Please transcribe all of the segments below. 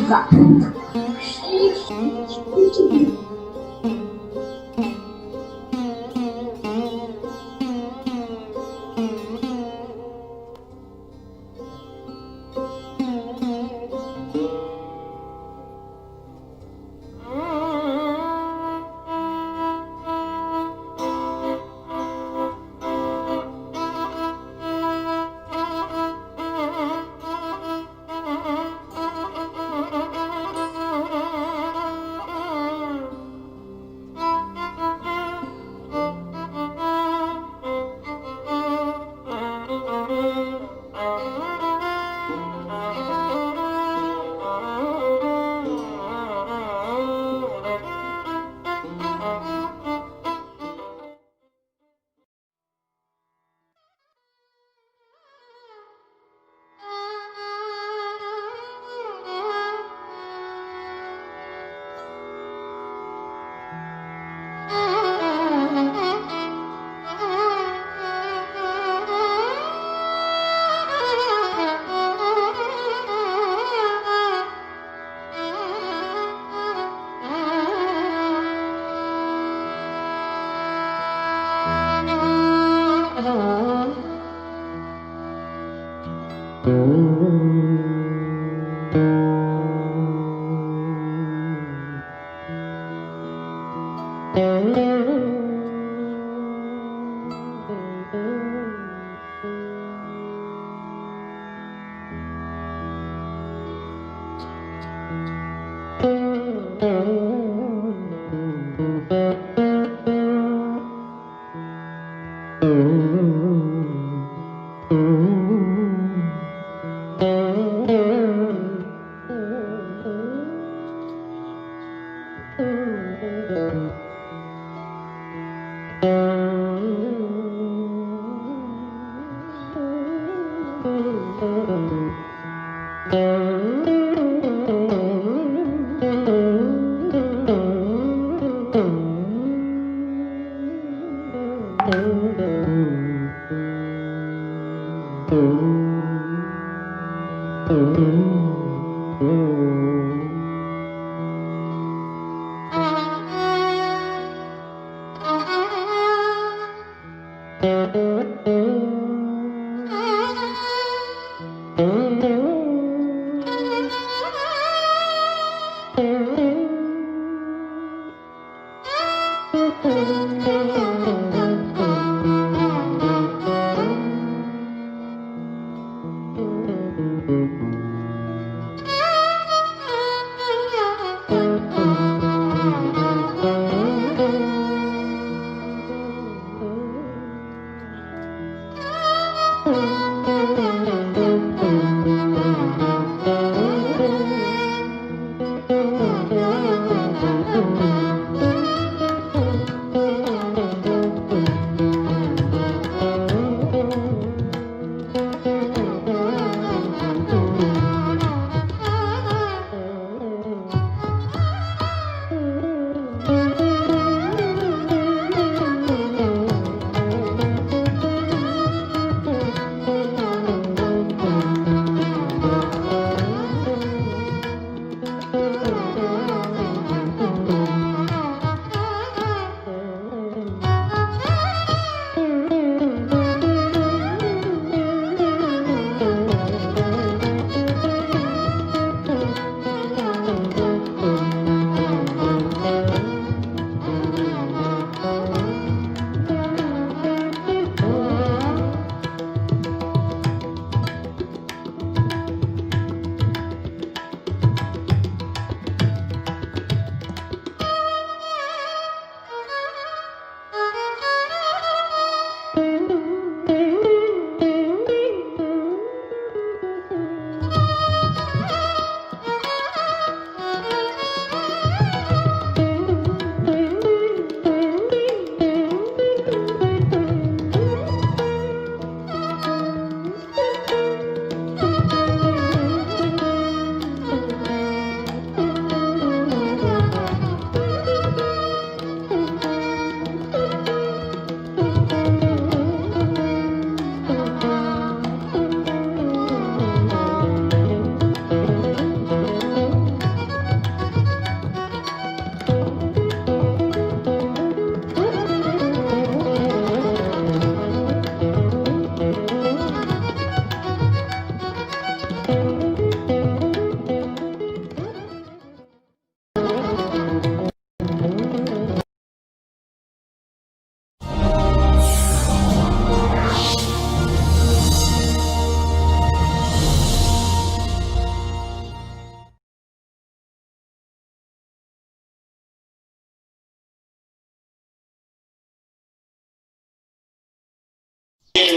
感。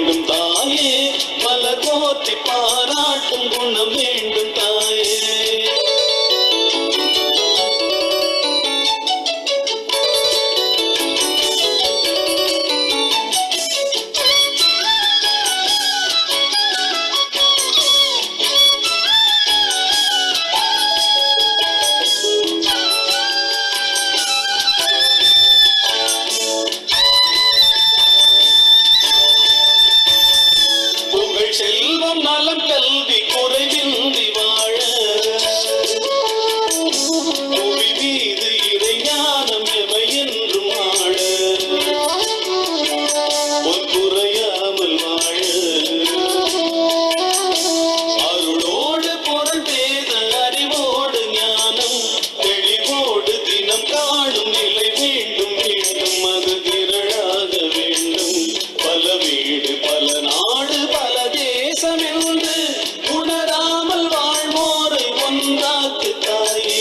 வேண்டும் தாயே, மலர் போற்றி பாராட்டும் குணம் வேண்டும் தாயே. செல்வம் நலம் கல்வி குறைவின்றி வாழ, புவி மீது இறை ஞானம் எமை என்றும் ஆழ, பொன்குறையாமல் வாழ, அருளோடு பொருள் வேத அறிவோடு ஞானம் தெளிவோடு தினம் காணும் நிலை வேண்டும் வேண்டும். அது திரளாக வேண்டும். பல வீடு பல நாடு பல தேசமென்று உணராமல் வாழ்வோரை ஒன்றாக்கு தாயே,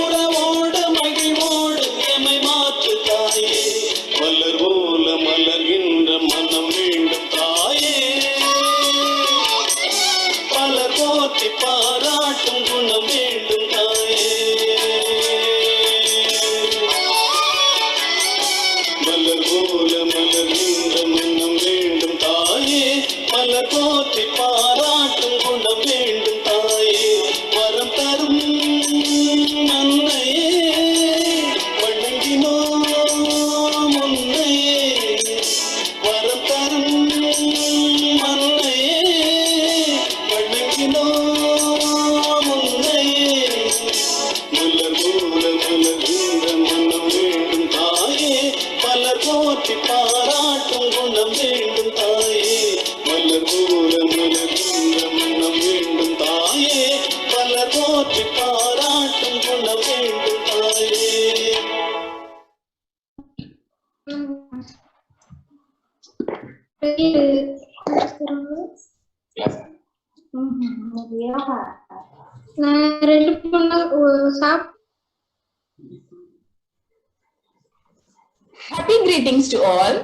உறவோடு மகிழ்வோடு எமை மாற்று தாயே, மலர் போல மலர்கின்ற மனம் வேண்டும் தாயே, பலர் போற்றி பாராட்டும் குணம் வேண்டும் தாயே, மலர் போல மலர்கின்ற மனம் வேண்டும் தாயே, மலர் போற்றி பாராட்டும் குணம் வேண்டும் தாயே. வரம் தரும் அன்னையே, வணங்கினோம் உன்னையே, வரம் தரும் அன்னையே, வணங்கினோம் உன்னையே, மலர் போல மலர்கின்ற மனம் வேண்டும் தாயே, மலர் போற்றி பாராட்டும் குணம் வேண்டும் தாயே, மலர் போல மலர்கின்ற மனம் வேண்டும் தாயே, மலர் போற்றி பாராட்டும் குணம் வேண்டும் தாயே. Happy greetings to all.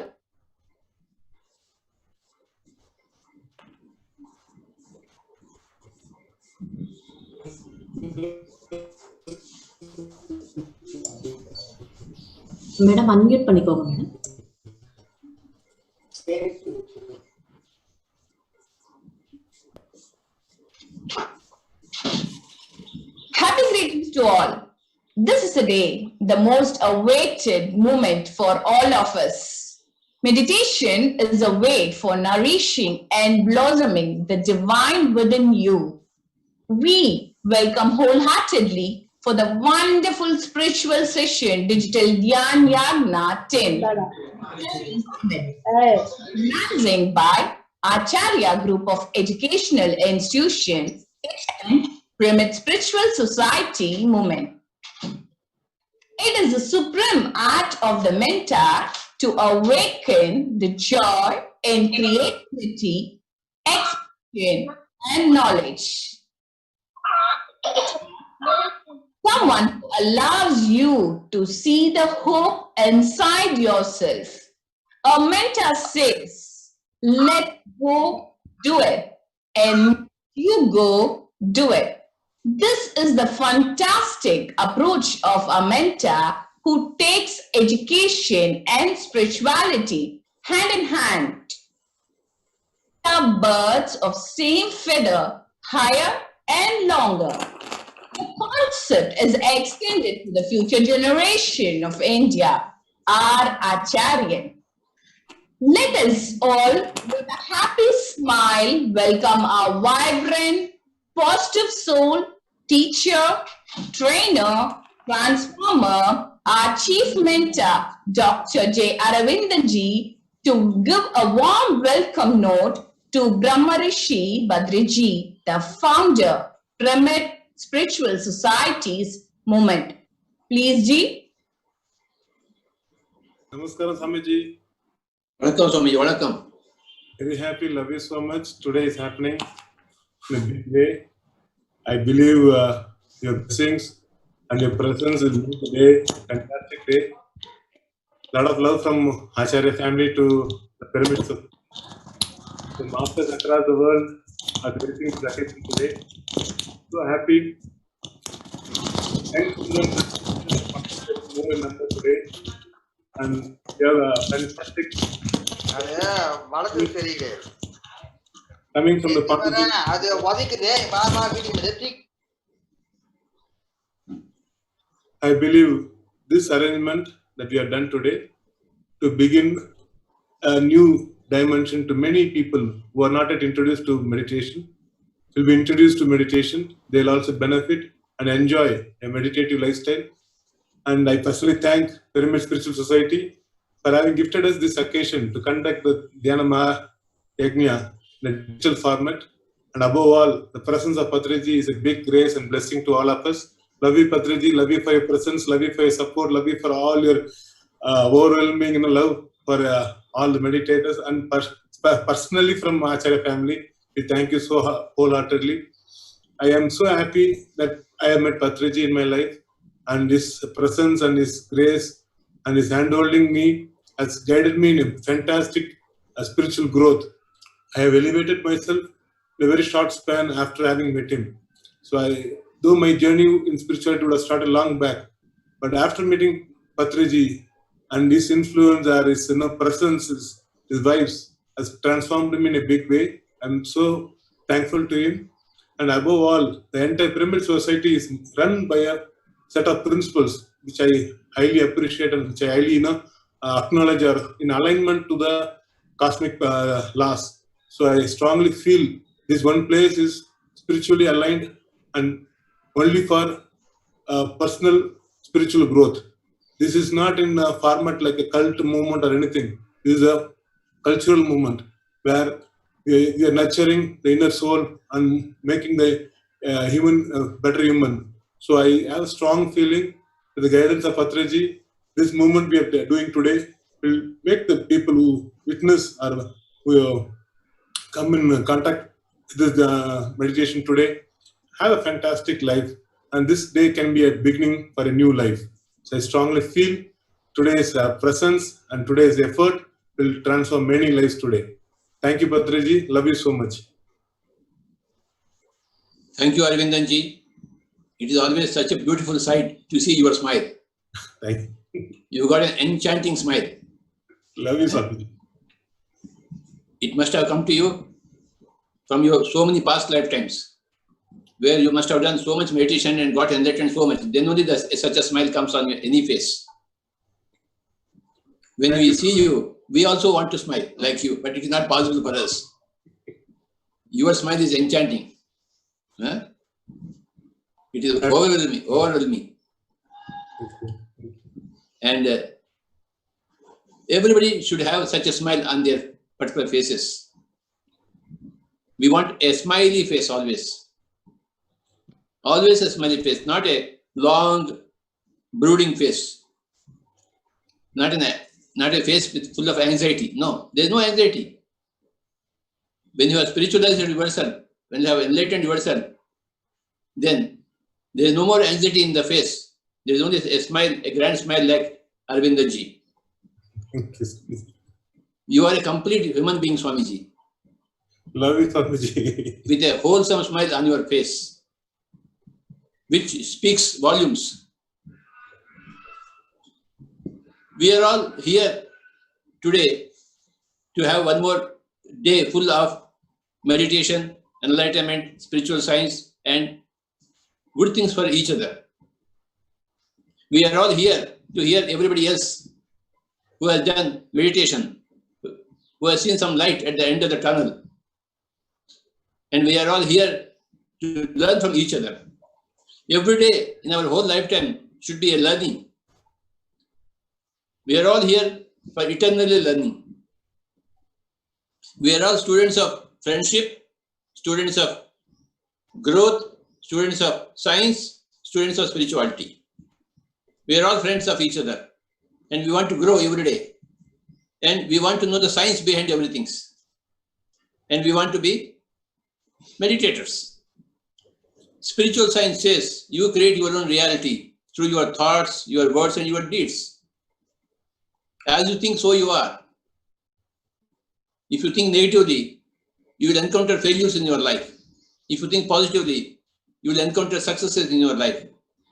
Madam unmute பண்ணிக்கோங்க madam. Happy greetings to all. This is a day, the most awaited moment for all of us. Meditation is a way for nourishing and blossoming the divine within you. We welcome wholeheartedly for the wonderful spiritual session, Digital DHYAAN YAGNA-10, organized by Acharya Group of Educational Institutions and Pyramid Spiritual Society Movement. It is the supreme art of the mentor to awaken the joy in creativity, expression, and knowledge. Someone who allows you to see the hope inside yourself. A mentor says, let go, do it, and you go, do it. This is the fantastic approach of a mentor who takes education and spirituality hand in hand. Are birds of same feather, higher and longer. The concept is extended to the future generation of India, our Acharyan. Let us all, with a happy smile, welcome our vibrant, positive soul, teacher, trainer, transformer, our chief mentor, Dr. J. Aravindaji, to give a warm welcome note to Brahmarishi Badriji, the founder, Pyramid Spiritual Society's movement. Please, Ji. Namaskaram, Swamiji. Welcome, Swami. Welcome. Very happy, love you so much. Today is happening in a big way. I believe your blessings and your presence is today. Fantastic day. Lot of love from Acharya family to the Pyramid. the masters across the world are blessing this occasion today. So happy. Thanks to them more in number today. And we have a fantastic coming from the I believe this arrangement that we have done today to begin a new dimension to many people who are not yet introduced to meditation will be introduced to meditation. They'll also benefit and enjoy a meditative lifestyle. And I personally thank Pyramid Spiritual Society for having gifted us this occasion to conduct the YAGNA in a digital format. And above all, the presence of Patriji is a big grace and blessing to all of us. Love you, Patriji. Love you for your presence. Love you for your support. Love you for all your overwhelming love for all the meditators. And personally from Acharya family, we thank you so wholeheartedly. I am so happy that I have met Patriji in my life. And his presence and his grace and his handholding me has guided me in a fantastic spiritual growth. I have elevated myself in a very short span after having met him. So though my journey in spirituality would have started long back, but after meeting Patriji and his influence or his presence, his vibes has transformed him in a big way. I'm so thankful to him. And above all, the entire Pyramid Society is run by a set of principles which I highly appreciate and which I highly acknowledge are in alignment to the cosmic laws. So I strongly feel this one place is spiritually aligned and only for personal spiritual growth. This is not in a format like a cult movement or anything. This is a cultural movement where we are nurturing the inner soul and making the human better human. So I have a strong feeling with the guidance of Patriji, this movement we are doing today will make the people who witness or who come in contact with this meditation today have a fantastic life. And this day can be a beginning for a new life. So I strongly feel today's presence and today's effort will transform many lives today. Thank you, Patriji. Love you so much. Thank you, Arvindanji. It is always such a beautiful sight to see your smile. Thank you. You got an enchanting smile. Love you, Swamiji. It must have come to you from your so many past lifetimes, where you must have done so much meditation and got enlightened so much. Then only such a smile comes on any face. When we see you, we also want to smile like you, but it is not possible for us. Your smile is enchanting. Huh? It is overwhelming. And everybody should have such a smile on their particular faces. We want a smiley face always. Always a smiley face, not a long, brooding face. Not a face full of anxiety. No, there is no anxiety. When you have spiritualized yourself, when you have enlightened yourself, then there is no more anxiety in the face. There is only a smile, a grand smile like Arvindaji. You are a complete human being, Swamiji. Love you, Swamiji. With a wholesome smile on your face, which speaks volumes. We are all here today to have one more day full of meditation, enlightenment, spiritual science, and good things for each other. We are all here to hear everybody else who has done meditation, who has seen some light at the end of the tunnel. And we are all here to learn from each other. Every day in our whole lifetime should be a learning. We are all here for eternally learning. We are all students of friendship, students of growth, students of science, students of spirituality. We are all friends of each other, and we want to grow every day. And we want to know the science behind everything. And we want to be meditators. Spiritual science says you create your own reality through your thoughts, your words, and your deeds. As you think, so you are. If you think negatively, you will encounter failures in your life. If you think positively, you will encounter successes in your life.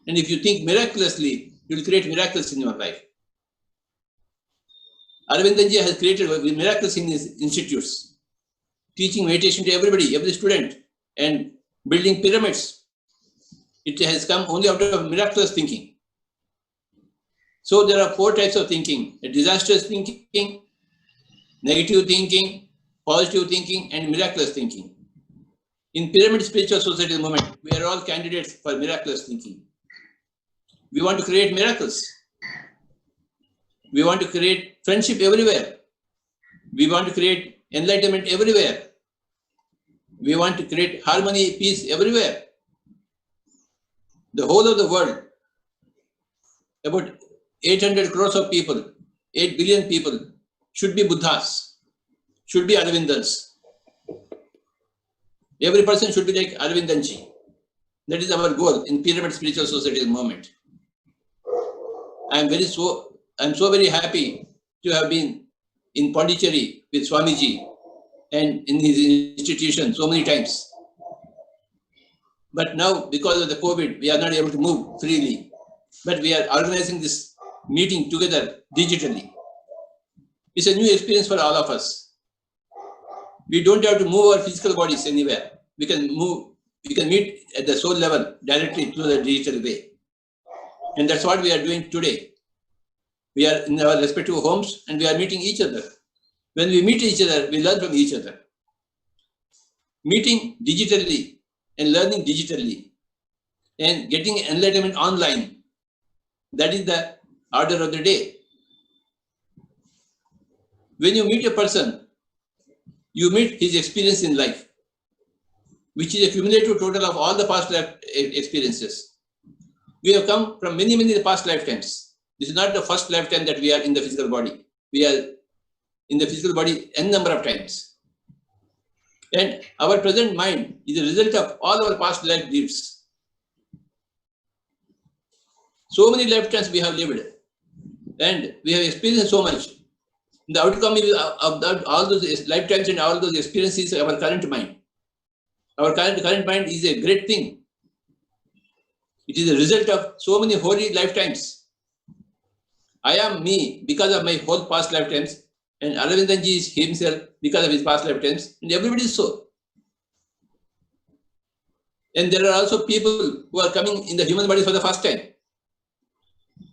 And if you think miraculously, you will create miracles in your life. Aravindanji has created miracles in his institutes, teaching meditation to everybody, every student, and building pyramids. It has come only out of miraculous thinking. So there are 4 types of thinking: disastrous thinking, negative thinking, positive thinking, and miraculous thinking. In Pyramid Spiritual Society movement, we are all candidates for miraculous thinking. We want to create miracles. We want to create friendship everywhere. We want to create enlightenment everywhere. We want to create harmony, peace everywhere. The whole of the world, about 800 crores of people, 8 billion people, should be Buddhas, should be Aravindans. Every person should be like Aravindanji. That is our goal in Pyramid Spiritual Society movement. I am so very happy to have been in Puducherry with Swamiji and in his institution so many times. But now, because of the COVID, we are not able to move freely. But we are organizing this meeting together digitally. It's a new experience for all of us. We don't have to move our physical bodies anywhere. We can meet at the soul level directly through the digital way. And that's what we are doing today. We are in our respective homes and we are meeting each other. When we meet each other, we learn from each other. Meeting digitally and learning digitally and getting enlightenment online. That is the order of the day. When you meet a person, you meet his experience in life, which is a cumulative total of all the past life experiences. We have come from many, many past lifetimes. This is not the first lifetime that we are in the physical body. We are in the physical body n number of times. And our present mind is a result of all our past life deeds. So many lifetimes we have lived and we have experienced so much. The outcome of all those lifetimes and all those experiences is our current mind. Our current mind is a great thing. It is a result of so many holy lifetimes. I am me because of my whole past lifetimes, and Aravindanji is himself because of his past lifetimes, and everybody is so. And there are also people who are coming in the human bodies for the first time.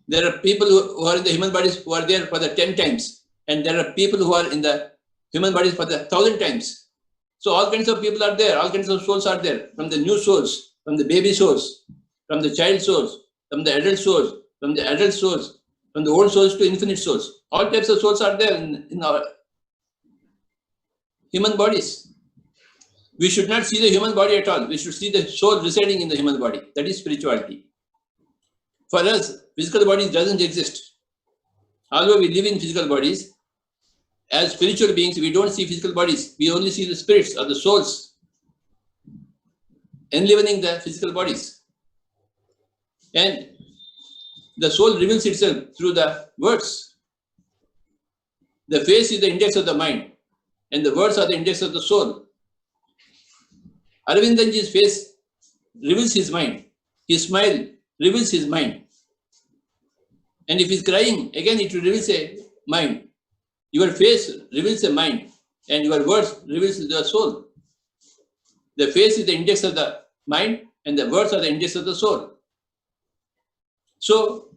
There are people who are in the human bodies who are there for the 10 times, and there are people who are in the human bodies for the 1,000 times. So all kinds of people are there, all kinds of souls are there, from the new souls, from the baby souls, from the child souls, from the adult souls, from the adult souls, from the old souls to infinite souls. All types of souls are there in our human bodies. We should not see the human body at all. We should see the soul residing in the human body. That is spirituality. For us, physical bodies doesn't exist. Although we live in physical bodies, as spiritual beings, we don't see physical bodies. We only see the spirits or the souls enlivening the physical bodies. And the soul reveals itself through the words. The face is the index of the mind, and the words are the index of the soul. Aravindanji's face reveals his mind. His smile reveals his mind. And if he's crying, again it reveals a mind. Your face reveals a mind, and your words reveals the soul. The face is the index of the mind, and the words are the index of the soul. So,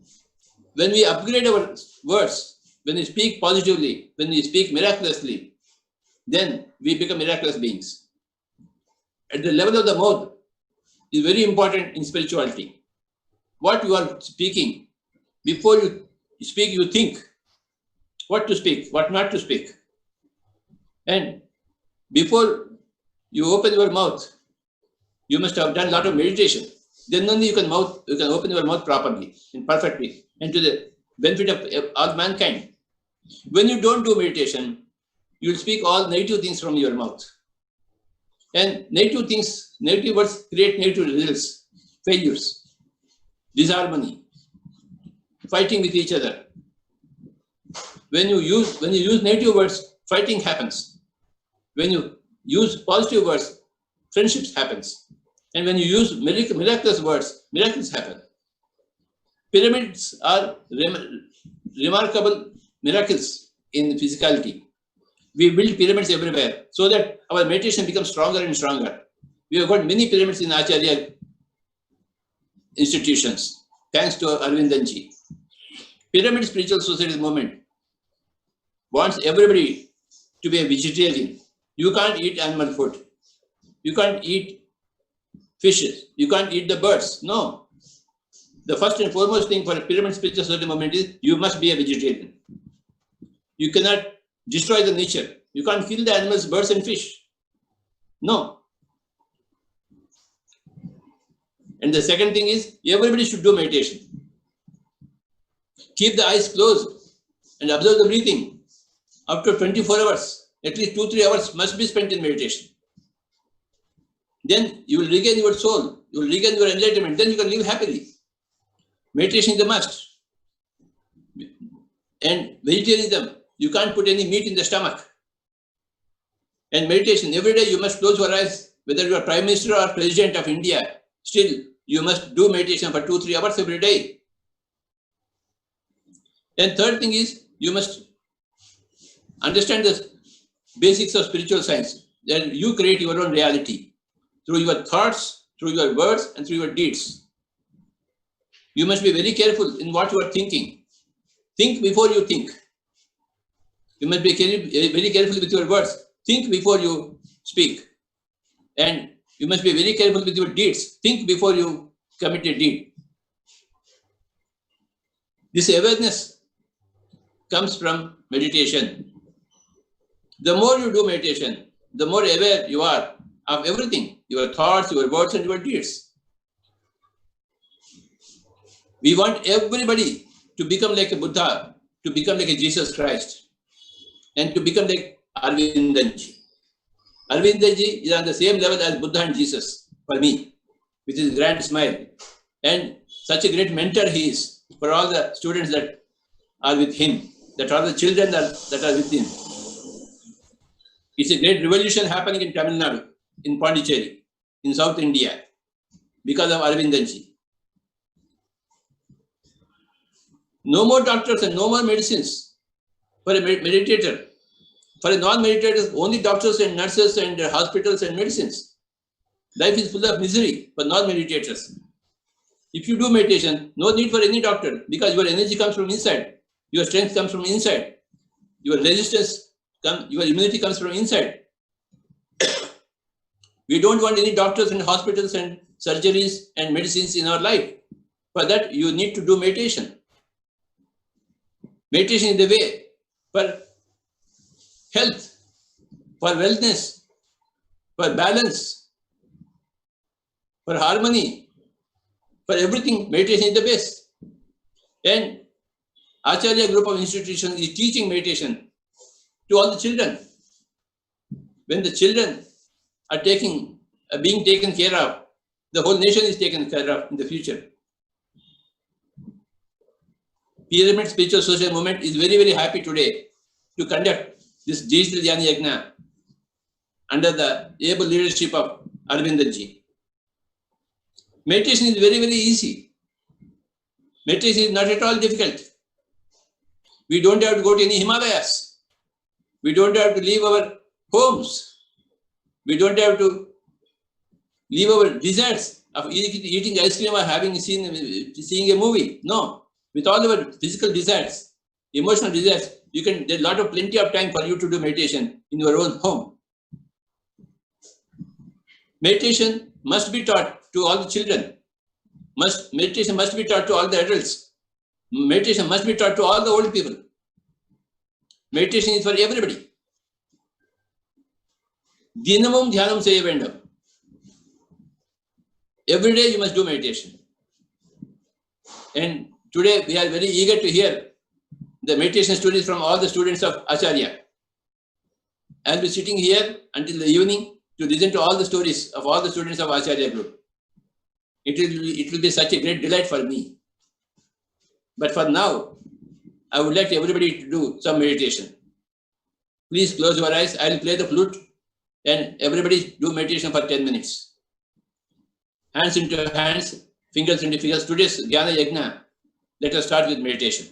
when we upgrade our words, when we speak positively, when we speak miraculously, then we become miraculous beings. At the level of the mouth is very important in spirituality. What you are speaking, before you speak, you think what to speak, what not to speak. And before you open your mouth, you must have done a lot of meditation. Then only you can open your mouth properly and perfectly and to the benefit of all mankind. When you don't do meditation, you will speak all negative things from your mouth. And negative things, negative words create negative results, failures, disharmony, fighting with each other. When you use negative words, fighting happens. When you use positive words, friendships happens. And when you use miraculous words, miracles happen. Pyramids are remarkable miracles in physicality. We build pyramids everywhere so that our meditation becomes stronger and stronger. We have got many pyramids in Acharya institutions, thanks to Arvindanji. Pyramid Spiritual Society movement wants everybody to be a vegetarian. You can't eat animal food. You can't eat fishes. You can't eat the birds. No. The first and foremost thing for a Pyramid Spiritual Society movement is you must be a vegetarian. You cannot destroy the nature. You can't kill the animals, birds and fish. No. And the second thing is everybody should do meditation. Keep the eyes closed and observe the breathing. Up to 24 hours, at least 2-3 hours must be spent in meditation. Then you will regain your soul, you will regain your enlightenment, then you can live happily. Meditation is a must. And vegetarianism, you can't put any meat in the stomach. And meditation, every day you must close your eyes, whether you are Prime Minister or President of India, still you must do meditation for 2-3 hours every day. And third thing is, you must understand the basics of spiritual science, that you create your own reality through your thoughts, through your words, and through your deeds. You must be very careful in what you are thinking. Think before you think. You must be very careful with your words. Think before you speak. And you must be very careful with your deeds. Think before you commit a deed. This awareness comes from meditation. The more you do meditation, the more aware you are of everything, your thoughts, your words, and your deeds. We want everybody to become like a Buddha, to become like a Jesus Christ, and to become like Arvindanji. Arvindanji is on the same level as Buddha and Jesus for me, with his grand smile. And such a great mentor he is for all the students that are with him, that are the children that are with him. It's a great revolution happening in Tamil Nadu, in Puducherry, in South India, because of Arvindanji. No more doctors and no more medicines for a meditator. For a non-meditator, only doctors and nurses and hospitals and medicines. Life is full of misery for non-meditators. If you do meditation, no need for any doctor, because your energy comes from inside. Your strength comes from inside. Your resistance, your immunity comes from inside. We don't want any doctors and hospitals and surgeries and medicines in our life. For that, you need to do meditation. Meditation is the way for health, for wellness, for balance, for harmony, for everything. Meditation is the best. And Acharya group of institutions is teaching meditation to all the children. When the children are being taken care of, the whole nation is taken care of in the future. Pyramid Spiritual Social Movement is very, very happy today to conduct this digital Jnana Yagna under the able leadership of Arvindanji. Meditation is very, very easy. Meditation is not at all difficult. We don't have to go to any Himalayas. We don't have to leave our homes. We don't have to leave our desires of eating ice cream or seeing a movie. No. With all our physical desires, emotional desires, there's plenty of time for you to do meditation in your own home. Meditation must be taught to all the children. Meditation must be taught to all the adults. Meditation must be taught to all the old people. Meditation is for everybody. Dinamum dhyanam seyavendam. Every day you must do meditation. And today we are very eager to hear the meditation stories from all the students of Acharya. I'll be sitting here until the evening to listen to all the stories of all the students of Acharya group. It will be such a great delight for me. But for now, I would like everybody to do some meditation. Please close your eyes. I will play the flute. and everybody do meditation for 10 minutes. Hands into hands, fingers into fingers. Today's Jnana Yagna. Let us start with meditation.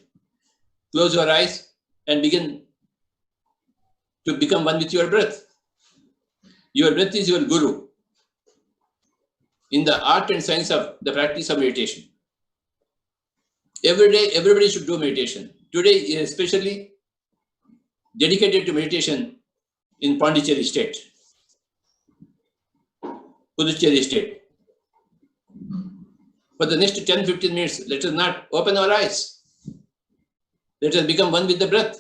Close your eyes and begin to become one with your breath. Your breath is your guru in the art and science of the practice of meditation. Every day, everybody should do meditation. Today is especially dedicated to meditation in Puducherry state, Puducherry state. For the next 10-15 minutes, let us not open our eyes. Let us become one with the breath.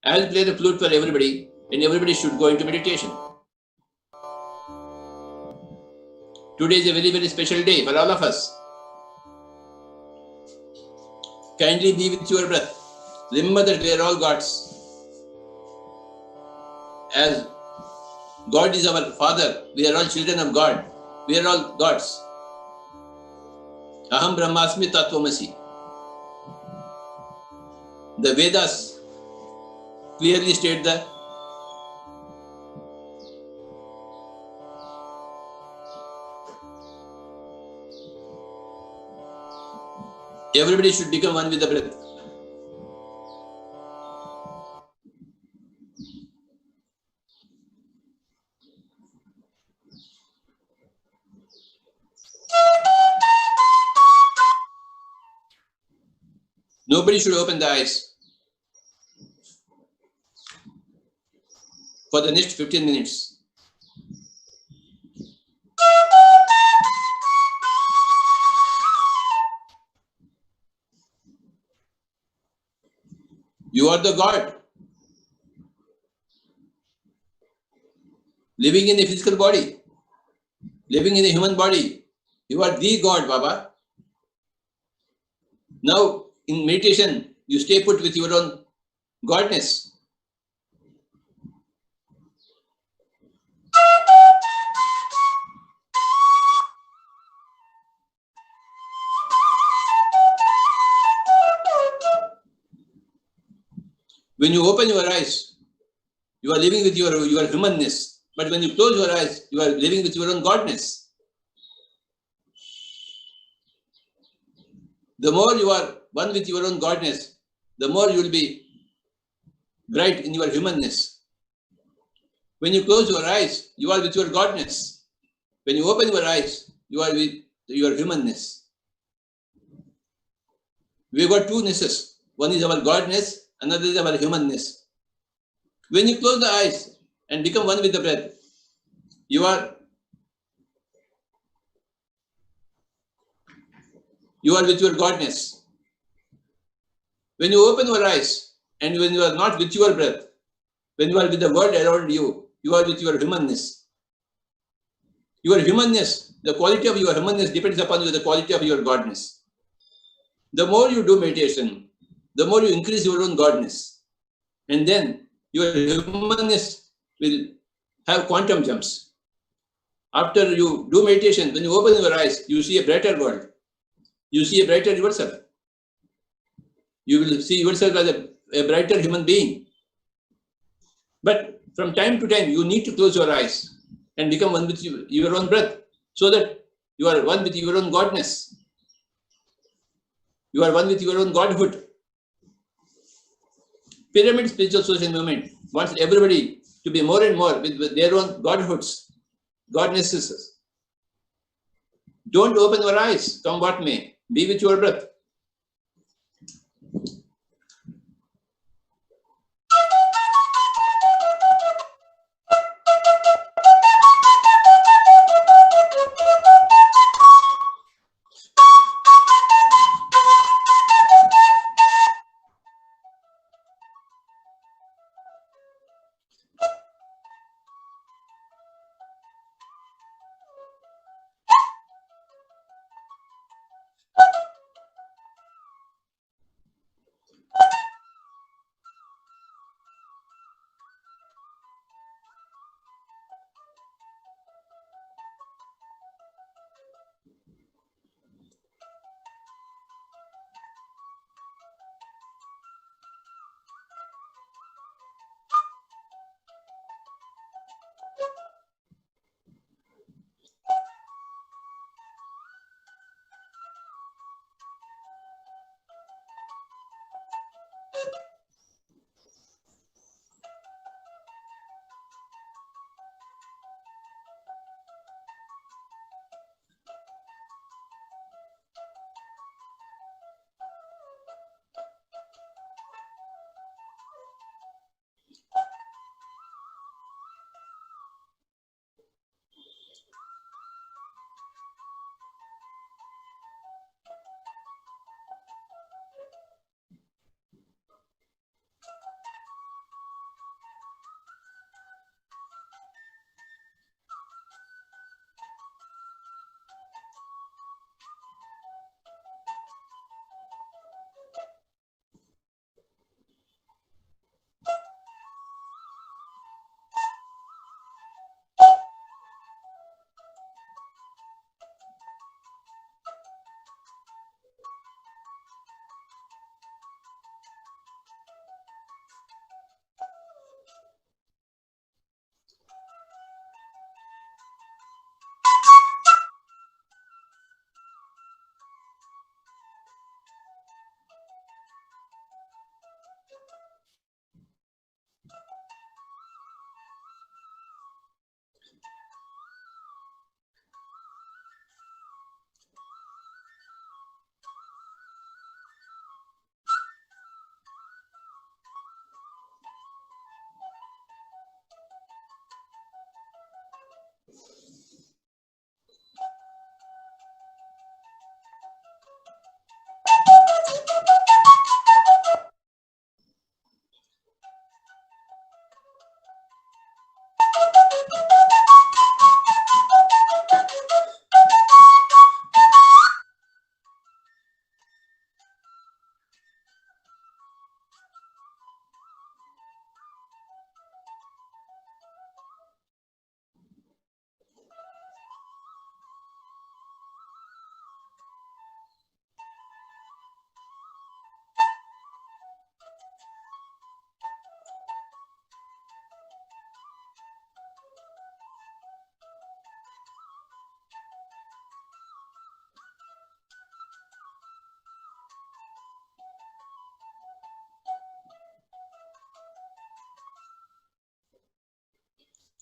I will play the flute for everybody, and everybody should go into meditation. Today is a very, very special day for all of us. Kindly be with your breath. Remember that we are all gods. As God is our Father, we are all children of God. We are all gods. Aham Brahmasmi Tattvamasi. The Vedas clearly state that everybody should become one with the breath. Nobody should open the eyes for the next 15 minutes. You are the God living in a physical body, living in a human body. You are the God, Baba. Now, in meditation, you stay put with your own godness. When you open your eyes, you are living with your humanness. But when you close your eyes, you are living with your own godness. The more you are one with your own godness, the more you will be bright in your humanness. When you close your eyes, you are with your godness. When you open your eyes, you are with your humanness. We got two nesses. One is our godness, another is our humanness. When you close the eyes and become one with the breath, you are with your godness. When you open your eyes and when you are not with your breath, when you are with the world around you, you are with your humanness. Your humanness, the quality of your humanness depends upon the quality of your godness. The more you do meditation, the more you increase your own godness. And then your humanness will have quantum jumps. After you do meditation, when you open your eyes, you see a brighter world. You see a brighter yourself. You will see yourself as a brighter human being. But from time to time, you need to close your eyes and become one with your own breath, so that you are one with your own godness. You are one with your own godhood. Pyramid spiritual social movement wants everybody to be more and more with their own godhoods, godnesses. Don't open your eyes, come what may. Be with your breath.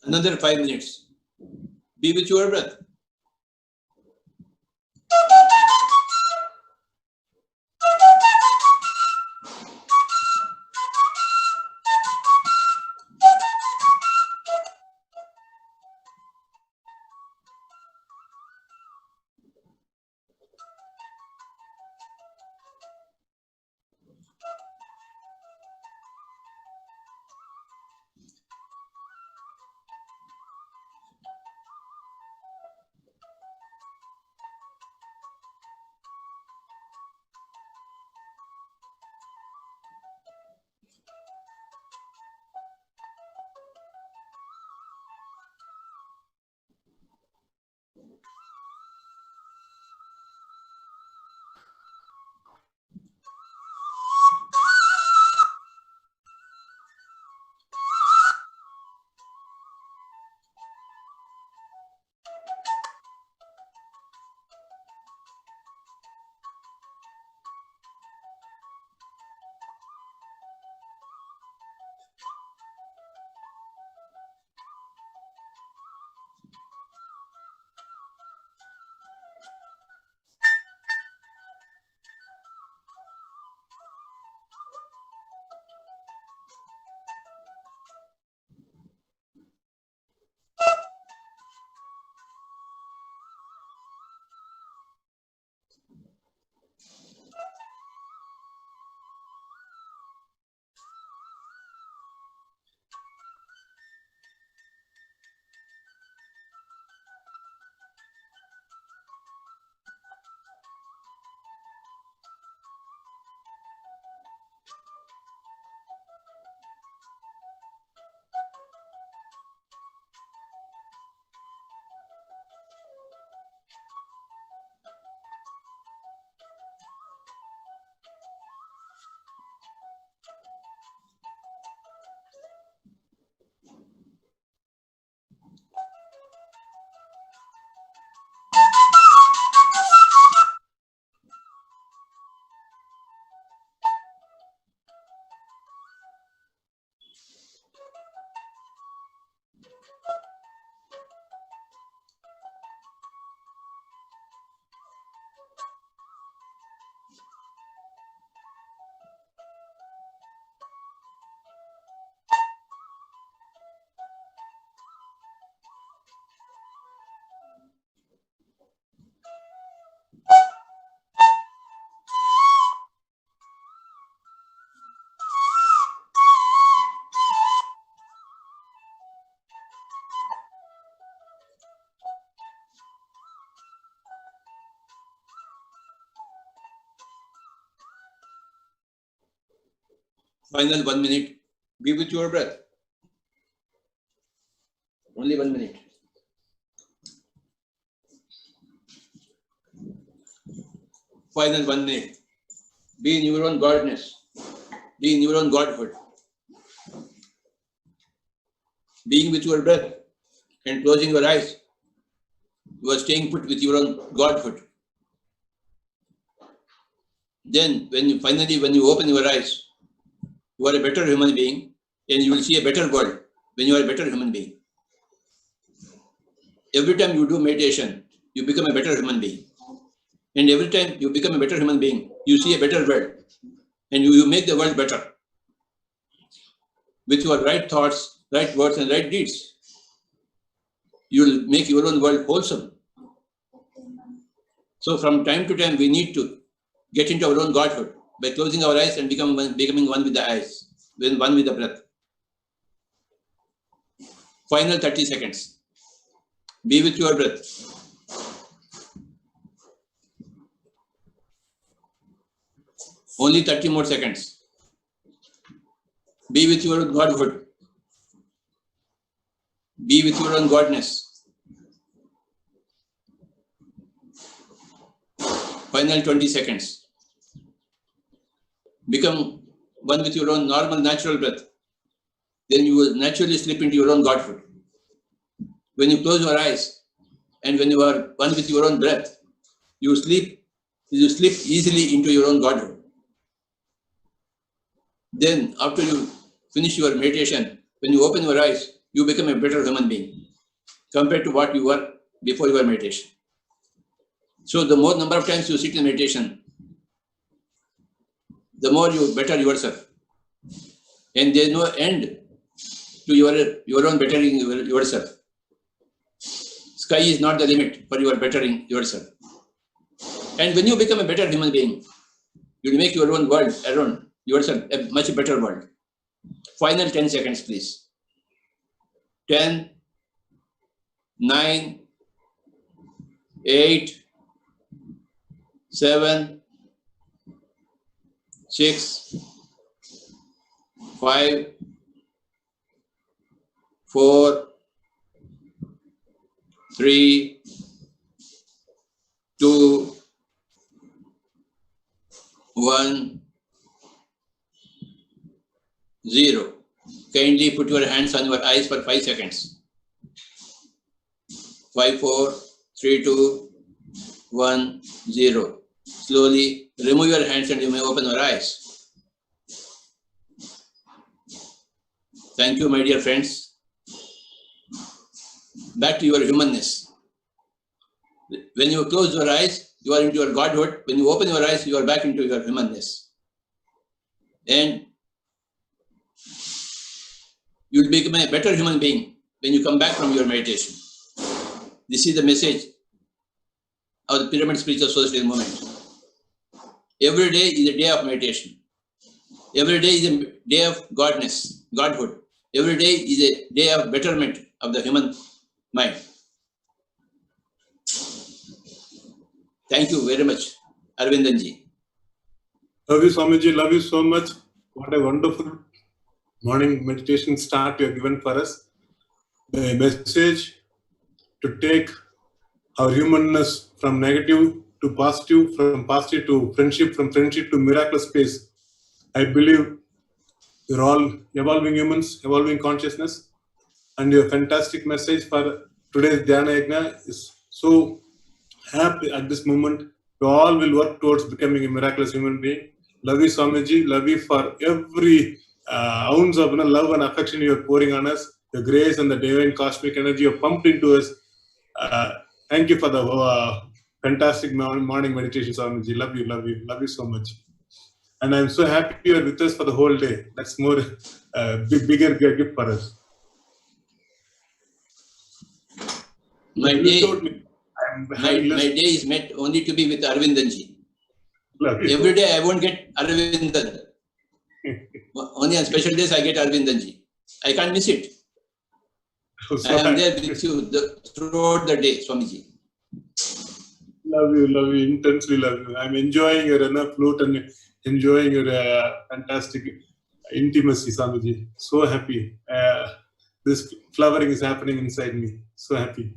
Another 5 minutes. Be with your breath. Final 1 minute. Be with your breath. Only 1 minute. Final 1 minute. Be in your own godness. Be in your own godhood. Being with your breath and closing your eyes, you are staying put with your own godhood. Then, when you open your eyes, you are a better human being, and you will see a better world when you are a better human being. Every time you do meditation, you become a better human being. And every time you become a better human being, you see a better world, and you make the world better with your right thoughts, right words, and right deeds. You will make your own world wholesome. So from time to time, we need to get into our own godhood by closing our eyes and becoming one with the eyes, one with the breath. Final 30 seconds. Be with your breath. Only 30 more seconds. Be with your own godhood. Be with your own godness. Final 20 seconds. Become one with your own normal, natural breath. Then you will naturally slip into your own godhood. When you close your eyes and when you are one with your own breath, you slip easily into your own godhood. Then after you finish your meditation, when you open your eyes, you become a better human being compared to what you were before your meditation. So the more number of times you sit in meditation, the more you better yourself. And there is no end to your own bettering yourself. Sky is not the limit for your bettering yourself. And when you become a better human being, you will make your own world around yourself a much better world. Final 10 seconds, please. 10, 9, 8, 7, 6, 5, 4, 3, 2, 1, 0. Kindly put your hands on your eyes for 5 seconds. 5, 4, 3, 2, 1, 0. Slowly remove your hands and you may open your eyes. Thank you, my dear friends. Back to your humanness. When you close your eyes, you are into your godhood. When you open your eyes, you are back into your humanness. And you will become a better human being when you come back from your meditation. This is the message of the Pyramid Spiritual Socialist Movement. Every day is a day of meditation. Every day is a day of godhood. Every day is a day of betterment of the human mind. Thank you very much, Arvindanji. Love you, Swamiji. Love you so much. What a wonderful morning meditation start you have given for us. The message to take our humanness from negative to positive, from positive to friendship, from friendship to miraculous space. I believe you're all evolving humans, evolving consciousness, and your fantastic message for today's Dhyana Yagna is so happy at this moment. We all will work towards becoming a miraculous human being. Love you, Swamiji. Love you for every ounce of love and affection you are pouring on us. The grace and the divine cosmic energy you have pumped into us. Thank you for the fantastic morning meditation, Swamiji. Love you, love you, love you so much. And I'm so happy you are with us for the whole day. That's more bigger gift for us. My day is meant only to be with Arvindanji. Every day I won't get Arvindan. Only on special days I get Arvindanji. I can't miss it. I am there with you throughout the day, Swamiji. Love you, intensely love you. I'm enjoying your flute and enjoying your fantastic intimacy, Swamiji. So happy. This flowering is happening inside me. So happy.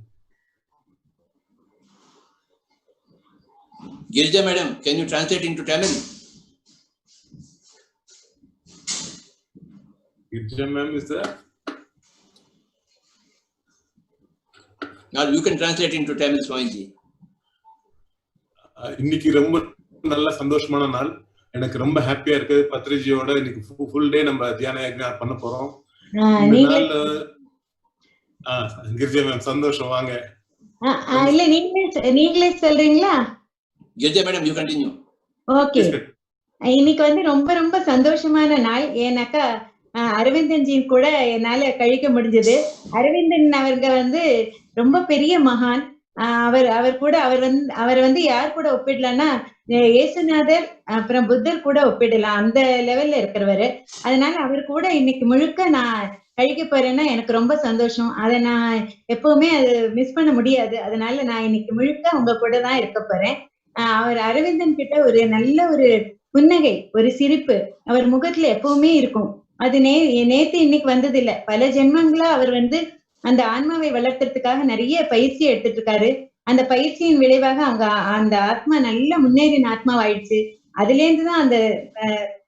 Girija madam, can you translate into Tamil? Girija ma'am is there? Or you can translate into Tamil, Swamiji. இன்னைக்கு ரொம்ப நல்ல சந்தோஷமான நாள். எனக்கு ரொம்ப ஹாப்பியா இருக்கு. பத்ரிஜியோட இன்னைக்கு ஃபுல் டே நம்ம தியான யக்ஞா பண்ண போறோம். கிரிஜா மேம் சந்தோஷம் வாங்க. இல்ல நீங்களே சொல்றீங்களா? Girija madam you continue. Okay. இன்னைக்கு வந்து ரொம்ப ரொம்ப சந்தோஷமான நாள். ஏனாக்கா அரவிந்தன்ஜி கூட என்னால கழிக்க முடிஞ்சது. அரவிந்தன் அவர்க வந்து ரொம்ப பெரிய மகான். அவர் வந்து யார் கூட ஒப்பிடலாம்னா இயேசுநாதர் அப்புறம் புத்தர் கூட ஒப்பிடலாம். அந்த லெவல்ல இருக்கிறவரு. அதனால அவர் கூட இன்னைக்கு முழுக்க நான் கழிக்க போறேன்னா எனக்கு ரொம்ப சந்தோஷம். அதை நான் எப்பவுமே அது மிஸ் பண்ண முடியாது. அதனால நான் இன்னைக்கு முழுக்க உங்க கூட தான் இருக்க போறேன். அவர் அரவிந்தன் கிட்ட ஒரு நல்ல ஒரு புன்னகை, ஒரு சிரிப்பு அவர் முகத்துல எப்பவுமே இருக்கும். அது நேத்து இன்னைக்கு வந்தது இல்ல. பல ஜென்மங்களா அவர் வந்து அந்த ஆன்மாவை வளர்த்துறதுக்காக நிறைய பயிற்சி எடுத்துட்டு இருக்காரு. அந்த பயிற்சியின் விளைவாக அந்த ஆத்மா நல்ல முன்னேறின ஆத்மாவாயிடுச்சு. அதுல இருந்துதான் அந்த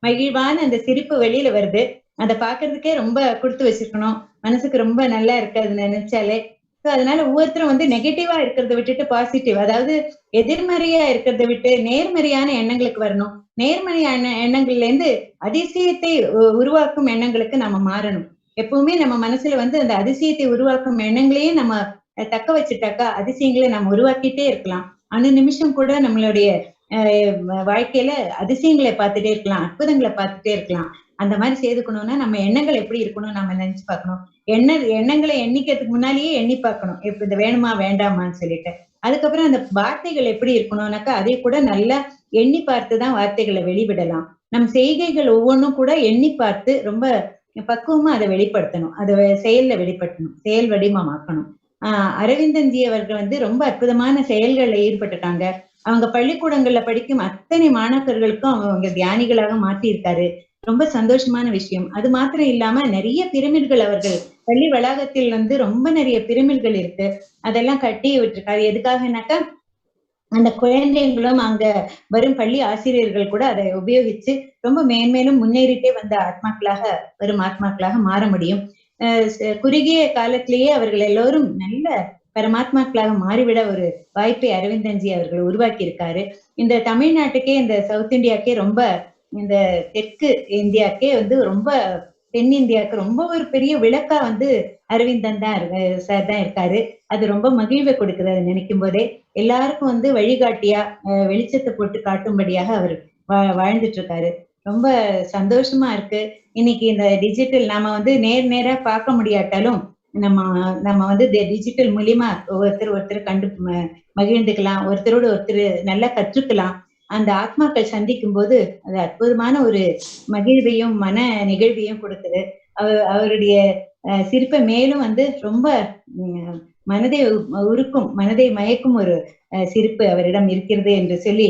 மகிழ்வான அந்த சிரிப்பு வெளியில வருது. அதை பாக்குறதுக்கே ரொம்ப கொடுத்து வச்சிருக்கணும். மனசுக்கு ரொம்ப நல்லா இருக்கு அது நினைச்சாலே. ஸோ அதனால ஒவ்வொருத்தரும் வந்து நெகட்டிவா இருக்கிறத விட்டுட்டு பாசிட்டிவ், அதாவது எதிர்மறையா இருக்கிறத விட்டு நேர்மறையான எண்ணங்களுக்கு வரணும். நேர்மறையான எண்ணங்கள்ல இருந்து அதிசயத்தை உருவாக்கும் எண்ணங்களுக்கு நாம மாறணும். எப்பவுமே நம்ம மனசுல வந்து அந்த அதிசயத்தை உருவாக்கும் எண்ணங்களையே நம்ம தக்க வச்சுட்டாக்கா அதிசயங்களை நம்ம உருவாக்கிட்டே இருக்கலாம். அணு நிமிஷம் கூட நம்மளுடைய வாழ்க்கையில அதிசயங்களை பார்த்துட்டே இருக்கலாம், அற்புதங்களை பார்த்துட்டே இருக்கலாம். அந்த மாதிரி செய்துக்கணும்னா நம்ம எண்ணங்கள் எப்படி இருக்கணும் நம்ம நினைச்சு பார்க்கணும். எண்ணங்களை எண்ணிக்கிறதுக்கு முன்னாலேயே எண்ணி பார்க்கணும், இப்ப இது வேணுமா வேண்டாமான்னு சொல்லிட்டு. அதுக்கப்புறம் அந்த வார்த்தைகள் எப்படி இருக்கணும்னாக்கா அதை கூட நல்லா எண்ணி பார்த்துதான் வார்த்தைகளை வெளிவிடலாம். நம் செய்கைகள் ஒவ்வொன்றும் கூட எண்ணி பார்த்து ரொம்ப பக்குவமா அதை வெளிப்படுத்தணும், அதை செயல்ல வெளிப்படுத்தணும், செயல் வடிவமாக்கணும். அரவிந்தன்ஜி அவர்கள் வந்து ரொம்ப அற்புதமான செயல்கள்ல ஈடுபட்டுட்டாங்க. அவங்க பள்ளிக்கூடங்கள்ல படிக்கும் அத்தனை மாணாக்கர்களுக்கும் அவங்க தியானிகளாக மாற்றி இருக்காரு. ரொம்ப சந்தோஷமான விஷயம். அது மாத்திரம் இல்லாம நிறைய பிரமிட்கள் அவர்கள் பள்ளி வளாகத்தில் வந்து ரொம்ப நிறைய பிரமிட்கள் இருக்கு, அதெல்லாம் கட்டி விட்டுருக்காரு. எதுக்காகனாக்கா அந்த குழந்தைகளும் அங்க வரும் பள்ளி ஆசிரியர்கள் கூட அதை உபயோகிச்சு ரொம்ப மேன்மேலும் முன்னேறிட்டே வந்த ஆத்மாக்களாக வரும் ஆத்மாக்களாக மாற முடியும். குறுகிய காலத்திலேயே அவர்கள் எல்லோரும் நல்ல பரமாத்மாக்களாக மாறிவிட ஒரு வாய்ப்பை அரவிந்தன்ஜி அவர்கள் உருவாக்கி இருக்காரு. இந்த தமிழ்நாட்டுக்கே, இந்த சவுத் இந்தியாக்கே, ரொம்ப இந்த தெற்கு இந்தியாக்கே வந்து ரொம்ப தென்னிந்தியாவுக்கு ரொம்ப ஒரு பெரிய விளக்கா வந்து அரவிந்தன் தான் சார் தான் இருக்காரு. அது ரொம்ப மகிழ்வை கொடுக்குது அதை நினைக்கும் போதே. எல்லாருக்கும் வந்து வழிகாட்டியா வெளிச்சத்தை போட்டு காட்டும்படியாக அவர் வாழ்ந்துட்டு இருக்காரு. ரொம்ப சந்தோஷமா இருக்கு. இன்னைக்கு இந்த டிஜிட்டல் நாம வந்து நேரா பார்க்க முடியாட்டாலும் நம்ம வந்து டிஜிட்டல் மூலியமா ஒருத்தர் கண்டு மகிழ்ந்துக்கலாம், ஒருத்தரோடு ஒருத்தர் நல்லா கற்றுக்கலாம். அந்த ஆத்மாக்கள் சந்திக்கும் போது அது அற்புதமான ஒரு மகிழ்வையும் மன நிகழ்வையும் கொடுக்குது. அவருடைய சிரிப்பை மேலும் வந்து ரொம்ப மனதை உருக்கும், மனதை மயக்கும் ஒரு சிரிப்பு அவரிடம் இருக்கிறது என்று சொல்லி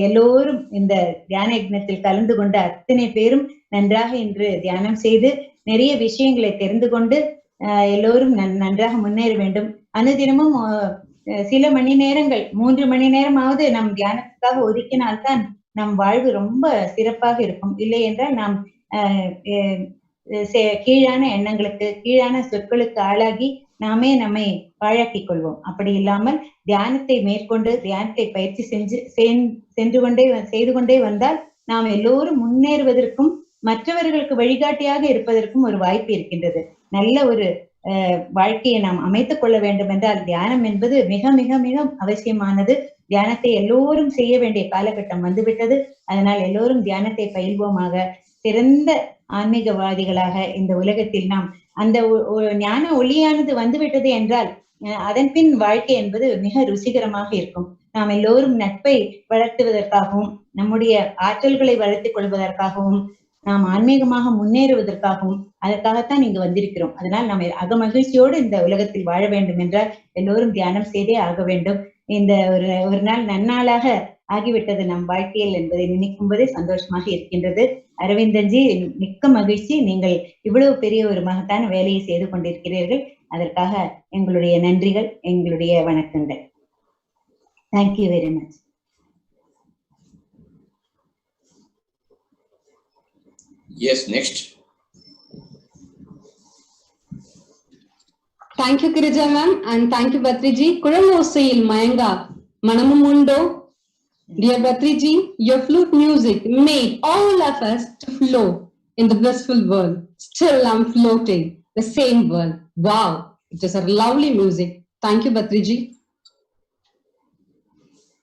எல்லோரும் இந்த தியான யக்னத்தில் கலந்து கொண்ட அத்தனை பேரும் நன்றாக இன்று தியானம் செய்து நிறைய விஷயங்களை தெரிந்து கொண்டு எல்லோரும் நன்றாக முன்னேற வேண்டும். அனுதினமும் சில மணி நேரங்கள், 3 மணி நேரமாவது நம் தியானத்துக்காக ஒதுக்கினால்தான் நம் வாழ்வு ரொம்ப சிறப்பாக இருக்கும். இல்லை என்றால் நாம் கீழான எண்ணங்களுக்கு, கீழான சொற்களுக்கு ஆளாகி நாமே நம்மை பாழாக்கிக் கொள்வோம். அப்படி இல்லாமல் தியானத்தை மேற்கொண்டு தியானத்தை பயிற்சி செய்து கொண்டே வந்தால் நாம் எல்லோரும் முன்னேறுவதற்கும் மற்றவர்களுக்கு வழிகாட்டியாக இருப்பதற்கும் ஒரு வாய்ப்பு இருக்கின்றது. நல்ல ஒரு வாழ்க்கையை நாம் அமைத்துக் கொள்ள வேண்டும் என்றால் தியானம் என்பது மிக மிக மிக அவசியமானது. தியானத்தை எல்லோரும் செய்ய வேண்டிய காலகட்டம் வந்துவிட்டது. அதனால் எல்லோரும் தியானத்தை பயில்வோமாக. சிறந்த ஆன்மீகவாதிகளாக இந்த உலகத்தில் நாம் அந்த ஞான ஒளியானது வந்துவிட்டது என்றால் அதன் பின் வாழ்க்கை என்பது மிக ருசிகரமாக இருக்கும். நாம் எல்லோரும் நட்பை வளர்த்துவதற்காகவும், நம்முடைய ஆற்றல்களை வளர்த்துக் கொள்வதற்காகவும், நாம் ஆன்மீகமாக முன்னேறுவதற்காகவும், அதற்காகத்தான் இங்கு வந்திருக்கிறோம். அதனால் நாம் அகமகிழ்ச்சியோடு இந்த உலகத்தில் வாழ வேண்டும் என்றால் எல்லோரும் தியானம் செய்தே ஆக வேண்டும். இந்த ஒரு நாள் நன்னாளாக ஆகிவிட்டது நம் வாழ்க்கையில் என்பதை நினைக்கும் போதே சந்தோஷமாக இருக்கின்றது. அரவிந்தன்ஜி, மிக்க மகிழ்ச்சி. நீங்கள் இவ்வளவு பெரிய ஒரு மகத்தான வேலையை செய்து கொண்டிருக்கிறீர்கள். அதற்காக எங்களுடைய நன்றிகள், எங்களுடைய வணக்கங்கள். Thank you very much. Yes, next. Thank you, Kirija ma'am, and thank you, Batriji. Kuramosayil Mayanga, Manamum Mundo. Dear Batriji, your flute music made all of us to float in the blissful world. Still I'm floating, the same world. Wow, it is a lovely music. Thank you, Batriji.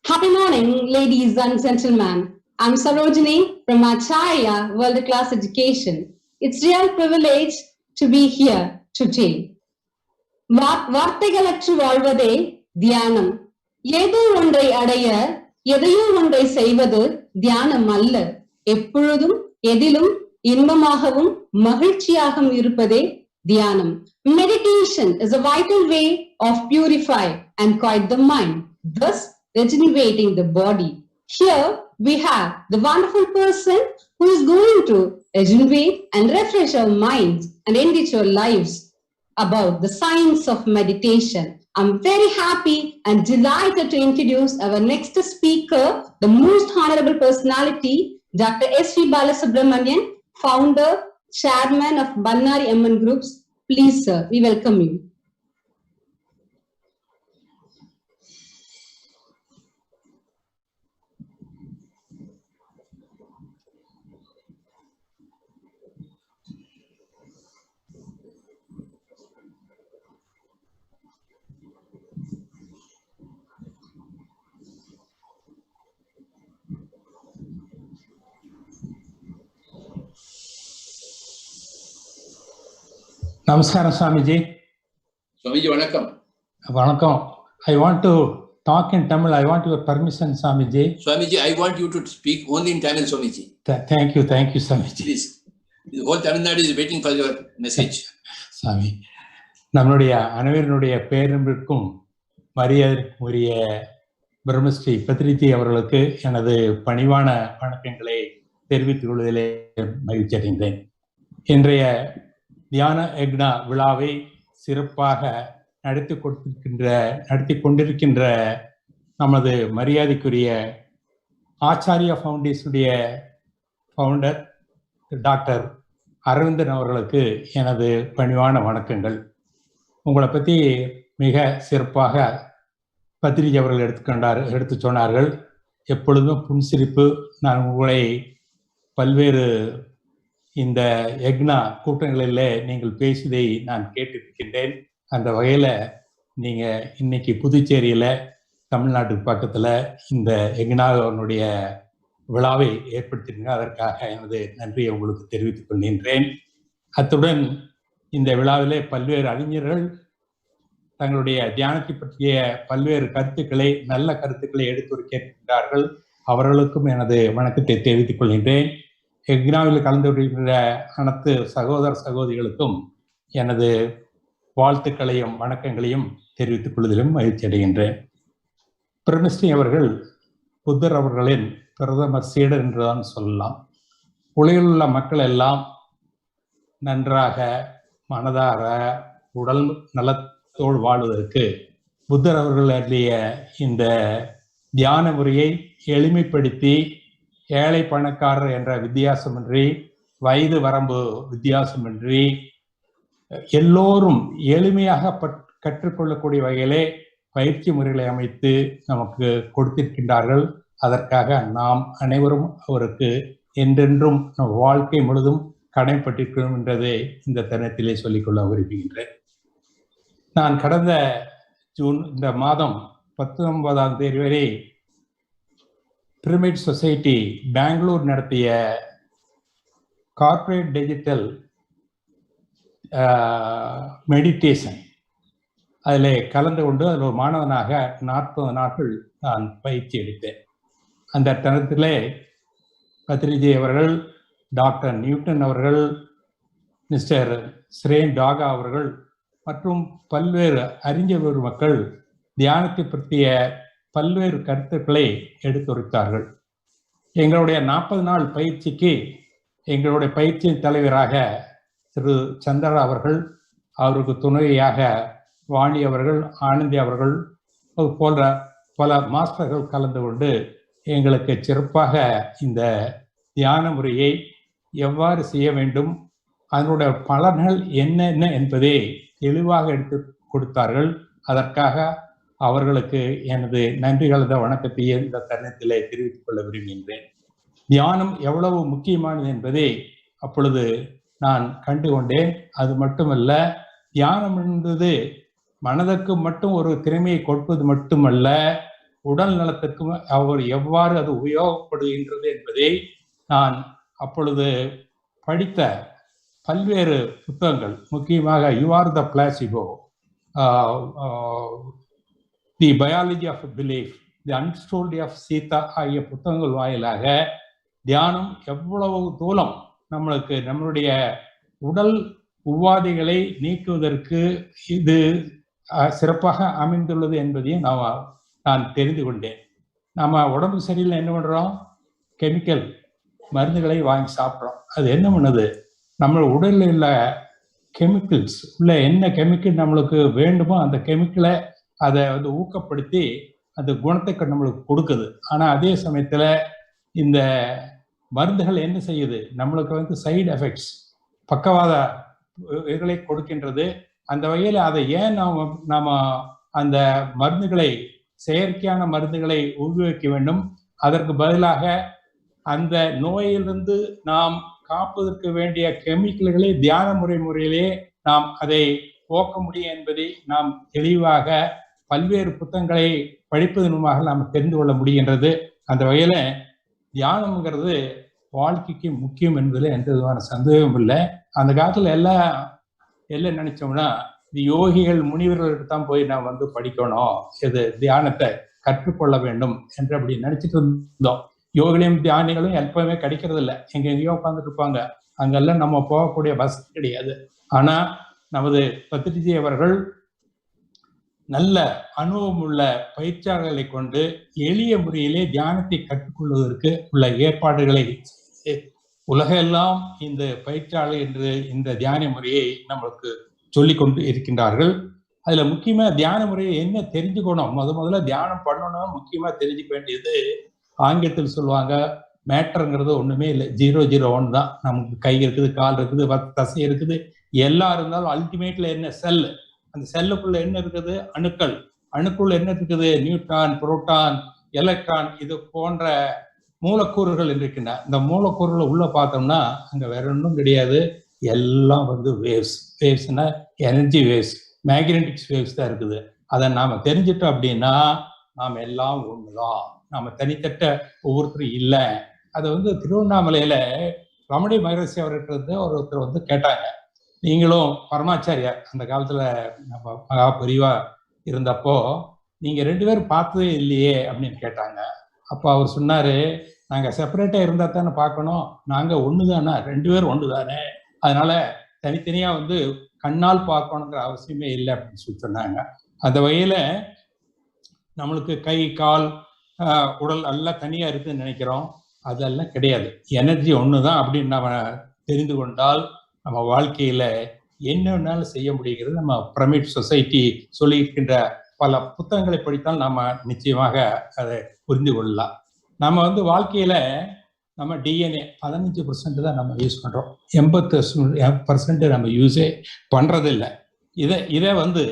Happy morning, ladies and gentlemen. I'm Sarojini from Acharya World Class Education. It's real privilege to be here today. வார்த்தைகளற்று வாழ்வதே தியானம். ஏதோ ஒன்றை அடைய எதையோ ஒன்றை செய்வது தியானம் அல்ல. எப்பொழுதும் எதிலும் இன்பமாகவும் மகிழ்ச்சியாகவும் இருப்பதே தியானம். Meditation is a vital way of purify and quiet the mind, thus regenerating the body. Here we have the wonderful person who is going to regenerate and refresh our minds and enrich our lives about the science of meditation. I'm very happy and delighted to introduce our next speaker, the most honorable personality, Dr. S.V. Balasubramanian, founder, chairman of Bannari Amman Groups. Please, sir, we welcome you. Namaskaram, Swamiji. Swamiji, vanakkam. Vanakkam. I want to talk in Tamil. I want your permission, Swamiji. Swamiji, I want you to speak only in Tamil, Swamiji. Thank you, Swamiji. Please. The whole Tamil Nadu is waiting for your message. Swami, நம்மளுடைய அனைவருடைய பேரன்பிற்கும் மரியாதைக்குரிய பிரம்மஸ்ரீ பத்ரிஜி அவர்களுக்கு எனது பணிவான வணக்கங்களை தெரிவித்துக் கொள்வதிலே மகிழ்ச்சி அடைந்தேன். இன்றைய தியான யக்னா விழாவை சிறப்பாக நடத்தி கொண்டிருக்கின்ற நமது மரியாதைக்குரிய ஆச்சாரியா ஃபவுண்டேஷனுடைய ஃபவுண்டர் டாக்டர் அரவிந்தன் அவர்களுக்கு எனது பணிவான வணக்கங்கள். உங்களை பற்றி மிக சிறப்பாக பத்ரிஜி அவர்கள் எடுத்து சொன்னார்கள். எப்பொழுதும் புன்சிரிப்பு. நான் உங்களை பல்வேறு இந்த யக்னா கூட்டங்களில் நீங்கள் பேசியதை நான் கேட்டிருக்கின்றேன். அந்த வகையில் நீங்கள் இன்னைக்கு புதுச்சேரியில் தமிழ்நாட்டுக்கு பக்கத்தில் இந்த யக்னாவுடைய விழாவை ஏற்படுத்தினீங்க. அதற்காக எனது நன்றியை உங்களுக்கு தெரிவித்துக் கொள்கின்றேன். அத்துடன் இந்த விழாவிலே பல்வேறு அறிஞர்கள் தங்களுடைய தியானத்தை பற்றிய பல்வேறு கருத்துக்களை, நல்ல கருத்துக்களை எடுத்துரைக்கின்றார்கள். அவர்களுக்கும் எனது வணக்கத்தை தெரிவித்துக் கொள்கின்றேன். யக்னாவில் கலந்து கொள்கின்ற அனைத்து சகோதர சகோதரிகளுக்கும் எனது வாழ்த்துக்களையும் வணக்கங்களையும் தெரிவித்துக் கொள்வதிலும் மகிழ்ச்சி அடைகின்றேன். பிரம்மஸ்ரீ அவர்கள் புத்தர் அவர்களின் பிரதம சீடர் என்றுதான் சொல்லலாம். உலகில் உள்ள மக்கள் எல்லாம் நன்றாக மனதார உடல் நலத்தோடு வாழ்வதற்கு புத்தர் அவர்கள் அருளிய இந்த தியான முறையை எளிமைப்படுத்தி ஏழை பணக்காரர் என்ற வித்தியாசமின்றி, வயது வரம்பு வித்தியாசமின்றி எல்லோரும் எளிமையாக கற்றுக்கொள்ளக்கூடிய வகையிலே பயிற்சி முறைகளை அமைத்து நமக்கு கொடுத்திருக்கின்றார்கள். அதற்காக நாம் அனைவரும் அவருக்கு என்றென்றும் நம் வாழ்க்கை முழுதும் கடமைப்பட்டிருக்கிறோம் என்றதை இந்த தருணத்திலே சொல்லிக்கொள்ள விரும்புகின்றேன். நான் கடந்த ஜூன் இந்த மாதம் 19ஆம் தேதி வரை பிரமிட் சொசைட்டி பெங்களூர் நடத்திய கார்ப்பரேட் டிஜிட்டல் மெடிடேஷன் அதில் கலந்து கொண்டு அதில் ஒரு மாணவனாக 40 நாட்கள் நான் பயிற்சி எடுத்தேன். அந்த தருணத்திலே பத்ரிஜி அவர்கள், டாக்டர் நியூட்டன் அவர்கள், மிஸ்டர் ஸ்ரேன் டாகா அவர்கள் மற்றும் பல்வேறு அறிஞர் மக்கள் தியானத்தை பற்றிய பல்வேறு கருத்துக்களை எடுத்துரைத்தார்கள். எங்களுடைய 40 நாள் பயிற்சிக்கு எங்களுடைய பயிற்சியின் தலைவராக திரு சந்திரா அவர்கள், அவருக்கு துணையாக வாணி அவர்கள், ஆனந்தி அவர்கள் போன்ற பல மாஸ்டர்கள் கலந்து கொண்டு எங்களுக்கு சிறப்பாக இந்த தியான முறையை எவ்வாறு செய்ய வேண்டும், அதனுடைய பலன்கள் என்னென்ன என்பதை தெளிவாக எடுத்து கொடுத்தார்கள். அதற்காக அவர்களுக்கு எனது நன்றி கலந்த வணக்கத்தை இந்த தருணத்திலே தெரிவித்துக் கொள்ள விரும்புகின்றேன். தியானம் எவ்வளவு முக்கியமானது என்பதை அப்பொழுது நான் கண்டுகொண்டேன். அது மட்டுமல்ல, தியானம் என்பது மனதுக்கு மட்டும் ஒரு திறமையை கொடுப்பது மட்டுமல்ல, உடல் நலத்திற்கும் அவர் எவ்வாறு அது உபயோகப்படுகின்றது என்பதை நான் அப்பொழுது படித்த பல்வேறு புத்தகங்கள், முக்கியமாக you are the placebo, the biology of belief, the அன்ஸ்டோல்டி ஆஃப் சீதா ஆகிய புத்தகங்கள் வாயிலாக தியானம் எவ்வளவு தூரம் நம்மளுக்கு நம்மளுடைய உடல் உபாதைகளை நீக்குவதற்கு இது சிறப்பாக அமைந்துள்ளது என்பதையும் நான் தெரிந்து கொண்டேன். நம்ம உடம்பு சரியில்லை என்ன பண்ணுறோம்? கெமிக்கல் மருந்துகளை வாங்கி சாப்பிட்றோம். அது என்ன பண்ணுது? நம்ம உடலில் உள்ள கெமிக்கல்ஸ் உள்ள என்ன கெமிக்கல் நம்மளுக்கு வேண்டுமோ அந்த கெமிக்கலை அதை வந்து ஊக்கப்படுத்தி அந்த குணத்தை நம்மளுக்கு கொடுக்குது. ஆனால் அதே சமயத்தில் இந்த மருந்துகள் என்ன செய்யுது? நம்மளுக்கு வந்து சைடு எஃபெக்ட்ஸ், பக்கவாத இதுகளை கொடுக்கின்றது. அந்த வகையில் அதை ஏன் நாம் அந்த மருந்துகளை, செயற்கையான மருந்துகளை உபயோகிக்க வேண்டும்? அதற்கு பதிலாக அந்த நோயிலிருந்து நாம் காப்பதற்கு வேண்டிய கெமிக்கல்களை தியான முறையிலே நாம் அதை போக்க முடியும் என்பதை நாம் தெளிவாக பல்வேறு புத்தகங்களை படிப்பதன் மூலமாக நாம் தெரிந்து கொள்ள முடிகின்றது. அந்த வகையில் தியானம்ங்கிறது வாழ்க்கைக்கு முக்கியம் என்பதில் எந்த விதமான சந்தேகமும் இல்லை. அந்த காலத்தில் எல்லாம் எல்லாம் நினைச்சோம்னா இந்த யோகிகள் முனிவர்களுக்கு தான் போய் நான் வந்து படிக்கணும், இது தியானத்தை கற்றுக்கொள்ள வேண்டும் என்று அப்படி நினைச்சிட்டு இருந்தோம். யோகிகளையும் தியானிகளும் எப்பவுமே கிடைக்கிறது இல்லை, எங்கெங்கேயோ உட்காந்துட்டு இருப்பாங்க. அங்கெல்லாம் நம்ம போகக்கூடிய வசதி கிடையாது. ஆனா நமது பத்ரிஜி அவர்கள் நல்ல அனுபவம் உள்ள பயிற்சியாளர்களை கொண்டு எளிய முறையிலே தியானத்தை கற்றுக்கொள்வதற்கு உள்ள ஏற்பாடுகளை உலகெல்லாம் இந்த பயிற்சியாளர் என்று இந்த தியான முறையை நம்மளுக்கு சொல்லிக் கொண்டு இருக்கின்றார்கள். அதுல முக்கியமா தியான முறையை என்ன தெரிஞ்சுக்கணும், முதல்ல தியானம் பண்ணணும்னா முக்கியமா தெரிஞ்சுக்க வேண்டியது, ஆங்கிலத்தில் சொல்லுவாங்க மேட்டருங்கிறது ஒண்ணுமே இல்லை, 001 தான். நமக்கு கை இருக்குது, கால் இருக்குது, தசை இருக்குது, எல்லாம் இருந்தாலும் அல்டிமேட்ல என்ன செல், அந்த செல்லுக்குள்ள என்ன இருக்குது, அணுக்கள், அணுக்குள்ள என்ன இருக்குது, நியூட்ரான், புரோட்டான், எலக்ட்ரான், இது போன்ற மூலக்கூறுகள் இருக்கின்றன. இந்த மூலக்கூறுகளை உள்ள பார்த்தோம்னா அங்க வேற ஒன்றும் கிடையாது, எல்லாம் வந்து வேவ்ஸ். வேவ்ஸ்னா எனர்ஜி வேவ்ஸ், மேக்னெட்டிக் வேவ்ஸ் தான் இருக்குது. அதை நாம தெரிஞ்சிட்டோம் அப்படின்னா நாம எல்லாம் ஒண்ணுதான், நாம தனித்தட்ட ஒவ்வொருத்தரும் இல்லை. அதை வந்து திருவண்ணாமலையில ரமணி மகரிஷி அவர்கிட்ட ஒருத்தர் வந்து கேட்டாங்க, நீங்களும் பரமாச்சாரியார் அந்த காலத்துல நம்ம மகா பெரியவா இருந்தப்போ நீங்க 2 பேரும் பார்த்ததே இல்லையே அப்படின்னு கேட்டாங்க. அப்போ அவர் சொன்னாரு, நாங்க செப்பரேட்டா இருந்தா தானே பார்க்கணும், நாங்க ஒண்ணுதானே, 2 பேரும் ஒண்ணுதானே, அதனால தனித்தனியா வந்து கண்ணால் பார்க்கணுங்கிற அவசியமே இல்லை அப்படின்னு சொல்லி சொன்னாங்க. அந்த வகையில நம்மளுக்கு கை கால் உடல் எல்லாம் தனியா இருக்குன்னு நினைக்கிறோம், அதெல்லாம் கிடையாது, எனர்ஜி ஒண்ணுதான் அப்படின்னு நம்ம தெரிந்து கொண்டால் நம்ம வாழ்க்கையில என்ன வேணாலும் செய்ய முடிகிறது. நம்ம பிரமிட் சொசைட்டி சொல்லியிருக்கின்ற பல புத்தகங்களை படித்தால் நாம நிச்சயமாக அதை புரிந்து கொள்ளலாம். நம்ம வந்து வாழ்க்கையில நம்ம டிஎன்ஏ 15% தான் நம்ம யூஸ் பண்றோம், 80% நம்ம யூஸே பண்றதில்லை. இதை வந்து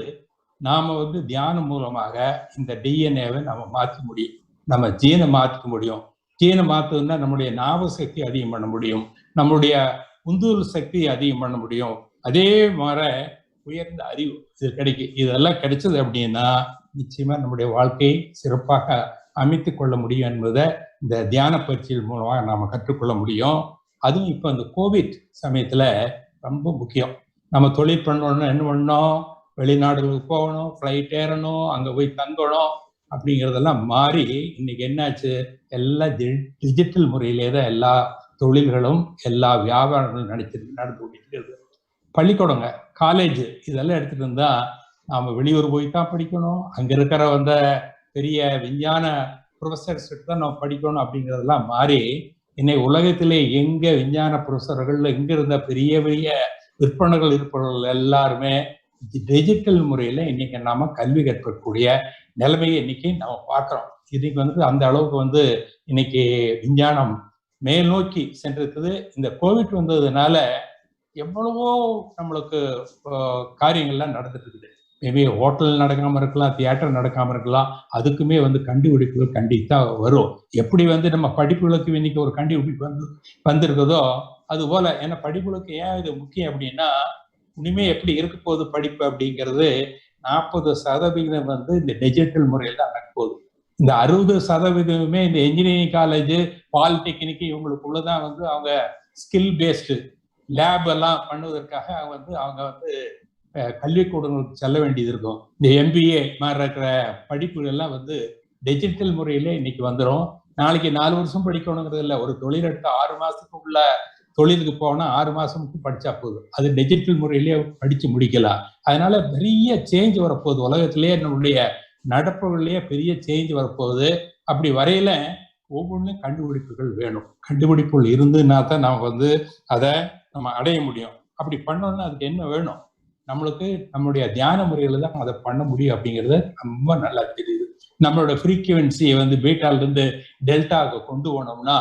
நாம வந்து தியானம் மூலமாக இந்த டிஎன்ஏவை நம்ம மாற்ற முடியும், நம்ம ஜீனை மாற்ற முடியும். ஜீனை மாற்றுதுன்னா நம்முடைய ஞாபக சக்தி அதிகம் பண்ண முடியும், நம்மளுடைய உந்துதல் சக்தி அதிகம் பண்ண முடியும். அதே மாதிரி உயர்ந்த அறிவு இது கிடைக்கும். இதெல்லாம் கிடைச்சது அப்படின்னா நிச்சயமா நம்முடைய வாழ்க்கையை சிறப்பாக அமைத்து கொள்ள முடியும் என்பதை இந்த தியான பயிற்சிகள் மூலமாக நாம கற்றுக்கொள்ள முடியும். அதுவும் இப்போ இந்த கோவிட் சமயத்துல ரொம்ப முக்கியம். நம்ம தொழில் பண்ணணும்னா என்ன பண்ணணும், வெளிநாடுகளுக்கு போகணும், ஃப்ளைட் ஏறணும், அங்க போய் தங்கணும் அப்படிங்கிறதெல்லாம் மாறி இன்னைக்கு என்னாச்சு, எல்லாம் டிஜிட்டல் முறையிலே தான் எல்லா தொழில்களும் எல்லா வியாபாரங்களும் நடந்து கொண்டிருக்கிறது. பள்ளிக்கூடங்க, காலேஜ் இதெல்லாம் எடுத்துட்டு இருந்தா நாம வெளியூர் போய் தான் படிக்கணும், அங்க இருக்கிற வந்த பெரிய விஞ்ஞான ப்ரொஃபஸர்ஸ் தான் நம்ம படிக்கணும் அப்படிங்கிறதெல்லாம் மாறி இன்னைக்கு உலகத்திலே எங்க விஞ்ஞான ப்ரொஃபஸர்கள் எங்க இருந்த பெரிய பெரிய விற்பனைகள் இருப்பவர்கள் எல்லாருமே டிஜிட்டல் முறையில இன்னைக்கு நாம கல்வி கற்கக்கூடிய நிலைமையை இன்னைக்கு நம்ம பார்க்கிறோம். இன்னைக்கு வந்து அந்த அளவுக்கு வந்து இன்னைக்கு விஞ்ஞானம் மேல் நோக்கி சென்றிருக்குது. இந்த கோவிட் வந்ததுனால எவ்வளவோ நம்மளுக்கு காரியங்கள்லாம் நடந்துட்டு இருக்குது. மேபி ஹோட்டல் நடக்காம இருக்கலாம், தியேட்டர் நடக்காம இருக்கலாம், அதுக்குமே வந்து கண்டுபிடிப்புகள் கண்டிப்பா வரும். எப்படி வந்து நம்ம படிப்புகளுக்கு இன்னைக்கு ஒரு கண்டுபிடிப்பு வந்திருக்குதோ அது போல, ஏன்னா படிப்புகளுக்கு ஏன் இது முக்கியம் அப்படின்னா, இனிமே எப்படி இருக்க போகுது படிப்பு அப்படிங்கிறது 40% வந்து இந்த டிஜிட்டல் முறையில் தான் நடக்க போகுது. இந்த 60% இந்த இன்ஜினியரிங் காலேஜ், பாலிடெக்னிக் இவங்களுக்குள்ளதான் வந்து அவங்க ஸ்கில் பேஸ்டு லேப் எல்லாம் பண்ணுவதற்காக அவங்க வந்து கல்விக்கூடங்களுக்கு செல்ல வேண்டியது இருக்கும். இந்த MBA மாதிரி இருக்கிற படிப்புகள் எல்லாம் வந்து டிஜிட்டல் முறையிலே இன்னைக்கு வந்துடும். நாளைக்கு 4 வருஷம் படிக்கணுங்கிறது இல்லை, ஒரு தொழில் எடுத்து 6 மாசத்துக்கு உள்ள தொழிலுக்கு போனா 6 மாசத்துக்கு படிச்சா போதும், அது டிஜிட்டல் முறையிலேயே படிச்சு முடிக்கலாம். அதனால பெரிய சேஞ்ச் வரப்போகுது உலகத்திலேயே, நம்மளுடைய நடப்புகளிலேயே பெரிய சேஞ்ச் வரப்போகுது. அப்படி வரையில ஒவ்வொன்றும் கண்டுபிடிப்புகள் வேணும். கண்டுபிடிப்புகள் இருந்துன்னா தான் நம்ம வந்து அதை நம்ம அடைய முடியும். அப்படி பண்ணோம்னா அதுக்கு என்ன வேணும், நம்மளுக்கு நம்மளுடைய தியான முறையில தான் அதை பண்ண முடியும் அப்படிங்கிறது ரொம்ப நல்லா தெரியுது. நம்மளோட ஃப்ரீக்குவென்சியை வந்து பீட்டால இருந்து டெல்டாவுக்கு கொண்டு போனோம்னா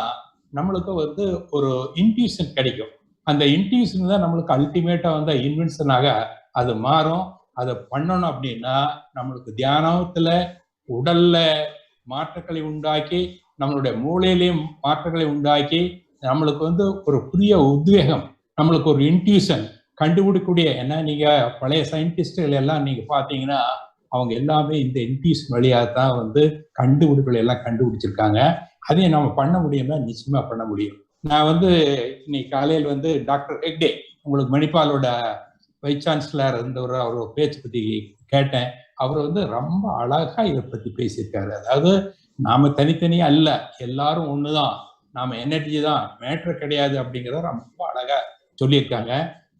நம்மளுக்கு வந்து ஒரு இன்ட்யூஷன் கிடைக்கும். அந்த இன்ட்யூஷன் தான் நம்மளுக்கு அல்டிமேட்டா வந்து இன்வென்ஷனாக அது மாறும். அதை பண்ணணும் அப்படின்னா நம்மளுக்கு தியானத்துல உடல்ல மாற்றங்களை உண்டாக்கி, நம்மளுடைய மூளையிலையும் மாற்றங்களை உண்டாக்கி, நம்மளுக்கு வந்து ஒரு புதிய உத்வேகம், நம்மளுக்கு ஒரு இன்ட்யூஷன் கண்டுபிடிக்கக்கூடிய, ஏன்னா நீங்க பழைய சயின்டிஸ்டுகள் எல்லாம் நீங்க பாத்தீங்கன்னா அவங்க எல்லாமே இந்த இன்ட்யூஷன் வழியாக தான் வந்து கண்டுபிடிப்புகளை எல்லாம் கண்டுபிடிச்சிருக்காங்க. அதையும் நம்ம பண்ண முடியும்னா நிச்சயமா பண்ண முடியும். நான் வந்து இன்னைக்கு காலையில் வந்து டாக்டர் ஹெக்டே, உங்களுக்கு மணிப்பாலோட வைஸ் சான்சலர் இருந்தவர் அவர் பேச்சு பத்தி கேட்டேன். அவர் வந்து ரொம்ப அழகா இதை பத்தி பேசியிருக்காரு. அதாவது நாம தனித்தனியா அல்ல, எல்லாரும் ஒண்ணுதான், நாம எனர்ஜி தான், மேட்ரு கிடையாது அப்படிங்கிறத ரொம்ப அழகா சொல்லியிருக்காங்க.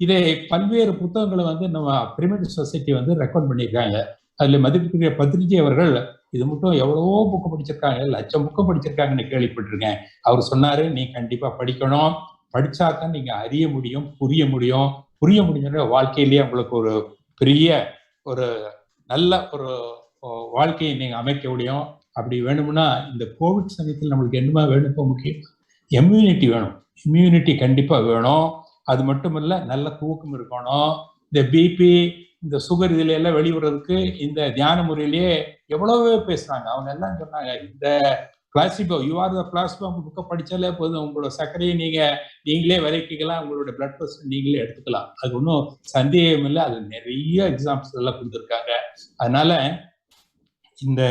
இதை பல்வேறு புத்தகங்களை வந்து நம்ம பிரமிட் சொசைட்டி வந்து ரெக்கார்ட் பண்ணியிருக்காங்க. அதுல மதிப்புக்குரிய பத்ரிஜி அவர்கள் இது மட்டும் எவ்வளவோ புக்கு படிச்சிருக்காங்க, லட்சம் புக்கு படிச்சிருக்காங்கன்னு கேள்விப்பட்டிருக்கேன். அவர் சொன்னாரு, நீ கண்டிப்பா படிக்கணும், படிச்சாதான் நீங்க அறிய முடியும், புரிய முடியும், புரிய முடிஞ்ச வாழ்க்கையிலேயே உங்களுக்கு ஒரு பெரிய ஒரு நல்ல ஒரு வாழ்க்கையை நீங்க அமைக்க முடியும். அப்படி வேணும்னா இந்த கோவிட் சமயத்தில் நம்மளுக்கு என்னமா வேணும்? இப்போ முக்கியம் இம்யூனிட்டி வேணும். இம்யூனிட்டி கண்டிப்பா வேணும். அது மட்டும் இல்ல, நல்ல தூக்கம் இருக்கணும். இந்த பிபி, இந்த சுகர் இதுல எல்லாம் வெளிவரதுக்கு இந்த தியான முறையிலேயே எவ்வளவோ பேசுறாங்க. அவங்க எல்லாம் சொன்னாங்க, இந்த placebo, you are the placebo புக்கை படிச்சாலே போதும், உங்களோட சர்க்கரையை நீங்களே விலைக்கலாம், உங்களோட பிளட் ப்ரெஷர் நீங்களே எடுத்துக்கலாம், அது ஒன்றும் சந்தேகம் இல்லை. அது நிறைய எக்ஸாம்பிள்ஸ் எல்லாம் கொடுத்துருக்காங்க. அதனால இந்த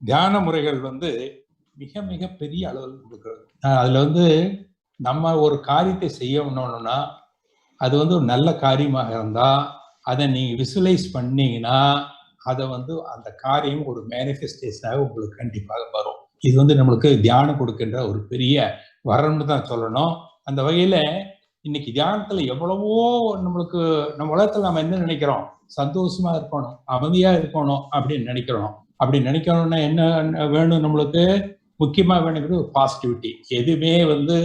தியான முறைகள் வந்து மிக மிக பெரிய அளவில் கொடுக்குறது. அதுல வந்து நம்ம ஒரு காரியத்தை செய்யணும்னா அது வந்து ஒரு நல்ல காரியமாக இருந்தா அதை நீங்க விசுவலைஸ் பண்ணீங்கன்னா அதை வந்து அந்த காரியம் ஒரு மேனிஃபெஸ்டேஷனாக உங்களுக்கு கண்டிப்பாக வரும். இது வந்து நம்மளுக்கு தியானம் கொடுக்கின்ற ஒரு பெரிய வரம்னு தான் சொல்லணும். அந்த வகையில இன்னைக்கு தியானத்துல எவ்வளவோ நம்மளுக்கு நம்ம உலகத்துல நம்ம என்ன நினைக்கிறோம்? சந்தோஷமா இருக்கணும், அமைதியா இருக்கணும் அப்படின்னு நினைக்கிறோம். அப்படி நினைக்கணும்னா என்ன வேணும்? நம்மளுக்கு முக்கியமா வேணுங்கிறது ஒரு பாசிட்டிவிட்டி. எதுவுமே வந்து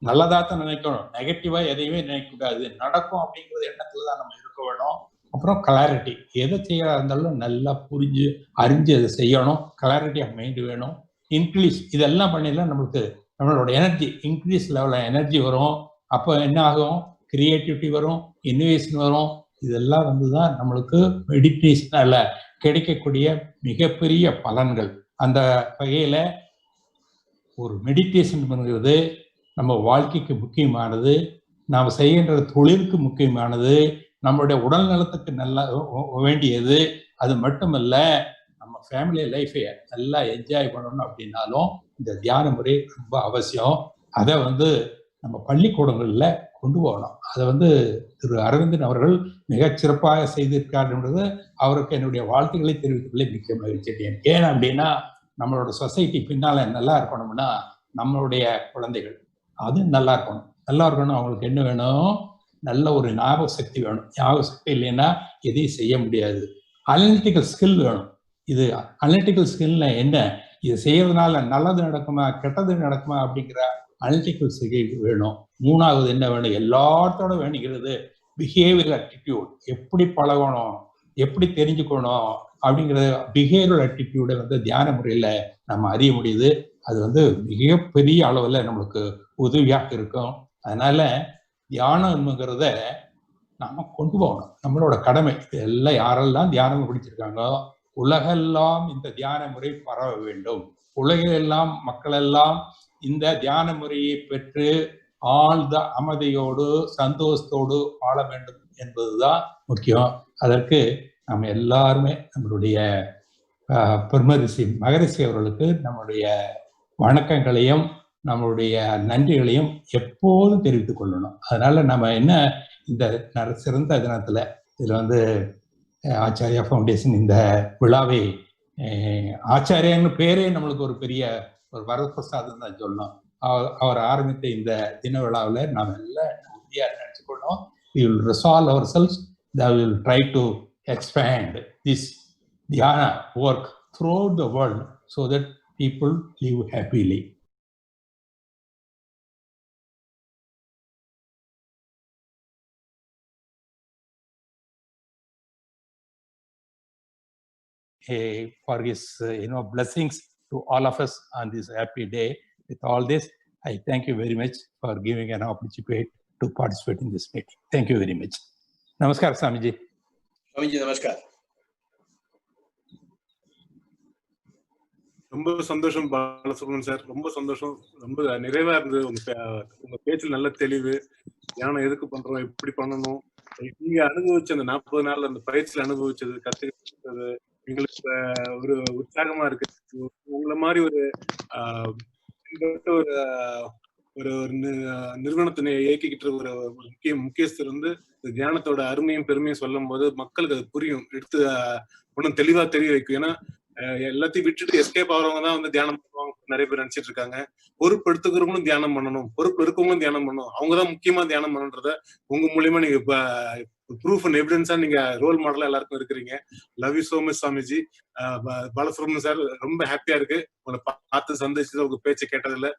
நல்லதா தான் நினைக்கணும், நெகட்டிவா எதையுமே நினைக்கக்கூடாது. நடக்கும் அப்படிங்கிறது எண்ணத்துல தான் நம்ம இருக்க வேணும். அப்புறம் கிளாரிட்டி, எதை செய்யறதா இருந்தாலும் நல்லா புரிஞ்சு அறிஞ்சு அதை செய்யணும். கிளாரிட்டி ஆஃப் மைண்ட் வேணும். இன்க்ரீஸ், இதெல்லாம் பண்ணிடலாம் நம்மளுக்கு நம்மளோட எனர்ஜி இன்க்ரீஸ் லெவலில் எனர்ஜி வரும். அப்போ என்ன ஆகும்? கிரியேட்டிவிட்டி வரும், இன்னோவேஷன் வரும். இதெல்லாம் வந்து தான் நம்மளுக்கு மெடிடேஷனால கிடைக்கக்கூடிய மிகப்பெரிய பலன்கள். அந்த வகையில ஒரு மெடிடேஷன் பண்ணுறது நம்ம வாழ்க்கைக்கு முக்கியமானது, நாம் செய்கின்ற தொழிலுக்கு முக்கியமானது, நம்மளுடைய உடல் நலத்துக்கு நல்லா வேண்டியது. அது மட்டுமல்ல, நம்ம ஃபேமிலி லைஃபை நல்லா என்ஜாய் பண்ணணும் அப்படின்னாலும் இந்த தியான முறை ரொம்ப அவசியம். அதை வந்து நம்ம பள்ளிக்கூடங்கள்ல கொண்டு போகணும். அதை வந்து திரு அரவிந்தன் அவர்கள் மிகச்சிறப்பாக செய்திருக்கார் என்பது அவருக்கு என்னுடைய வாழ்த்துக்களை தெரிவித்துள்ளே மிக்க மகிழ்ச்சி. ஏன் அப்படின்னா, நம்மளோட சொசைட்டி பின்னால நல்லா இருக்கணும்னா நம்மளுடைய குழந்தைகள் அது நல்லா இருக்கணும். நல்லா இருக்கணும், அவங்களுக்கு என்ன வேணும்? நல்ல ஒரு ஞாபக சக்தி வேணும். ஞாபக சக்தி இல்லைன்னா எதையும் செய்ய முடியாது. அனலிட்டிக்கல் ஸ்கில் வேணும். இது அனலிட்டிக்கல் ஸ்கில்னா என்ன? இது செய்யறதுனால நல்லது நடக்குமா கெட்டது நடக்குமா அப்படிங்கிற அனலிட்டிக்கல் ஸ்கில் வேணும். மூணாவது என்ன வேணும்? எல்லாத்தோட வேணுங்கிறது பிஹேவியரல் ஆட்டிடியூட். எப்படி பழகணும், எப்படி தெரிஞ்சுக்கணும் அப்படிங்கிறது பிஹேவியரல் ஆட்டிடியூடை வந்து தியான முறையில நம்ம அறிய முடியுது. அது வந்து மிகப்பெரிய அளவில் நம்மளுக்கு உதவியாக இருக்கும். அதனால தியானம்ங்கிறத நாம கொண்டு போகணும், நம்மளோட கடமை. எல்லாம் யாரெல்லாம் தியானம் பிடிச்சிருக்காங்களோ உலகெல்லாம் இந்த தியான முறை பரவ வேண்டும். உலகெல்லாம் மக்கள் எல்லாம் இந்த தியான முறையை பெற்று ஆழ்ந்த அமைதியோடு சந்தோஷத்தோடு வாழ வேண்டும் என்பதுதான் முக்கியம். அதற்கு நம்ம எல்லாருமே நம்மளுடைய பிரம்மரிஷி மகரிஷி அவர்களுக்கு நம்முடைய வணக்கங்களையும் நம்மளுடைய நன்றிகளையும் எப்போதும் தெரிவித்துக் கொள்ளணும். அதனால நம்ம என்ன இந்த சிறந்த தினத்துல இதுல வந்து ஆச்சாரியா ஃபவுண்டேஷன் இந்த விழாவை, ஆச்சாரியான்னு பேரே நம்மளுக்கு ஒரு பெரிய ஒரு வரப்பிரசாதம் தான் சொல்லணும். அவர் ஆரம்பித்த இந்த தின விழாவில் நாம் எல்லாம் உறுதியாக நினைச்சுக்கொள்ளணும். We will resolve ourselves, that we will try to expand this dhyana work throughout the world so that people live happily. For his blessings to all of us on this happy day. With all this, I thank you very much for giving an opportunity to participate in this meeting. Thank you very much. Namaskar, Swamiji. Swamiji, namaskar. ரொம்ப சந்தோஷம் Balasubramanian sir, ரொம்ப சந்தோஷம், ரொம்ப நிறைவா இருந்தது. உங்க பேச்சில் நல்ல தெளிவு, தியானம் எதுக்கு பண்றோம், எப்படி பண்ணணும், நீங்க அனுபவிச்ச அந்த 40 நாள் அந்த பயிற்சியில் அனுபவிச்சது, கத்துக்கிட்டது எங்களுக்கு ஒரு உற்சாகமா இருக்கு. உங்களை மாதிரி ஒரு ஒரு நிறுவனத்தினை இயக்கிக்கிட்டு ஒரு முக்கியஸ்தர் வந்து தியானத்தோட அருமையும் பெருமையும் சொல்லும் போது மக்களுக்கு அது புரியும், எடுத்து ஒன்னும் தெளிவா தெரிய வைக்கும். ஏன்னா எல்லாத்தையும் விட்டுட்டு எஸ்கேப் ஆகிறவங்க தான் வந்து தியானம் பண்ணுவாங்க நிறைய பேர் நினைச்சிட்டு இருக்காங்க. பொறுப்பு எடுத்துக்கிறவங்களும் தியானம் பண்ணணும், பொறுப்பு இருக்கவங்களும் தியானம் பண்ணணும், அவங்கதான் முக்கியமா தியானம் பண்ணணுன்றத உங்க மூலியமா நீங்க ப்ரூஃப் அண்ட் எவிடன்ஸா நீங்க ரோல் மாடலா எல்லாருக்கும் இருக்கிறீங்க. Love you so much Swamiji. Balasubramanian sir, ரொம்ப ஹாப்பியா இருக்கு உங்களை பார்த்து சந்திச்சு உங்க பேச்சை கேட்டதுல.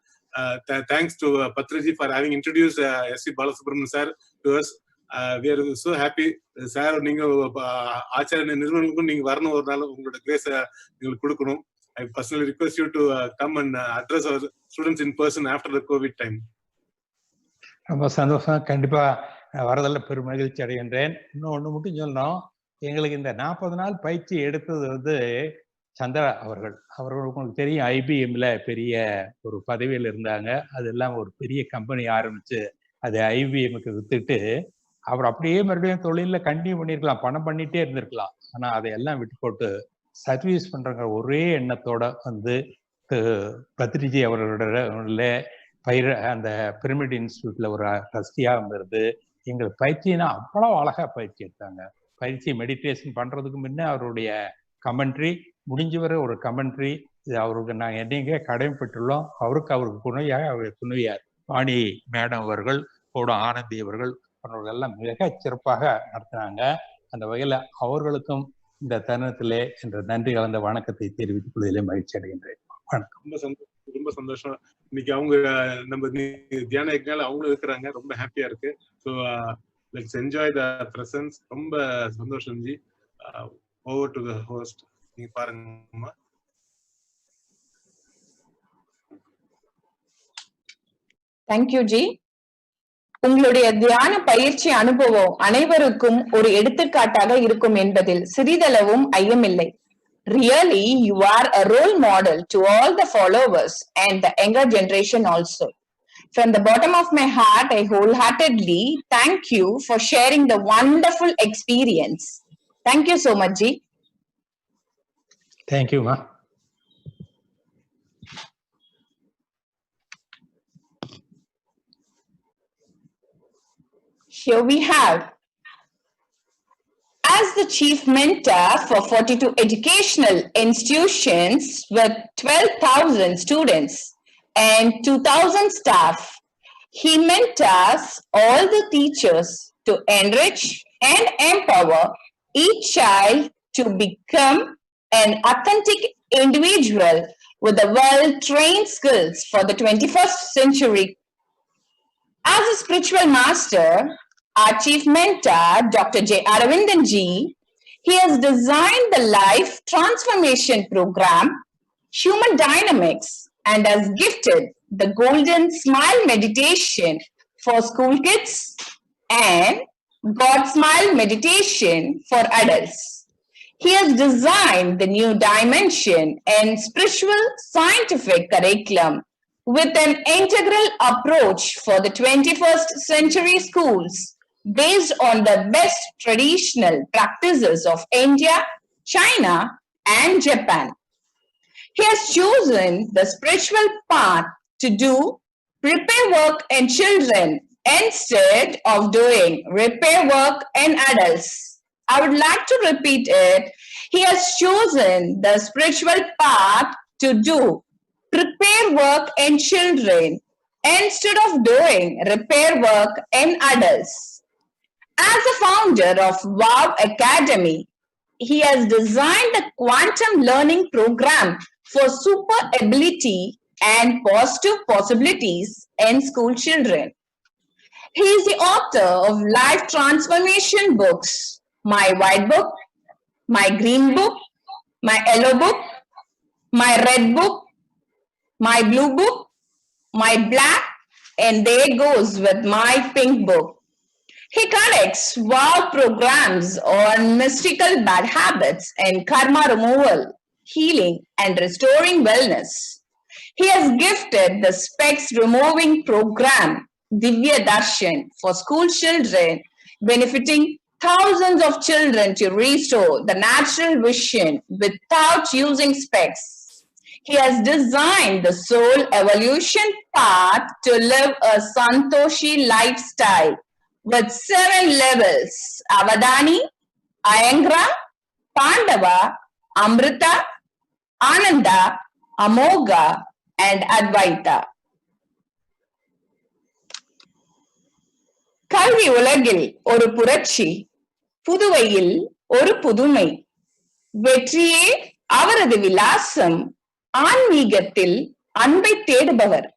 Thanks to Badriji for having introduce S V. Balasubramanian sir to us. we are so happy sir. நீங்க ஆச்சாரிய நிறுவனங்களுக்கும் நீங்க வரணும், ஒரு நாள் உங்களோட கிரேஸ் எங்களுக்கு கொடுக்கணும். I personally request you to come and address our students in person after the COVID time. ரொம்ப சந்தோஷம். கண்டிப்பா வரதில் பெரும் மகிழ்ச்சி அடைகின்றேன். இன்னும் ஒண்ணு மட்டும் சொல்லணும், எங்களுக்கு இந்த 40 நாள் பயிற்சி எடுத்தது வந்து சந்திரா அவர்கள். உங்களுக்கு தெரியும், IBM-ல பெரிய ஒரு பதவியில் இருந்தாங்க. அதெல்லாம் ஒரு பெரிய கம்பெனி ஆரம்பிச்சு அது IBM-க்கு வித்துட்டு அவர் அப்படியே மறுபடியும் தொழில கண்டினியூ பண்ணிருக்கலாம், பணம் பண்ணிட்டே இருந்திருக்கலாம். ஆனா அதையெல்லாம் விட்டு போட்டு சர்வீஸ் பண்றங்க ஒரே எண்ணத்தோட வந்து பத்ரிஜி அவர்களோட அந்த பிரமிட் இன்ஸ்டியூட்ல ஒரு ட்ரஸ்டியா இருந்திருந்து எங்களுக்கு பயிற்சினா அவ்வளவு அழகா பயிற்சி எடுத்தாங்க. பயிற்சி மெடிடேஷன் பண்றதுக்கு முன்ன அவருடைய கமெண்ட்ரி, முடிஞ்ச வரை ஒரு கமெண்ட்ரி, இது அவருக்கு நாங்கள் என்னைக்கே கடமைப்பட்டுள்ளோம். அவருக்கு துணைவியார் வாணி மேடம் அவர்கள், கூட ஆனந்தி அவர்கள் எல்லாம் மிக சிறப்பாக நடத்தினாங்க. அந்த வகையில அவர்களுக்கும் இந்த தருணத்திலே என்ற நன்றி கலந்த வணக்கத்தை தெரிவித்துக் கொள்வதிலே மகிழ்ச்சி அடைகின்றேன். வணக்கம். ரொம்ப சந்தோஷம். இன்னைக்கு அவங்க நம்ம தியான யக்ஞால அவங்களும் இருக்கிறாங்க, ரொம்ப ஹாப்பியா இருக்கு. So let's enjoy the presence. ரொம்ப சந்தோஷம் ji. Over to the host. நீங்க பாருங்கம்மா. தேங்க்யூ ஜி. உங்களுடைய தியான பயிற்சி அனுபவம் அனைவருக்கும் ஒரு எடுத்துக்காட்டாக இருக்கும் என்பதில் சிறிதளவும் ஐயமில்லை. Really, you are a role model to all the followers and the younger generation also. From the bottom of my heart, I wholeheartedly thank you for sharing the wonderful experience. Thank you so much, Ji. Thank you, ma. Here we have, as the chief mentor for 42 educational institutions with 12,000 students and 2,000 staff, he mentors all the teachers to enrich and empower each child to become an authentic individual with the well-trained skills for the 21st century. As a spiritual master, our chief mentor, Dr. J. Aravindan Ji, he has designed the life transformation program, Human Dynamics, and has gifted the Golden Smile meditation for school kids and God Smile meditation for adults. He has designed the new dimension and spiritual scientific curriculum with an integral approach for the 21st century schools based on the best traditional practices of India, China, and Japan. He has chosen the spiritual path to do repair work in children instead of doing repair work in adults. I would like to repeat it. He has chosen the spiritual path to do prepare work in children instead of doing repair work in adults. As the founder of WOW Academy, he has designed a quantum learning program for super ability and positive possibilities in school children. He is the author of life transformation books, My White Book, My Green Book, My Yellow Book, My Red Book, My Blue Book, My Black, and there goes with My Pink Book. He conducts WOW programs on mystical bad habits and karma removal, healing, and restoring wellness. He has gifted the specs removing program, DDY-10, for school children, benefiting thousands of children to restore the natural vision without using specs. He has designed the soul evolution path to live a Santoshi lifestyle with 7 levels: Avadani, Ayangra, Pandava, Amrita, Ananda, Amoga, and Advaita. கல்வி உலகில் ஒரு புரட்சி, புதுவையில் ஒரு புதுமை. வெற்றியே அவரது விலாசம். ஆன்மீகத்தில் அன்பை தேடுபவர்,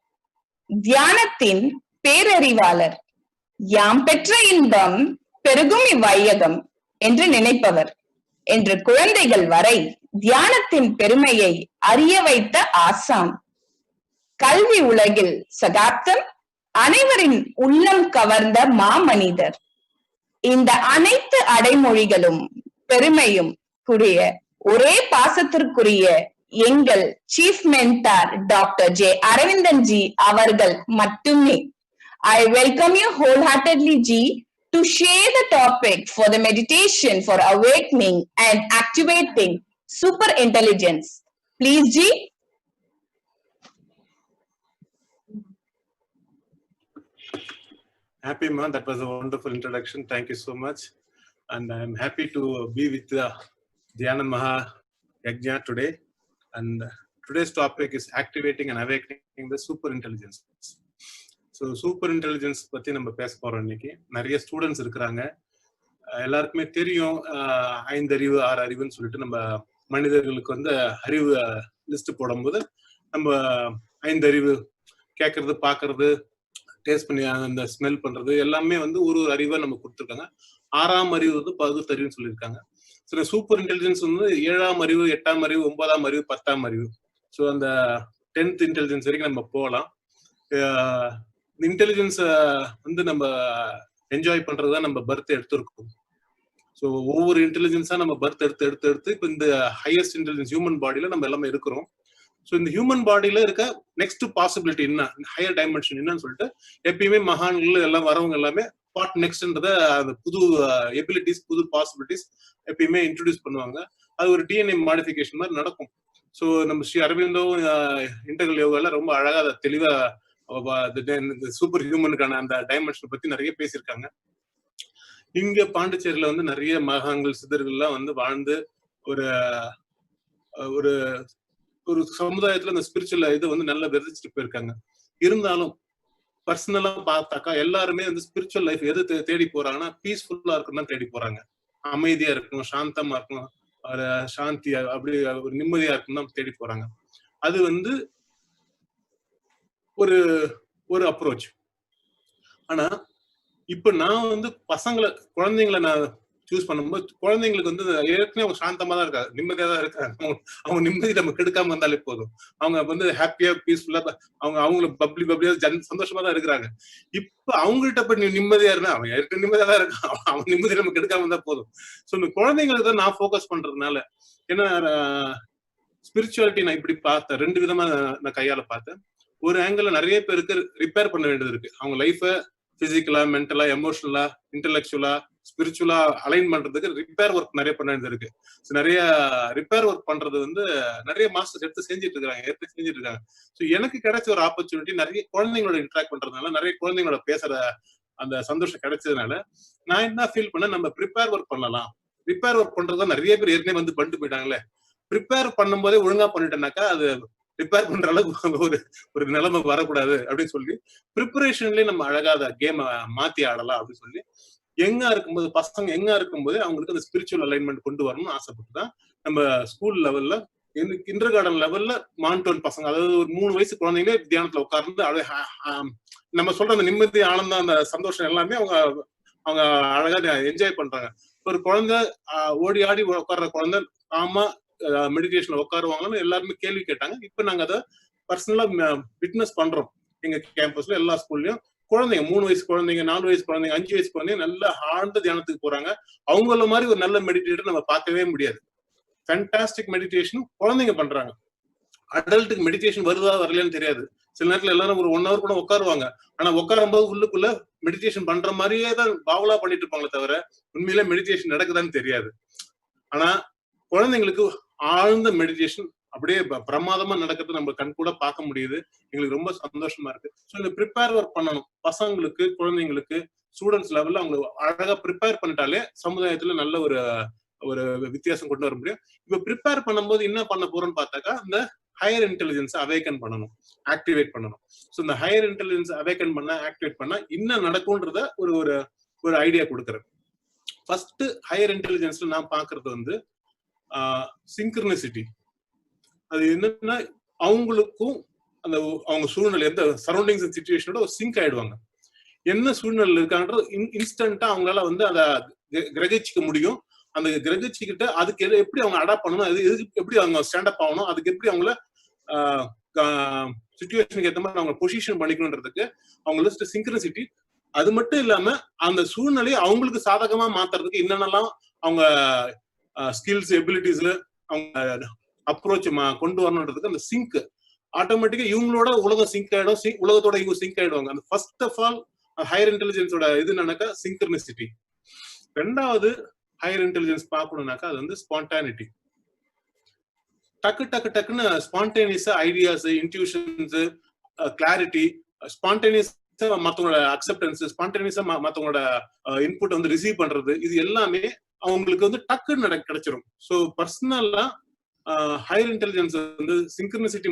தியானத்தின் பேரறிவாளர், யாம் பெற்ற இன்பம் பெருகும் இவ்வையகம் என்று நினைப்பவர், என்று குழந்தைகள் வரை தியானத்தின் பெருமையை அறிய வைத்த ஆசான். கல்வி உலகில் சகாப்தம், அனைவரின் உள்ளம் கவர்ந்த மாமனிதர். இந்த அனைத்து அடைமொழிகளும் பெருமையும் கூடிய ஒரே பாசத்திற்குரிய எங்கள் chief mentor doctor J Aravindan G அவர்கள் மட்டுமே. I welcome you wholeheartedly, Ji, to share the topic for the meditation for awakening and activating super intelligence. Please, Ji. Happy, man. That was a wonderful introduction. Thank you so much. And I'm happy to be with DHYAAN Maha Yagna today. And today's topic is activating and awakening the super intelligence. So super intelligence பத்தி நம்ம பேச போறோம் இன்னைக்கு. நிறைய students இருக்கிறாங்க. எல்லாருக்குமே தெரியும் 5 அறிவு 6 அறிவுன்னு சொல்லிட்டு நம்ம மனிதர்களுக்கு வந்து அறிவு லிஸ்ட் போடும்போது நம்ம 5 அறிவு கேட்கறது, பார்க்கறது, டேஸ்ட் பண்ணி அந்த ஸ்மெல் பண்றது எல்லாமே வந்து ஒரு அறிவை நம்ம கொடுத்துருக்காங்க. 6ஆம் அறிவு வந்து பகுத்தறிவுன்னு சொல்லியிருக்காங்க. ஸோ சூப்பர் இன்டெலிஜென்ஸ் வந்து 7ஆம் அறிவு, 8ஆம் அறிவு, 9ஆம் அறிவு, 10ஆம் அறிவு. ஸோ அந்த 10th இன்டெலிஜென்ஸ் வரைக்கும் நம்ம போகலாம். இன்டெலிஜென்ஸை வந்து நம்ம என்ஜாய் பண்றதுதான் நம்ம பர்த் எடுத்திருக்கோம். ஸோ ஒவ்வொரு இன்டெலிஜென்ஸா நம்ம பர்த் எடுத்து இப்போ இந்த ஹையஸ்ட் இன்டெலிஜென்ஸ் ஹியூமன் பாடியில நம்ம எல்லாமே இருக்கிறோம். ஸோ இந்த ஹியூமன் பாடியில இருக்க நெக்ஸ்ட் பாசிபிலிட்டி என்ன, ஹையர் டைமென்ஷன் என்னன்னு சொல்லிட்டு எப்பயுமே மகான்கள் எல்லாம் வரவங்க எல்லாமே வாட் நெக்ஸ்ட்ன்றத அந்த புது எபிலிட்டிஸ், புது பாசிபிலிட்டிஸ் எப்பயுமே இன்ட்ரடியூஸ் பண்ணுவாங்க. அது ஒரு டிஎன்ஏ மாடிஃபிகேஷன் மாதிரி நடக்கும். ஸோ நம்ம ஸ்ரீ அரவிந்தோ இன்டெகிரல் யோகால ரொம்ப அழகா அதை தெளிவா சூப்பர் ஹியூமனுக்கான அந்த டைமென்ஷனை பத்தி நிறைய பேசியிருக்காங்க. இங்க பாண்டிச்சேரியில வந்து நிறைய மகான்கள், சித்தர்கள்லாம் வந்து வாழ்ந்து ஒரு ஒரு ஒரு சமுதாயத்துல அந்த ஸ்பிரிச்சுவல் இது வந்து நல்லா விதைச்சிட்டு போயிருக்காங்க. இருந்தாலும் பர்சனலா பார்த்தாக்கா எல்லாருமே வந்து ஸ்பிரிச்சுவல் லைஃப் எது தேடி போறாங்கன்னா பீஸ்ஃபுல்லா இருக்கணும் தான் தேடி போறாங்க. அமைதியா இருக்கணும், சாந்தமா இருக்கணும், ஒரு சாந்தியா, அப்படி ஒரு நிம்மதியா இருக்கணும் தான் தேடி போறாங்க. அது வந்து ஒரு ஒரு அப்ரோச். ஆனா இப்ப நான் வந்து குழந்தைங்களை நான் சூஸ் பண்ணும்போது குழந்தைங்களுக்கு வந்து ஏற்கனவே அவங்க சாந்தமா தான் இருக்காங்க, நிம்மதியா தான் இருக்காங்க. அவங்க நிம்மதி நம்ம கெடுக்காம இருந்தாலே போதும். அவங்க வந்து ஹாப்பியா, பீஸ்ஃபுல்லா, அவங்கள பப்ளியா சந்தோஷமா தான் இருக்கிறாங்க. இப்ப அவங்கள்ட்ட போய் நீ நிம்மதியா இருந்தா அவன் ஏற்கனவே நிம்மதியா தான் இருக்கான். அவன் நிம்மதி நம்ம கெடுக்காம இருந்தா போதும். ஸோ இந்த குழந்தைங்களுக்கு தான் நான் ஃபோக்கஸ் பண்றதுனால, ஏன்னா ஸ்பிரிச்சுவாலிட்டி நான் இப்படி பார்த்தேன், 2 விதமா நான் கையால பார்த்தேன். ஒரு ஆங்கிள் நிறைய பேருக்கு ரிப்பேர் பண்ண வேண்டியது இருக்கு. அவங்க லைஃபை பிசிக்கலா, மென்டலா, எமோஷனலா, இன்டெலெக்சுவலா, ஸ்பிரிச்சுவலா அலைன் பண்றதுக்கு ரிப்பேர் ஒர்க் நிறைய பண்ண வேண்டியது இருக்கு. நிறைய ரிப்பேர் ஒர்க் பண்றது வந்து நிறைய மாஸ்டர்ஸ் எடுத்து செஞ்சுட்டு இருக்காங்க. ஸோ எனக்கு கிடைச்ச ஒரு ஆப்பர்ச்சுனிட்டி நிறைய குழந்தைங்களோட இன்ட்ராக்ட் பண்றதுனால, நிறைய குழந்தைங்களோட பேசுற அந்த சந்தோஷம் கிடைச்சதுனால நான் என்ன ஃபீல் பண்ண, நம்ம ப்ரிப்பேர் ஒர்க் பண்ணலாம். ப்ரிப்பேர் ஒர்க் பண்றதா நிறைய பேர் ஏற்கனவே வந்து பண்ணிட்டு போயிட்டாங்களே. ப்ரிப்பேர் பண்ணும் போதே ஒழுங்கா பண்ணிட்டேன்னாக்கா அது ரிப்பேர் பண்ற அளவுக்கு ஒரு நிலைமை வரக்கூடாது அப்படின்னு சொல்லி ப்ரிப்பரேஷன்லயே நம்ம அழகா அதை கேமை மாத்தி ஆடலாம் அப்படின்னு சொல்லி பசங்க எங்க இருக்கும்போது அவங்களுக்கு அந்த ஸ்பிரிச்சுவல் அலைன்மெண்ட் கொண்டு வரணும்னு ஆசைப்பட்டுதான் நம்ம ஸ்கூல் லெவல்ல, கிண்டர் கார்டன் லெவல்ல மான்டோன் பசங்க, அதாவது ஒரு 3 வயசு குழந்தைங்களே தியானத்துல உட்கார்ந்து நம்ம சொல்ற அந்த நிம்மதி, ஆனந்தம், அந்த சந்தோஷம் எல்லாமே அவங்க அழகா என்ஜாய் பண்றாங்க. ஒரு குழந்தை ஓடி ஆடி உட்கார்ற குழந்தை ஆமா மெடிடேஷன்ல உட்காருவாங்கன்னு எல்லாருமே கேள்வி கேட்டாங்க. இப்ப நாங்க அதை பர்சனலா விட்னஸ் பண்றோம். எங்க கேம்பஸ்ல எல்லா ஸ்கூல்லயும் குழந்தைங்க 3 வயசு குழந்தைங்க, 4 வயசு குழந்தைங்க, 5 வயசு குழந்தைங்க நல்ல ஆழ்ந்த தியானத்துக்கு போறாங்க. அவங்கள மாதிரி ஒரு நல்ல மெடிடேட்டர் நம்ம பார்க்கவே முடியாது. ஃபேண்டாஸ்டிக் மெடிடேஷன் குழந்தைங்க பண்றாங்க. அடல்ட்டுக்கு மெடிடேஷன் வருதா வரலன்னு தெரியாது. சில நேரத்துல எல்லாரும் ஒரு 1 hour கூட உட்காருவாங்க. ஆனா உட்காரும் போது உள்ளுக்குள்ள மெடிடேஷன் பண்ற மாதிரியே தான் பாவலா பண்ணிட்டு இருப்பாங்களே தவிர உண்மையில மெடிடேஷன் நடக்குதான்னு தெரியாது. ஆனா குழந்தைங்களுக்கு ஆழ்ந்த மெடிடேஷன் அப்படியே பிரமாதமா நடக்கிறது நம்ம கண் கூட பார்க்க முடியுது. எங்களுக்கு ரொம்ப சந்தோஷமா இருக்கு. ஸோ இந்த ப்ரிப்பேர் ஒர்க் பண்ணணும். பசங்களுக்கு, குழந்தைங்களுக்கு, ஸ்டூடெண்ட்ஸ் லெவல்ல அவங்க அழகா ப்ரிப்பேர் பண்ணிட்டாலே சமுதாயத்துல நல்ல ஒரு ஒரு வித்தியாசம் கொண்டு வர முடியும். இப்ப ப்ரிப்பேர் பண்ணும்போது என்ன பண்ண போறோம்னு பார்த்தாக்கா, இந்த ஹையர் இன்டெலிஜென்ஸ் அவேக்கன் பண்ணணும், ஆக்டிவேட் பண்ணணும். ஸோ இந்த ஹையர் இன்டெலிஜென்ஸ் அவேக்கன் பண்ண, ஆக்டிவேட் பண்ணா என்ன நடக்கும்ன்றத ஒரு ஒரு ஒரு ஐடியா கொடுக்குறேன். ஃபர்ஸ்ட் ஹையர் இன்டெலிஜென்ஸ்ல நான் பாக்குறது வந்து சிங்க்ரனிசிட்டி. அது என்னன்னா அவங்களுக்கும் அந்த அவங்க சூழ்நிலை, எந்த சரௌண்டிங்ஸ் சிச்சுவேஷனோட ஒரு சிங்க் ஆயிடுவாங்க. என்ன சூழ்நிலை இருக்கான்ற இன்ஸ்டன்டா அவங்களால வந்து அதை கிரகிச்சிக்க முடியும். அந்த கிரகிச்சுக்கிட்ட அதுக்கு எப்படி அவங்க அடாப்ட் பண்ணணும், அது எப்படி அவங்க ஸ்டாண்டப் ஆகணும், அதுக்கு எப்படி அவங்கள சிச்சுவேஷனுக்கு ஏற்ற மாதிரி அவங்க பொசிஷன் பண்ணிக்கணுன்றதுக்கு அவங்களுக்கு சிங்க்ரனிசிட்டி. அது மட்டும் இல்லாம அந்த சூழ்நிலையை அவங்களுக்கு சாதகமா மாத்துறதுக்கு என்னென்னலாம் அவங்க ஸ்கில்ஸ், எபிலிட்டிஸ், அவங்க அப்ரோச் கொண்டு வரணுன்றதுக்கு அந்த சிங்க் ஆட்டோமேட்டிக்கா இவங்களோட உலகம் சிங்க் ஆயிடும், உலகத்தோட இவங்க சிங்க் ஆயிடுவாங்க. அந்த ஃபர்ஸ்ட் ஆஃப் ஆல் ஹையர் இன்டெலிஜென்ஸோட இது என்னன்னாக்கா சிங்க்ரனிசிட்டி. ரெண்டாவது ஹையர் இன்டெலிஜென்ஸ் பார்க்கணும்னாக்கா அது வந்து ஸ்பான்டானிட்டி. டக்குன்னு ஸ்பான்டேனியஸா ஐடியாஸ், இன்ட்யூஷன்ஸ், கிளாரிட்டி, ஸ்பான்டேனியஸா மத்தவங்களோட அக்செப்டன்ஸ், ஸ்பான்டேனியஸா மத்தவங்களோட இன்புட் வந்து ரிசீவ் பண்றது, இது எல்லாமே அவங்களுக்கு வந்து டக்குன்னு கிடைச்சிரும். ஸோ பர்சனலா ஹையர் இன்டெலிஜென்ஸ் வந்து சிங்க்ரனிசிட்டி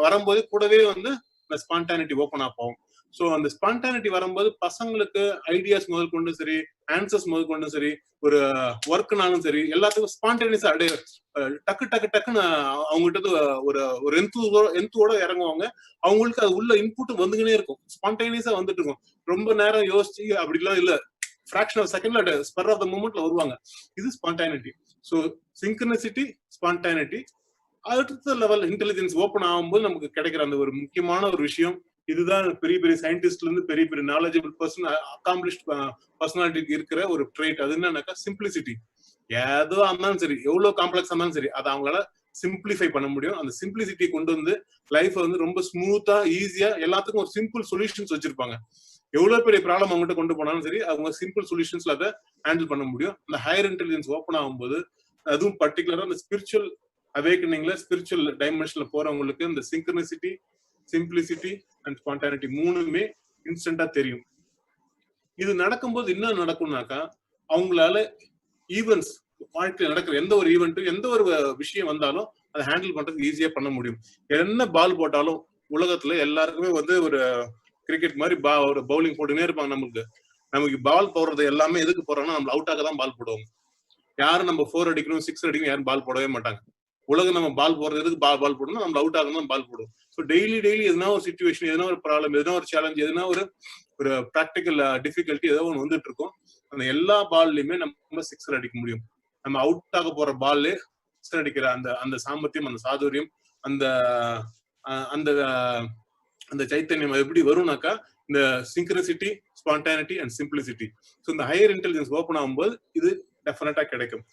வரும்போது கூடவே வந்து இந்த ஸ்பான்டானிட்டி ஓப்பன் அப் ஆகும். ஸோ அந்த ஸ்பான்டானிட்டி வரும்போது பசங்களுக்கு ஐடியாஸ் முதல் கொண்டு சரி, ஆன்சர்ஸ் முதல் கொண்டு சரி, ஒரு ஒர்க்னாலும் சரி, எல்லாத்துக்கும் ஸ்பான்டேனியஸா அப்படியே டக்குன்னு அவங்ககிட்ட ஒரு ஒரு எந்தோட இறங்குவாங்க. அவங்களுக்கு அது உள்ள இன்புட் வந்துகினே இருக்கும், ஸ்பான்டேனியஸா வந்துட்டு இருக்கும். ரொம்ப நேரம் யோசிச்சு அப்படிலாம் இல்ல, ஃபிராக்ஷன் ஆஃப் செகண்ட்ல ஸ்பர் ஆஃப் த மூமெண்ட்ல வருவாங்க. இது ஸ்பான்டானிட்டி. ஸோ சிங்க்ரனிசிட்டி, ஸ்பான்டானிட்டி. அடுத்த லெவல் இன்டெலிஜென்ஸ் ஓப்பன் ஆகும்போது நமக்கு கிடைக்கிற அந்த ஒரு முக்கியமான ஒரு விஷயம், இதுதான் பெரிய பெரிய சயின்டிஸ்ட்ல இருந்து பெரிய பெரிய நாலேஜபிள் பர்சன், அக்காம்ப்ளிஷ்ட் பர்சனாலிட்டிக்கு இருக்கிற ஒரு ட்ரேட். அது என்னன்னாக்கா சிம்பிளிசிட்டி. ஏதோ இருந்தாலும் சரி, எவ்வளவு காம்ப்ளெக்ஸ் இருந்தாலும் சரி, அதை அவங்களால சிம்பிளிஃபை பண்ண முடியும். அந்த சிம்பிளிசிட்டி கொண்டு வந்து லைஃப் வந்து ரொம்ப ஸ்மூத்தா, ஈஸியா, எல்லாத்துக்கும் ஒரு சிம்பிள் சொல்யூஷன்ஸ் வச்சிருப்பாங்க. எவ்வளவு பெரிய ப்ராப்ளம் அவங்ககிட்ட கொண்டு போனாலும் சரி, அவங்க சிம்பிள் சொல்யூஷன்ஸ்ல அதை ஹேண்டில் பண்ண முடியும். அந்த ஹையர் இன்டெலிஜென்ஸ் ஓப்பன் ஆகும்போது, அதுவும் பர்டிகுலரா அந்த ஸ்பிரிச்சுவல் அவேக்கனிங்ல, ஸ்பிரிச்சுவல் டைமென்ஷன்ல போறவங்களுக்கு இந்த சிங்க்ரனிசிட்டி, சிம்பிளிசிட்டி அண்ட் ஸ்பான்டானிட்டி மூணுமே இன்ஸ்டன்டா தெரியும். இது நடக்கும்போது என்ன நடக்கும்னாக்கா, அவங்களால ஈவென்ட்ஸ், வாழ்க்கையில் நடக்கிற எந்த ஒரு ஈவெண்ட்டும், எந்த ஒரு விஷயம் வந்தாலும் அதை ஹேண்டில் பண்றதுக்கு ஈஸியா பண்ண முடியும். என்ன பால் போட்டாலும் உலகத்துல எல்லாருக்குமே வந்து ஒரு கிரிக்கெட் மாதிரி ஒரு பவுலிங் போட்டுனே இருப்பாங்க. நமக்கு பால் போடுறது எல்லாமே எதுக்கு போறோம்னா நம்ம அவுட் ஆக தான் பால் போடுவாங்க. யாரும் நம்ம 4 அடிக்கணும், 6 அடிக்கணும் யாரும் பால் போடவே மாட்டாங்க. உலகம் நம்ம பால் போடுறது எதுக்கு பால் போடணும், நம்ம அவுட் ஆகணும் தான் பால் போடுவோம். ஸோ டெய்லி எதுனா ஒரு சுச்சுவேஷன், எதுனா ஒரு ப்ராப்ளம், எதுனா ஒரு சேலஞ்ச், எதுனா ஒரு ப்ராக்டிக்கல் டிஃபிகல்ட்டி ஏதோ ஒன்று வந்துட்டு இருக்கும். அந்த எல்லா பால்லையுமே நம்ம 6 அடிக்க முடியும். நம்ம அவுட் ஆக போற பால்லே 6 அடிக்கிற அந்த சாமர்த்தியம், அந்த சாதுரியம், அந்த அந்த அந்த சைத்தன்யம் எப்படி வரும்னாக்கா இந்த சிங்க்ரனிசிட்டி, ஸ்பான்டானிட்டி அண்ட் சிம்பிளிசிட்டி. ஸோ இந்த ஹையர் இன்டெலிஜென்ஸ் ஓப்பன் ஆகும்போது இது டெஃபினட்டா கிடைக்கும்.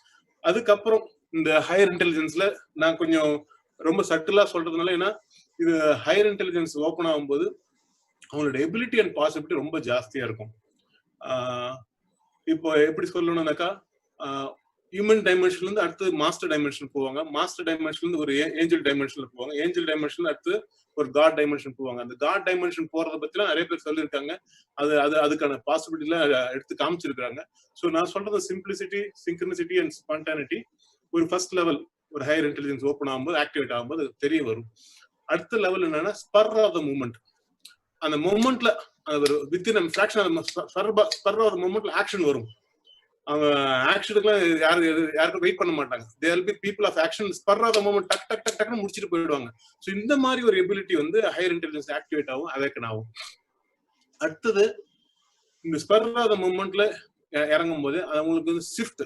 அதுக்கப்புறம் இந்த ஹையர் இன்டெலிஜென்ஸ்ல நான் கொஞ்சம் ரொம்ப சட்டிலா சொல்றதுனால, ஏன்னா இது ஹையர் இன்டெலிஜென்ஸ் ஓப்பன் ஆகும்போது அவங்களோட எபிலிட்டி அண்ட் பாசிபிலிட்டி ரொம்ப ஜாஸ்தியா இருக்கும். இப்போ எப்படி சொல்லணும்னாக்கா, ஹியூமன் டைமென்ஷன்ல இருந்து அடுத்து மாஸ்டர் டைமென்ஷன் போவாங்க, மாஸ்டர் டைமென்ஷன்ல இருந்து ஒரு ஏஞ்சல் டைமென்ஷன்ல போவாங்க, ஏஞ்சல் டைமென்ஷன்ல அடுத்து ஒரு காட் டைமென்ஷன் போவாங்க. அந்த காட் டைமென்ஷன் போறதை பத்திலாம் நிறைய பேர் சொல்லியிருக்காங்க. அதுக்கான பாசிபிலிட்டி எல்லாம் எடுத்து காமிச்சிருக்காங்க. ஸோ நான் சொல்றது சிம்பிளிசிட்டி, சிங்க்ரனிசிட்டி அண்ட் ஸ்பான்டானிட்டி ஒரு ஃபர்ஸ்ட் லெவல், ஒரு ஹையர் இன்டெலிஜென்ஸ் ஓப்பன் ஆகும்போது, ஆக்டிவேட் ஆகும்போது தெரிய வரும். அடுத்த லெவல் என்னன்னா ஸ்பர் ஆஃப் த மூமெண்ட். அந்த மூமெண்ட்ல ஒரு within fraction spur of the மூமெண்ட்ல ஆக்ஷன் வரும். அவங்க ஆக்ஷனுக்குலாம் யாருக்கும் வெயிட் பண்ண மாட்டாங்க. There will be people of action. Spur of the moment டக்குன்னு முடிச்சுட்டு போயிடுவாங்க. ஸோ இந்த மாதிரி ஒரு எபிலிட்டி வந்து ஹையர் இன்டெலிஜென்ஸ் ஆக்டிவேட் ஆகும், அவேக்கன் ஆகும். அடுத்தது இந்த ஸ்பர் ஆஃப் த மூமெண்ட்ல இறங்கும் போது அவங்களுக்கு வந்து ஷிஃப்ட்,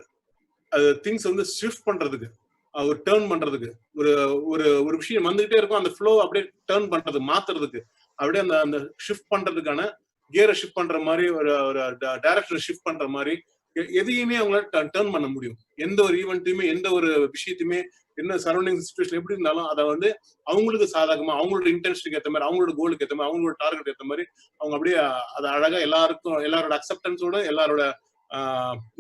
அது திங்ஸ் வந்து ஷிஃப்ட் பண்றதுக்கு, ஒரு டேர்ன் பண்றதுக்கு, ஒரு விஷயம் வந்துகிட்டே இருக்கும், அந்த ஃப்ளோ அப்படியே டேர்ன் பண்றது, மாத்துறதுக்கு, அப்படியே அந்த ஷிஃப்ட் பண்றதுக்கான கியரை ஷிஃப்ட் பண்ற மாதிரி, ஒரு டைரக்ஷன் ஷிஃப்ட் பண்ற மாதிரி எதையுமே அவங்களால டேர்ன் பண்ண முடியும். எந்த ஒரு ஈவெண்ட்டையுமே, எந்த ஒரு விஷயத்தையுமே, என்ன சரௌண்டிங் சிச்சுவேஷன் எப்படி இருந்தாலும் அதை வந்து அவங்களுக்கு சாதகமா, அவங்களோட இன்டென்ஷனுக்கு ஏற்ற மாதிரி, அவங்களோட கோலுக்கு ஏற்ற மாதிரி, அவங்களோட டார்கெட் ஏற்ற மாதிரி அவங்க அப்படியே அதை அழகா எல்லாரோட அக்செப்டன்ஸோட, எல்லாரோட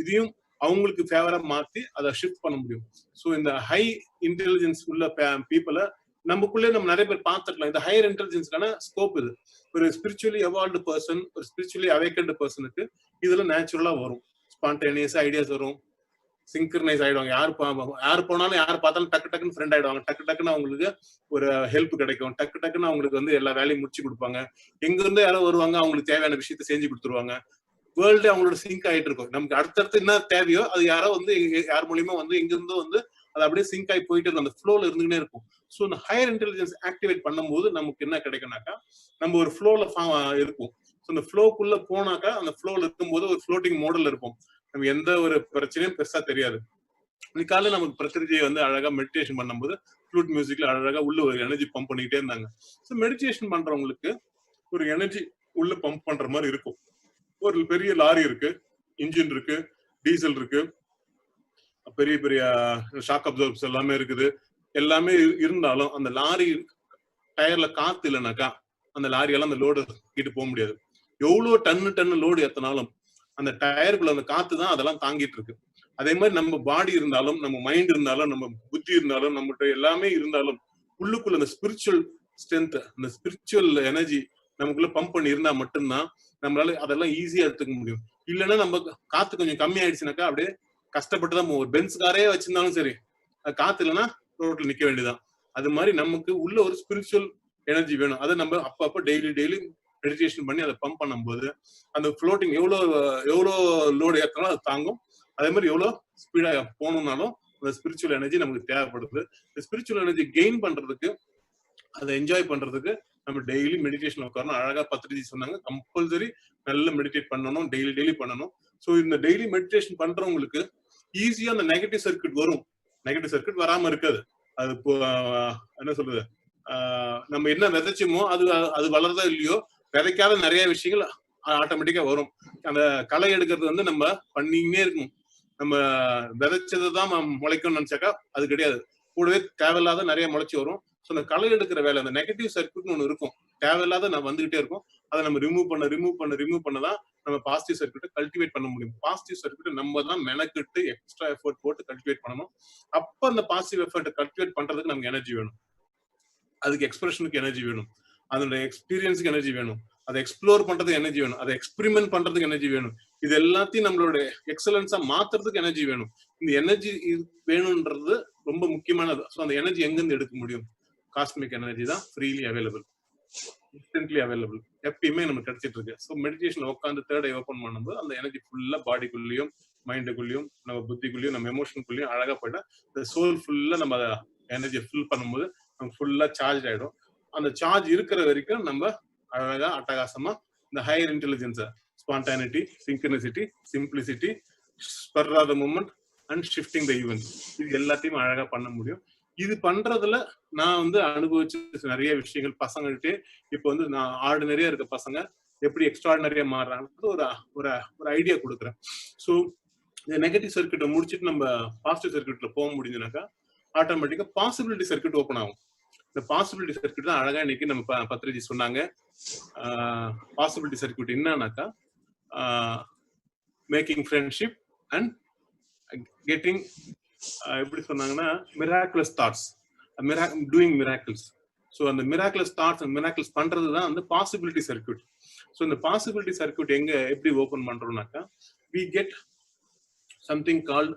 இதையும் அவங்களுக்கு ஃபேவரா மாத்தி அதை ஷிஃப்ட் பண்ண முடியும். ஸோ இந்த ஹை இன்டெலிஜென்ஸ் உள்ள பீப்புளை நமக்குள்ளே நம்ம நிறைய பேர் பார்த்துக்கலாம். இந்த ஹையர் இன்டெலிஜென்ஸ்க்கான ஸ்கோப் இது. ஒரு ஸ்பிரிச்சுவலி எவால்வ்டு பர்சன், ஒரு ஸ்பிரிச்சுவலி அவேக்கன்டு பர்சனுக்கு இதுல நேச்சுரலா வரும். ஸ்பான்டேனியஸ் ஐடியாஸ் வரும், சிங்க்ரனைஸ் ஆயிடுவாங்க. யார் போனாலும் யார் பார்த்தாலும் டக்கு டக்குன்னு ஃப்ரெண்ட் ஆயிடுவாங்க. டக்கு டக்குன்னு அவங்களுக்கு ஒரு ஹெல்ப் கிடைக்கும். டக்கு டக்குன்னு அவங்களுக்கு வந்து எல்லா வேலையும் முடிச்சு கொடுப்பாங்க. எங்க இருந்து யாரோ வருவாங்க, அவங்களுக்கு தேவையான விஷயத்த செஞ்சு கொடுத்துருவாங்க. வேர்ல்டு அவங்களோட சிங்க் ஆயிட்டு இருக்கும். நமக்கு அடுத்தடுத்து என்ன தேவையோ அது யாரோ வந்து யார் மூலியமா வந்து எங்க இருந்தோ வந்து அது அப்படியே சிங்க் ஆகி போயிட்டு இருக்கும். அந்த ஃப்ளோல இருந்துகிட்டே இருக்கும். ஸோ இந்த ஹையர் இன்டெலிஜென்ஸ் ஆக்டிவேட் பண்ணும்போது நமக்கு என்ன கிடைக்கும்னாக்கா, நம்ம ஒரு ஃப்ளோல இருக்கும். ஸோ இந்த ஃப்ளோக்குள்ள போனாக்கா, அந்த ஃப்ளோல இருக்கும்போது ஒரு ஃப்ளோட்டிங் மோடல் இருப்போம். நம்ம எந்த ஒரு பிரச்சனையும் பெருசா தெரியாது. இன்னைக்கால நமக்கு பிரகிருதியை வந்து அழகா மெடிடேஷன் பண்ணும்போது ஃப்ளூட் மியூசிக்ல அழகா உள்ள ஒரு எனர்ஜி பம்ப் பண்ணிக்கிட்டே இருந்தாங்க. ஸோ மெடிடேஷன் பண்றவங்களுக்கு ஒரு எனர்ஜி உள்ள பம்ப் பண்ற மாதிரி இருக்கும். ஒரு பெரிய லாரி இருக்கு, இன்ஜின் இருக்கு, டீசல் இருக்கு, பெரிய பெரிய ஷாக் அப்சர்வர்ஸ் எல்லாமே இருக்குது. எல்லாமே இருந்தாலும் அந்த லாரி டயர்ல காத்து இல்லைனாக்கா அந்த லாரியெல்லாம் அந்த லோடு கிட்டு போக முடியாது. எவ்வளவு டன்னு லோடு ஏத்தினாலும் அந்த டயருக்குள்ள அந்த காத்து தான் அதெல்லாம் தாங்கிட்டு இருக்கு. அதே மாதிரி நம்ம பாடி இருந்தாலும், நம்ம மைண்ட் இருந்தாலும், நம்ம புத்தி இருந்தாலும், நம்மகிட்ட எல்லாமே இருந்தாலும் உள்ளுக்குள்ள அந்த ஸ்பிரிச்சுவல் ஸ்ட்ரென்த், அந்த ஸ்பிரிச்சுவல் எனர்ஜி நமக்குள்ள பம்ப் பண்ணி இருந்தா மட்டும்தான் நம்மளால அதெல்லாம் ஈஸியா எடுத்துக்க முடியும். இல்லைன்னா நம்ம காத்து கொஞ்சம் கம்மி ஆயிடுச்சுனாக்கா அப்படியே கஷ்டப்பட்டுதான் போவோம். ஒரு பென்ஸ் காரே வச்சிருந்தாலும் சரி, காத்து இல்லைன்னா ரோட்ல நிக்க வேண்டியதான். அது மாதிரி நமக்கு உள்ள ஒரு ஸ்பிரிச்சுவல் எனர்ஜி வேணும். அதை நம்ம அப்பப்போ டெய்லி மெடிடேஷன் பண்ணி அதை பம்ப் பண்ணும்போது அந்த ஃப்ளோட்டிங் எவ்வளோ லோடு ஏற்றணும் அது தாங்கும். அதே மாதிரி எவ்வளோ ஸ்பீடா போகணும்னாலும் அந்த ஸ்பிரிச்சுவல் எனர்ஜி நமக்கு தேவைப்படுது. இந்த ஸ்பிரிச்சுவல் எனர்ஜி கெயின் பண்றதுக்கு, அதை என்ஜாய் பண்றதுக்கு நம்ம டெய்லி மெடிடேஷன் உட்காரணும். அழகா பத்திரிஜி சொன்னாங்க, கம்பல்சரி நல்லா மெடிடேட் பண்ணணும், டெய்லி பண்ணணும். ஸோ இந்த டெய்லி மெடிடேஷன் பண்றவங்களுக்கு ஈஸியா அந்த நெகட்டிவ் சர்க்கியூட் வரும். நெகட்டிவ் சர்க்கியூட் வராம இருக்காது. அது என்ன சொல்றது, நம்ம என்ன விதைச்சோமோ அது வளர்றதோ இல்லையோ, விதைக்காத நிறைய விஷயங்கள் ஆட்டோமேட்டிக்கா வரும். அந்த களை எடுக்கிறது வந்து நம்ம பண்ணிக்கிட்டே இருக்கணும். நம்ம விதைச்சதை தான் முளைக்கணும்னு நினைச்சாக்கா அது கிடையாது. கூடவே தேவையில்லாத நிறைய முளைச்சி வரும். ஸோ அந்த களை எடுக்கிற வேலை, அந்த நெகட்டிவ் சர்க்கியூட்னு ஒன்று இருக்கும், தேவையில்லாத நான் வந்துகிட்டே இருக்கும். அதை நம்ம ரிமூவ் பண்ணதான் நம்ம பாசிட்டிவ் சர்க்கியூட்டை கல்டிவேட் பண்ண முடியும். பாசிட்டிவ் சர்க்கியூட்டை நம்ம தான் மெனக்கிட்டு எக்ஸ்ட்ரா எஃபர்ட் போட்டு கல்டிவேட் பண்ணணும். அப்ப அந்த பாசிட்டிவ் எஃபர்ட்டை கல்டிவேட் பண்றதுக்கு நமக்கு எனர்ஜி வேணும். அதுக்கு எக்ஸ்பிரஷனுக்கு எனர்ஜி வேணும், அதோட எக்ஸ்பீரியன்ஸுக்கு எனர்ஜி வேணும், அதை எக்ஸ்ப்ளோர் பண்றதுக்கு எனர்ஜி வேணும், அதை எக்ஸ்பெரிமெண்ட் பண்றதுக்கு எனர்ஜி வேணும். இது எல்லாத்தையும் நம்மளோட எக்ஸலன்ஸா மாத்துறதுக்கு எனர்ஜி வேணும். இந்த எனர்ஜி வேணும்ன்றது ரொம்ப முக்கியமானது. ஸோ அந்த எனர்ஜி எங்கிருந்து எடுக்க முடியும்? காஸ்மிக் எனர்ஜி தான் ஃப்ரீலி அவைலபிள், இன்ஸ்டன்ட்லி அவைலபிள், எப்பயுமே நமக்கு கிடைச்சிட்டு இருக்கு. ஸோ மெடிடேஷன் உட்காந்து தேர்ட் ஐ ஓப்பன் பண்ணும்போது அந்த எனர்ஜி ஃபுல்லா பாடிக்குள்ளேயும், மைண்டுக்குள்ளேயும், நம்ம புத்திக்குள்ளேயும், நம்ம எமோஷனுக்குள்ளேயும் அழகா போயிட்டா இந்த சோல் ஃபுல்லா நம்ம எனர்ஜியை ஃபில் பண்ணும்போது நம்ம ஃபுல்லா சார்ஜ் ஆயிடும். அந்த சார்ஜ் இருக்கிற வரைக்கும் நம்ம அழகா அட்டகாசமா இந்த higher intelligence, spontaneity, synchronicity, simplicity, spur of the moment and shifting the events, இது எல்லாத்தையும் அழகா பண்ண முடியும். இது பண்றதுல நான் வந்து அனுபவிச்ச நிறைய விஷயங்கள் பசங்கள்கிட்ட, இப்போ வந்து நான் ஆர்டினரியா இருக்க பசங்க எப்படி எக்ஸ்ட்ராடினரியா மாறுறாங்க ஒரு ஐடியா கொடுக்குறேன். ஸோ இந்த நெகட்டிவ் சர்க்கியூட்டை முடிச்சுட்டு நம்ம பாசிட்டிவ் சர்க்கியூட்ல போக முடிஞ்சுனாக்கா ஆட்டோமேட்டிக்கா பாசிபிலிட்டி சர்க்கியூட் ஓப்பன் ஆகும். இந்த பாசிபிலிட்டி சர்க்கியூட் தான் அழகா இன்னைக்கு நம்ம பத்ரிஜி சொன்னாங்க. பாசிபிலிட்டி சர்க்கியூட் என்னன்னாக்கா, மேக்கிங் ஃப்ரெண்ட்ஷிப் அண்ட் கெட்டிங், எப்படி சொன்னாங்கன்னா, miraculous thoughts, doing miracles. So அந்த மிராக்குலஸ் தாட்ஸ் அண்ட் மிராக்கிள்ஸ் பண்றது தான் வந்து பாசிபிலிட்டி சர்க்கியூட். ஸோ இந்த பாசிபிலிட்டி சர்க்கியூட் எப்படி open பண்றோம்னாக்கா, we get something called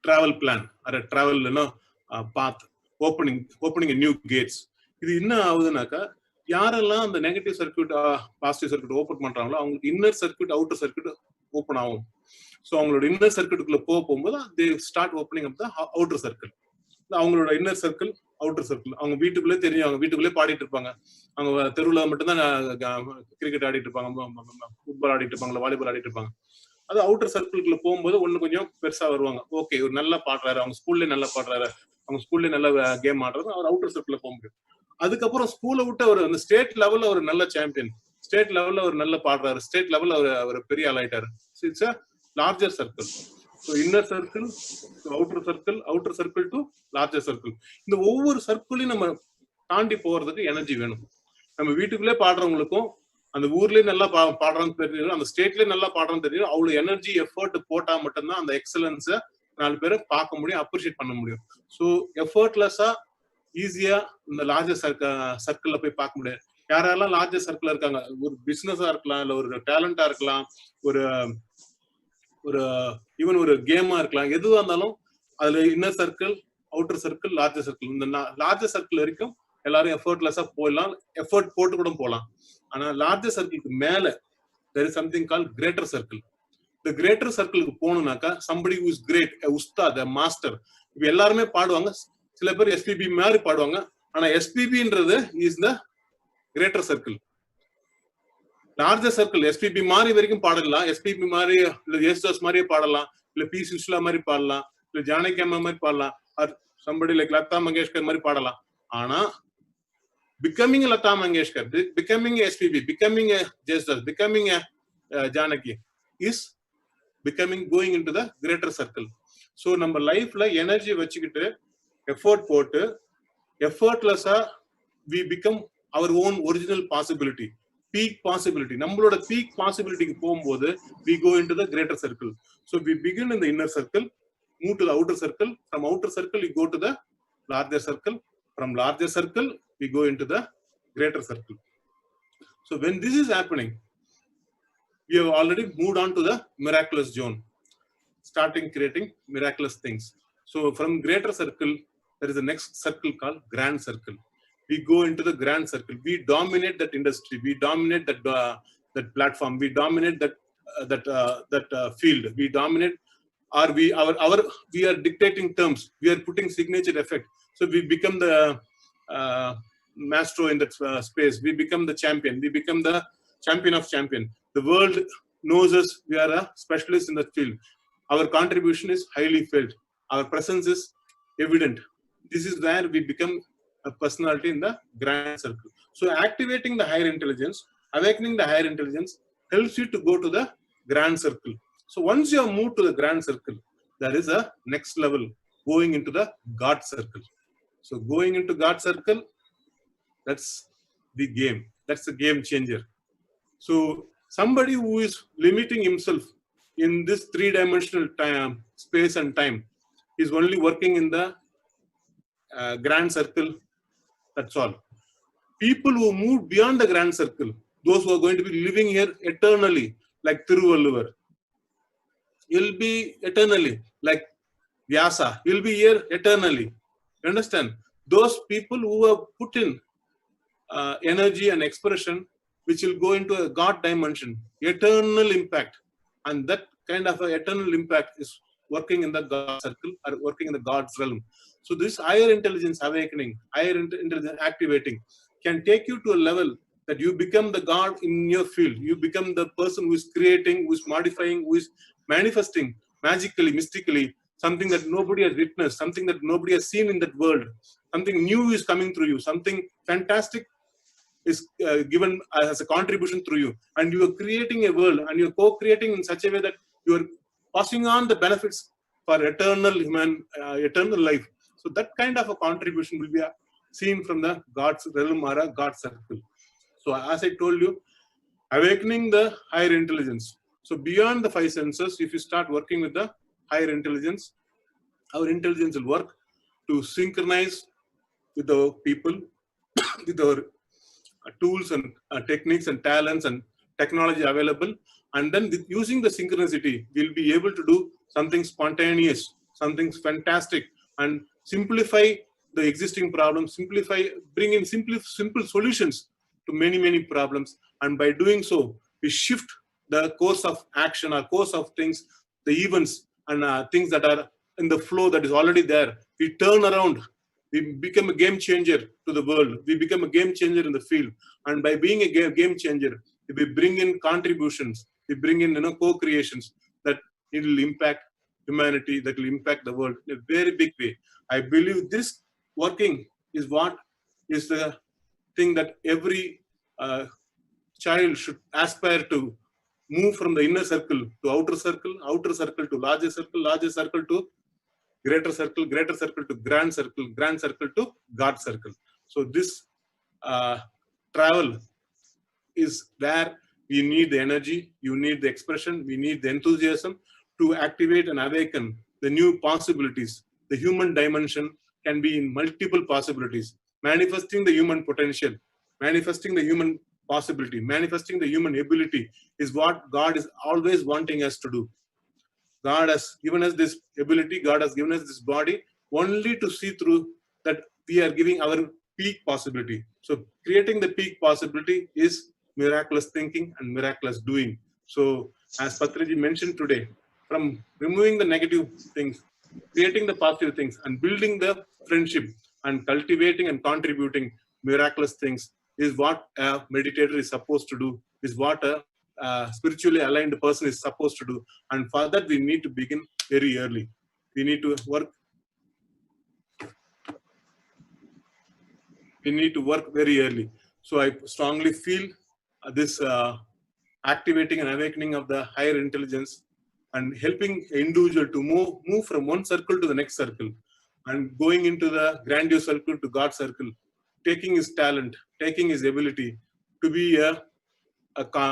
travel plan or a travel path, opening a new gates. இது என்ன ஆகுதுனாக்கா, யாரெல்லாம் அந்த negative circuit positive circuit open பண்றாங்களோ அவங்களுக்கு inner circuit outer circuit open ஆகும். ஸோ அவங்களோட இன்னர் சர்க்கியூட்டுக்குள்ள போகும்போது they start opening up the outer circle. அவங்களோட இன்னர் சர்க்கிள், அவுட்டர் சர்க்கிள், அவங்க வீட்டுக்குள்ளே தெரியும், அவங்க வீட்டுக்குள்ளே பாடிட்டு இருப்பாங்க, அவங்க தெருவில் மட்டும்தான் கிரிக்கெட் ஆடிட்டு இருப்பாங்க, ஃபுட்பால் ஆடிட்டு இருப்பாங்க, வாலிபால் ஆடிட்டு இருப்பாங்க. அது அவுட்டர் சர்க்கிள்குள்ள போகும்போது ஒண்ணு கொஞ்சம் பெருசா வருவாங்க. ஓகே, ஒரு நல்லா பாடுறாரு, அவங்க ஸ்கூல்ல நல்லா பாடுறாரு, அவங்க ஸ்கூல்ல நல்ல கேம் ஆடுறது, அவர் அவுட்டர் சர்க்கிள்ல போக முடியும். அதுக்கப்புறம் ஸ்கூலை விட்டு அவர் அந்த ஸ்டேட் லெவல்ல ஒரு நல்ல சாம்பியன், ஸ்டேட் லெவல்ல ஒரு நல்ல பாடுறாரு, ஸ்டேட் லெவல்ல அவர் பெரிய ஆள் ஆயிட்டாரு. It's a larger circle. So inner circle to outer circle to larger circle. இந்த ஒவ்வொரு சர்க்கிளையும் நம்ம தாண்டி போறதுக்கு எனர்ஜி வேணும். நம்ம வீட்டுக்குள்ளே பாடுறவங்களுக்கும் அந்த ஊர்லயே நல்லா பாடுறான்னு தெரியும், அந்த ஸ்டேட்லயே நல்லா பாடுறான்னு தெரியும், அவ்வளவு எனர்ஜி எஃபர்ட் போட்டா மட்டும்தான் அந்த எக்ஸலன்ஸை 4 பேரை பார்க்க முடியும், அப்ரிஷியேட் பண்ண முடியும். ஸோ எஃபர்ட்லெஸ்ஸா ஈஸியா இந்த லார்ஜஸ்ட் சர்க்கிள்ல போய் பார்க்க முடியாது. யாரெல்லாம் லார்ஜஸ்ட் சர்க்கிள் இருக்காங்க, ஒரு பிசினஸா இருக்கலாம், இல்ல ஒரு டேலண்டா இருக்கலாம், ஒரு ஒரு ஈவன் ஒரு கேமா இருக்கலாம், எதுவா இருந்தாலும் அதுல inner circle, outer circle, larger circle. இந்த லார்ஜர் சர்க்கிள் வரைக்கும் எல்லாரும் எஃபர்ட்லெஸ்ஸா போயிடலாம், எஃபர்ட் போட்டு கூட போகலாம். ஆனா லார்ஜர் சர்க்கிளுக்கு மேல there is something called greater circle. The greater சர்க்கிளுக்கு போகணும்னாக்கா somebody who is great, a ustad, a master. இப்ப எல்லாருமே பாடுவாங்க, சில பேர் எஸ்பிபி மாதிரி பாடுவாங்க, ஆனா எஸ்பிபின்றது is the greater circle. Larger circle SPB மாதிரி வரைக்கும் பாடலாம், எஸ்பிபி மாதிரி இல்ல யேசுதாஸ் மாதிரியே பாடலாம், இல்ல பி சுஷ்லா மாதிரி பாடலாம், இல்ல ஜானகி அம்மா மாதிரி பாடலாம், or somebody like Lata Mangeshkar மாதிரி பாடலாம். ஆனா becoming a Lata Mangeshkar, becoming a SPB, becoming a Jesdas, becoming a Janaki is becoming going into the greater circle. So நம்ம லைஃப்ல எனர்ஜி வச்சுக்கிட்டு எஃபோர்ட் போட்டு எஃபர்ட்லெஸ்ஸா we become our own original possibility, peak possibility. நம்மளோட peak possibilityக்கு போகும்போது we go into the greater circle. So we begin in the inner circle, move to the outer circle, from outer circle we go to the larger circle, from larger circle we go into the greater circle. So when this is happening, we have already moved on to the miraculous zone, starting creating miraculous things. So from greater circle, there is a next circle called grand circle. We go into the grand circle. We dominate that industry. We dominate that platform. We dominate that field. We dominate, or we are dictating terms. We are putting signature effect. So we become the maestro in that space. We become the champion. We become the champion of champion. The world knows us. We are a specialist in that field. Our contribution is highly felt. Our presence is evident. This is where we become a personality in the grand circle. So activating the higher intelligence, awakening the higher intelligence helps you to go to the grand circle. So once you have moved to the grand circle, there is a next level, going into the God circle. So going into God circle, that's the game. That's the game changer. So somebody who is limiting himself in this 3-dimensional time, space and time, is only working in the grand circle. That's all. People who move beyond the grand circle, those who are going to be living here eternally, like Thiruvalluvar, he'll be eternally, like Vyasa, he'll be here eternally. You understand? Those people who have put in energy and expression, which will go into a God dimension, eternal impact. And that kind of eternal impact is working in the God circle or working in the God's realm. So this higher intelligence awakening, higher intelligence activating can take you to a level that you become the God in your field. You become the person who is creating, who is modifying, who is manifesting magically, mystically, something that nobody has witnessed, something that nobody has seen in that world. Something new is coming through you. Something fantastic is given as a contribution through you. And you are creating a world, and you are co-creating in such a way that you are passing on the benefits for eternal life. So that kind of a contribution will be seen from the God's realm or a God circle. So as I told you, awakening the higher intelligence. So beyond the 5 senses, if you start working with the higher intelligence, our intelligence will work to synchronize with the people, with our tools and techniques and talents and technology available. And then with using the synchronicity, we'll be able to do something spontaneous, something fantastic, and simplify the existing problems, bring in simple solutions to many problems. And by doing so, we shift the course of action or course of things, the events and things that are in the flow that is already there. We turn around. We become a game changer to the world. We become a game changer in the field. And by being a game changer, we bring in contributions. We bring in co-creations that it will impact humanity, that will impact the world in a very big way. I believe this working is what is the thing that every child should aspire to, move from the inner circle to outer circle to larger circle to greater circle to grand circle to God circle. So this travel is where we need the energy, you need the expression, we need the enthusiasm to activate and awaken the new possibilities. The human dimension can be in multiple possibilities. Manifesting the human potential, manifesting the human possibility, manifesting the human ability is what God is always wanting us to do. God has given us this ability, God has given us this body only to see through that we are giving our peak possibility. So creating the peak possibility is miraculous thinking and miraculous doing. So as Patraji mentioned today, from removing the negative things, creating the positive things, and building the friendship and cultivating and contributing miraculous things is what a meditator is supposed to do, is what a spiritually aligned person is supposed to do. And for that, we need to begin very early. We need to work. We need to work very early. So I strongly feel this activating and awakening of the higher intelligence and helping an individual to move from one circle to the next circle and going into the grandiose circle to God's circle, taking his talent, taking his ability to be a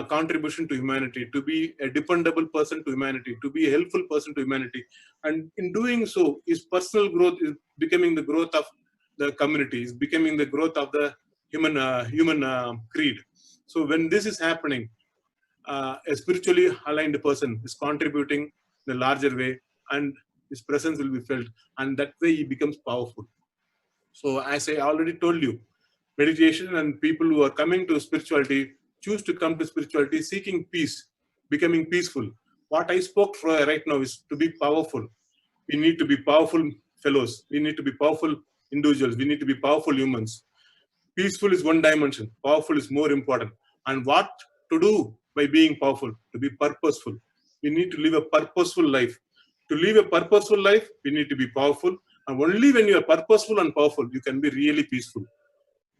contribution to humanity, to be a dependable person to humanity, to be a helpful person to humanity. And in doing so, his personal growth is becoming the growth of the community, is becoming the growth of the human creed. So when this is happening, a spiritually aligned person is contributing in a larger way, and his presence will be felt, and that way he becomes powerful. So as I already told you, meditation and people who are coming to spirituality choose to come to spirituality seeking peace, becoming peaceful. What I spoke for right now is to be powerful. We need to be powerful fellows. We need to be powerful individuals. We need to be powerful humans. Peaceful is one dimension. Powerful is more important. And what to do by being powerful? To be purposeful. We need to live a purposeful life. To live a purposeful life, we need to be powerful. And only when you are purposeful and powerful, you can be really peaceful.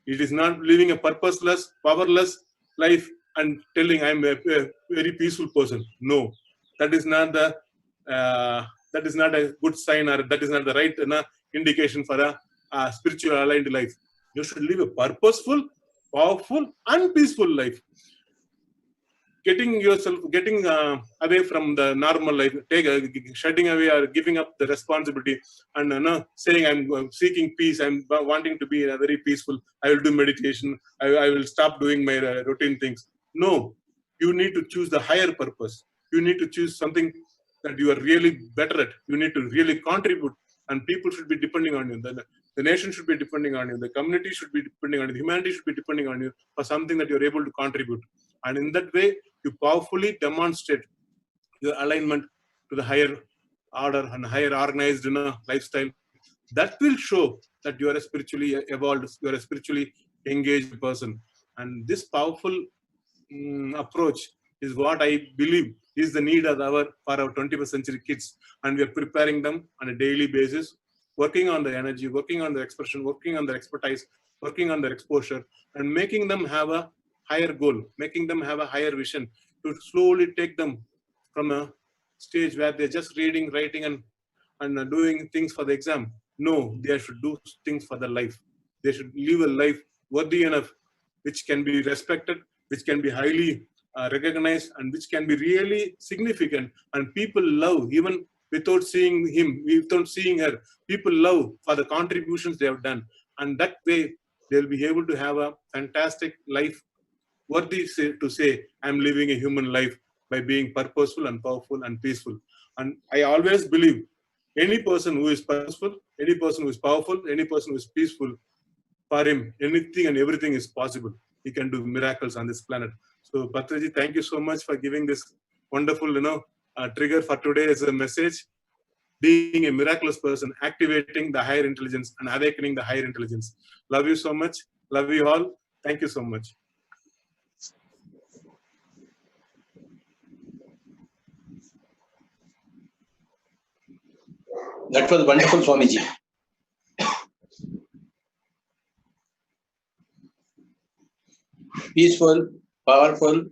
It is not living a purposeless, powerless life and telling I am a very peaceful person. No, that is not a good sign, or that is not the right indication for a spiritual aligned life. You should live a purposeful, powerful, and peaceful life. Getting away from the normal life, shutting away or giving up the responsibility, and saying I'm seeking peace, I'm wanting to be very peaceful, I will do meditation, I will stop doing my routine things. No, you need to choose the higher purpose. You need to choose something that you are really better at. You need to really contribute, and people should be depending on you. The nation should be depending on you. The community should be depending on you. Humanity should be depending on you for something that you're able to contribute. And in that way, you powerfully demonstrate your alignment to the higher order and higher organized lifestyle. That will show that you are a spiritually evolved, you are a spiritually engaged person. And this powerful approach is what I believe is the need of for our 21st century kids. And we are preparing them on a daily basis, working on the energy, working on the expression, working on the expertise, working on their exposure, and making them have a higher goal, making them have a higher vision to slowly take them from a stage where they're just reading, writing, and doing things for the exam. No, they should do things for the life. They should live a life worthy enough, which can be respected, which can be highly recognized, and which can be really significant. And people love, even without seeing him, without seeing her, people love for the contributions they have done. And that way, they'll be able to have a fantastic life, worthy to say, I'm living a human life by being purposeful and powerful and peaceful. And I always believe any person who is purposeful, any person who is powerful, any person who is peaceful, for him, anything and everything is possible. He can do miracles on this planet. So, Patraji, thank you so much for giving this wonderful, trigger for today as a message. Being a miraculous person, activating the higher intelligence and awakening the higher intelligence. Love you so much. Love you all. Thank you so much. That was wonderful, Swamiji. Peaceful, powerful,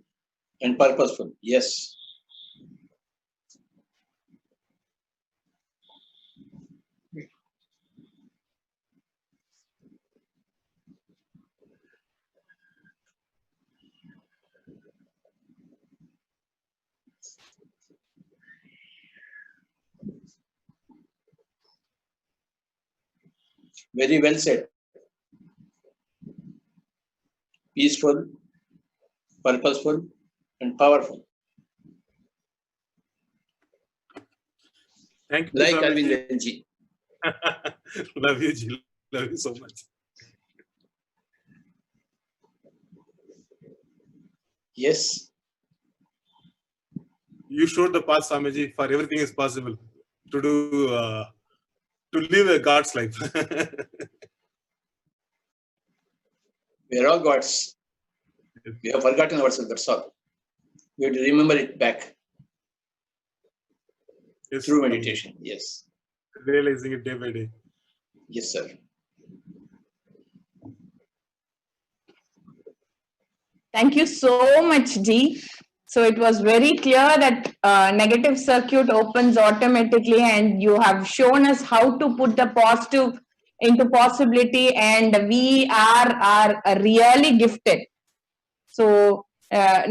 and purposeful. Yes. Very well said. Peaceful, purposeful, and powerful. Thank you, Like Swamiji. Arvindanji. Love you, Ji. Love you so much. Yes. You showed the path, Swamiji, for everything is possible to do, to live a God's life. We are all gods. We have forgotten ourselves, that's all. We have to remember it back Yes, through Swamiji. meditation. Yes. Realizing it day by day. Yes, sir. Thank you so much, Dee. So it was very clear that negative circuit opens automatically, and you have shown us how to put the positive into possibility, and we are really gifted. So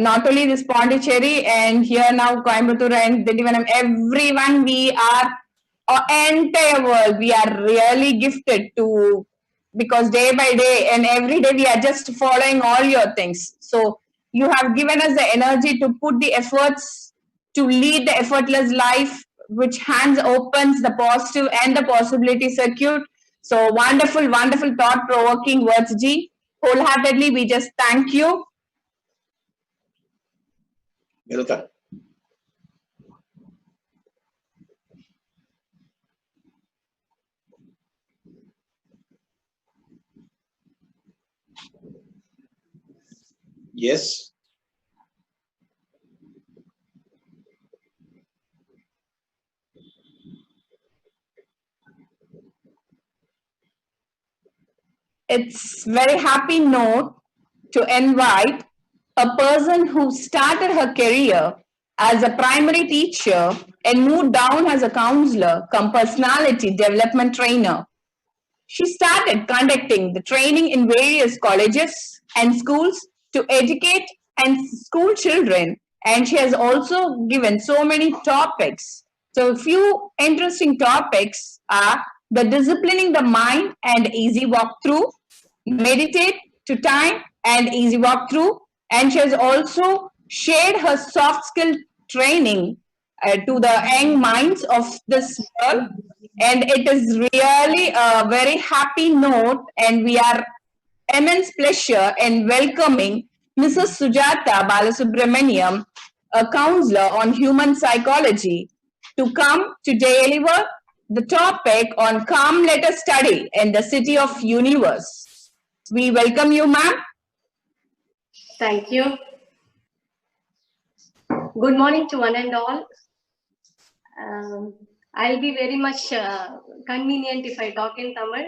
not only this Puducherry and here now Coimbatore and DDY-10, everyone, we are entire world, we are really gifted to, because day by day and every day we are just following all your things. So you have given us the energy to put the efforts to lead the effortless life, which hands opens the positive and the possibility circuit. So wonderful, wonderful thought-provoking words, G. Wholeheartedly, we just thank you. Welcome. Yes. It's very happy note to invite a person who started her career as a primary teacher and moved down as a counselor, come personality development trainer. She started conducting the training in various colleges and schools to educate and school children, and she has also given so many topics. So a few interesting topics are the disciplining the mind and easy walkthrough, meditate to time and easy walkthrough, and she has also shared her soft skill training to the young minds of this world. And it is really a very happy note, and we are immense pleasure in welcoming Mrs. Sujata Balasubramaniam, a counselor on human psychology, to come to deliver the topic on Come Let Us Study in the City of Universe. We welcome you, ma'am. Thank you. Good morning to one and all. I'll be very much convenient if I talk in Tamil,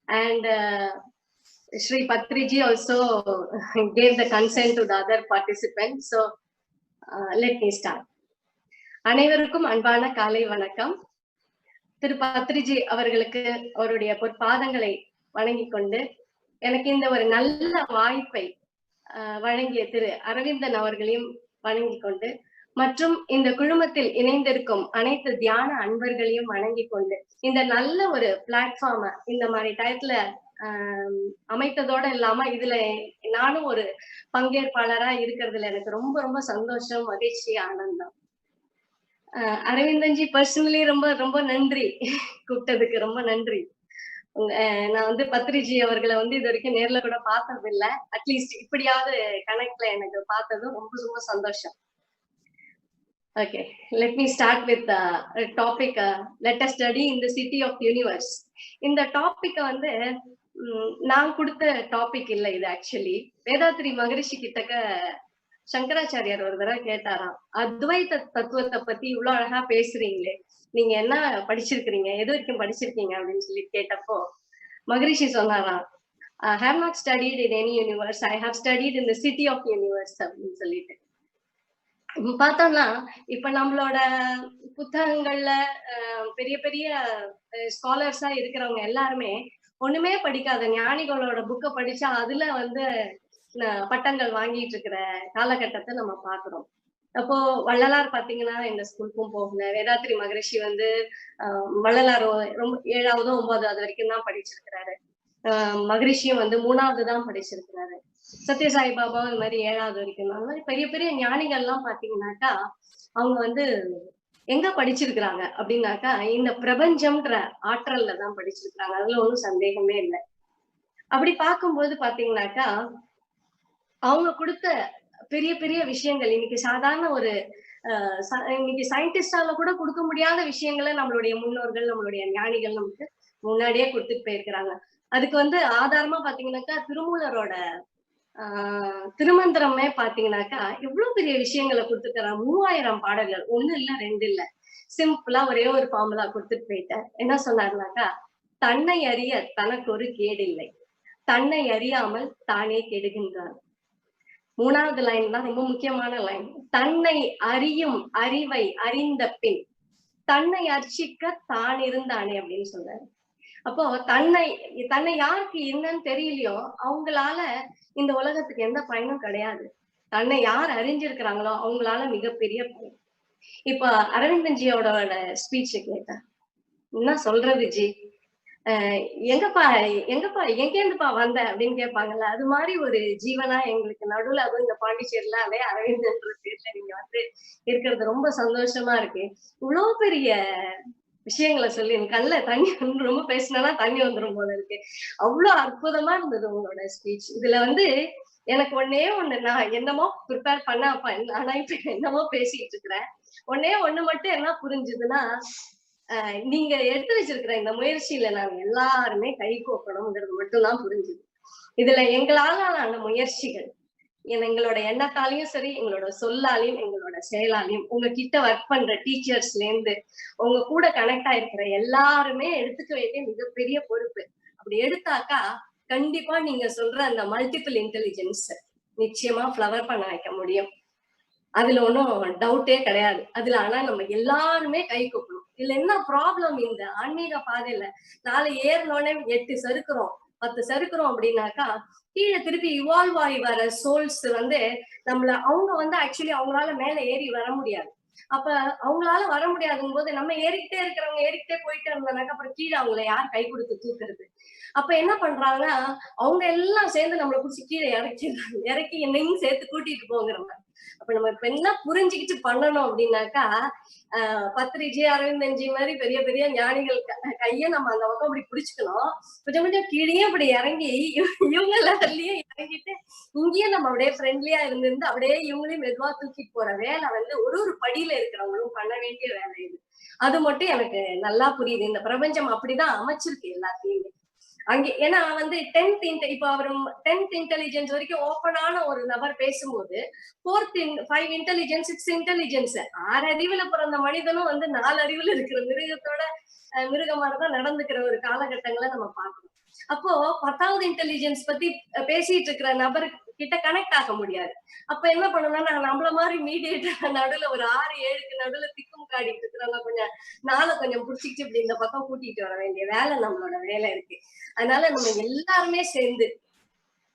and Shri Patriji also gave the consent to the other participants. So let me start. அனைவருக்கும் அன்பான காலை வணக்கம். திரு பத்ரிஜி அவர்களுக்கு அவருடைய பொற்பாதங்களை வணங்கிக் கொண்டு எனக்கு இந்த ஒரு நல்ல வாய்ப்பை வழங்கிய திரு அரவிந்தன் அவர்களையும் வணங்கிக் கொண்டு மற்றும் இந்த குழுமத்தில் இணைந்திருக்கும் அனைத்து தியான அன்பர்களையும் வணங்கிக் கொண்டு இந்த நல்ல ஒரு பிளாட்ஃபார்ம இந்த மாதிரி டயத்துல அமைத்ததோட இல்லாம இதுல நானும் ஒரு பங்கேற்பாளரா இருக்கிறதுல எனக்கு ரொம்ப ரொம்ப சந்தோஷம், மகிழ்ச்சி, ஆனந்தம். அரவிந்தன்ஜி பர்சனலி ரொம்ப ரொம்ப நன்றி, கூப்பிட்டதுக்கு ரொம்ப நன்றி. நான் வந்து பத்ரிஜி அவர்களை வந்து இது வரைக்கும் நேர்ல கூட பார்த்தது இல்லை, அட்லீஸ்ட் இப்படியாவது கனெக்ட்ல எனக்கு பார்த்ததும் ரொம்ப ரொம்ப சந்தோஷம். Okay, let me start with the topic, let us study in the city of universe. இந்த டாபிக் வந்து நான் கொடுத்த டாபிக் இல்லை, இது ஆக்சுவலி வேதாத்ரி மகரிஷி கிட்டக்க சங்கராச்சாரியார் ஒரு தடவை கேட்டாராம், அத்வைத தத்துவத்தை பத்தி இவ்வளவு அழகா பேசுறீங்களே, நீங்க என்ன படிச்சிருக்கிறீங்க, எது வரைக்கும் படிச்சிருக்கீங்க அப்படின்னு சொல்லி கேட்டப்போ மகரிஷி சொன்னாராம், I have not studied in any universe, I have studied in the city of universe அப்படின்னு சொல்லிட்டு. பார்த்தோம்னா இப்ப நம்மளோட புத்தகங்கள்ல பெரிய பெரிய ஸ்காலர்ஸா இருக்கிறவங்க எல்லாருமே ஒண்ணுமே படிக்காத ஞானிகளோட புக்கை படிச்சா அதுல வந்து பட்டங்கள் வாங்கிட்டு இருக்கிற காலகட்டத்தை நம்ம பாக்குறோம். அப்போ வள்ளலார் பாத்தீங்கன்னா இந்த ஸ்கூலுக்கும் போகல. வேதாத்ரி மகரிஷி வந்து வள்ளலார் ரொம்ப 7வது 9வது வரைக்கும் தான் படிச்சிருக்கிறாரு. மகரிஷியும் வந்து 3வது தான் படிச்சிருக்கிறாரு. சத்ய சாய் பாபா இந்த மாதிரி 7வது வரைக்கும் தான். அந்த மாதிரி பெரிய பெரிய ஞானிகள் எல்லாம் பாத்தீங்கன்னாக்கா அவங்க வந்து எங்க படிச்சிருக்கிறாங்க அப்படின்னாக்கா இந்த பிரபஞ்சம்ன்ற ஆற்றல்ல தான் படிச்சிருக்கிறாங்க. அதுல ஒன்றும் சந்தேகமே இல்லை. அப்படி பார்க்கும்போது பாத்தீங்கன்னாக்கா அவங்க கொடுத்த பெரிய பெரிய விஷயங்கள் இன்னைக்கு சாதாரண ஒரு இன்னைக்கு சயின்டிஸ்டால கூட கொடுக்க முடியாத விஷயங்களை நம்மளுடைய முன்னோர்கள் நம்மளுடைய ஞானிகள் நமக்கு முன்னாடியே கொடுத்துட்டு போயிருக்கிறாங்க. அதுக்கு வந்து ஆதாரமா பாத்தீங்கன்னாக்கா திருமூலரோட திருமந்திரமே பாத்தீங்கன்னாக்கா எவ்வளவு பெரிய விஷயங்களை கொடுத்துருக்கிறாங்க. 3000 பாடல்கள், 1 இல்ல 2 இல்ல, சிம்பிளா ஒரே ஒரு ஃபார்முலா கொடுத்துட்டு போயிட்டார். என்ன சொன்னாருனாக்கா, தன்னை அறிய தனக்கு ஒரு கேடில்லை, தன்னை அறியாமல் தானே கெடுகின்றார். 3வது லைன் தான் ரொம்ப முக்கியமான லைன். தன்னை அறியும் அறிவை அறிந்த பின் தன்னை அர்ச்சிக்க தான் இருந்தானே அப்படின்னு சொல்றாரு. அப்போ தன்னை யாருக்கு என்னன்னு தெரியலையோ அவங்களால இந்த உலகத்துக்கு எந்த பயனும் கிடையாது. தன்னை யார் அறிஞ்சிருக்கிறாங்களோ அவங்களால மிகப்பெரிய பயன். இப்ப அரவிந்தன்ஜியோட ஸ்பீச் கேட்டேன். என்ன சொல்றது ஜி, எங்கப்பா எங்கேருந்துப்பா வந்த அப்படின்னு கேட்பாங்கல்ல, அது மாதிரி ஒரு ஜீவனா எங்களுக்கு நடுவுல, அதுவும் இந்த பாண்டிச்சேரியில அதே அரவிந்தன்ற பேர்ல நீங்க வந்து இருக்கிறது ரொம்ப சந்தோஷமா இருக்கு. இவ்வளவு பெரிய விஷயங்களை சொல்லி என் கண்ணுல தண்ணி ரொம்ப பேசினா தண்ணி வந்துடும் போல இருக்கு. அவ்வளவு அற்புதமா இருந்தது உங்களோட ஸ்பீச். இதுல வந்து எனக்கு ஒண்ணு நான் என்னமோ ப்ரிப்பேர் பண்ண, ஆனா இப்ப என்னமோ பேசிட்டு இருக்கிறேன். ஒண்ணு மட்டும் என்ன புரிஞ்சுதுன்னா, நீங்க எடுத்து வச்சிருக்கிற இந்த முயற்சியில நாங்க எல்லாருமே கை கோக்கணும்ங்கிறது மட்டும்தான் புரிஞ்சுது. இதுல எங்களாலான முயற்சிகள் எங்களோட எண்ணத்தாலையும் சரி, எங்களோட சொல்லாலையும் எங்களோட செயலாலையும், உங்ககிட்ட ஒர்க் பண்ற டீச்சர்ஸ்ல இருந்து உங்க கூட கனெக்ட் ஆயிருக்கிற எல்லாருமே எடுத்துக்க வேண்டிய மிகப்பெரிய பொறுப்பு. அப்படி எடுத்தாக்கா கண்டிப்பா நீங்க சொல்ற அந்த மல்டிபிள் இன்டெலிஜென்ஸ் நிச்சயமா ஃப்ளவர் பண்ண வைக்க முடியும். அதுல ஒன்றும் டவுட்டே கிடையாது. அதுல ஆனா நம்ம எல்லாருமே கை கூப்பணும். இதுல என்ன ப்ராப்ளம், இந்த ஆன்மீக பாதையில 4 ஏறினோடனே 8 சறுக்குறோம் 10 சறுக்குறோம் அப்படின்னாக்கா கீழே திருப்பி இவால்வ் ஆகி வர சோல்ஸ் வந்து அவங்க வந்து ஆக்சுவலி அவங்களால மேல ஏறி வர முடியாது. அப்ப அவங்களால வர முடியாதுங்கும் போது நம்ம ஏறிக்கிட்டே இருக்கிறவங்க ஏறிக்கிட்டே போயிட்டு இருந்தோம்னாக்கா அப்புறம் கீழே அவங்கள யார் கை கொடுத்து தூக்குறது? அப்ப என்ன பண்றாங்கன்னா அவங்க எல்லாம் சேர்ந்து நம்மளை பிடிச்சி கீழே இறக்கி என்னையும் சேர்த்து கூட்டிட்டு போங்கிறவங்க. அப்ப நம்ம இப்ப என்ன புரிஞ்சுக்கிட்டு பண்ணணும் அப்படின்னாக்கா, பத்ரிஜி அரவிந்தன்ஜி மாதிரி பெரிய பெரிய ஞானிகள் கைய நம்ம அந்த பக்கம் அப்படி பிடிச்சுக்கணும். கொஞ்சம் கொஞ்சம் கீழே அப்படி இறங்கி இவங்க லெவல்லயே இறங்கிட்டு இங்கேயும் நம்ம அப்படியே ஃப்ரெண்ட்லியா இருந்து அப்படியே இவங்களையும் மெதுவா தூக்கிட்டு போற வேலை வந்து ஒரு படியில இருக்கிறவங்களும் பண்ண வேண்டிய வேலை இது. அது மட்டும் எனக்கு நல்லா புரியுது. இந்த பிரபஞ்சம் அப்படிதான் அமைச்சிருக்கு எல்லாத்தையுமே. அங்கே ஏன்னா வந்து 10th இன்டெலிஜென்ஸ் வரைக்கும் ஓப்பனான ஒரு நபர் பேசும்போது 5 இன்டெலிஜென்ஸ் 6 இன்டெலிஜென்ஸ் 6 அறிவுல பிறந்த மனிதனும் வந்து 4 அறிவுல இருக்கிற மிருகமானதான் நடந்துக்கிற ஒரு காலகட்டங்களை நம்ம பார்க்கணும். அப்போ 10வது இன்டெலிஜென்ஸ் பத்தி பேசிட்டு இருக்கிற நபர் கிட்ட கனெக்ட் ஆக முடியாது. அப்ப என்ன பண்ணணும்னா நம்மள மாதிரி மீடியேட்டர் நடுவுல ஒரு 6-7க்கு நடுவுல திக்கும் காடிட்டு இருக்கிறவங்க கொஞ்சம் புடிச்சிக்கிட்டு இப்படி இந்த பக்கம் கூட்டிட்டு வர வேண்டிய வேலை நம்மளோட வேலை இருக்கு. அதனால நம்ம எல்லாருமே சேர்ந்து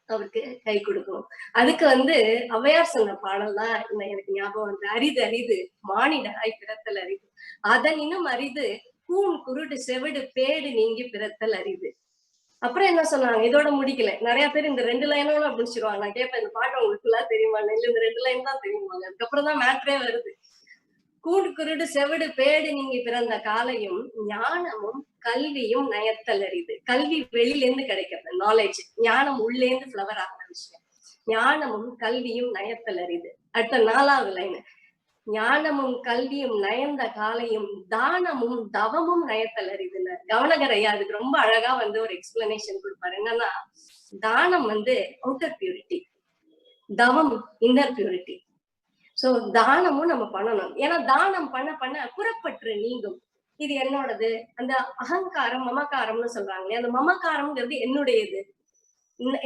அவருக்கு கை கொடுக்கணும். அதுக்கு வந்து ஔவையார் சொன்ன பாடல் தான் எனக்கு ஞாபகம் வந்து, அரிது அரிது மானிடராய் பிறத்தல் அரிது, அதனினும் அரிது கூன் குருடு செவிடு பேடு நீங்கி பிறத்தல் அரிது. அப்புறம் என்ன சொன்னாங்க, இதோட முடிக்கல. நிறைய பேர் இந்த 2 லைனோட முடிச்சிருவாங்க. நான் கேட்பேன், இந்த பாட்டு உங்களுக்கு ஃபுல்லா தெரியுமா? இல்ல இந்த 2 லைன் தான் தெரியுமாங்க. அதுக்கப்புறம் தான் மேட்ரே வருது. கூடு குருடு செவிடு பேடு நீங்கி பிறந்த காலையும் ஞானமும் கல்வியும் நயத்தல் அரிது. கல்வி வெளியில இருந்து கிடைக்கிறது, நாலேஜ். ஞானம் உள்ளே இருந்து ஃபிளவர் ஆகிற விஷயம். ஞானமும் கல்வியும் நயத்தல் அரிது. அடுத்த 4வது லைன், ஞானமும் கல்வியும் நயந்த காலையும் தானமும் தவமும் நயத்தல் அரிதுன்னு கவனகர் ஐயா அதுக்கு ரொம்ப அழகா வந்து ஒரு எக்ஸ்பிளனேஷன் கொடுப்பாரு. என்னன்னா, தானம் வந்து அவுட்டர் பியூரிட்டி, தவம் இன்னர் பியூரிட்டி. சோ தானமும் நம்ம பண்ணணும். ஏன்னா தானம் பண்ண புறப்பற்று நீங்கும். இது என்னோடது, அந்த அகங்காரம் மமக்காரம்னு சொல்றாங்களே, அந்த மமக்காரம்ங்கிறது என்னுடையது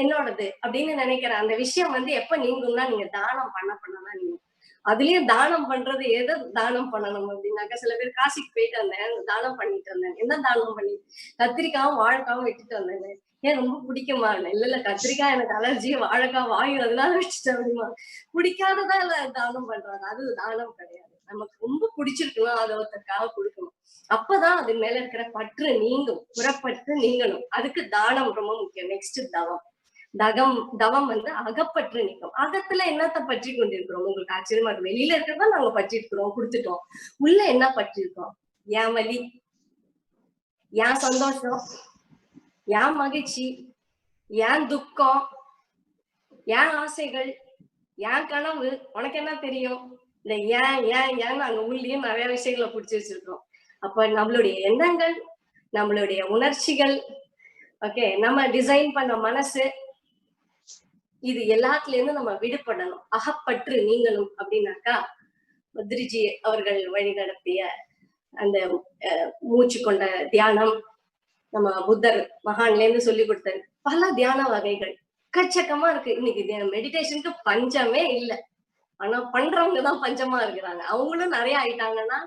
என்னோடது அப்படின்னு நினைக்கிற அந்த விஷயம் வந்து எப்ப நீங்கும்னா நீங்க தானம் பண்ணதான் நீங்கும். அதுலயும் தானம் பண்றது எதை தானம் பண்ணணும் அப்படின்னாக்கா, சில பேர் காசிக்கு போயிட்டு வந்தேன், தானம் பண்ணிட்டு வந்தேன். என்ன தானம் பண்ணி? கத்திரிக்காவும் வாழைக்காவும் விட்டுட்டு வந்தேன். ஏன் ரொம்ப பிடிக்குமா? இல்ல கத்திரிக்காய் எனக்கு அலர்ஜி, வாழைக்காய் வாயு, அதனால வச்சுட்டேன் அப்படிமா. பிடிக்காததா இல்ல தானம் பண்றாங்க, அது தானம் கிடையாது. நமக்கு ரொம்ப பிடிச்சிருக்கணும், அதை ஒருத்தருக்காக கொடுக்கணும். அப்பதான் அது மேல இருக்கிற பற்று நீங்கும், புறப்பற்று நீங்கணும். அதுக்கு தானம் ரொம்ப முக்கியம். நெக்ஸ்ட் தவம் வந்து அகப்பற்று நீக்கும். அகத்துல என்னத்த பற்றி கொண்டிருக்கிறோம்? உங்களுக்கு ஆச்சரியமா இருக்கு. வெளியில இருக்கிறதா நாங்க பற்றி இருக்கிறோம், கொடுத்துட்டோம். உள்ள என்ன பற்றி இருக்கோம்? என் வலி, என் சந்தோஷம், என் மகிழ்ச்சி, என் துக்கம், என் ஆசைகள், என் கனவு, உனக்கு என்ன தெரியும்? இந்த ஏன் அங்க உள்ளேயும் நிறைய விஷயங்களை பிடிச்சி வச்சிருக்கோம். அப்ப நம்மளுடைய எண்ணங்கள், நம்மளுடைய உணர்ச்சிகள், ஓகே, நம்ம டிசைன் பண்ண மனசு, இது எல்லாத்துல இருந்து நம்ம விடுபடணும், அகப்பற்று நீங்கணும். அப்படின்னாக்கா பத்ரிஜி அவர்கள் வழி நடத்திய அந்த மூச்சு கொண்ட தியானம், நம்ம புத்தர் மகான்ல இருந்து சொல்லி கொடுத்தாரு. பல தியான வகைகள் எக்கச்சக்கமா இருக்கு. இன்னைக்கு மெடிடேஷனுக்கு பஞ்சமே இல்லை. ஆனா பண்றவங்கதான் பஞ்சமா இருக்கிறாங்க. அவங்களும் நிறைய ஆயிட்டாங்கன்னா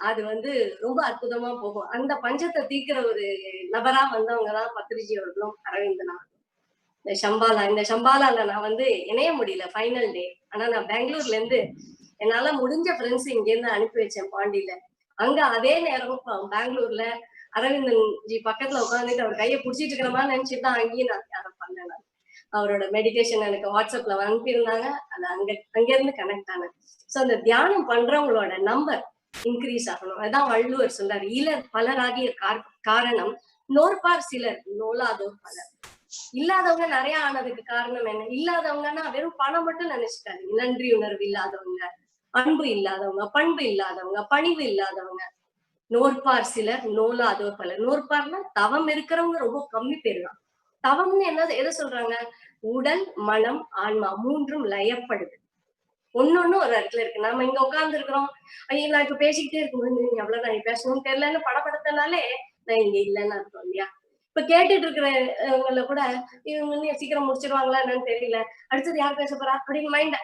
அது வந்து ரொம்ப அற்புதமா போகும். அந்த பஞ்சத்தை தீர்க்கிற ஒரு நபரா வந்தவங்கதான் பத்ரிஜி அவர்களும் அரவிந்தனா. இந்த சம்பாலால நான் வந்து இணைய முடியல ஃபைனல் டே. ஆனா நான் பெங்களூர்ல இருந்து என்னால முடிஞ்ச ஃப்ரெண்ட்ஸ் இங்க இருந்து அனுப்பி வச்சேன் பாண்டியில. அங்க அதே நேரம் பெங்களூர்ல அரவிந்தன் ஜி பக்கத்துல உட்காந்துட்டு அவர் கையை புடிச்சிட்டு இருக்கிற மாதிரி நினைச்சுட்டு தான் அங்கேயும் நான் தியானம் பண்ணேன். நான் அவரோட மெடிடேஷன் எனக்கு வாட்ஸ்அப்ல அனுப்பியிருந்தாங்க, அது அங்க இருந்து கனெக்ட் ஆனேன். சோ அந்த தியானம் பண்றவங்களோட நம்பர் இன்க்ரீஸ் ஆகணும். அதான் வள்ளுவர் சொல்றாரு, இலர் பலராகிய காரணம் நோற்பார் சிலர், நோலாதோர் பலர். இல்லாதவங்க நிறைய ஆனதுக்கு காரணம் என்ன? இல்லாதவங்கன்னா வெறும் பணம் மட்டும் நினைச்சுட்டாங்க. நன்றி உணர்வு இல்லாதவங்க, அன்பு இல்லாதவங்க, பண்பு இல்லாதவங்க, பணிவு இல்லாதவங்க. நோற்பார் சிலர், நோலாதோர் பலர். நோற்பார்னா தவம் இருக்கிறவங்க ரொம்ப கம்மி பேர் தான். தவம்னு என்ன எதை சொல்றாங்க? உடல், மனம், ஆன்மா மூன்றும் லயப்படுது. ஒன்னொன்னு ஒரு இடத்துல இருக்கு. நாம இங்க உட்கார்ந்து இருக்கிறோம், ஐயோ நான் இப்ப பேசிக்கிட்டே இருக்கும்போது நீ எவ்வளவு நான் பேசணும்னு தெரியலன்னு படப்படுத்தினாலே நான் இங்க இல்லைன்னு அர்த்தம் இல்லையா? இப்ப கேட்டுட்டு இருக்கிறவங்கள கூட இவங்க சீக்கிரம் முடிச்சிருவாங்களா என்னன்னு தெரியல, அடுத்தது யார் பேச போறா அப்படின்னு மைண்ட்,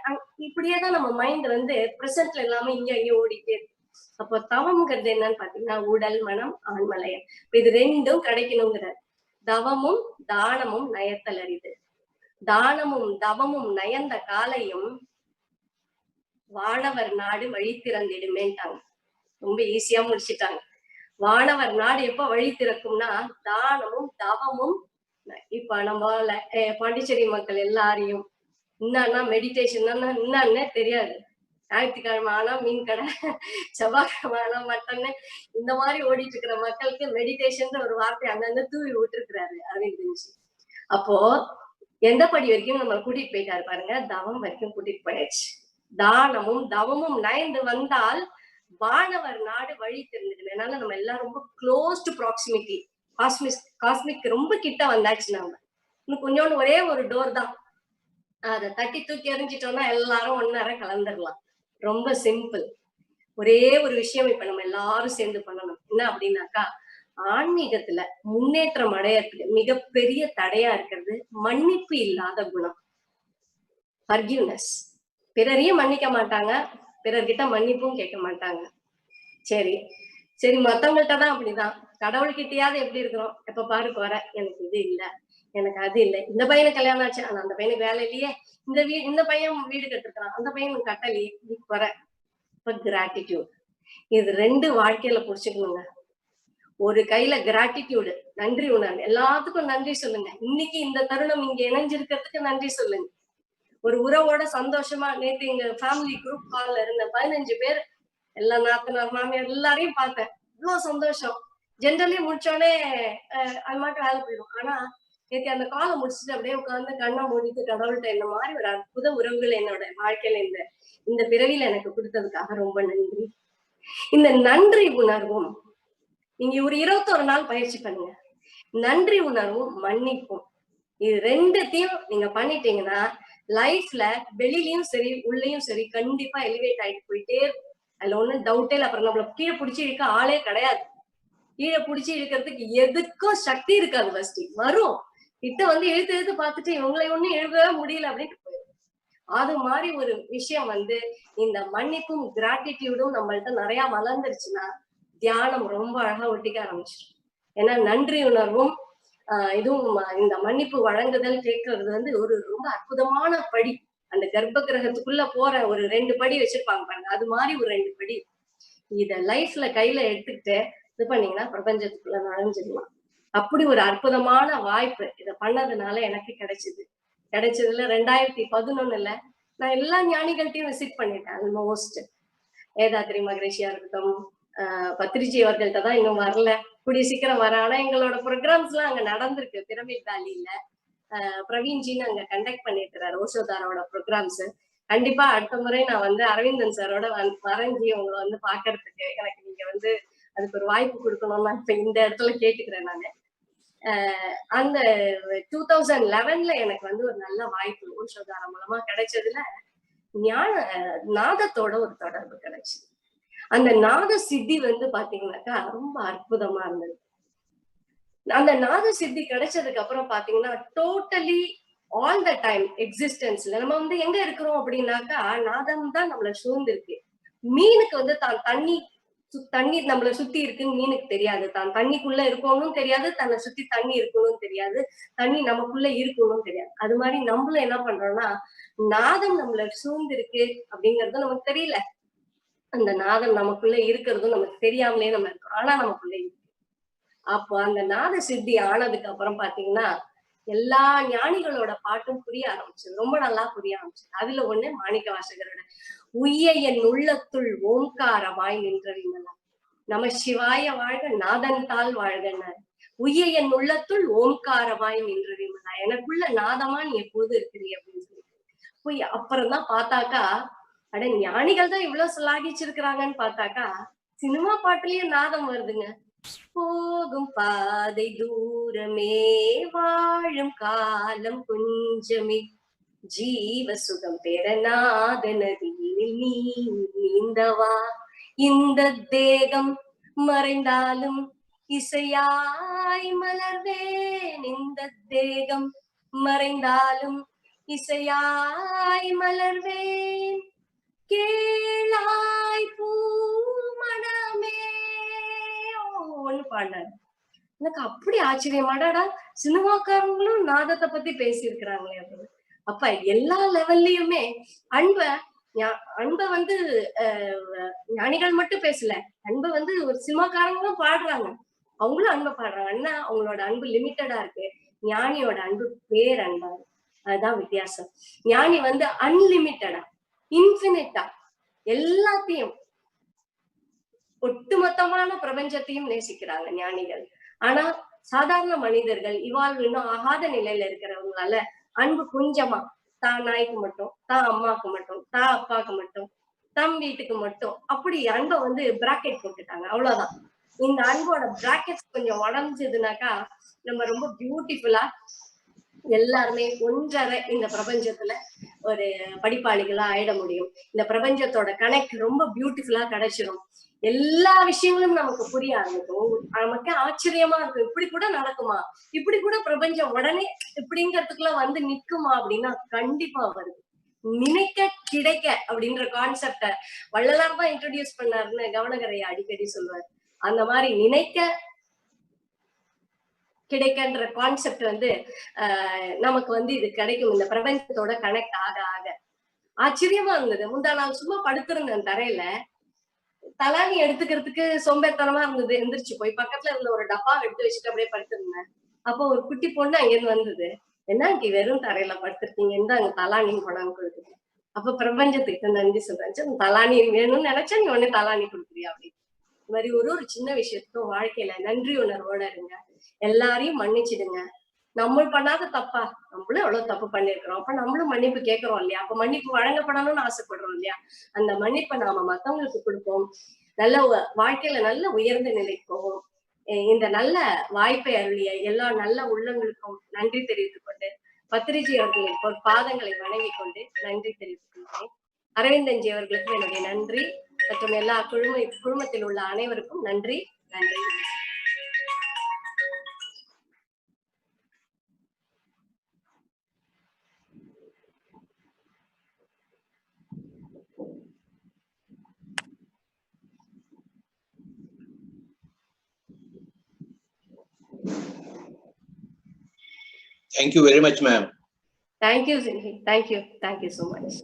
இப்படியேதான் நம்ம மைண்ட் வந்து பிரசன்ட்ல இல்லாம இங்க அங்கேயும் ஓடிட்டே இருக்கு. அப்போ தவம்ங்கிறது என்னன்னு பாத்தீங்கன்னா உடல், மனம், ஆன்மலயம். இது ரெண்டும் கிடைக்கணுங்கிற தவமும் தானமும் நயத்தல் அறிது. தானமும் தவமும் நயந்த காலையும் வானவர் நாடு வழி திறந்திடுமேன்ட்டாங்க. ரொம்ப ஈஸியா முடிச்சுட்டாங்க. வானவர் நாடு எப்ப வழி திறக்கும்னா தானமும் தவமும். இப்ப நம்மளால பாண்டிச்சேரி மக்கள் எல்லாரையும் என்னன்னா மெடிடேஷன் என்னன்னே தெரியாது. ஞாயிற்றுக்கிழமை ஆனா மீன் கடை, செவ்வாய்க்கிழமை ஆனா மட்டன், இந்த மாதிரி ஓடிட்டு இருக்கிற மக்களுக்கு மெடிடேஷன் ஒரு வார்த்தை அங்கங்க தூவி விட்டுருக்கிறாரு அரவிந்த். அப்போ எந்த படி வரைக்கும் நம்ம கூட்டிட்டு போயிட்டாரு பாருங்க, தவம் வரைக்கும் கூட்டிட்டு போயாச்சு. தானமும் தவமும் நயந்து வந்தால் வானவர் நாடு வழி தெரிஞ்சிடும். அதனால நம்ம எல்லாம் ரொம்ப க்ளோஸ் டு ப்ராக்சிமிட்டி, காஸ்மிக் ரொம்ப கிட்ட வந்தாச்சு. நம்ம இன்னும் கொஞ்சோண்டு ஒரே ஒரு டோர் தான், அதை தட்டி தூக்கி எறிஞ்சிட்டோம்னா எல்லாரும் ஒன்னர கலந்துடலாம். ரொம்ப சிம்பிள். ஒரே ஒரு விஷயம் இப்ப நம்ம எல்லாரும் சேர்ந்து பண்ணணும். என்ன அப்படின்னாக்கா, ஆன்மீகத்துல முன்னேற்றம் அடையறதுக்கு மிகப்பெரிய தடையா இருக்கிறது மன்னிப்பு இல்லாத குணம், ஃபர்கிவ்னஸ். பிறரையும் மன்னிக்க மாட்டாங்க, பிறர்கிட்ட மன்னிப்பும் கேட்க மாட்டாங்க. சரி சரி, மத்தவங்கள்ட்ட தான் அப்படிதான். கடவுள்கிட்டயாவது எப்படி இருக்கிறோம்? எப்ப பாரு குறை, எனக்கு இது இல்லை, எனக்கு அது இல்லை, இந்த பையனுக்கு கல்யாணம் ஆச்சு ஆனா அந்த பையனுக்கு வேலை இல்லையே, இந்த பையன் வீடு கட்டுறான், அந்த பையனுக்கு கட்டலையே, இது குறை. இப்ப கிராட்டிடியூட், இது ரெண்டு வாழ்க்கையில புடிச்சுக்கணுங்க. ஒரு கையில கிராட்டிடியூடு, நன்றி உணர்வு, எல்லாத்துக்கும் நன்றி சொல்லுங்க. இன்னைக்கு இந்த தருணம் இங்க இணைஞ்சிருக்கிறதுக்கு நன்றி சொல்லுங்க. ஒரு உறவோட சந்தோஷமா நேற்று எங்க ஃபேமிலி குரூப் கால்ல இருந்த 15 பேர், எல்லா நாத்தனார் மாமியார் எல்லாரையும் பார்த்தேன். இவ்வளவு சந்தோஷம். ஜென்ரலி முடிச்சோடனே அது மட்டும் வேலை போயிடும். ஆனா நேற்று அந்த காலை முடிச்சுட்டு அப்படியே உட்காந்து கண்ணை மூடிட்டு கடவுள்கிட்ட இந்த மாதிரி ஒரு அற்புத உறவுகள் என்னோட வாழ்க்கையில இந்த பிறவியில எனக்கு கொடுத்ததுக்காக ரொம்ப நன்றி. இந்த நன்றி உணர்வும் நீங்க ஒரு 21 நாள் பயிற்சி பண்ணுங்க. நன்றி உணர்வும் மன்னிப்பும், இது ரெண்டுத்தையும் நீங்க பண்ணிட்டீங்கன்னா லைஃப்ல வெளியிலயும் சரி உள்ளயும் சரி கண்டிப்பா எலிவேட் ஆயிட்டு போயிட்டே இருக்கும். அதுல ஒண்ணும் டவுட்டே இல்லை. அப்புறம் நம்மள கீழே பிடிச்சி இழுக்க ஆளே கிடையாது. கீழே பிடிச்சி இழுக்கிறதுக்கு எதுக்கும் சக்தி இருக்காது. ஃபர்ஸ்ட் வரும் கிட்ட வந்து இழுத்து பார்த்துட்டு இவங்களை ஒண்ணும் எழுதவே முடியல அப்படின்ட்டு போயிடும். அது மாதிரி ஒரு விஷயம் வந்து இந்த மன்னிப்பும் கிராட்டிடியூடும் நம்மள்ட்ட நிறைய வளர்ந்துருச்சுன்னா தியானம் ரொம்ப அழகா ஒட்டிக்க ஆரம்பிச்சிடும். ஏன்னா நன்றி உணர்வும் இதுவும் இந்த மன்னிப்பு வழங்குதல் கேட்கறது வந்து ஒரு ரொம்ப அற்புதமான படி. அந்த கர்ப்ப கிரகத்துக்குள்ள போற ஒரு 2 படி வச்சிருப்பாங்க பாருங்க, அது மாதிரி ஒரு 2 படி. இத லைஃப்ல கையில எடுத்துக்கிட்டு இது பண்ணீங்கன்னா பிரபஞ்சத்துக்குள்ள நுழைஞ்சிடலாம். அப்படி ஒரு அற்புதமான வாய்ப்பு இத பண்ணதுனால எனக்கு கிடைச்சதுல 2011 நான் எல்லா ஞானிகள்ட்டையும் விசிட் பண்ணிட்டேன். ஆல்மோஸ்ட் ஏதாத்திரி மகரிஷியா இருக்கட்டும், பத்ரிஜி அவர்கள்ட்ட தான் இன்னும் வரல, கூடிய சீக்கிரம் வர. ஆனா எங்களோட ப்ரோக்ராம்ஸ் எல்லாம் அங்க நடந்திருக்கு பிரமிட் வேலியில. பிரவீன்ஜின்னு அங்க கண்டக்ட் பண்ணிருக்கிறார் ஓஷோதாரோட ப்ரோக்ராம்ஸ். கண்டிப்பா அடுத்த முறை நான் வந்து அரவிந்தன் சாரோட வரைஞ்சி உங்களை வந்து பாக்குறதுக்கு எனக்கு நீங்க வந்து அதுக்கு ஒரு வாய்ப்பு கொடுக்கணும்னு நான் இப்ப இந்த இடத்துல கேட்டுக்கிறேன். நானு அந்த 2011 எனக்கு வந்து ஒரு நல்ல வாய்ப்பு ஓஷோதாரா மூலமா கிடைச்சதுல நாதத்தோட ஒரு தொடர்பு கிடைச்சது. அந்த நாத சித்தி வந்து பாத்தீங்கன்னாக்கா ரொம்ப அற்புதமா இருந்தது. அந்த நாத சித்தி கிடைச்சதுக்கு அப்புறம் பாத்தீங்கன்னா டோட்டலி ஆல் த டைம் எக்ஸிஸ்டன்ஸ்ல நம்ம வந்து எங்க இருக்கிறோம் அப்படின்னாக்கா நாதம் தான் நம்மள சூழ்ந்து இருக்கு. மீனுக்கு வந்து தான் தண்ணீர் நம்மளை சுத்தி இருக்குன்னு மீனுக்கு தெரியாது. தான் தண்ணிக்குள்ள இருக்கணும்னு தெரியாது, தன்னை சுத்தி தண்ணி இருக்கணும்னு தெரியாது, தண்ணி நமக்குள்ள இருக்கணும்னு தெரியாது. அது மாதிரி நம்மளும் என்ன பண்றோம்னா நாதம் நம்மள சூழ்ந்து இருக்கு அப்படிங்கறது நமக்கு தெரியல. அந்த நாதம் நமக்குள்ள இருக்கிறதும் நமக்கு தெரியாமலே நம்ம இருக்கோம். ஆனா நமக்குள்ள இருக்கு. அப்போ அந்த நாத சித்தி ஆனதுக்கு அப்புறம் பாத்தீங்கன்னா எல்லா ஞானிகளோட பாட்டும் புரிய ஆரம்பிச்சது. ரொம்ப நல்லா புரிய ஆரம்பிச்சது. அதுல ஒண்ணு மாணிக்க வாசகரோட உய்ய என் உள்ளத்துள் ஓம்காரமாய் நின்றவிமலா நம சிவாய வாழ்க நாதன் தாள் வாழ்கன்னார். உய்ய என் உள்ளத்துள் ஓம்காரமாய் நின்றவிமலா, எனக்குள்ள நாதமா நீ எப்போது இருக்கிறீ அப்படின்னு சொல்லிட்டு போய் அப்புறம் தான் பார்த்தாக்கா அட ஞானிகள் தான் இவ்வளவு சிலாகிச்சிருக்கிறாங்கன்னு பார்த்தாக்கா சினிமா பாட்டுலயே நாதம் வருதுங்க. போகும் பாதை தூரமே வாழும் காலம் கொஞ்சமே ஜீவ சுகம் பெற நாத நதியில் நீந்தவா இந்த தேகம் மறைந்தாலும் இசையாய் மலர்வேன். இந்த தேகம் மறைந்தாலும் இசையாய் மலர்வேன். கேளாய் பூமணமே ஒண்ணு பாடினாரு. எனக்கு அப்படி ஆச்சரியமாடாடா, சினிமாக்காரங்களும் நாதத்தை பத்தி பேசியிருக்கிறாங்களே அப்படின்னு. அப்ப எல்லா லெவல்லையுமே அன்ப வந்து ஞானிகள் மட்டும் பேசல, அன்பை வந்து ஒரு சினிமாக்காரங்களும் பாடுறாங்க, அவங்களும் அன்பை பாடுறாங்க. அண்ணா அவங்களோட அன்பு லிமிட்டடா இருக்கு, ஞானியோட அன்பு பேரன்பா இருக்கு. அதுதான் வித்தியாசம். ஞானி வந்து அன்லிமிட்டடா இன்ஃபினிட்டா எல்லாத்தையும் ஒட்டுமொத்தமான பிரபஞ்சத்தையும் நேசிக்கிறாங்க ஞானிகள். ஆனா சாதாரண மனிதர்கள் இவால்வ் இன்னும் ஆகாத நிலையில இருக்கிறவங்களால அன்பு கொஞ்சமா தான் நாய்க்கு மட்டும், தான் அம்மாவுக்கு மட்டும், தான் அப்பாவுக்கு மட்டும், தம் வீட்டுக்கு மட்டும், அப்படி அன்பை வந்து பிராக்கெட் போட்டுட்டாங்க. அவ்வளவுதான். இந்த அன்போட பிராக்கெட்ஸ் கொஞ்சம் உடஞ்சதுனாக்கா நம்ம ரொம்ப பியூட்டிஃபுல்லா எல்லாருமே ஒன்றரை இந்த பிரபஞ்சத்துல ஒரு படிப்பாளிகளா ஆயிட முடியும். இந்த பிரபஞ்சத்தோட கனெக்ட் ரொம்ப பியூட்டிஃபுல்லா கிடைச்சிடும். எல்லா விஷயங்களும் நமக்கு புரிய ஆரம்பிக்கும். நமக்கு ஆச்சரியமா இருக்கும், இப்படி கூட நடக்குமா, இப்படி கூட பிரபஞ்சம் உடனே இப்படிங்கிறதுக்குள்ள வந்து நிக்குமா அப்படின்னா கண்டிப்பா வருது. நினைக்க கிடைக்க அப்படின்ற கான்செப்ட வள்ளலார் தான் இன்ட்ரோடியூஸ் பண்ணாருன்னு கவனகரையா அடிக்கடி சொல்வார். அந்த மாதிரி நினைக்க கிடைக்கின்ற கான்செப்ட் வந்து நமக்கு வந்து இது கிடைக்கும். இந்த பிரபஞ்சத்தோட கனெக்ட் ஆக ஆக ஆச்சரியமா இருந்தது. முந்தா நாள் சும்மா படுத்திருந்தேன் தரையில, தலானி எடுத்துக்கிறதுக்கு சோம்பேத்தனமா இருந்தது. எந்திரிச்சு போய் பக்கத்துல இருந்த ஒரு டப்பா எடுத்து வச்சுட்டு அப்படியே படுத்திருந்தேன். அப்போ ஒரு குட்டி பொண்ணு அங்கிருந்து வந்தது. என்ன ஆண்டி வெறும் தரையில படுத்திருக்கீங்க, எந்த அங்க தலானின்னு கொண்டாந்து கொடுக்குது. அப்ப பிரபஞ்சத்துக்கு நன்றி சொல்றேன், தலானி வேணும்னு நினைச்சா நீ உடனே தலானி கொடுக்குறியா அப்படின்னு. இந்த மாதிரி ஒரு சின்ன விஷயத்துக்கும் வாழ்க்கையில நன்றி உணர்வோட இருங்க. எல்லாரையும் மன்னிச்சிடுங்க. நம்ம பண்ணாத தப்பா, நம்மளும் எவ்வளவு தப்பு பண்ணிருக்கிறோம், அப்ப நம்மளும் மன்னிப்பு கேட்கிறோம் இல்லையா, அப்ப மன்னிப்பு வழங்கப்படணும்னு ஆசைப்படுறோம் இல்லையா, அந்த மன்னிப்பை நாம மத்தவங்களுக்கு கொடுப்போம். நல்ல வாழ்க்கையில நல்ல உயர்ந்த நிலைக்கு போவோம். இந்த நல்ல வாய்ப்பை அருளிய எல்லா நல்ல உள்ளங்களுக்கும் நன்றி தெரிவித்துக் கொண்டு பத்ரிஜி அவர்களுக்கு பாதங்களை வணங்கிக் கொண்டு நன்றி தெரிவித்துக் கொள்கிறேன். அரவிந்தன்ஜி அவர்களுக்கு என்னுடைய நன்றி மற்றும் எல்லா குழுமத்தில் உள்ள அனைவருக்கும் நன்றி. நன்றி. Thank you very much, ma'am. Thank you, Sinhi. Thank you. Thank you so much.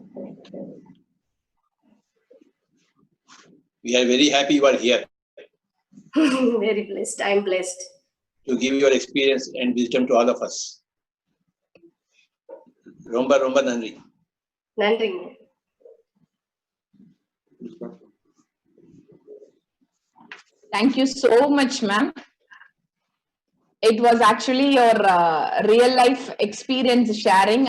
We are very happy you are here Very blessed. I'm blessed. to give your experience and wisdom to all of us. Romba romba nandri. நன்றிங்க. Thank you so much, ma'am. It was actually your real life experience sharing.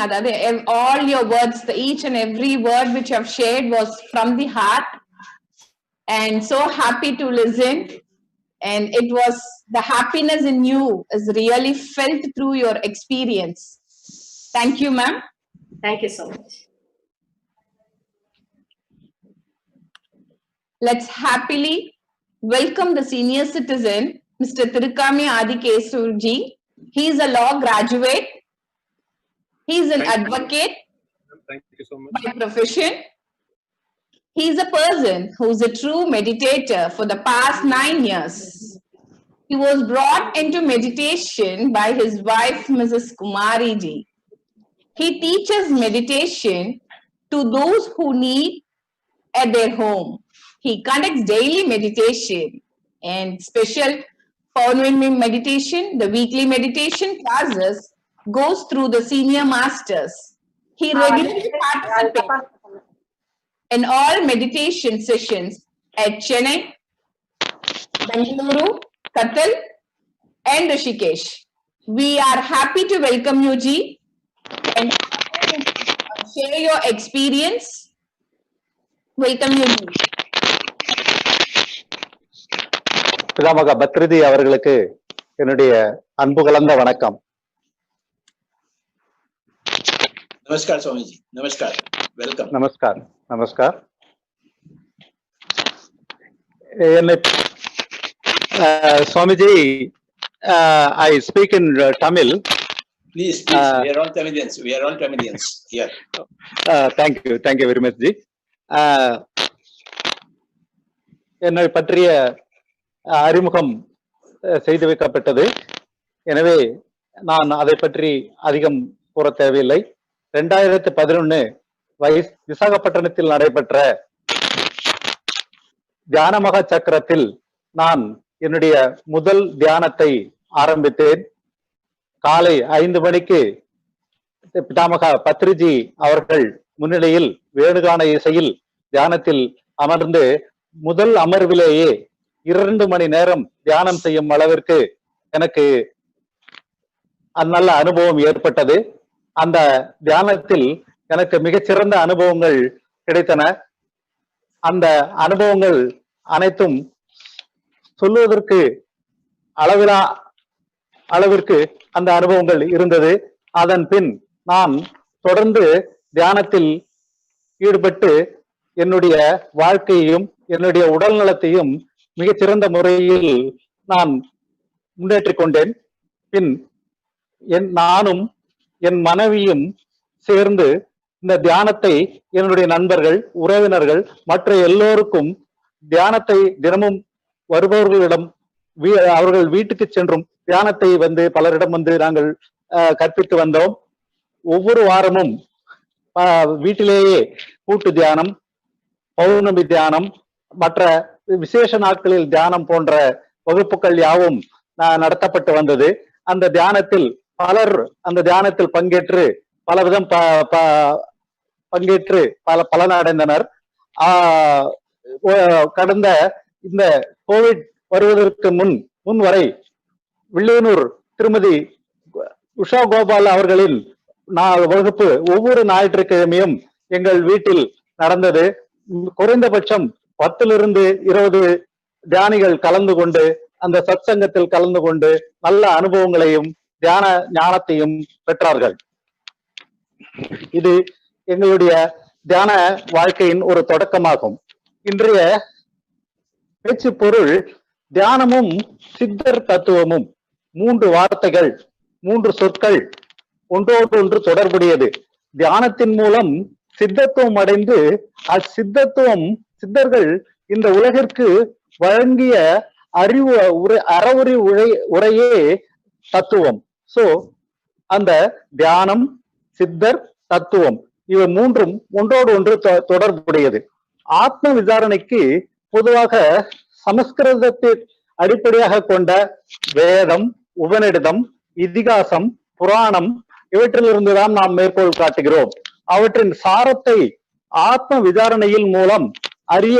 All your words, each and every word which you have shared was from the heart, and so happy to listen. And it was the happiness in you is really felt through your experience. Thank you, ma'am. Thank you so much. Let's happily welcome the senior citizen, Mr. Tirukami Adikesurji. He is a law graduate. He is an advocate Thank you so much. by profession. He is a person who is a true meditator for the past 9 years. He was brought into meditation by his wife, Mrs. Kumari ji. He teaches meditation to those who need at their home. He conducts daily meditation and special Paurnami meditation. The weekly meditation classes goes through the senior masters. He regularly participates in all meditation sessions at Chennai, Bengaluru, Kathal, and Rishikesh. We are happy to welcome you, Ji, and share your experience. Welcome you, Ji. பிதாமக பத்ரிதி அவர்களுக்கு என்னுடைய அன்பு கலந்த வணக்கம். Namaskar, Swamiji. Namaskar. Welcome. நமஸ்கார் நமஸ்கார். என்னை Swamiji, I speak in Tamil. Please, please. We are all Tamilians. We are all Tamilians here. Thank you very much, Ji. என்னை பற்றிய அறிமுகம் செய்து வைக்கப்பட்டது. எனவே நான் அதை பற்றி அதிகம் கூற தேவையில்லை. 2011 விசாகப்பட்டினத்தில் நடைபெற்ற தியான மகா சக்கரத்தில் நான் என்னுடைய முதல் தியானத்தை ஆரம்பித்தேன். காலை 5 மணிக்கு பிதாமகா பத்ரிஜி அவர்கள் முன்னிலையில் வேணுகான இசையில் தியானத்தில் அமர்ந்து முதல் அமர்விலேயே 2 மணி நேரம் தியானம் செய்யும் அளவிற்கு எனக்கு நல்ல அனுபவம் ஏற்பட்டது. அந்த தியானத்தில் எனக்கு மிகச்சிறந்த அனுபவங்கள் கிடைத்தன. அந்த அனுபவங்கள் அனைத்தும் சொல்லுவதற்கு அளவிற்கு அந்த அனுபவங்கள் இருந்தது. அதன் பின் நான் தொடர்ந்து தியானத்தில் ஈடுபட்டு என்னுடைய வாழ்க்கையையும் என்னுடைய உடல் நலத்தையும் மிகச்சிறந்த முறையில் நான் முன்னேற்றிக் கொண்டேன். பின் நானும் என் மனைவியும் சேர்ந்து இந்த தியானத்தை என்னுடைய நண்பர்கள், உறவினர்கள், மற்ற எல்லோருக்கும் தியானத்தை தினமும் வருபவர்களிடம் அவர்கள் வீட்டுக்கு சென்றும் தியானத்தை பலரிடம் நாங்கள் கற்பித்து வந்தோம். ஒவ்வொரு வாரமும் வீட்டிலேயே கூட்டு தியானம், பௌர்ணமி தியானம், மற்ற விசேஷ நாட்களில் தியானம் போன்ற வகுப்புகள் யாவும் நடத்தப்பட்டு வந்தது. அந்த தியானத்தில் பலர் அந்த தியானத்தில் பங்கேற்று பலவிதம் பங்கேற்று பலனடைந்தனர். கடந்த இந்த கோவிட் வருவதற்கு முன் வரை வில்லியனூர் திருமதி உஷா கோபால் அவர்களின் வகுப்பு ஒவ்வொரு ஞாயிற்றுக்கிழமையும் எங்கள் வீட்டில் நடந்தது. குறைந்தபட்சம் 10 to 20 தியானிகள் கலந்து கொண்டு அந்த சத்சங்கத்தில் கலந்து கொண்டு நல்ல அனுபவங்களையும் ஞானத்தையும் பெற்றார்கள். இது எங்களுடைய தியான வாழ்க்கையின் ஒரு தொடக்கமாகும். இன்றைய பேச்சு பொருள் தியானமும் சித்தர் தத்துவமும். 3 வார்த்தைகள், 3 சொற்கள் ஒன்றோடு ஒன்று தொடர்புடையது. தியானத்தின் மூலம் சித்தத்துவம் அடைந்து சித்தர்கள் இந்த உலகிற்கு வழங்கிய அறவுரை உரையே தத்துவம். சோ அந்த தியானம், சித்தர், தத்துவம் இவை மூன்றும் ஒன்றோடு ஒன்று தொடர்புடையது. ஆத்ம விசாரணைக்கு பொதுவாக சமஸ்கிருதத்தை அடிப்படையாக கொண்ட வேதம், உபநிடதம், இதிகாசம், புராணம் இவற்றிலிருந்துதான் நாம் மேற்கோள் காட்டுகிறோம். அவற்றின் சாரத்தை ஆத்ம விசாரணையில் மூலம் அறிய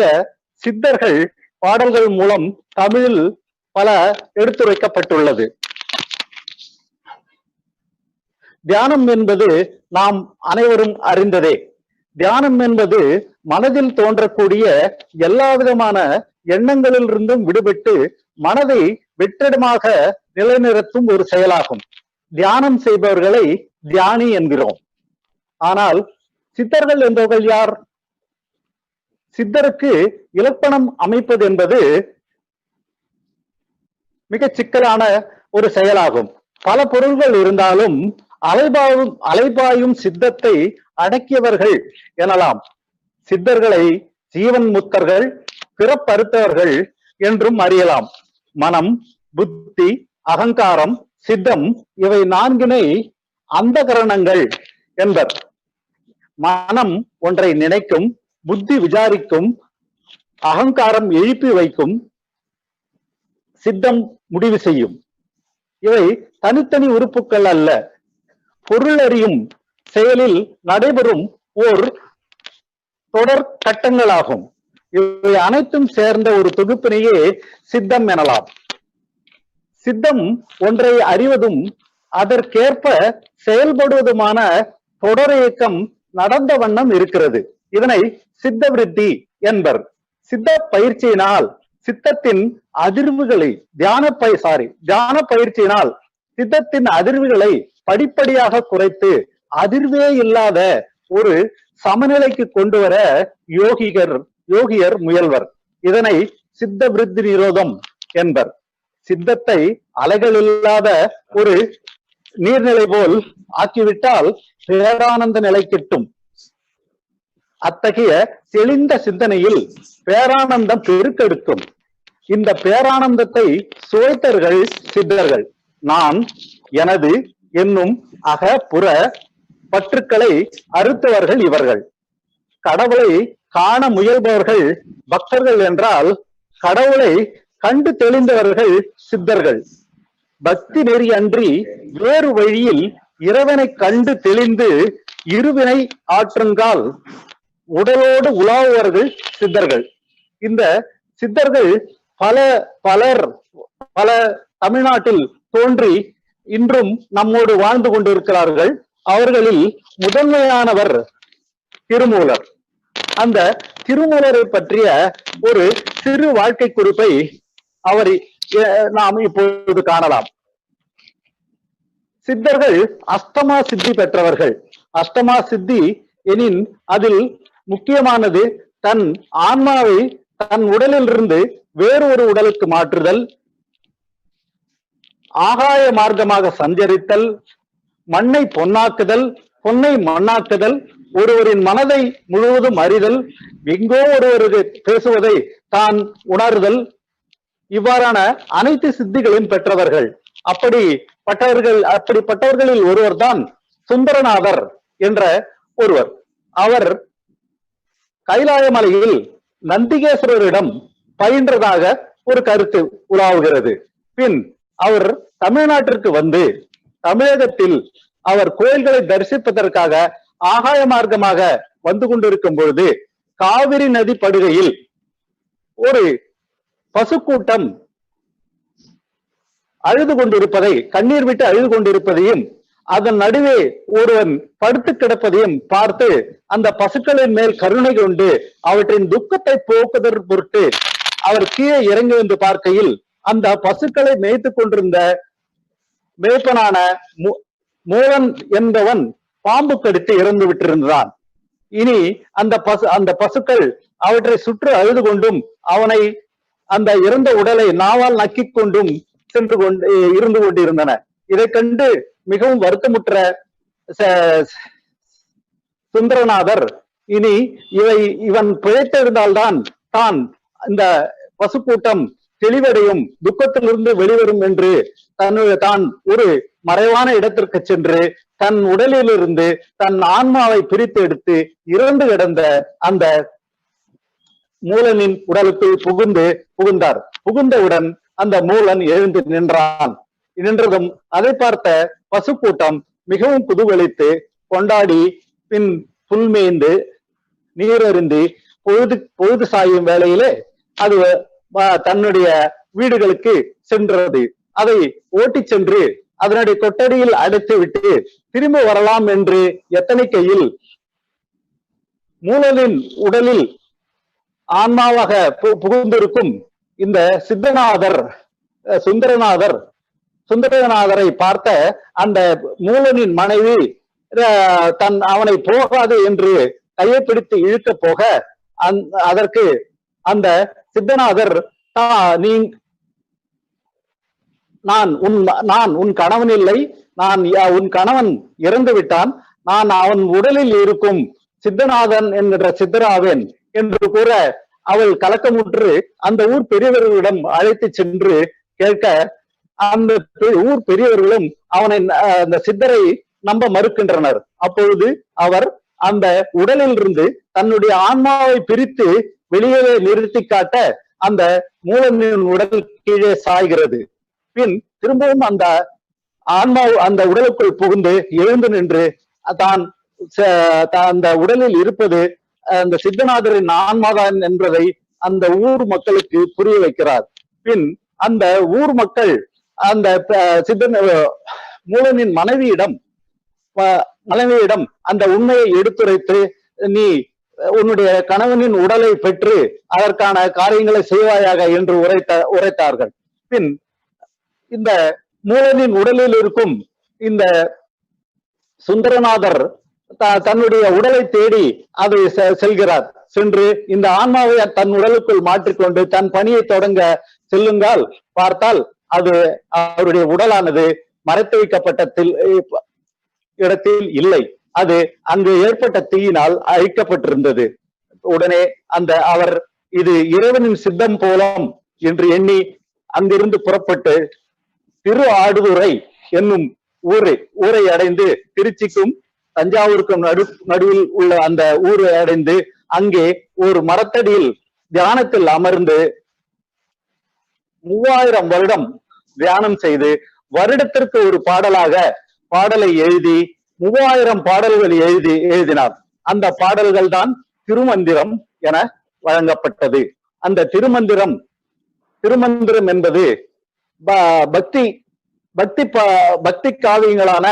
சித்தர்கள் பாடல்கள் மூலம் தமிழில் பல எடுத்துரைக்கப்பட்டுள்ளது. தியானம் என்பது நாம் அனைவரும் அறிந்ததே. தியானம் என்பது மனதில் தோன்றக்கூடிய எல்லா விதமான எண்ணங்களிலிருந்தும் விடுபட்டு மனதை வெற்றிடமாக நிலைநிறுத்தும் ஒரு செயலாகும். தியானம் செய்பவர்களை தியானி என்கிறோம். ஆனால் சித்தர்கள் என்பவர்கள் யார்? சித்தருக்கு இலக்கணம் அமைப்பது என்பது மிக சிக்கலான ஒரு செயலாகும். பல பொருள்கள் இருந்தாலும் அலைபாயும் சித்தத்தை அடக்கியவர்கள் எனலாம். சித்தர்களை ஜீவன் முக்தர்கள், பிறப்பறுத்தவர்கள் என்றும் அறியலாம். மனம், புத்தி, அகங்காரம், சித்தம் இவை நான்கினை அந்த கரணங்கள் என்பர். மனம் ஒன்றை நினைக்கும், புத்தி விசாரிக்கும், அகங்காரம் எழுப்பி வைக்கும், சித்தம் முடிவு செய்யும். இவை தனித்தனி உறுப்புகள் அல்ல, பொருள் அறியும் செயலில் நடைபெறும் ஓர் தொடர் கட்டங்களாகும். இவை அனைத்தும் சேர்ந்த ஒரு தொகுப்பினையே சித்தம் எனலாம். சித்தம் ஒன்றை அறிவதும் அதற்கேற்ப செயல்படுவதுமான தொடர் இயக்கம் நடந்த வண்ணம் இருக்கிறது. இதனை சித்த விருத்தி என்பர். சித்த பயிற்சியினால் சித்தத்தின் அதிர்வுகளை தியான பயிற்சியினால் சித்தத்தின் அதிர்வுகளை படிப்படியாக குறைத்து அதிர்வே இல்லாத ஒரு சமநிலைக்கு கொண்டு வர யோகியர் முயல்வர். இதனை சித்த விருத்தி நிரோதம் என்பர். சித்தத்தை அலைகள் இல்லாத ஒரு நீர்நிலை போல் ஆக்கிவிட்டால் பேரானந்த நிலை கிட்டும். அத்தகைய தெளிந்த சிந்தனையில் பேரானந்தம் பெருக்கெடுக்கும். இந்த பேரானந்தத்தை சுவைத்தர்கள் சித்தர்கள். நான், எனது என்னும் அக புற பற்றுக்களை அறுத்தவர்கள் இவர்கள். கடவுளை காண முயல்பவர்கள் பக்தர்கள் என்றால், கடவுளை கண்டு தெளிந்தவர்கள் சித்தர்கள். பக்தி நெறி அன்றி வேறு வழியில் இறைவனை கண்டு தெளிந்து இருவினை ஆற்றுங்கால் உடலோடு உலாவுவர்கள் சித்தர்கள். இந்த சித்தர்கள் பல தமிழ்நாட்டில் தோன்றி இன்றும் நம்மோடு வாழ்ந்து கொண்டிருக்கிறார்கள். அவர்களில் முதன்மையானவர் திருமூலர். அந்த திருமூலரை பற்றிய ஒரு சிறு வாழ்க்கை குறிப்பை நாம் இப்பொழுது காணலாம். சித்தர்கள் அஷ்டமா சித்தி பெற்றவர்கள். அஷ்டமா சித்தி எனின் அதில் முக்கியமானது தன் ஆன்மாவை தன் உடலில் இருந்து வேறு ஒரு உடலுக்கு மாற்றுதல், ஆகாய மார்க்கமாக சஞ்சரித்தல், மண்ணை பொன்னாக்குதல், பொன்னை மண்ணாக்குதல், ஒருவரின் மனதை முழுவதும் அறிதல், எங்கோ ஒருவருக்கு பேசுவதை தான் உணர்தல், இவ்வாறான அனைத்து சித்திகளையும் பெற்றவர்கள். அப்படிப்பட்டவர்களில் ஒருவர் தான் சுந்தரநாதர் என்ற ஒருவர். அவர் கைலாயமலையில் நந்திகேஸ்வரரிடம் பயின்றதாக ஒரு கருத்து உலாவுகிறது. பின் அவர் தமிழ்நாட்டிற்கு வந்து தமிழகத்தில் அவர் கோயில்களை தரிசிப்பதற்காக ஆகாய மார்க்கமாக வந்து கொண்டிருக்கும் பொழுது காவிரி நதி படுகையில் ஒரு பசுக்கூட்டம் அழுது கொண்டிருப்பதை, கண்ணீர் விட்டு அழுது கொண்டிருப்பதையும் அதன் நடுவே ஒருவன் படுத்து கிடப்பதையும் பார்த்து அந்த பசுக்களின் மேல் கருணை கொண்டு அவற்றின் துக்கத்தை போக்குவதற்கு பொருட்டு அவர் கீழே இறங்கி வந்து பார்க்கையில் அந்த பசுக்களை மேய்த்து கொண்டிருந்த மேய்ப்பனான மூலன் என்பவன் பாம்பு கடித்து இறந்து விட்டிருந்தான். இனி அந்த பசுக்கள் அவற்றை சுற்றி அழுது கொண்டும் அவனை அந்த இறந்த உடலை நாவால் நக்கிக் கொண்டும் இருந்து கொண்டிருந்தன. இதை கண்டு மிகவும் வருத்தமுற்ற சுந்தரநாதர் இனி இவன் பிழைத்திருந்தால்தான் தான் இந்த பசுக்கூட்டம் தெளிவடையும், துக்கத்திலிருந்து வெளிவரும் என்று தான் ஒரு மறைவான இடத்திற்கு சென்று தன் உடலிலிருந்து தன் ஆன்மாவை பிரித்து எடுத்து இறந்து கிடந்த அந்த மூலனின் உடலுக்குள் புகுந்தார். புகுந்தவுடன் அந்த மூலன் எழுந்து நின்றதும் அதை பார்த்த பசுக்கூட்டம் மிகவும் குதூகலித்து கொண்டாடி பின் புல்மேய்ந்து நீரருந்தி பொழுது சாயும் வேளையிலே அது தன்னுடைய வீடுகளுக்கு சென்றது. அதை ஓட்டி சென்று அதனுடைய கொட்டடியில் அடைத்து விட்டு திரும்ப வரலாம் என்று எத்தனைக்கையில் மூலனின் உடலில் ஆன்மாவாக புகுந்திருக்கும் இந்த சுந்தரநாதரை பார்த்த அந்த மூலனின் மனைவி அவனை போகாது என்று கையை பிடித்து இழுக்க போக அதற்கு அந்த சித்தநாதர் நான் உன் கணவன் இல்லை, உன் கணவன் இறந்து விட்டான், நான் அவன் உடலில் இருக்கும் சித்தநாதன் என்கிற சித்தராவேன் என்று கூற அவள் கலக்கமுற்று அந்த ஊர் பெரியவர்களிடம் அழைத்து சென்று கேட்க அந்த ஊர் பெரியவர்களும் அந்த சித்தரை நம்ப மறுக்கின்றனர். அப்பொழுது அவர் அந்த உடலில் இருந்து தன்னுடைய ஆன்மாவை பிரித்து வெளியே நிறுத்தி காட்ட அந்த மூலனின் உடல் கீழே சாய்கிறது. பின் திரும்பவும் அந்த ஆன்மா அந்த உடலுக்குள் புகுந்து எழுந்து நின்று தான் அந்த உடலில் இருப்பது அந்த சித்தநாதரின் ஆன்மாதான் என்பதை அந்த ஊர் மக்களுக்கு புரிய வைக்கிறார். பின் அந்த ஊர் மக்கள் அந்த மூலனின் மனைவியிடம் அந்த உண்மையை எடுத்துரைத்து நீ உன்னுடைய கணவனின் உடலை பெற்று அதற்கான காரியங்களை செய்வாயாக என்று உரைத்தார்கள். பின் இந்த மூலனின் உடலில் இருக்கும் இந்த சுந்தரநாதர் தன்னுடைய உடலை தேடி அதை செல்கிறார். சென்று இந்த ஆன்மாவை தன் உடலுக்குள் மாற்றிக்கொண்டு தன் பணியை தொடங்க செல்லுங்கால் பார்த்தால் அது அவருடைய உடலானது மறைத்து வைக்கப்பட்ட இடத்தில் இல்லை. அது அங்கு ஏற்பட்ட தீயினால் அழிக்கப்பட்டிருந்தது. உடனே அவர் இது இறைவனின் சித்தம் போலம் என்று எண்ணி அங்கிருந்து புறப்பட்டு திரு ஆடுதுறை என்னும் ஊரை அடைந்து திருச்சிக்கும் தஞ்சாவூருக்கும் நடுவில் உள்ள அந்த ஊரை அடைந்து அங்கே ஒரு மரத்தடியில் தியானத்தில் அமர்ந்து 3000 வருடம் தியானம் செய்து வருடத்திற்கு ஒரு பாடலை எழுதி 3000 பாடல்கள் எழுதினார். அந்த பாடல்கள் தான் திருமந்திரம் என வழங்கப்பட்டது. அந்த திருமந்திரம் என்பது பக்தி காவியங்களான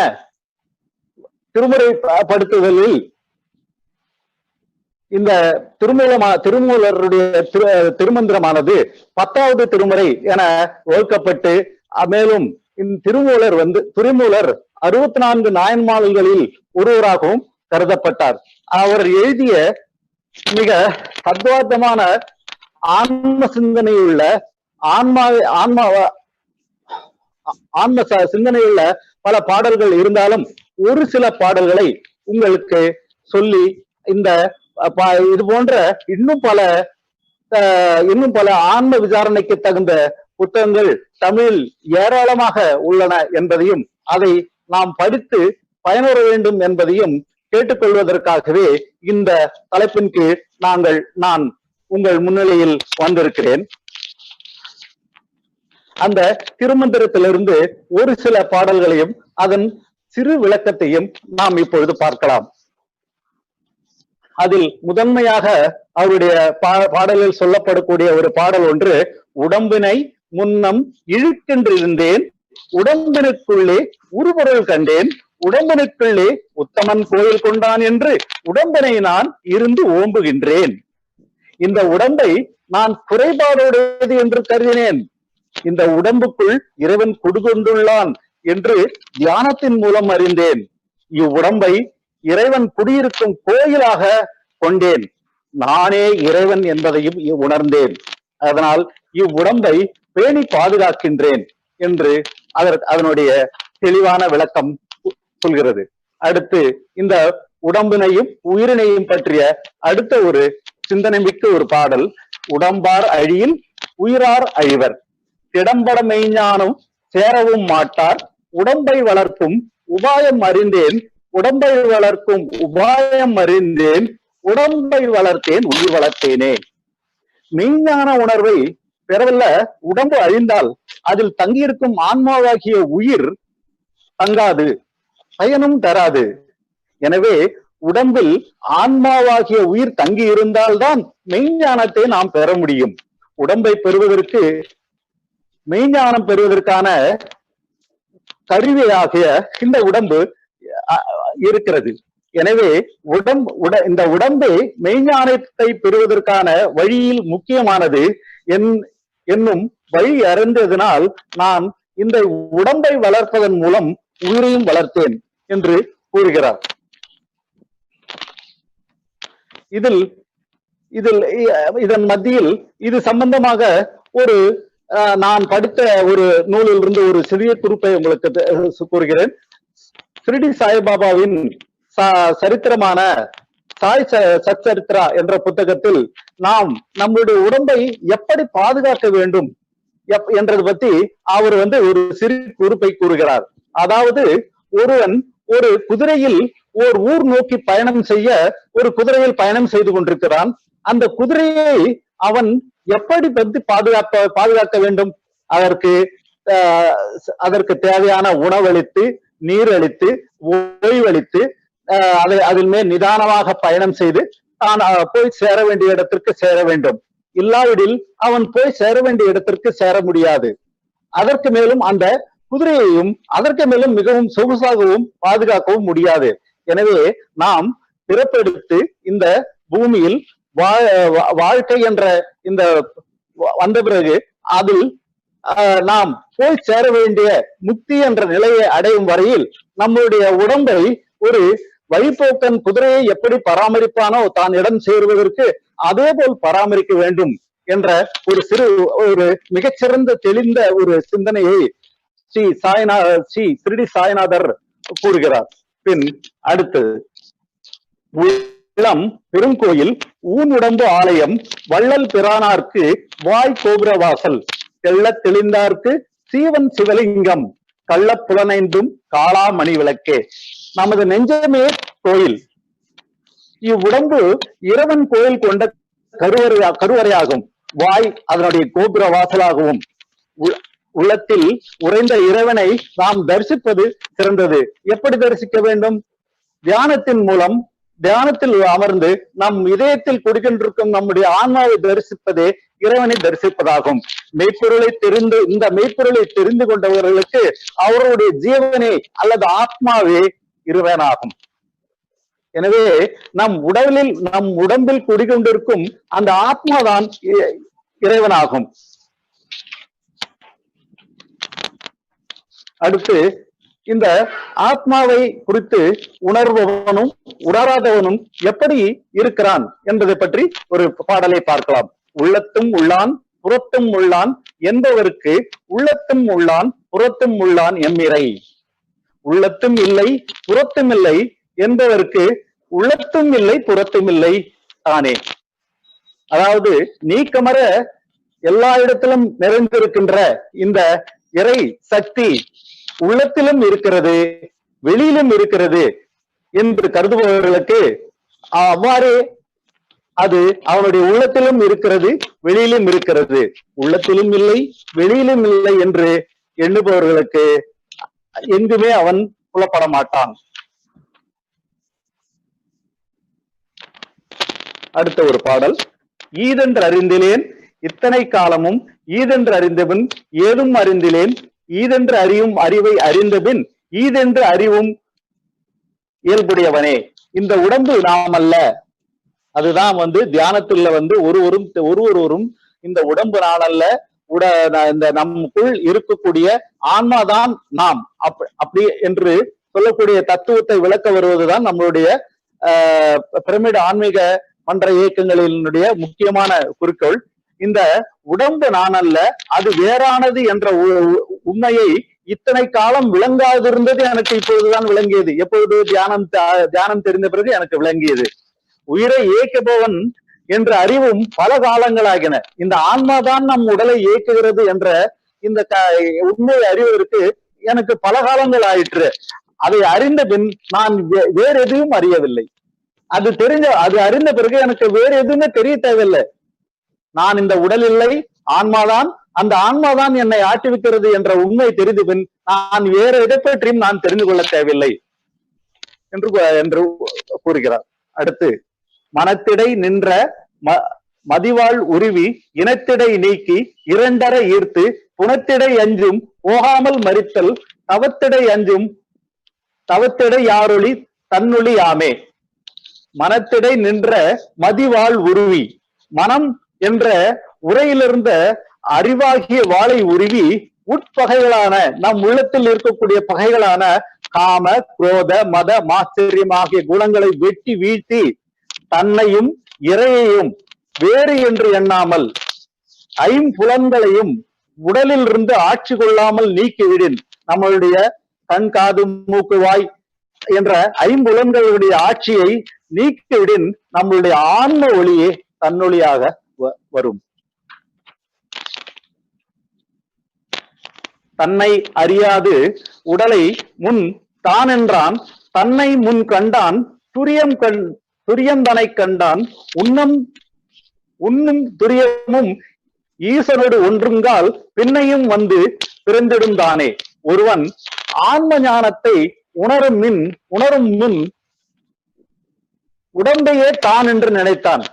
திருமுறைப்படுத்துதலில் இந்த திருமூலருடைய திருமந்திரமானது 10வது திருமுறை என வகுக்கப்பட்டு மேலும் திருமூலர் 64 நாயன்மார்களில் ஒருவராகவும் கருதப்பட்டார். அவர் எழுதிய மிக தத்துவார்த்தமான ஆன்ம சிந்தனையுள்ள ஆன்ம சிந்தனையுள்ள பல பாடல்கள் இருந்தாலும் ஒரு சில பாடல்களை உங்களுக்கு சொல்லி இந்த இது போன்ற இன்னும் பல ஆன்ம விசாரணைக்கு தகுந்த புத்தகங்கள் தமிழில் ஏராளமாக உள்ளன என்பதையும் அதை நாம் படித்து பயனுற வேண்டும் என்பதையும் கேட்டுக்கொள்வதற்காகவே இந்த தலைப்பின் கீழ் நான் உங்கள் முன்னிலையில் வந்திருக்கிறேன். அந்த திருமந்திரத்திலிருந்து ஒரு சில பாடல்களையும் அதன் சிறு விளக்கத்தையும் நாம் இப்பொழுது பார்க்கலாம். அதில் முதன்மையாக அவருடைய பாடலில் சொல்லப்படக்கூடிய ஒரு பாடல் ஒன்று, உடம்பினை முன்னம் இழுக்கென்றிருந்தேன், உடம்பினுக்குள்ளே உருபொருள் கண்டேன், உடம்பினுக்குள்ளே உத்தமன் கோயில் கொண்டான் என்று உடம்பினை நான் இருந்து ஓம்புகின்றேன். இந்த உடம்பை நான் குறைபாடுடையது என்று கருதினேன். இந்த உடம்புக்குள் இறைவன் குடிகொண்டுள்ளான் என்று தியானத்தின் மூலம் அறிந்தேன். இவ்வுடம்பை இறைவன் குடியிருக்கும் கோயிலாக கொண்டேன். நானே இறைவன் என்பதையும் உணர்ந்தேன். அதனால் இவ்வுடம்பை பேணி பாதுகாக்கின்றேன் என்று அதனுடைய தெளிவான விளக்கம் சொல்கிறது. அடுத்து இந்த உடம்பினையும் உயிரினையும் பற்றிய அடுத்த ஒரு சிந்தனை மிக்க ஒரு பாடல், உடம்பார் அழியில் உயிரார் அழிவர். திடம்பட மெய்ஞானம் சேரவும் மாட்டார். உடம்பை வளர்க்கும் உபாயம் அறிந்தேன், உடம்பை வளர்க்கும் உபாயம் அறிந்தேன், உடம்பை வளர்த்தேன் உயிர் வளர்த்தேனே. மெய்ஞான உணர்வை பெறவல்ல உடம்பு அழிந்தால் அதில் தங்கியிருக்கும் ஆன்மாவாகிய உயிர் தங்காது, பயனும் தராது. எனவே உடம்பில் ஆன்மாவாகிய உயிர் தங்கி இருந்தால்தான் மெய்ஞானத்தை நாம் பெற முடியும். உடம்பை பெறுவதற்கு, மெய்ஞானம் பெறுவதற்கான கருவியாகிய இந்த உடம்பு இருக்கிறது. எனவே இந்த உடம்பே மெய்ஞானத்தை பெறுவதற்கான வழியில் முக்கியமானது என்னும் வழி அறிந்ததனால் நான் இந்த உடம்பை வளர்ப்பதன் மூலம் உயிரையும் வளர்த்தேன் என்று கூறுகிறார். இதன் மத்தியில் இது சம்பந்தமாக நான் படித்த ஒரு நூலில் இருந்து ஒரு சிறிய குறிப்பை உங்களுக்கு கூறுகிறேன். ஷிரடி சாய்பாபாவின் சரித்திரமான சாய் சச்சரித்ரா என்ற புத்தகத்தில் நாம் நம்முடைய உடம்பை எப்படி பாதுகாக்க வேண்டும் என்றது பத்தி அவர் ஒரு சிறு குறிப்பை கூறுகிறார். அதாவது ஒருவன் ஒரு குதிரையில் ஓர் ஊர் நோக்கி பயணம் செய்ய ஒரு குதிரையில் பயணம் செய்து கொண்டிருக்கிறான். அந்த குதிரையை அவன் எப்படி பாதுகாக்க வேண்டும்? அதற்கு தேவையான உணவளித்து, நீர் அளித்து, ஓய்வளித்து, அதில் மேல் நிதானமாக பயணம் செய்து தான் போய் சேர வேண்டிய இடத்திற்கு சேர வேண்டும். இல்லாவிடில் அவன் போய் சேர வேண்டிய இடத்திற்கு சேர முடியாது. அதற்கு மேலும் அந்த குதிரையையும் அதற்கு மேலும் மிகவும் சொகுசாகவும் பாதுகாக்கவும் முடியாது. எனவே நாம் பிறப்பெடுத்து இந்த பூமியில் வாழ்க்கை என்ற இந்த வந்த பிறகு அதில் நாம் போய் சேர வேண்டிய முக்தி என்ற நிலையை அடையும் வரையில் நம்முடைய உடம்பை ஒரு வழிபோக்கன் குதிரையை எப்படி பராமரிப்பானோ தான் இடம் சேருவதற்கு அதே போல் பராமரிக்க வேண்டும் என்ற ஒரு மிகச்சிறந்த தெளிந்த ஒரு சிந்தனையை ஸ்ரீ ஷிரடி சாய்நாதர் கூறுகிறார். பின் அடுத்தது, இளம் பெருங்கோயில் ஊன் உடம்பு ஆலயம் வள்ளல் பிரானார்க்கு வாய் கோபுர வாசல் தெள்ள தெளிந்தார்க்கு சீவன் சிவலிங்கம் கள்ள புலனைந்தும் காளா மணி விளக்கே. நமது நெஞ்சமே கோயில். இவ்வுடம்பு இறைவன் கோயில் கொண்ட கருவறையாகும். வாய் அதனுடைய கோபுர வாசலாகவும் உள்ளத்தில் உறைந்த இறைவனை நாம் தரிசிப்பது சிறந்தது. எப்படி தரிசிக்க வேண்டும்? தியானத்தின் மூலம், தியானத்தில் அமர்ந்து நம் இதயத்தில் குடிக்கொண்டிருக்கும் நம்முடைய ஆன்மாவை தரிசிப்பதே இறைவனை தரிசிப்பதாகும். இந்த மெய்ப்பொருளை தெரிந்து கொண்டவர்களுக்கு அவருடைய ஜீவனே அல்லது ஆத்மாவே இறைவனாகும். எனவே நம் உடம்பில் குடிக்கொண்டிருக்கும் அந்த ஆத்மாதான் இறைவனாகும். அடுத்து, இந்த ஆத்மாவை குறித்து உணர்பவனும் உணராதவனும் எப்படி இருக்கிறான் என்பதை பற்றி ஒரு பாடலை பார்க்கலாம். உள்ளத்தும் உள்ளான் புறத்தும் உள்ளான் என்பவருக்கு உள்ளத்தும் உள்ளான் புறத்தும் உள்ளான் எம்மிறை. உள்ளத்தும் இல்லை புறத்தும் இல்லை என்பவருக்கு உள்ளத்தும் இல்லை புறத்தும் இல்லை தானே. அதாவது நீக்கமர எல்லா இடத்திலும் நிறைந்திருக்கின்ற இந்த இறை சக்தி உள்ளத்திலும் இருக்கிறது, வெளியிலும் இருக்கிறது என்று கருதுபவர்களுக்கு அவ்வாறே அது அவனுடைய உள்ளத்திலும் இருக்கிறது, வெளியிலும் இருக்கிறது. உள்ளத்திலும் இல்லை வெளியிலும் இல்லை என்று எண்ணுபவர்களுக்கு எங்குமே அவன் புலப்பட மாட்டான். அடுத்த ஒரு பாடல். ஈதென்று அறிந்திலேன் இத்தனை காலமும் ஈதென்று அறிந்தபின் ஏதும் அறிந்திலேன், ஈதென்று அறியும் அறிவை அறிந்தபின் ஈதென்று அறிவும் இயல்புடையவனே. இந்த உடம்பு நாம் அல்ல. அதுதான் தியானத்துல ஒருவரும் இந்த உடம்பு நான் அல்ல, இந்த நமக்குள் இருக்கக்கூடிய ஆன்மாதான் நாம் அப்படி என்று சொல்லக்கூடிய தத்துவத்தை விளக்க வருவதுதான் நம்மளுடைய பிரமிட் ஆன்மீக மன்ற இயக்கங்களினுடைய முக்கியமான குறிக்கோள். இந்த உடம்பு நான் அல்ல, அது வேறானது என்ற உண்மையை இத்தனை காலம் விளங்காதிருந்தது எனக்கு இப்பொழுதுதான் விளங்கியது. எப்பொழுது தியானம் தெரிந்த பிறகு எனக்கு விளங்கியது. உயிரை இயக்குபவன் என்ற அறிவும் பல காலங்களாகின. இந்த ஆன்மாதான் நம் உடலை இயக்குகிறது என்ற இந்த உண்மையை அறிவதற்கு எனக்கு பல காலங்கள் ஆயிற்று. அதை அறிந்த பின் நான் வேற எதுவும் அறியவில்லை. அது அறிந்த பிறகு எனக்கு வேற எதுவுமே தெரிய தேவையில்லை. நான் இந்த உடல் இல்லை, ஆன்மாதான், அந்த ஆன்மாதான் என்னை ஆட்டுவிக்கிறது என்ற உண்மை தெரிந்த பின் நான் வேற எதை பற்றியும் நான் தெரிந்து கொள்ள தேவையில்லை என்று கூறுகிறார். அடுத்து, மனத்திடை நின்ற மதிவாள் உருவி இனத்திடை நீக்கி இரண்டர ஈர்த்து புனத்திடை அஞ்சும் போகாமல் மறித்தல் தவத்திடை அஞ்சும் தவத்திடை யாரொளி தன்னொளி ஆமே. மனத்திடை நின்ற மதிவாள் உருவி, மனம் என்ற உரையிலிருந்த அறிவாகிய வாளை உருவி உட்பகைகளான நம் உள்ளத்தில் இருக்கக்கூடிய பகைகளான காம, குரோத, மத, மாச்சரியம் ஆகிய குணங்களை வெட்டி வீழ்த்தி தன்னையும் இறையையும் வேறு என்று எண்ணாமல் ஐம்புலன்களையும் உடலில் இருந்து ஆட்சி கொள்ளாமல் நீக்கிவிடின் நம்மளுடைய கண், காது, மூக்கு, வாய் என்ற ஐம்புலன்களுடைய ஆட்சியை நீக்கிவிடின் நம்மளுடைய ஆன்ம ஒளியே தன்னொளியாக வரும். தன்னை அறியாது உடலை முன் தான் என்றான், தன்னை முன் கண்டான், துரியந்தனை கண்டான், உண்ணும் துரியமும் ஈசனோடு ஒன்றுங்கால் பின்னையும் வந்து பிறந்திடுந்தானே. ஒருவன் ஆன்ம ஞானத்தை உணரும் முன் உடம்பையே தான் என்று நினைத்தான்.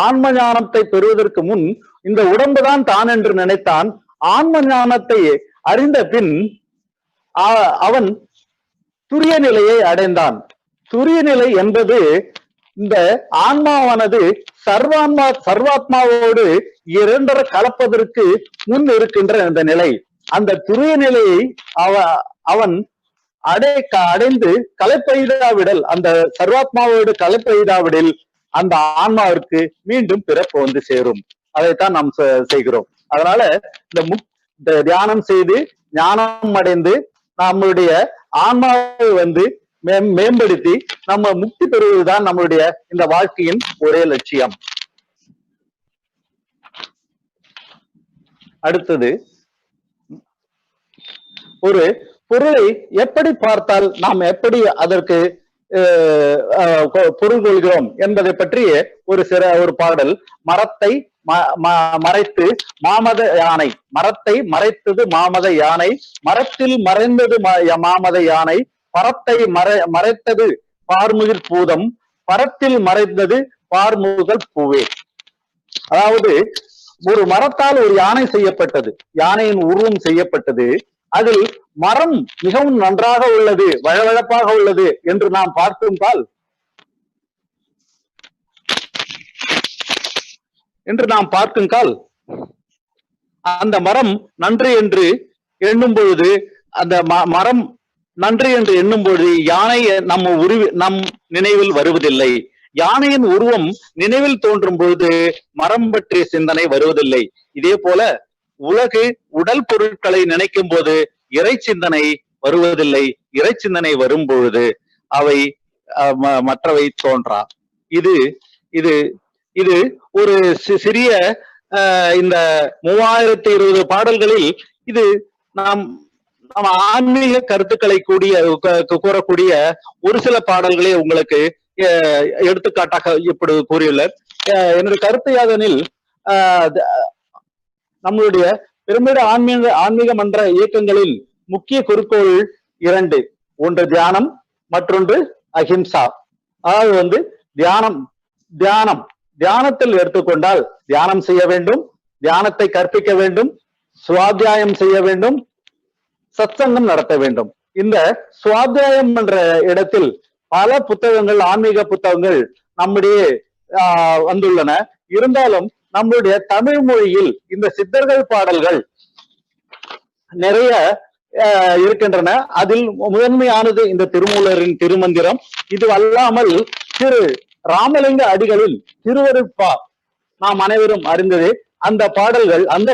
ஆன்ம ஞானத்தை பெறுவதற்கு முன் இந்த உடம்புதான் தான் என்று நினைத்தான். ஆன்ம ஞானத்தை அறிந்த பின் அவன் துரிய நிலையை அடைந்தான். துரிய நிலை என்பது இந்த ஆன்மாவானது சர்வாத்மாவோடு இரண்டரை கலப்பதற்கு முன் இருக்கின்ற இந்த நிலை. அந்த துரிய நிலையை அவன் அடைந்து கலைப்பெய்தாவிடல், அந்த சர்வாத்மாவோடு கலைப்பெய்தாவிடில் அந்த ஆன்மாவிற்கு மீண்டும் பிறப்பு வந்து சேரும். அதைத்தான் நாம் செய்கிறோம். அதனால இந்த தியானம் செய்து ஞானம் அடைந்து நம்மளுடைய ஆன்மாவை வந்து மேம்படுத்தி நம்ம முக்தி பெறுவதுதான் நம்மளுடைய இந்த வாழ்க்கையின் ஒரே லட்சியம். அடுத்தது, ஒரு பொருளை எப்படி பார்த்தால் நாம் எப்படி அதற்கு பொருள் கொள்கிறோம் என்பதை பற்றி ஒரு பாடல். மரத்தை மறைத்து மாமத யானை, மரத்தை மறைத்தது மாமத யானை, மரத்தில் மறைந்தது மாமத யானை, பரத்தை மறைத்தது பார்முகில் பூதம், பரத்தில் மறைந்தது பார்முகல் பூவே. அதாவது ஒரு மரத்தால் ஒரு யானை செய்யப்பட்டது, யானையின் உருவம் செய்யப்பட்டது. அதில் மரம் மிகவும் நன்றாக உள்ளது, வழவழப்பாக உள்ளது என்று நாம் பார்க்கும்கால் அந்த மரம் நன்று என்று எண்ணும் பொழுது, அந்த மரம் நன்று என்று எண்ணும் பொழுது யானை நம் நினைவில் வருவதில்லை. யானையின் உருவம் நினைவில் தோன்றும் பொழுது மரம் பற்றிய சிந்தனை வருவதில்லை. இதே போல உடல் பொருட்களை நினைக்கும் போது இறை சிந்தனை வருவதில்லை. இறை சிந்தனை வரும் பொழுது அவை மற்றவை தோன்றா. இது இது இது ஒரு சிறிய இந்த 3020 பாடல்களில் இது நாம் ஆன்மீக கருத்துக்களை கூறக்கூடிய ஒரு சில பாடல்களே உங்களுக்கு எடுத்துக்காட்டாக இப்படி கூறியுள்ளார். என்னுடைய கருத்து யாதெனில், நம்மளுடைய பிரமிட ஆன்மீக மன்ற இயக்கங்களில் முக்கிய குறிக்கோள் 2. ஒன்று தியானம், மற்றொன்று அஹிம்சா. அதாவது தியானத்தில் எடுத்துக்கொண்டால் தியானம் செய்ய வேண்டும், தியானத்தை கற்பிக்க வேண்டும், சுவாத்தியாயம் செய்ய வேண்டும், சத்சங்கம் நடத்த வேண்டும். இந்த சுவாத்தியாயம் என்ற இடத்தில் பல புத்தகங்கள், ஆன்மீக புத்தகங்கள் நம்முடைய வந்துள்ளன. இருந்தாலும் நம்முடைய தமிழ் மொழியில் இந்த சித்தர்கள் பாடல்கள் நிறைய இருக்கின்றன. அதில் முதன்மையானது இந்த திருமூலரின் திருமந்திரம். இது அல்லாமல் திரு ராமலிங்க அடிகளில் திருவருட்பா நாம் அனைவரும் அறிந்ததே. அந்த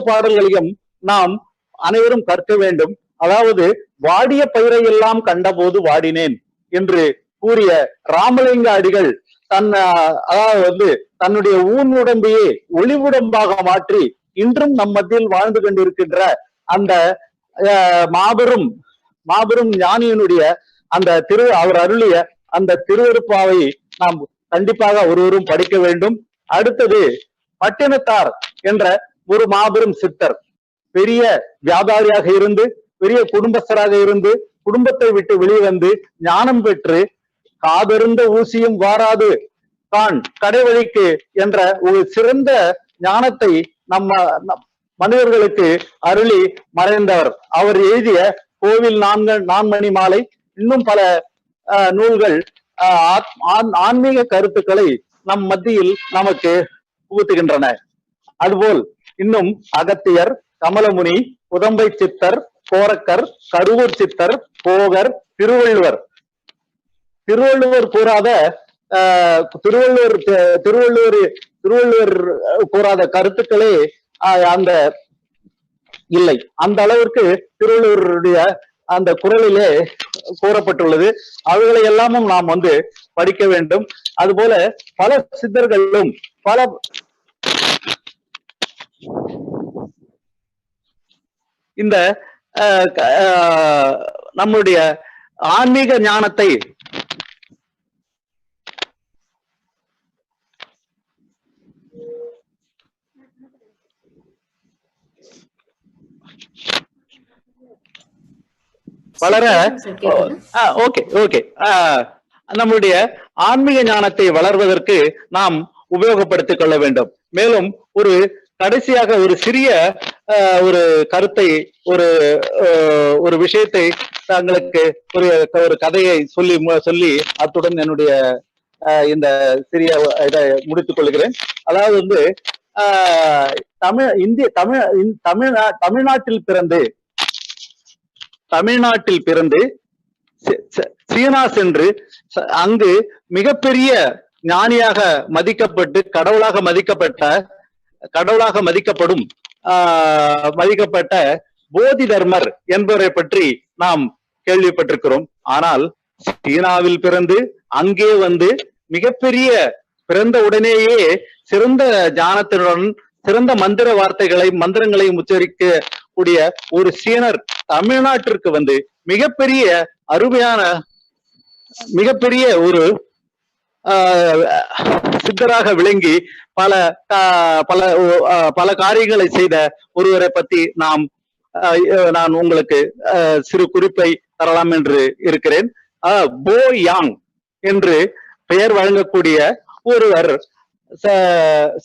பாடல்களையும் நாம் அனைவரும் கற்க வேண்டும். அதாவது வாடிய பயிரை எல்லாம் கண்டபோது வாடினேன் என்று கூறிய ராமலிங்க அடிகள் அதாவது தன்னுடைய ஊன் உடம்பையே ஒளிவுடம்பாக மாற்றி இன்றும் நம் மத்தியில் வாழ்ந்து கொண்டிருக்கின்ற அந்த மாபெரும் மாபெரும் ஞானியினுடைய அந்த அவர் அருளிய அந்த திருவருப்பாவை நாம் கண்டிப்பாக ஒருவரும் படிக்க வேண்டும். அடுத்தது பட்டினத்தார் என்ற ஒரு மாபெரும் சித்தர், பெரிய வியாபாரியாக இருந்து பெரிய குடும்பஸ்தராக இருந்து குடும்பத்தை விட்டு வெளிவந்து ஞானம் பெற்று காதருந்த ஊசியும் வாராது தான் கடைவழிக்கு என்ற ஒரு சிறந்த ஞானத்தை நம்ம மனிதர்களுக்கு அருளி மறைந்தவர். அவர் எழுதிய கோவில் நான்மணி மாலை இன்னும் பல நூல்கள் ஆன்மீக கருத்துக்களை நம் மத்தியில் நமக்கு புகுத்துகின்றன. அதுபோல் இன்னும் அகத்தியர், கமலமுனி, உதம்பை சித்தர், கோரக்கர், கருவூர் சித்தர், போகர், திருவள்ளுவர் கூறாத திருவள்ளுவர் கூறாத கருத்துக்களே அந்த இல்லை. அந்த அளவிற்கு திருவள்ளுவருடைய அந்த குறளிலே கூறப்பட்டுள்ளது. அவைகளை எல்லாமும் நாம் படிக்க வேண்டும். அதுபோல பல சித்தர்களும் பல இந்த நம்முடைய ஆன்மீக ஞானத்தை வளர நம்முடைய ஆன்மீக ஞானத்தை வளர்வதற்கு நாம் உபயோகப்படுத்திக் கொள்ள வேண்டும். மேலும் ஒரு கடைசியாக ஒரு சிறிய ஒரு கருத்தை ஒரு விஷயத்தை தங்களுக்கு ஒரு கதையை சொல்லி அத்துடன் என்னுடைய இந்த சிறிய இதை முடித்துக் கொள்கிறேன். அதாவது தமிழ்நாட்டில் பிறந்து சீனா சென்று அங்கு மிகப்பெரிய ஞானியாக மதிக்கப்பட்டு கடவுளாக மதிக்கப்பட்ட போதி தர்மர் என்பவரை பற்றி நாம் கேள்விப்பட்டிருக்கிறோம். ஆனால் சீனாவில் பிறந்து அங்கே மிகப்பெரிய பிறந்த உடனேயே சிறந்த ஞானத்துடன் சிறந்த மந்திரங்களையும் உச்சரிக்க கூடிய ஒரு சீனர் தமிழ்நாட்டிற்கு மிகப்பெரிய அருமையான மிகப்பெரிய ஒரு சித்தராக விளங்கி பல பல பல காரியங்களை செய்த ஒருவரை பத்தி நான் உங்களுக்கு சிறு குறிப்பை தரலாம் என்று இருக்கிறேன். போ யாங் என்று பெயர் வழங்கக்கூடிய ஒருவர்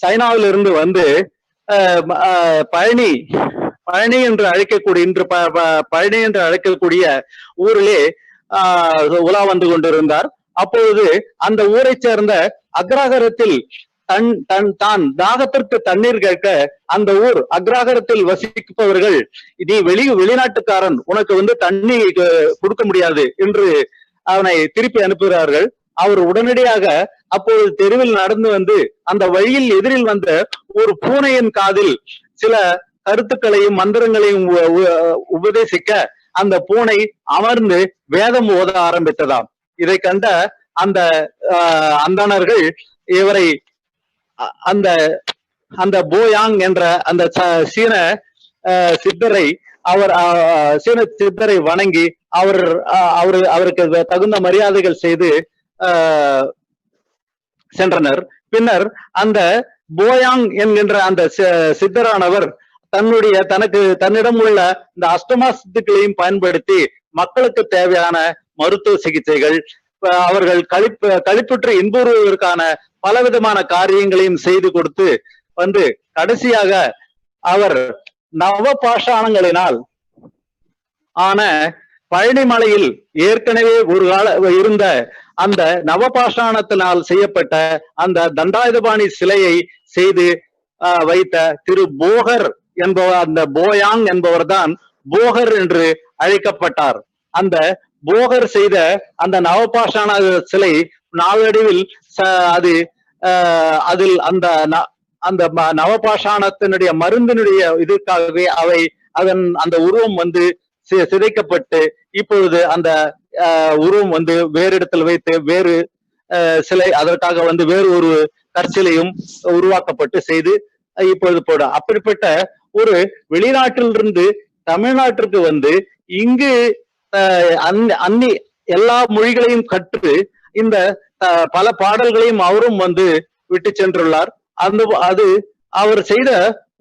சைனாவிலிருந்து பழனி என்று அழைக்கக்கூடிய இன்று பழனி என்று அழைக்கக்கூடிய ஊரிலே உலா வந்து கொண்டிருந்தார். அப்பொழுது அந்த ஊரை சேர்ந்த அக்ராகரத்தில் தான் தாகத்திற்கு தண்ணீர் கேட்க அந்த ஊர் அக்ராகரத்தில் வசிப்பவர்கள் நீ வெளிநாட்டுக்காரன் உனக்கு தண்ணி கொடுக்க முடியாது என்று அவனை திருப்பி அனுப்புகிறார்கள். அவர் உடனடியாக அப்போது தெருவில் நடந்து அந்த வழியில் எதிரில் வந்த ஒரு பூனையின் காதில் சில கருத்துக்களையும் மந்திரங்களையும் உபதேசிக்க அந்த பூனை அமர்ந்து வேதம் ஓத ஆரம்பித்ததாம். இதை கண்ட அந்த அந்தணர்கள் இவரை அந்த போயாங் என்ற அந்த சீன சித்தரை வணங்கி அவருக்கு தகுந்த மரியாதைகள் செய்து சென்றனர். பின்னர் அந்த போயாங் என்கின்ற அந்த சித்தரானவர் தன்னிடம் உள்ள இந்த அஷ்டமா சித்துக்களையும் பயன்படுத்தி மக்களுக்கு தேவையான மருத்துவ சிகிச்சைகள், அவர்கள் களிப்புற்று இன்புறுவதற்கான பலவிதமான காரியங்களையும் செய்து கொடுத்து கடைசியாக அவர் நவபாஷாணங்களினால் ஆன பழனிமலையில் ஏற்கனவே ஒரு இருந்த அந்த நவபாஷாணத்தினால் செய்யப்பட்ட அந்த தண்டாயுதபாணி சிலையை செய்து வைத்த திரு போகர் என்பவர், அந்த போயாங் என்பவர் தான் போகர் என்று அழைக்கப்பட்டார். அந்த போகர் செய்த அந்த நவபாஷாண சிலை நாளடைவில் அதில் அந்த நவபாஷாணத்தினுடைய மருந்தினுடைய இதற்காகவே அந்த உருவம் சிதைக்கப்பட்டு இப்பொழுது அந்த உருவம் வேறு இடத்தில் வைத்து வேறு சிலை அதற்காக வந்து வேறு ஒரு கற்சிலையும் உருவாக்கப்பட்டு செய்து இப்பொழுது போட அப்படிப்பட்ட ஒரு வெளிநாட்டிலிருந்து தமிழ்நாட்டிற்கு வந்து இங்கு அன்னி எல்லா மொழிகளையும் கற்று இந்த பல பாடல்களையும் அவரும் வந்து விட்டு சென்றுள்ளார். அது அவர் செய்த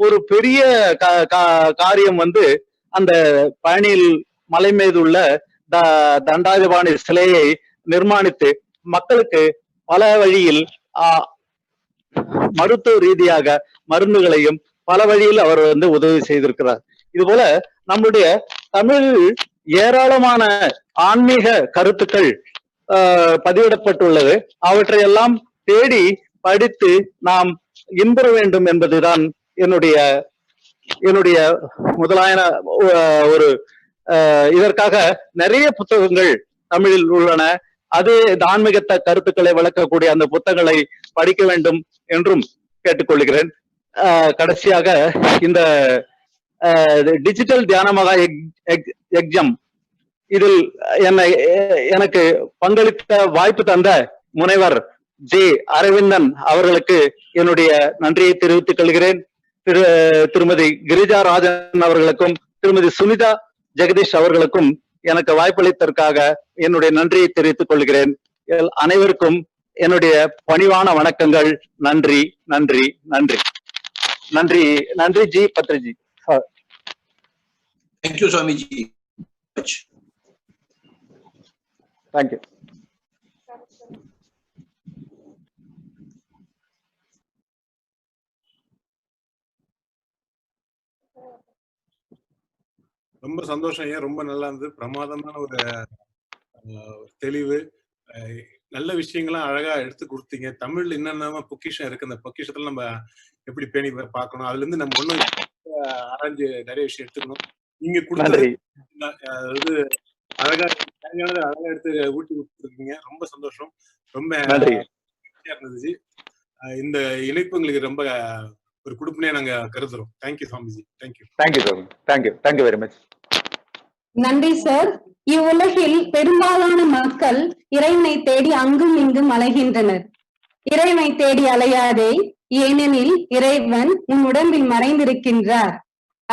ஒரு பெரிய காரியம் வந்து அந்த பழனியில் மலை மீது உள்ள தண்டாயுதபாணி சிலையை நிர்மாணித்து மக்களுக்கு பல வழியில் மருத்துவ ரீதியாக மருந்துகளையும் பல வழியில் அவர் வந்து உதவி செய்திருக்கிறார். இது போல நம்முடைய தமிழில் ஏராளமான ஆன்மீக கருத்துக்கள் பதிவிடப்பட்டுள்ளது. அவற்றையெல்லாம் தேடி படித்து நாம் இன்புற வேண்டும் என்பதுதான் என்னுடைய முதலாயன ஒரு இதற்காக நிறைய புத்தகங்கள் தமிழில் உள்ளன. அது ஆன்மீகத்த கருத்துக்களை விளக்கக்கூடிய அந்த புத்தகங்களை படிக்க வேண்டும் என்றும் கேட்டுக்கொள்கிறேன். கடைசியாக இந்த டிஜிட்டல் தியானமாக எக்ஸாம் இதில் எனக்கு பங்களித்த வாய்ப்பு தந்த முனைவர் ஜே அரவிந்தன் அவர்களுக்கு என்னுடைய நன்றியை தெரிவித்துக் கொள்கிறேன். திருமதி கிரிஜா ராஜன் அவர்களுக்கும் திருமதி சுனிதா ஜெகதீஷ் அவர்களுக்கும் எனக்கு வாய்ப்பளித்ததற்காக என்னுடைய நன்றியை தெரிவித்துக் கொள்கிறேன். அனைவருக்கும் என்னுடைய பணிவான வணக்கங்கள். நன்றி நன்றி நன்றி நன்றி நன்றி G Patriji. Thank you, Swamiji. Thank you. ரொம்ப சந்தோஷம். ஏன் ரொம்ப நல்லா இருந்தது. பிரமாதமான ஒரு தெளிவு, நல்ல விஷயங்கள்லாம் அழகா எடுத்து கொடுத்தீங்க. தமிழ்ல என்னென்ன பொக்கிஷம் இருக்கு, அந்த பொக்கிஷத்துல நம்ம எப்படி பேணி பார்க்கணும், அதுல இருந்து நம்ம ஒன்னும் ஆராய்ஞ்சு நிறைய விஷயம் எடுத்துக்கணும். நீங்க கொடுத்தது அதாவது அழகா அழகா எடுத்து ஊட்டி கொடுத்துருக்கீங்க. ரொம்ப சந்தோஷம். ரொம்ப இருந்தது. இந்த இணைப்பு எங்களுக்கு ரொம்ப ஒரு குடுப்பினே நாங்க கருதுறோம். Thank you Swamiji. Thank you. Thank you sir. Thank you. Thank you very much. நன்றி சார். இவ்வுலகில் பெரும்பாலான மக்கள் இறைவனை தேடி அங்கும் இங்கும் அலைகின்றனர். இறைவனை தேடி அலையாதே, ஏனெனில் இறைவன் உன் உடம்பில் மறைந்திருக்கின்றார்.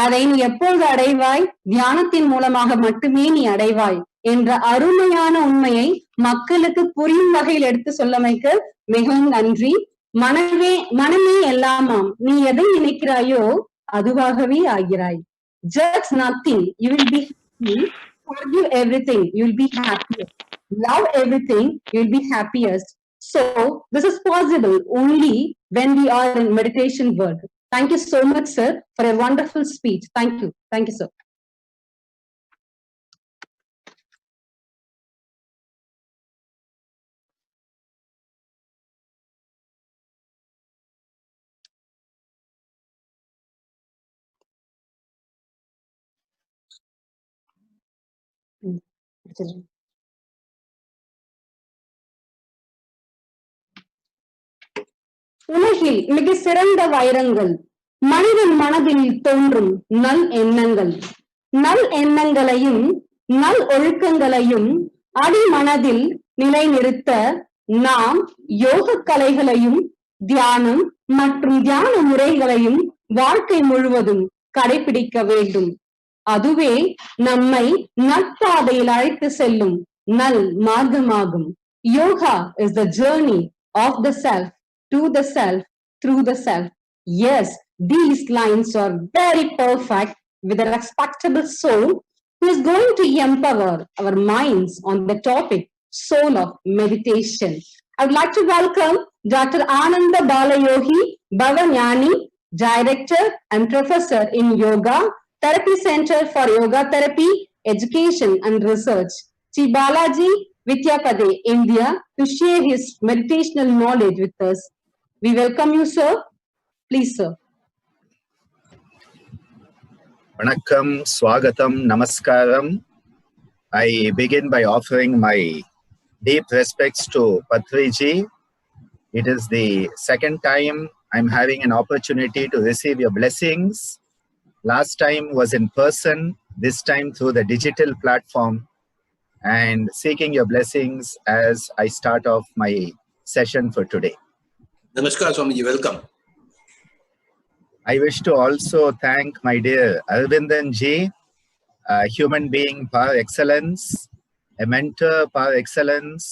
அதை நீ எப்போது அடைவாய்? தியானத்தின் மூலமாக மட்டுமே நீ அடைவாய் என்ற அருமையான உண்மையை மக்களுக்கு புரியும் வகையில் எடுத்து சொல்லமைக்கு மிகவும் நன்றி. மனமே எல்லாமாம், நீ எதை நினைக்கிறாயோ அதுவாகவே ஆகிறாய். Just nothing, you will be happy. Forgive everything, you will be happiest. Love everything, you will be happiest. So this is possible only when we are in meditation world. Thank you so much, sir, for a wonderful speech. Thank you. Thank you, sir. உலகில் மிக சிறந்த வைரங்கள் மனிதன் மனதில் தோன்றும் நல் எண்ணங்கள். நல் எண்ணங்களையும் நல் ஒழுக்கங்களையும் அடிமனதில் நிலைநிறுத்த நாம் யோக கலைகளையும் தியானம் மற்றும் தியான முறைகளையும் வாழ்க்கை முழுவதும் கடைபிடிக்க வேண்டும். அதுவே நம்மை நற்பாதையில் அழைத்து செல்லும் நல் மார்க்கமாகும். Yoga is the journey of the self to the self through the self. Yes, these lines are very perfect with a respectable soul who is going to empower our minds on the topic soul of meditation. I would like to welcome Dr. Ananda Balayogi Bhavanyani, Director and Professor in Yoga Therapy Center for Yoga Therapy, Education and Research, Sri Balaji Vidyapade, India, to share his meditational knowledge with us. We welcome you, sir. Please, sir. Vanakkam, Swagatam, Namaskaram. I begin by offering my deep respects to Patriji. It is the second time I'm having an opportunity to receive your blessings. Last time was in person, this time through the digital platform, and seeking your blessings as I start off my session for today. Namaskar, Swamiji. Welcome. I wish to also thank my dear Arvindan ji, a human being par excellence, a mentor par excellence,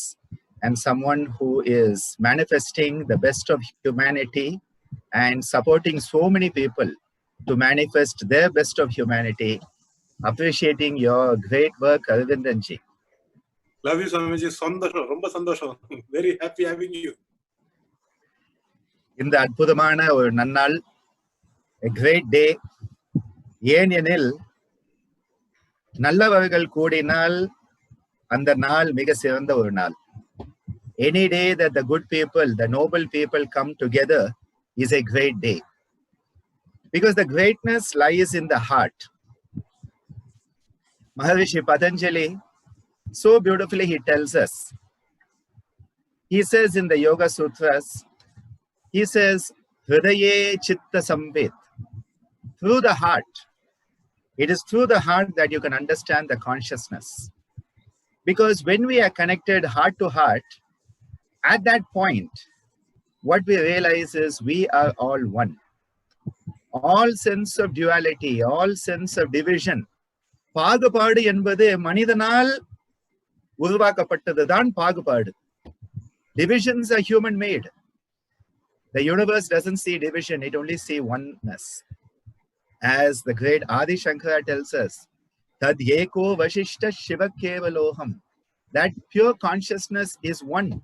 and someone who is manifesting the best of humanity and supporting so many people to manifest their best of humanity. Appreciating your great work, Arvindan ji. Love you, Swamiji. Sandasham, romba sandasham. Very happy having you. இந்த அற்புதமான ஒரு நன்னாள், a great day. ஏனெனில் நல்லவர்கள் கூடினால் அந்த நாள் மிக சிறந்த ஒரு நாள். Any day that the good people, the noble people come together is a great day. Because the greatness lies in the heart. Maharishi Patanjali, so beautifully he tells us. He says in the Yoga Sutras, he says, Hridaye Chitta Sambit. Through the heart. It is through the heart that you can understand the consciousness. Because when we are connected heart to heart, at that point, what we realize is we are all one. All sense of duality, all sense of division, பாகுபாடு என்பது மனிதனால் உருவாக்கப்பட்டதுதான் பாகுபாடு. Divisions are human made. The universe doesn't see division, it only sees oneness. As the great Adi Shankara tells us, Tad Eko Vashishta Shiva Kevaloham. That pure consciousness is one.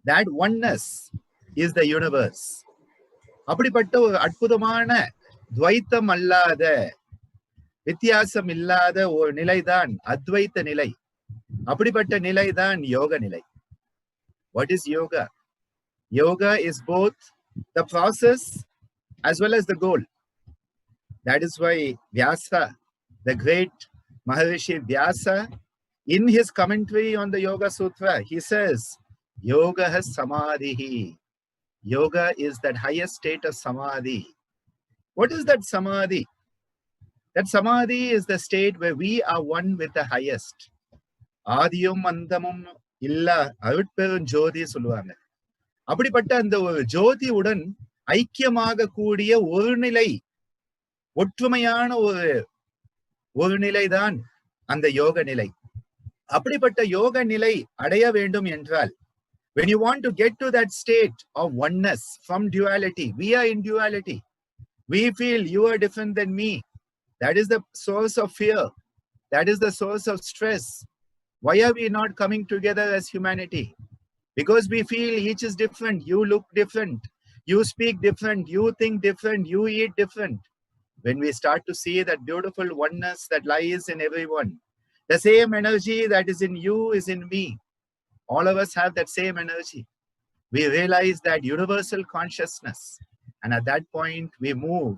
That oneness is the universe. அப்படிப்பட்ட ஒரு அற்புதமான துவைத்தம் அல்லாத, வித்தியாசம் இல்லாத ஒரு நிலைதான் அத்வைத்த நிலை. அப்படிப்பட்ட நிலைதான் யோக நிலை. What is yoga? Yoga is both the process as well as the goal. That is why Vyasa, the great Maharishi Vyasa, in his commentary on the Yoga Sutra, he says, Yoga has samadhi. Yoga is that highest state of samadhi. What is that samadhi? That samadhi is the state where we are one with the highest. Adiyum andamum illa arutperum jyoti சொல்லுவாங்க. அப்படிப்பட்ட அந்த ஒரு ஜோதியுடன் ஐக்கியமாக கூடிய ஒரு நிலை, ஒற்றுமையான ஒரு நிலைதான் அந்த யோக நிலை. அப்படிப்பட்ட யோக நிலை அடைய வேண்டும் என்றால், when you want to get to that state of oneness from duality, we are in duality. We feel you are different than me. That is the source of fear. That is the source of stress. Why are we not coming together as humanity? Because we feel each is different. You look different. You speak different. You think different. You eat different. When we start to see that beautiful oneness that lies in everyone, the same energy that is in you is in me. All of us have that same energy. We realize that universal consciousness. And at that point, we move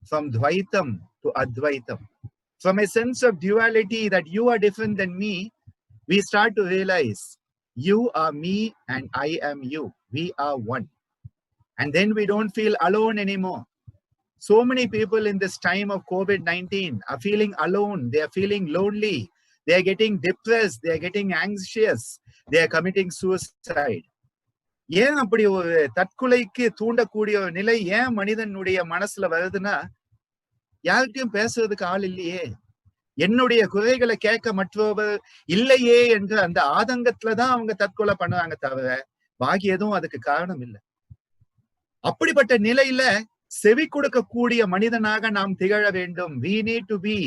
from Dvaitam to Advaitam. From a sense of duality that you are different than me, we start to realize you are me and I am you. We are one. And then we don't feel alone anymore. So many people in this time of COVID-19 are feeling alone. They are feeling lonely. They are getting depressed. They are getting anxious. They are committing suicide. ஏன் அப்படி ஒரு தற்கொலைக்கு தூண்டக்கூடிய ஒரு நிலை ஏன் மனிதனுடைய மனசுல வருதுன்னா, யார்கிட்டயும் பேசுறதுக்கு ஆள் இல்லையே, என்னுடைய குறைகளை கேட்க மற்றவர் இல்லையே என்ற அந்த ஆதங்கத்துலதான் அவங்க தற்கொலை பண்ணுவாங்க தவிர பாக்கி எதுவும் அதுக்கு காரணம் இல்லை. அப்படிப்பட்ட நிலையில செவி கொடுக்கக்கூடிய மனிதனாக நாம் திகழ வேண்டும். We need to be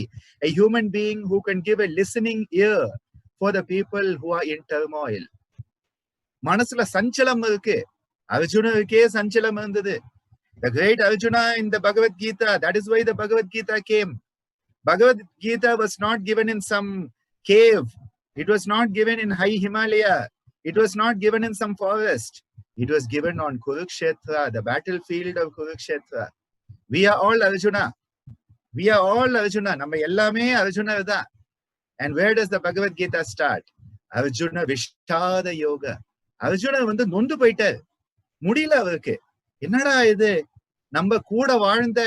a human being who can give a listening ear for the people who are in turmoil. மனசுல சஞ்சலம் இருக்கு. அர்ஜுனருக்கே சஞ்சலம் இருந்தது. The great Arjuna in the Bhagavad Gita, that is why the Bhagavad Gita came. Bhagavad Gita was not given in some cave. It was not given in high Himalaya. It was not given in some forest. It was given on Kurukshetra, the battlefield of Kurukshetra. We are all Arjuna. We are all Arjuna. Nama ellame Arjuna da. And where does the Bhagavad Gita start? Arjuna Vishada Yoga. Arjuna வந்து நொந்து போயிட்டார். முடியல அவருக்கு. என்னடா இது, நம்ம கூட வாழ்ந்த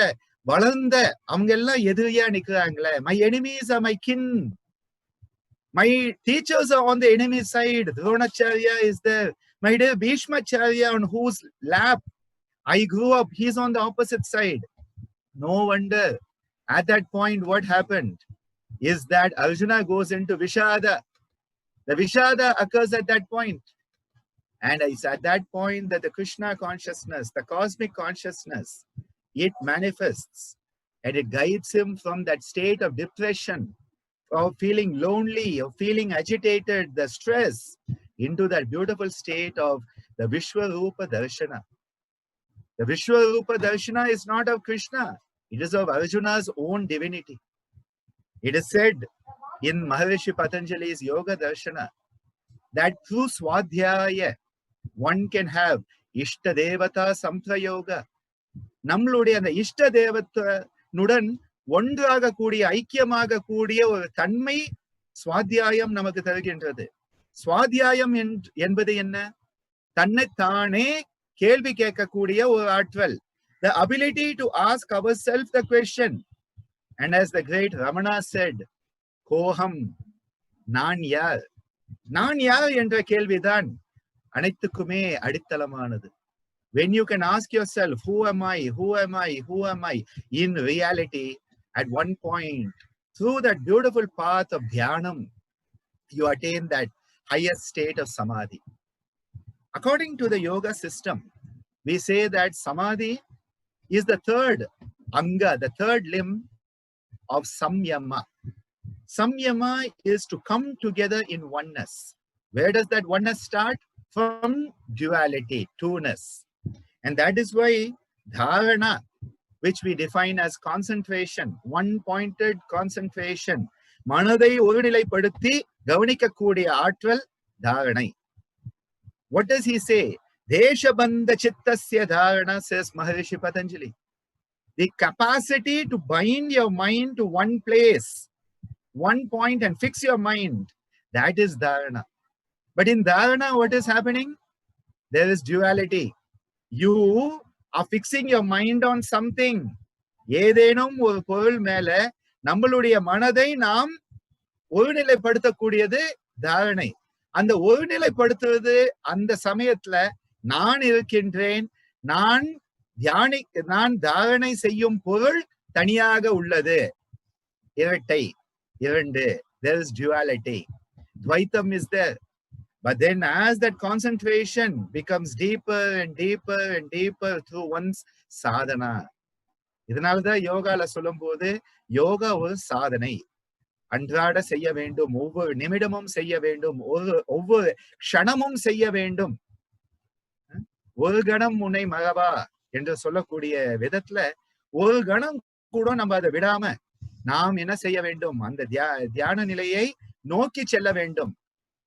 வளர்ந்த அவங்க எல்லாம் எதிரியா நிக்கிறாங்களே. My enemies are my kin. My teachers are on the enemy side. Dronacharya is there. My dear Bhishmacharya, on whose lap I grew up, he's on the opposite side. No wonder. At that point, what happened is that Arjuna goes into Vishada. The Vishada occurs at that point. And it's at that point that the Krishna consciousness, the cosmic consciousness, it manifests and it guides him from that state of depression, of feeling lonely, of feeling agitated, the stress, into that beautiful state of the Vishwarupa Darshana. The Vishwarupa Darshana is not of Krishna, it is of Arjuna's own divinity. It is said in Maharishi Patanjali's Yoga Darshana that through Swadhyaya, one can have Ishta Devata Samprayoga. நம்மளுடைய அந்த இஷ்ட தேவத்துடன் ஒன்றாக கூடிய ஐக்கியமாக கூடிய ஒரு தன்மை சுவாத்தியாயம் நமக்கு தருகின்றது. சுவாத்தியாயம் என்பது என்ன? தன்னைத்தானே கேள்வி கேட்கக்கூடிய ஒரு ஆற்றல். The ability to ask ourselves the question. And as the great Ramana said, Koham, நான் யார்? நான் யார் என்ற கேள்விதான் அனைத்துக்குமே அடித்தளமானது. When you can ask yourself, who am I, who am I, who am I? In reality, at one point, through that beautiful path of dhyanam, you attain that highest state of samadhi. According to the yoga system, we say that samadhi is the third anga, the third limb of samyama. Samyama is to come together in oneness. Where does that oneness start? From duality, two-ness. And that is why dharana, which we define as concentration, one-pointed concentration, manadai orunilaippaduthi gavanikakkoodiya aatral dharanai. What does he say? Deshabandha chittasya dharana, says Maharishi Patanjali. The capacity to bind your mind to one place, one point, and fix your mind, that is dharana. But in dharana, what is happening? There is duality. You are fixing your mind on something. ஏதேனும் ஒரு பொருள் மேல நம்மளுடைய மனதை நாம் ஒருநிலைப்படுத்தக்கூடியது தாரணை. அந்த ஒருநிலைப்படுத்துவது அந்த சமயத்துல நான் இருக்கின்றேன், நான் தாரணை செய்யும் பொருள் தனியாக உள்ளது. இரட்டை, இரண்டு. There is duality. Dvaitam is there. But then as that concentration becomes deeper and deeper and deeper through one's sadhana. இதனால்தான் யோகால சொல்லும் போது யோகா ஒரு சாதனை. அன்றாட செய்ய வேண்டும், ஒவ்வொரு நிமிடமும் செய்ய வேண்டும், ஒவ்வொரு க்ஷணமும் செய்ய வேண்டும். ஒரு கணம் உன்னை மகவா என்று சொல்லக்கூடிய விதத்துல ஒரு கணம் கூட நம்ம அதை விடாம நாம் என்ன செய்ய வேண்டும்? அந்த தியான நிலையை நோக்கி செல்ல வேண்டும்.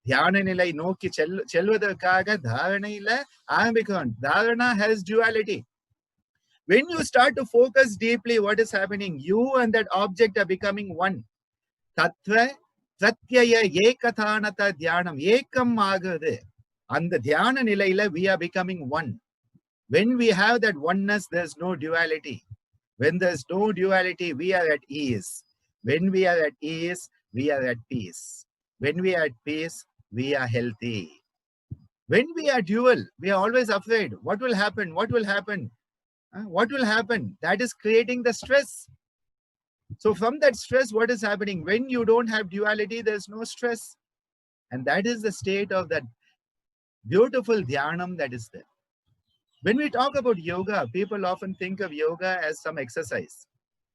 தியான நிலை நோக்கி செல்வதற்காக தாரணையில ஆரம்பிக்கிறோம். Dharana has duality. When you start to focus deeply, what is happening? You and that object are becoming one. Tatra pratyaya ekathanata dhyanam. Ekam ஆகுது. அந்த தியான நிலையில we are becoming one. When we have that oneness, there's no duality. When there's no duality, we are at ease. When we are at ease, we are at peace. When we are at peace, we are healthy. When we are dual, we are always afraid. What will happen? What will happen? What will happen? That is creating the stress. So from that stress, what is happening? When you don't have duality, there's no stress. And that is the state of that beautiful dhyanam that is there. When we talk about yoga, people often think of yoga as some exercise.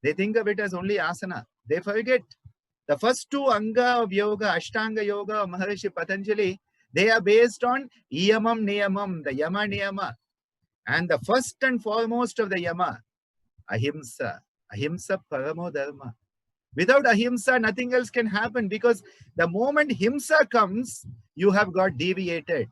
They think of it as only asana. They forget the first two anga of yoga, Ashtanga yoga of Maharishi Patanjali, they are based on yamam niyamam, the yama niyama. And the first and foremost of the yama, ahimsa. Ahimsa paramo dharma. Without ahimsa, nothing else can happen, because the moment himsa comes, you have got deviated.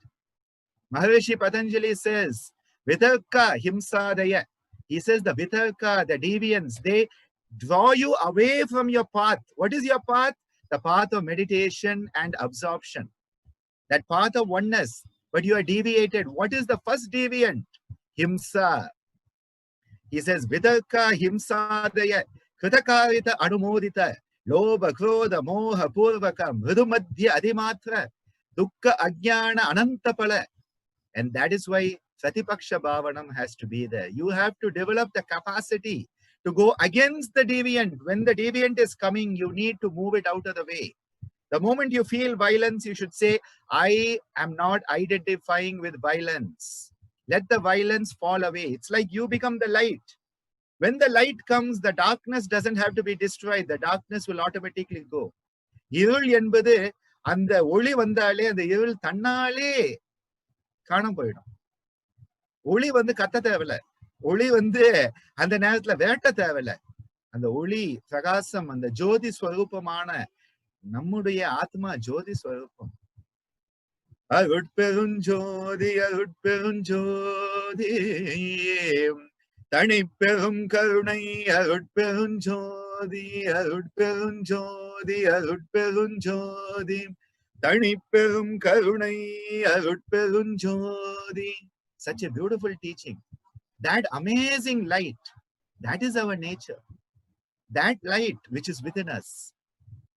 Maharishi Patanjali says, vitarka himsadaya. He says the vitarka, the deviants, they draw you away from your path. What is your path? The path of meditation and absorption. That path of oneness. But you are deviated. What is the first deviant? Himsa. He says, vidarka himsadaya kritakarita anumodita lobha krodha moha purvaka mridumadhya adimatra dukkha ajnana anantapala. And that is why Pratipaksha Bhavanam has to be there. You have to develop the capacity to go against the deviant. When the deviant is coming, you need to move it out of the way. The moment you feel violence, you should say, I am not identifying with violence. Let the violence fall away. It's like you become the light. When the light comes, the darkness doesn't have to be destroyed. The darkness will automatically go. இருள் என்பது அந்த ஒளி வந்தாலே அந்த இருள் தன்னாலே காணாம போயிடும். ஒளி கத்த தேவையில்ல, ஒளி அந்த நேரத்துல வேட்ட தேவையில்ல. அந்த ஒளி பிரகாசம், அந்த ஜோதி ஸ்வரூபமான நம்முடைய ஆத்மா ஜோதி ஸ்வரூபம். அருட்பெருஞ்சோதி அருட்பெருஞ்சோதி தனிப்பெரும் கருணை அருட்பெருஞ்சோதி அருட்பெருஞ்சோதி அருட்பெருஞ்சோதி தனிப்பெரும் கருணை அருட்பெருஞ்சோதி. Such a beautiful teaching. That amazing light, that is our nature. That light which is within us.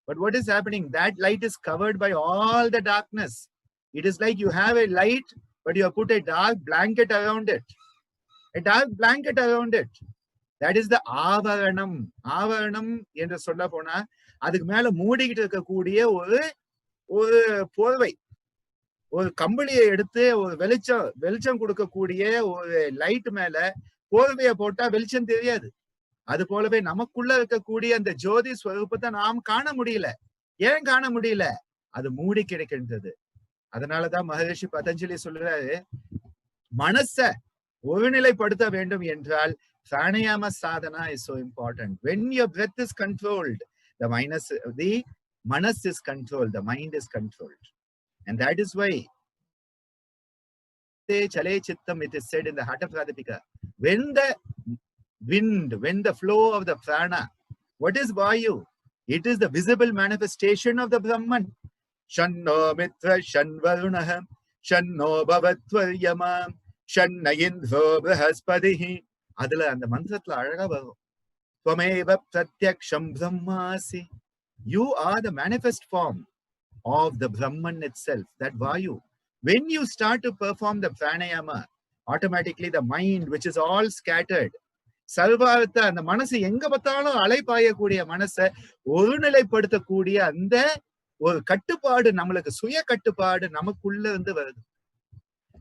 But what is happening? That light is covered by all the darkness. It is like you have a light, but you have put a dark blanket around it. A dark blanket around it. That is the avaranam. Avaranam என்று சொல்ல போனா அதுக்கு மேல மூடிக்கிட்டு இருக்கக்கூடிய ஒரு போர்வை, ஒரு கம்பளியை எடுத்து ஒரு வெளிச்சம் கொடுக்கக்கூடிய ஒரு லைட் மேல போர்வையை போட்டா வெளிச்சம் தெரியாது. அது போலவே நமக்குள்ள இருக்கக்கூடிய அந்த ஜோதி ஸ்வரூபத்தை நாம் காண முடியல. ஏன் காண முடியல? அது மூடி கிடக்கின்றது. அதனாலதான் மகரிஷி பதஞ்சலி சொல்றாரு, மனச ஒருநிலைப்படுத்த வேண்டும் என்றால் pranayama sadhana is so important. When your breath is controlled, the manas is controlled, the mind is controlled. And that is why chale chittam, it is said in the Hatha Pradipika, when the wind, when the flow of the prana, what is vayu? It is the visible manifestation of the Brahman. Shanno mitra shanvarunah shanno bhavatvaryama shanna indro brahaspadihi. அதுல அந்த மந்திரத்துல அழகா வரும், त्वमेव प्रत्यक्षं ब्रह्मासि. You are the manifest form of the Brahman itself, that vayu. When you start to perform the pranayama, automatically the mind, which is all scattered, சர்வார்த்த அந்த மனசு எங்க பார்த்தாலும் அலைப்பாயக்கூடிய மனசை ஒருநிலைப்படுத்தக்கூடிய அந்த ஒரு கட்டுப்பாடு, நம்மளுக்கு சுய கட்டுப்பாடு நமக்குள்ள இருந்து வருது.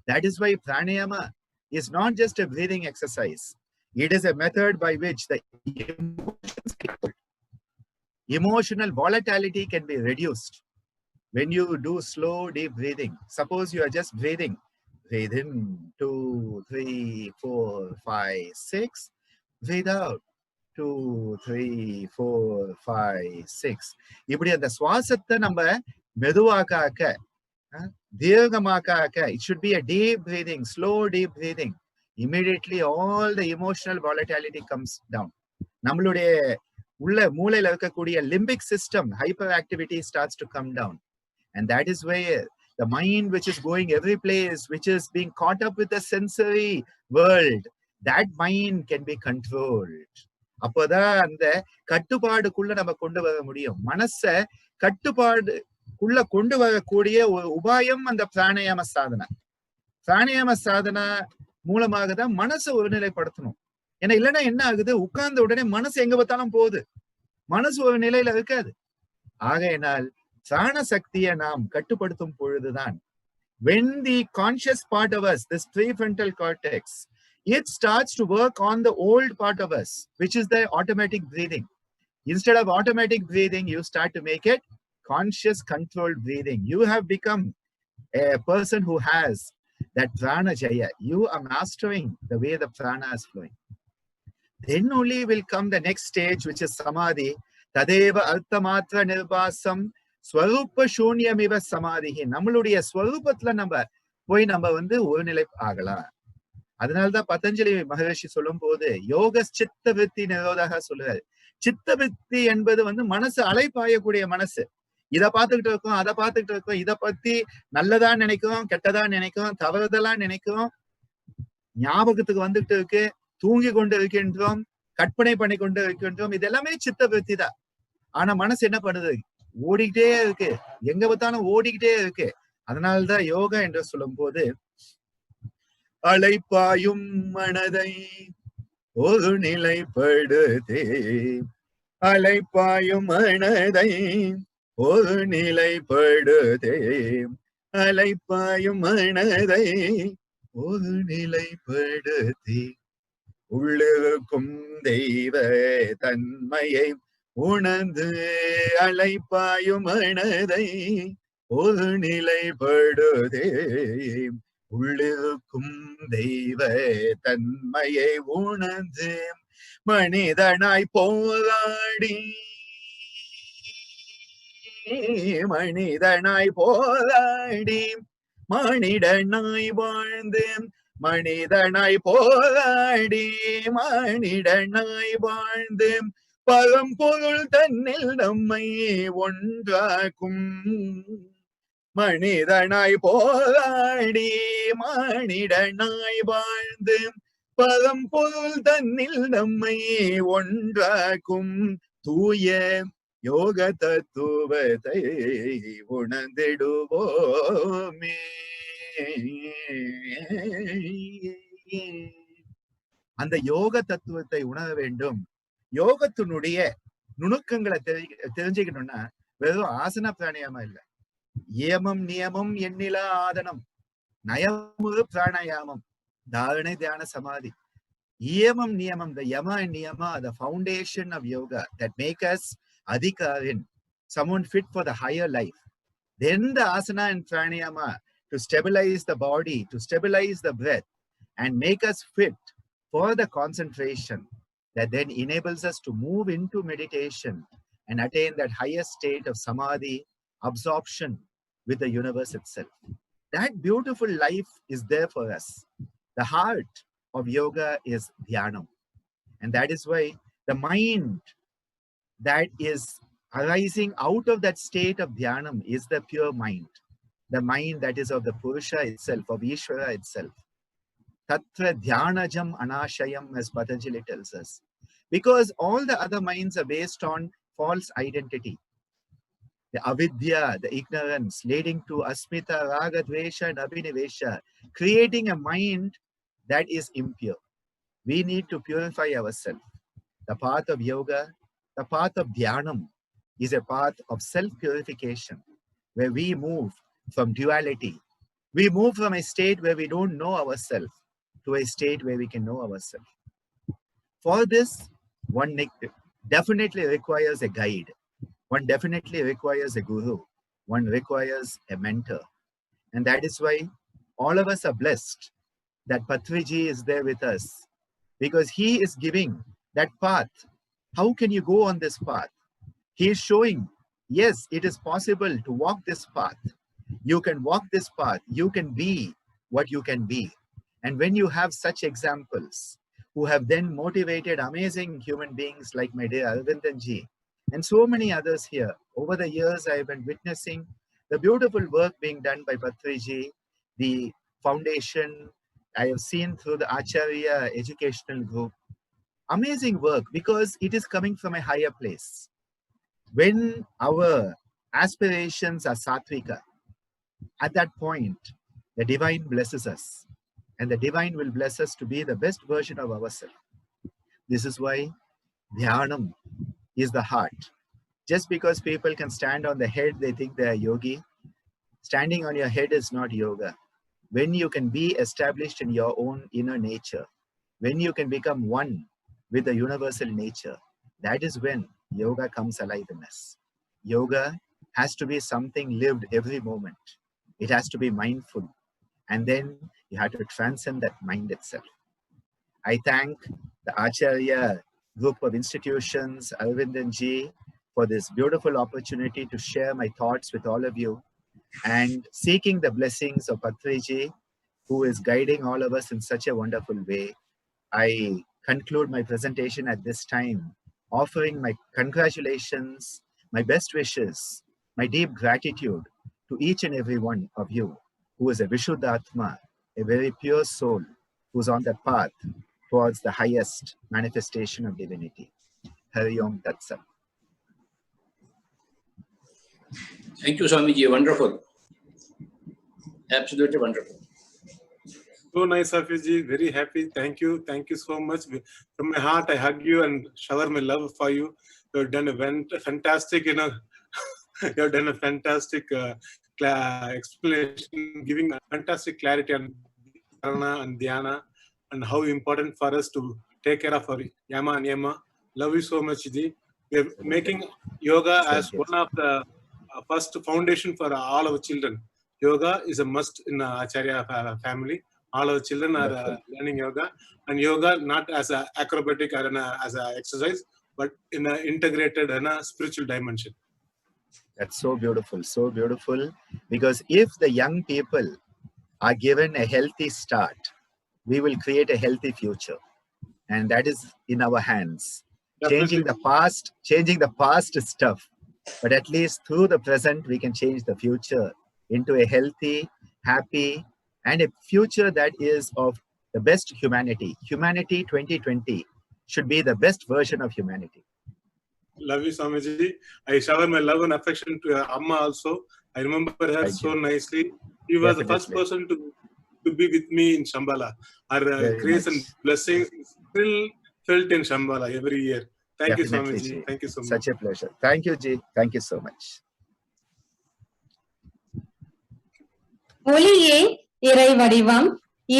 That is why pranayama is not just a breathing exercise. It is a method by which the emotional volatility can be reduced. When you do slow, deep breathing, suppose you are just breathing, breathe in 2, 3, 4, 5, 6, breathe out 2, 3, 4, 5, 6. இப்படி அந்த சுவாசத்தை நம்ம மெதுவாக்க தீர்க்கமாக்க, it should be a deep breathing, slow deep breathing. Immediately all the emotional volatility comes down. நம்மளுடைய உள்ள மூளையில இருக்கக்கூடிய limbic system hyperactivity starts to come down. And that is where the mind, which is going every place, which is being caught up with the sensory world, that mind can be controlled. அப்போதான் அந்த கட்டுப்பாடுக்குள்ள நம்ம கொண்டு வர முடியும். மனச கட்டுப்பாடுக்குள்ள கொண்டு வரக்கூடிய ஒரு உபாயம் அந்த பிராணாயாம சாதனா. பிராணாயாம சாதனா மூலமாக தான் மனசை ஒருநிலைப்படுத்தணும். ஏன்னா இல்லைன்னா என்ன ஆகுது, உட்கார்ந்த உடனே மனசு எங்க பார்த்தாலும் போகுது, மனசு ஒரு நிலையில இருக்காது. ஆகையினால் பிராண சக்தியை நாம் கட்டுப்படுத்தும் பொழுதுதான், when the conscious part of us, this prefrontal cortex, it starts to work on the old part of us, which is the automatic breathing. Instead of automatic breathing, you start to make it conscious controlled breathing. You have become a person who has that prana jaya. You are mastering the way the prana is flowing. Then only will come the next stage, which is samadhi. Tadeva arthamatra nirbasam swarupa shunyamiva samadhi. நம்மளுடைய ஸ்வரூபத்துல நம்ம போய் நம்ம ஒரு நிலை ஆகலாம். அதனால்தான் பதஞ்சலி மகரிஷி சொல்லும் போது யோக சித்த விருத்தி நிரோதக சொல்லுறாரு. சித்த விருத்தி என்பது மனசு அலைப்பாயக்கூடிய மனசு. இதை பார்த்துக்கிட்டு இருக்கோம், அதை பார்த்துக்கிட்டு இருக்கோம், இதை பத்தி நல்லதா நினைக்கும், கெட்டதா நினைக்கும், தவறுதலா நினைக்கும், ஞாபகத்துக்கு வந்துட்டு இருக்கு, தூங்கி கொண்டு இருக்கின்றோம், கற்பனை பண்ணி கொண்டு இருக்கின்றோம். இது எல்லாமே சித்த விருத்தி தான். ஆனா மனசு என்ன பண்ணுது, ஓடிக்கிட்டே இருக்கு, எங்க பார்த்தாலும் ஓடிக்கிட்டே இருக்கு. அதனால்தான் யோகா என்று சொல்லும் போது அலைப்பாயும் மனதை ஒரு நிலைப்படுத்தே அலைப்பாயும் மனதை ஒரு நிலைப்படுத்தே அலைப்பாயும் மனதை ஒரு நிலைப்படுத்தி உள்ளிருக்கும் தெய்வ தன்மையை உணர்ந்து அலைப்பாயும் மனதை ஒரு நிலைப்படுதே உள்ளிருக்கும் தெய்வ தன்மையை உணர்ந்து மனிதனாய் போராடி மனிதனாய் போராடி மானிடனாய் வாழ்ந்து மனிதனாய் போராடி மானிடனாய் வாழ்ந்து பரம்பொருள் தன்னில் நம்மை ஒன்றாக்கும் மனிதனாய் போராடி மானிடனாய் வாழ்ந்து பரம்பொருள் தன்னில் நம்மை ஒன்றாக்கும் தூய யோக தத்துவத்தை உணர்ந்திடுவோமே. அந்த யோக தத்துவத்தை உணர வேண்டும். யோகத்தினுடைய நுணுக்கங்களை தெரிஞ்சுக்கணும்னா வெறும் ஆசன பிராணாயாமம் இல்ல, ஏமம் நியமம் எண்ணிலா ஆதனம் நயமுறு பிராணாயாமம் தாரணை தியான சமாதி. Yamam Niyamam, the Yama and Niyama are the foundation of yoga that make us adhikarin, someone fit for the higher life. Then the asana and pranayama to stabilize the body, to stabilize the breath, and make us fit for the concentration that then enables us to move into meditation and attain that highest state of samadhi, absorption with the universe itself. That beautiful life is there for us. The heart of yoga is dhyanam. And that is why the mind that is arising out of that state of dhyanam is the pure mind. The mind that is of the Purusha itself, of Ishvara itself. Tatra dhyanajam anashayam, as Patanjali tells us. Because all the other minds are based on false identity. The avidya, the ignorance, leading to asmita, raga, dvesha, and abhinivesha, creating a mind that is impure. We need to purify ourselves. The path of yoga, the path of dhyanam, is a path of self-purification, where we move from duality. We move from a state where we don't know ourselves to a state where we can know ourselves. For this, one definitely requires a guide. One definitely requires a guru. One requires a mentor. And that is why all of us are blessed that Patriji is there with us, because he is giving that path. How can you go on this path? He is showing, yes, it is possible to walk this path. You can walk this path. You can be what you can be. And when you have such examples who have then motivated amazing human beings like my dear Arvindanji and so many others here, over the years I have been witnessing the beautiful work being done by Patriji, the foundation. I have seen through the Acharya educational group. Amazing work, because it is coming from a higher place. When our aspirations are sattvika, at that point, the divine blesses us. And the divine will bless us to be the best version of ourselves. This is why dhyanam is the heart. Just because people can stand on the head, they think they are yogi. Standing on your head is not yoga. When you can be established in your own inner nature, when you can become one with the universal nature, that is when yoga comes alive in us. Yoga has to be something lived every moment. It has to be mindful. And then you have to transcend that mind itself. I thank the Acharya group of institutions, Arvindanji, for this beautiful opportunity to share my thoughts with all of you, and seeking the blessings of Patriji, who is guiding all of us in such a wonderful way. I conclude my presentation at this time, offering my congratulations, my best wishes, my deep gratitude to each and every one of you who is a Vishuddhatma, a very pure soul, who's on that path towards the highest manifestation of divinity. Hari Om Tat Sat. Thank you, Swamiji. Wonderful. Absolutely wonderful. So nice of you, Ji. Very happy. Thank you. Thank you so much. From my heart, I hug you and shower my love for you. You have done a fantastic, you have done a fantastic explanation, giving a fantastic clarity on Dharana and Dhyana and how important for us to take care of our Yama and Yama. Love you so much, Ji. We are making yoga as one of the first foundation for all our children. Yoga is a must in Acharya family. All our children are learning yoga, and yoga not as an acrobatic or as an exercise, but in an integrated and a spiritual dimension. That's so beautiful, so beautiful. Because if the young people are given a healthy start, we will create a healthy future. And that is in our hands. Changing the past stuff, but at least through the present, we can change the future into a healthy, happy, and a future that is of the best humanity. Humanity 2020 should be the best version of humanity. Love you, Swamiji. I shower my love and affection to Amma also. I remember her so nicely. She was the first person to be with me in Shambhala. Her grace and blessings still felt in Shambhala every year. Thank you, Swamiji. Thank you so much. Such a pleasure. Thank you, Ji. Thank you so much. ஒளியே இறை வடிவம்,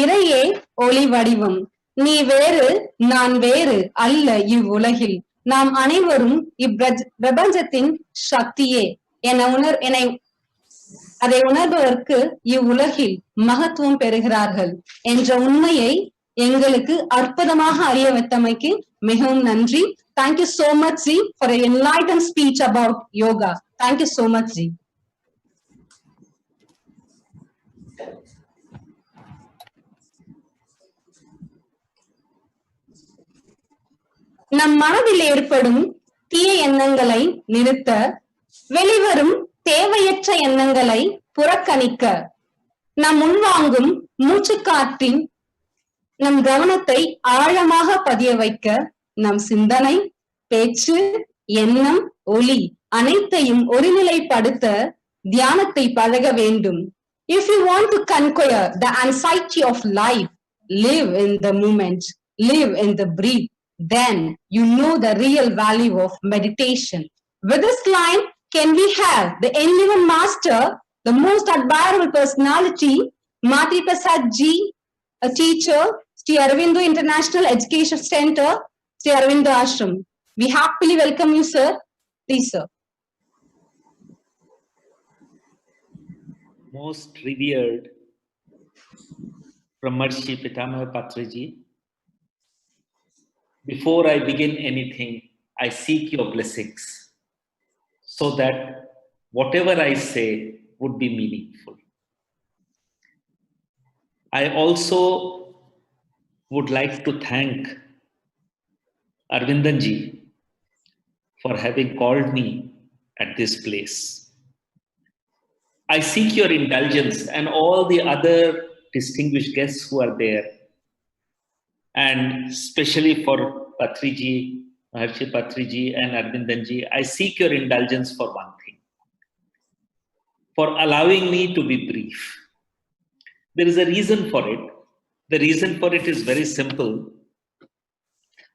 இறையே ஒளி வடிவம். நீ வேறு, நான் வேறு அல்ல இவ்வுலகில். நாம் அனைவரும் இப்பிரபஞ்சத்தின் சக்தியே. அதை உணர்பவர்க்கு இவ்வுலகில் மகத்துவம் பெறுகிறார்கள் என்ற உண்மையை எங்களுக்கு அற்புதமாக அறிய வைத்தமைக்கு மிகவும் நன்றி. Thank you so much, Ji, for an enlightened speech about yoga. Thank you so much, Ji. நம் மனதில் ஏற்படும் தீய எண்ணங்களை நிறுத்த, வெளிவரும் தேவையற்ற எண்ணங்களை புறக்கணிக்க, நம் உள்வாங்கும் மூச்சுக்காற்றின் நம் கவனத்தை ஆழமாக பதிய வைக்க, நம் சிந்தனை, பேச்சு, எண்ணம், ஒலி அனைத்தையும் ஒருநிலைப்படுத்த தியானத்தை பழக வேண்டும். If you want to conquer the anxiety of life, live in the moment, live in the breath, then you know the real value of meditation. With this line, can we have the N11 master, the most admirable personality, Matri Prasad Ji, a teacher, Sri Aurobindo International Education Center, Sri Aurobindo Ashram. We happily welcome you, sir. Please, sir. Most revered Brahmarshi Pitamaha Patriji, before I begin anything, I seek your blessings so that whatever I say would be meaningful. I also would like to thank Arvindanji for having called me at this place. I seek your indulgence and all the other distinguished guests who are there, and especially for Patriji, Maharshi Patriji and Arvindanji, I seek your indulgence for one thing, for allowing me to be brief. There is a reason for it. The reason for it is very simple.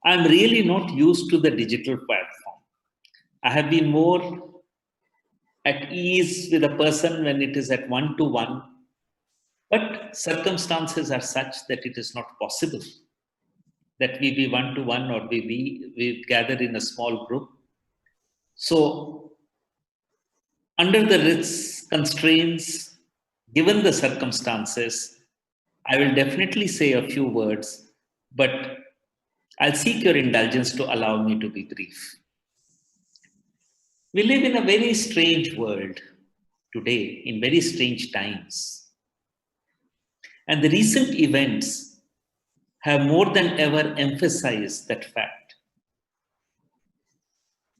I'm really not used to the digital platform. I have been more at ease with a person when it is at one-to-one, but circumstances are such that it is not possible that we be one-to-one or we gather in a small group. So under the constraints, given the circumstances, I will definitely say a few words, but I'll seek your indulgence to allow me to be brief. We live in a very strange world today, in very strange times. And the recent events have more than ever emphasized that fact.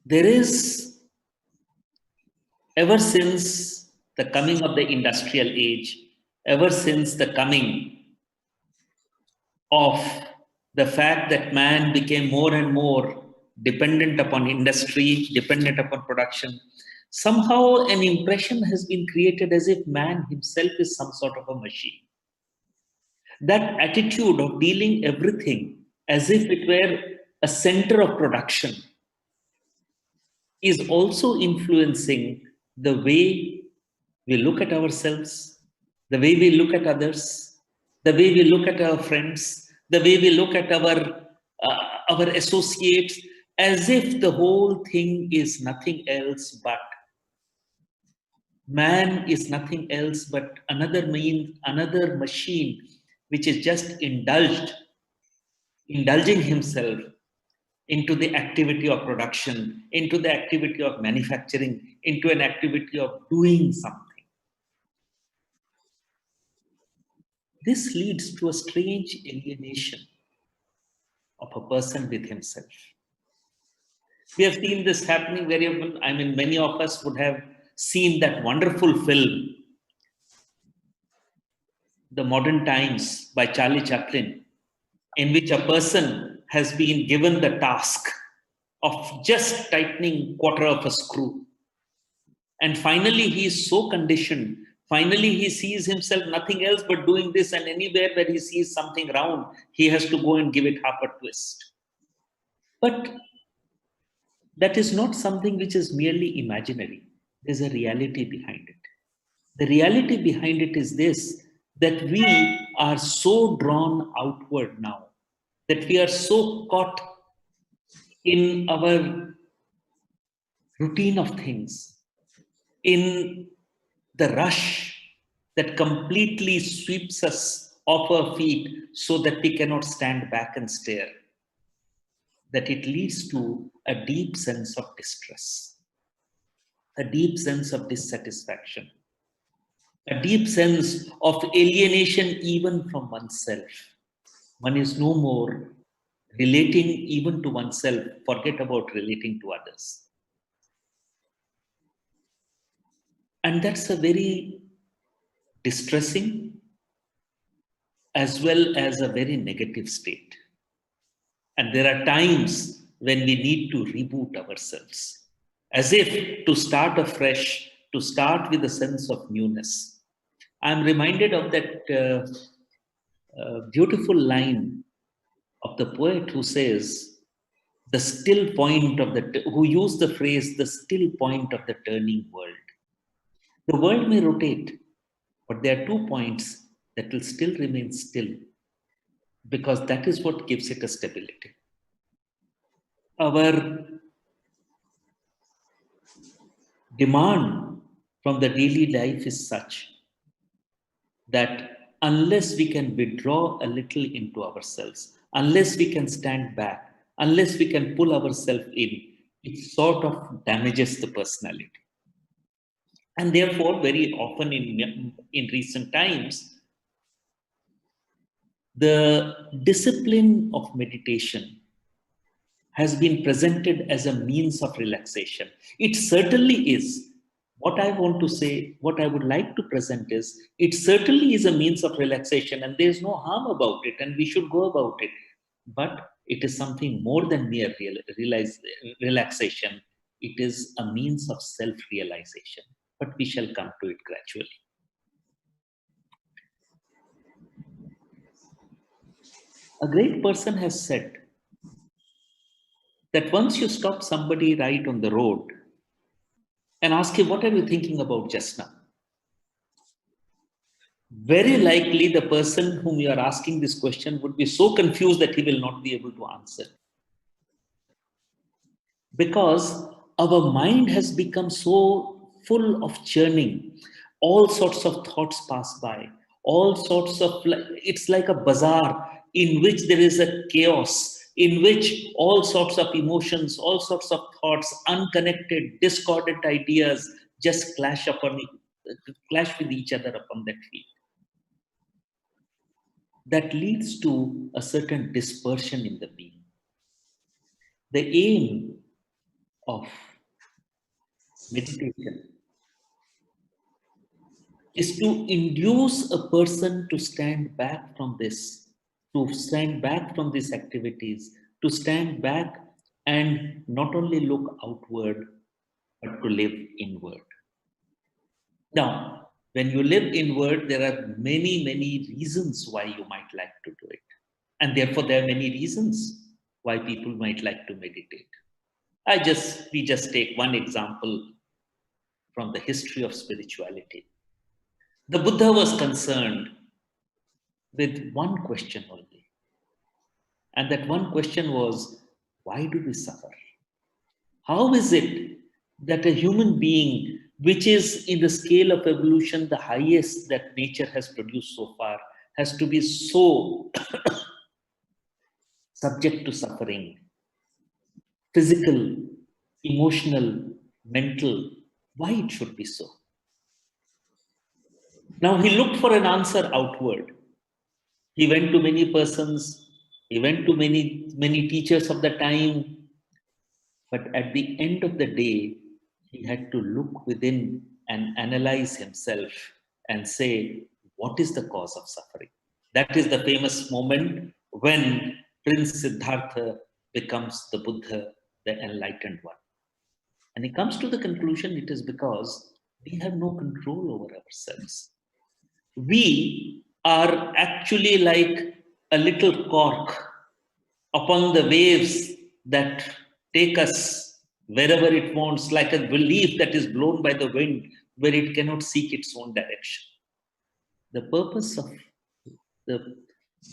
There is, ever since the coming of the industrial age, ever since the coming of the fact that man became more and more dependent upon industry, dependent upon production, somehow an impression has been created as if man himself is some sort of a machine. That attitude of dealing everything as if it were a center of production is also influencing the way we look at ourselves, the way we look at others, the way we look at our friends, the way we look at our associates, as if the whole thing is nothing else but man is nothing else but another machine which is just indulging himself into the activity of production, into the activity of manufacturing, into an activity of doing something. This leads to a strange alienation of a person with himself. We have seen this happening very often. I mean, many of us would have seen that wonderful film, The Modern Times by Charlie Chaplin, in which a person has been given the task of just tightening quarter of a screw. And finally, he is so conditioned. Finally, he sees himself nothing else but doing this, and anywhere where he sees something round, he has to go and give it half a twist. But that is not something which is merely imaginary. There's a reality behind it. The reality behind it is this, that we are so drawn outward now, that we are so caught in our routine of things, in the rush that completely sweeps us off our feet so that we cannot stand back and stare, that it leads to a deep sense of distress, a deep sense of dissatisfaction, a deep sense of alienation even from oneself. One is no more relating even to oneself, forget about relating to others. And that's a very distressing as well as a very negative state. And there are times when we need to reboot ourselves, as if to start afresh, to start with a sense of newness. I'm reminded of that beautiful line of the poet who says, the still point of who used the phrase, the still point of the turning world. The world may rotate, but there are 2 points that will still remain still, because that is what gives it a stability. Our demand from the daily life is such that unless we can withdraw a little into ourselves, unless we can stand back, unless we can pull ourselves in, it sort of damages the personality. And therefore, very often in recent times, the discipline of meditation has been presented as a means of relaxation. It certainly is. What I want to say, what I would like to present is, it certainly is a means of relaxation, and there's no harm about it, and we should go about it. But it is something more than mere relaxation. It is a means of self-realization. But we shall come to it gradually. A great person has said that once you stop somebody right on the road and ask him, what are you thinking about just now? Very likely the person whom you are asking this question would be so confused that he will not be able to answer. Because our mind has become so full of churning, all sorts of thoughts pass by, all sorts of, it's like a bazaar in which there is a chaos, in which all sorts of emotions, all sorts of thoughts, unconnected, discordant ideas just clash with each other upon that field. That leads to a certain dispersion in the being. The aim of meditation is to induce a person to stand back from this, to stand back from these activities, to stand back and not only look outward, but to live inward. Now, When you live inward, there are many, many reasons why you might like to do it. And therefore, there are many reasons why people might like to meditate. We just take one example from the history of spirituality. The Buddha was concerned with one question only. And that one question was, why do we suffer? How is it that a human being, which is in the scale of evolution the highest that nature has produced so far, has to be so subject to suffering, physical, emotional, mental? Why it should be so? Now he looked for an answer outward. He went to many persons, he went to many teachers of the time, but at the end of the day, he had to look within and analyze himself and say, what is the cause of suffering? That is the famous moment when Prince Siddhartha becomes the Buddha, the enlightened one. And he comes to the conclusion it is because we have no control over ourselves. We are actually like a little cork upon the waves that take us wherever it wants, like a leaf that is blown by the wind, where it cannot seek its own direction. The purpose of the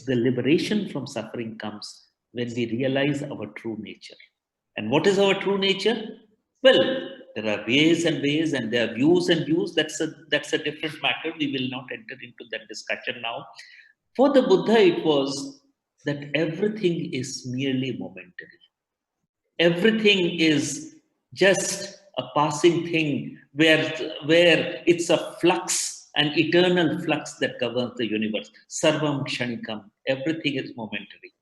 liberation from suffering comes when we realize our true nature. And what is our true nature? Well, there are ways and ways, and there are views and views. That's a different matter. We will not enter into that discussion now. For the Buddha, it was that everything is merely momentary. Everything is just a passing thing where it's a flux, an eternal flux that governs the universe. Sarvam kshanikam. Everything is momentary.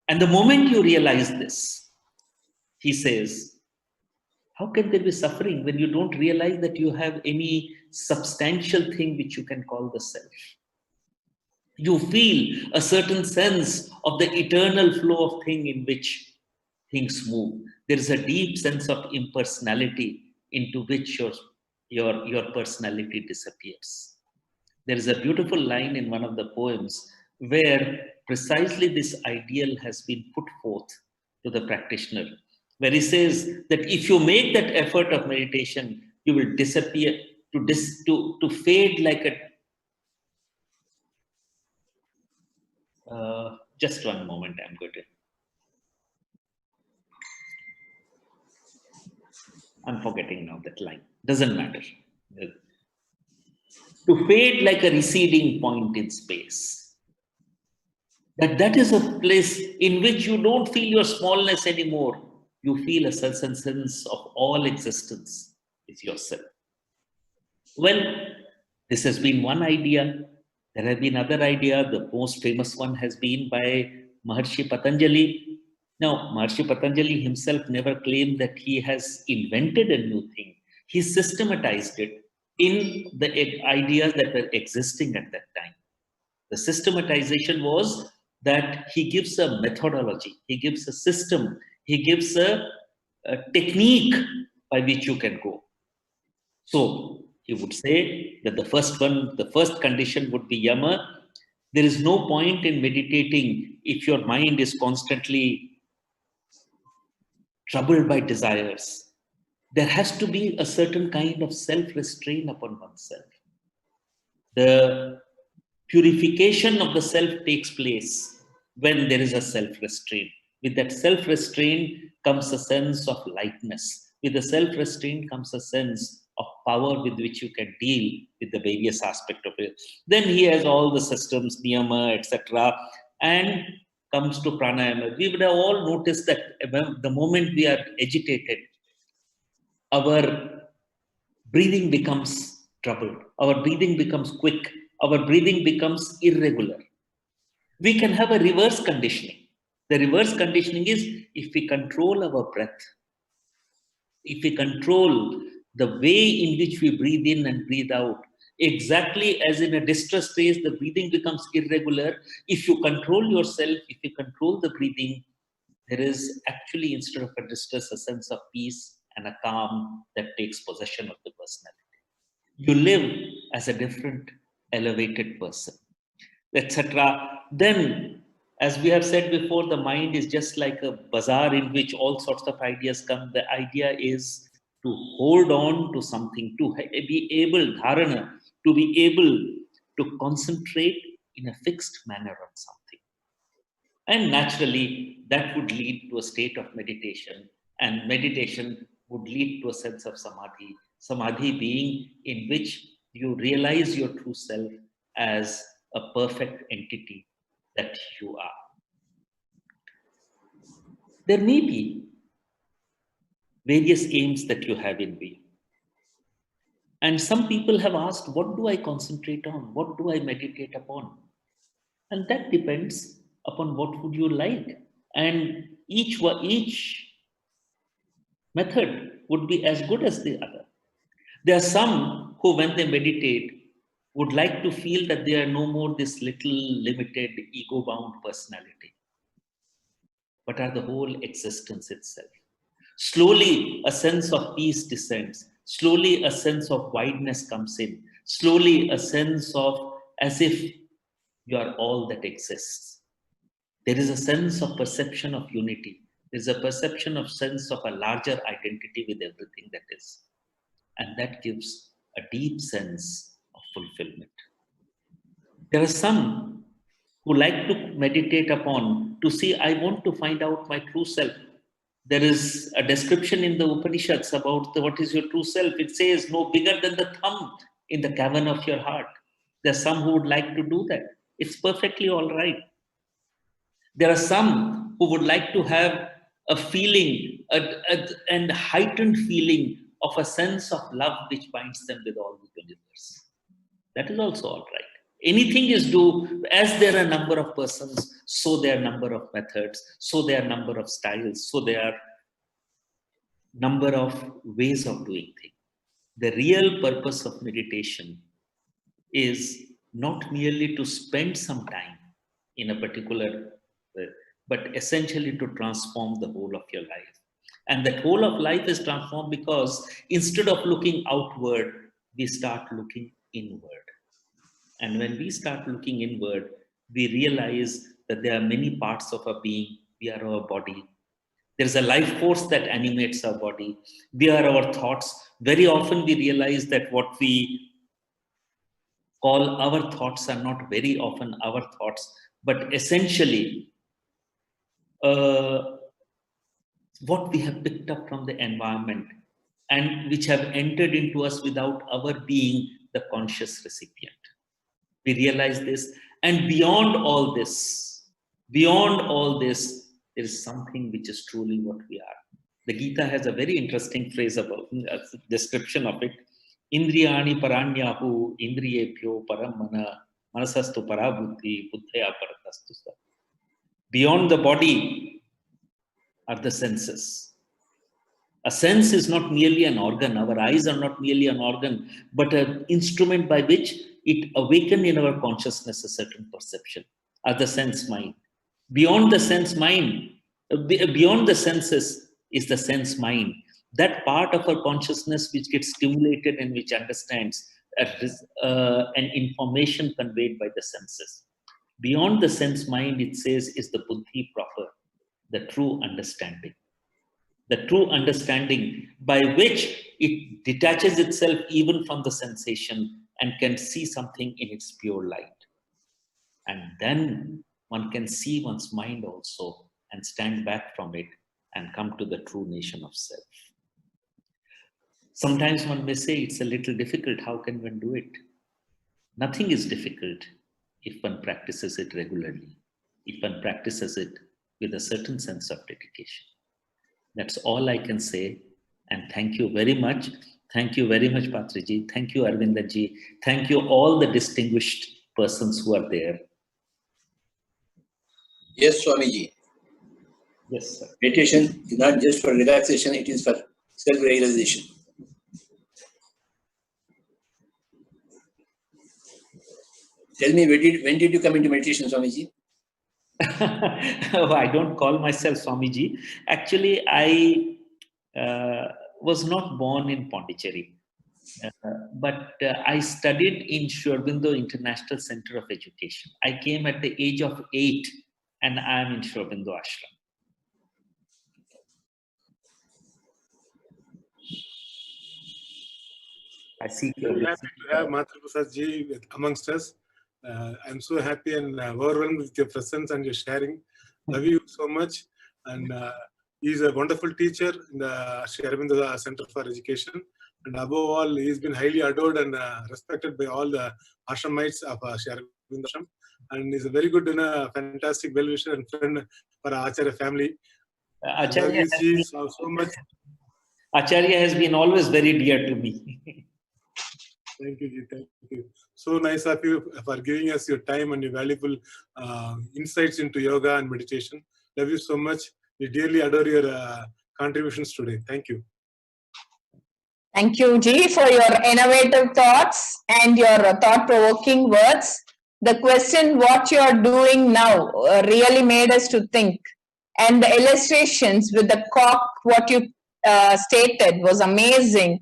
And the moment you realize this, he says, how can there be suffering when you don't realize that you have any substantial thing which you can call the self? You feel a certain sense of the eternal flow of thing in which things move. There is a deep sense of impersonality into which your personality disappears. There is a beautiful line in one of the poems where precisely this ideal has been put forth to the practitioner, where he says that if you make that effort of meditation, you will disappear, to fade like a... just one moment, I'm going to... I'm forgetting now that line. Doesn't matter. To fade like a receding point in space. That is a place in which you don't feel your smallness anymore. You feel a certain sense of all existence is yourself. Well, this has been one idea. There have been other ideas. The most famous one has been by Maharshi Patanjali. Now, Maharshi Patanjali himself never claimed that he has invented a new thing. He systematized it in the ideas that were existing at that time. The systematization was that he gives a methodology, he gives a system, he gives a technique by which you can go. So he would say that the first condition would be yama. There is no point in meditating if your mind is constantly troubled by desires. There has to be a certain kind of self-restraint upon oneself. The purification of the self takes place when there is a self-restraint. With that self-restraint comes a sense of lightness. With the self-restraint comes a sense of power with which you can deal with the various aspects of it. Then he has all the systems, niyama, etc. and comes to pranayama. We would have all noticed that the moment we are agitated, our breathing becomes troubled. Our breathing becomes quick. Our breathing becomes irregular. We can have a reverse conditioning. The reverse conditioning is if we control our breath, if we control the way in which we breathe in and breathe out, exactly as in a distress phase, the breathing becomes irregular. If you control yourself, if you control the breathing, there is actually, instead of a distress, a sense of peace and a calm that takes possession of the personality. You live as a different elevated person, etc. Then, as we have said before, the mind is just like a bazaar in which all sorts of ideas come. The idea is to hold on to something, to be able, dharana, to be able to concentrate in a fixed manner on something. And naturally, that would lead to a state of meditation, and meditation would lead to a sense of samadhi. Samadhi being in which you realize your true self as a perfect entity that you are. There may be various aims that you have in view. And some people have asked, what do I concentrate on? What do I meditate upon? And that depends upon what would you like. And each method would be as good as the other. There are some who, when they meditate, would like to feel that they are no more this little limited ego-bound personality, but are the whole existence itself. Slowly, a sense of peace descends. Slowly, a sense of wideness comes in. Slowly, a sense of as if you are all that exists. There is a sense of perception of unity. There is a perception of sense of a larger identity with everything that is. And that gives a deep sense of fulfillment. There are some who like to meditate upon, to see, I want to find out my true self. There is a description in the Upanishads about what is your true self. It says, no bigger than the thumb in the cavern of your heart. There are some who would like to do that. It's perfectly all right. There are some who would like to have a feeling, and heightened feeling of a sense of love which binds them with all the universe. That is also all right. Anything is due, as there are a number of persons, so there are a number of methods, so there are a number of styles, so there are number of ways of doing things. The real purpose of meditation is not merely to spend some time in a particular way, but essentially to transform the whole of your life. And that whole of life is transformed because instead of looking outward, we start looking inward. And when we start looking inward, we realize that there are many parts of our being. We are our body. There's a life force that animates our body. We are our thoughts. Very often we realize that what we call our thoughts are not very often our thoughts, but essentially what we have picked up from the environment and which have entered into us without our being the conscious recipient. We realize this, and beyond all this, there is something which is truly what we are. The Gita has a very interesting phrase about a description of it. Indriyani paranyahu indriyebhyo paramana manasastu parabuddhi buddhaya paratastu. Beyond the body are the senses. A sense is not merely an organ. Our eyes are not merely an organ, but an instrument by which it awakens in our consciousness a certain perception, are the sense mind. Beyond the sense mind, beyond the senses is the sense mind. That part of our consciousness which gets stimulated and which understands an information conveyed by the senses. Beyond the sense mind, it says, is the buddhi proper, the true understanding. The true understanding by which it detaches itself even from the sensation and can see something in its pure light. And then one can see one's mind also and stand back from it and come to the true nation of self. Sometimes one may say it's a little difficult. How can one do it? Nothing is difficult if one practices it regularly, if one practices it with a certain sense of dedication. That's all I can say. And thank you very much. Thank you very much, Patriji. Thank you, Arvindaji. Thank you, all the distinguished persons who are there. Yes, Swamiji. Yes, sir. Meditation is not just for relaxation, it is for self-realization. Tell me, when did you come into meditation, Swamiji? Oh, I don't call myself Swamiji. Actually, I was not born in Puducherry. But I studied in Sri Aurobindo International Center of Education. I came at the age of 8 and I am in Sri Aurobindo Ashram. I see Very happy to have Matri Prasad ji amongst us. I'm so happy and overwhelmed with your presence and your sharing. Love you so much. And he's a wonderful teacher in the Sri Aurobindo Center for Education. And above all, he's been highly adored and respected by all the ashramites of Sri Aurobindo Ashram. And he's a very good and fantastic well-wisher and friend for our Acharya family. Acharya Acharya has been always very dear to me. Thank you, Ji. Thank you. So nice of you for giving us your time and your valuable insights into yoga and meditation. Love you so much. We dearly adore your contributions today. Thank you. Thank you, Ji, for your innovative thoughts and your thought-provoking words. The question, what you are doing now, really made us to think. And the illustrations with the cock, what you stated was amazing.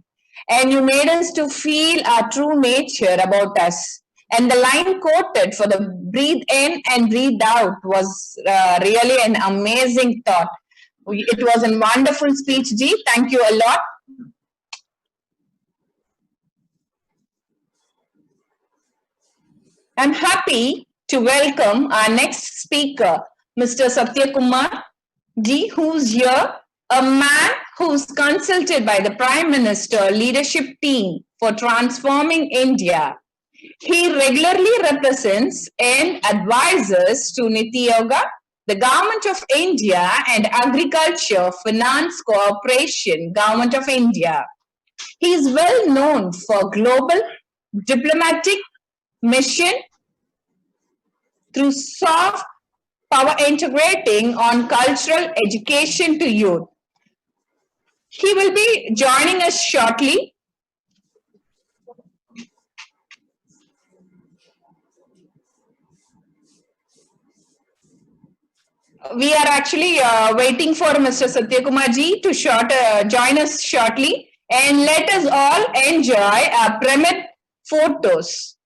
And you made us to feel our true nature about us. And the line quoted for the breathe in and breathe out was really an amazing thought. It was a wonderful speech, Ji. Thank you a lot. I'm happy to welcome our next speaker, Mr. Satyakumar Ji, who's here, a man who's consulted by the Prime Minister leadership team for transforming India. He regularly represents and advises to Niti Yoga, the Government of India, and Agriculture Finance Corporation, Government of India. He is well known for global diplomatic mission through soft power integrating on cultural education to youth. He will be joining us shortly. We are actually waiting for Mr. Satyakumar Ji to join us shortly, and let us all enjoy our pyramid photos.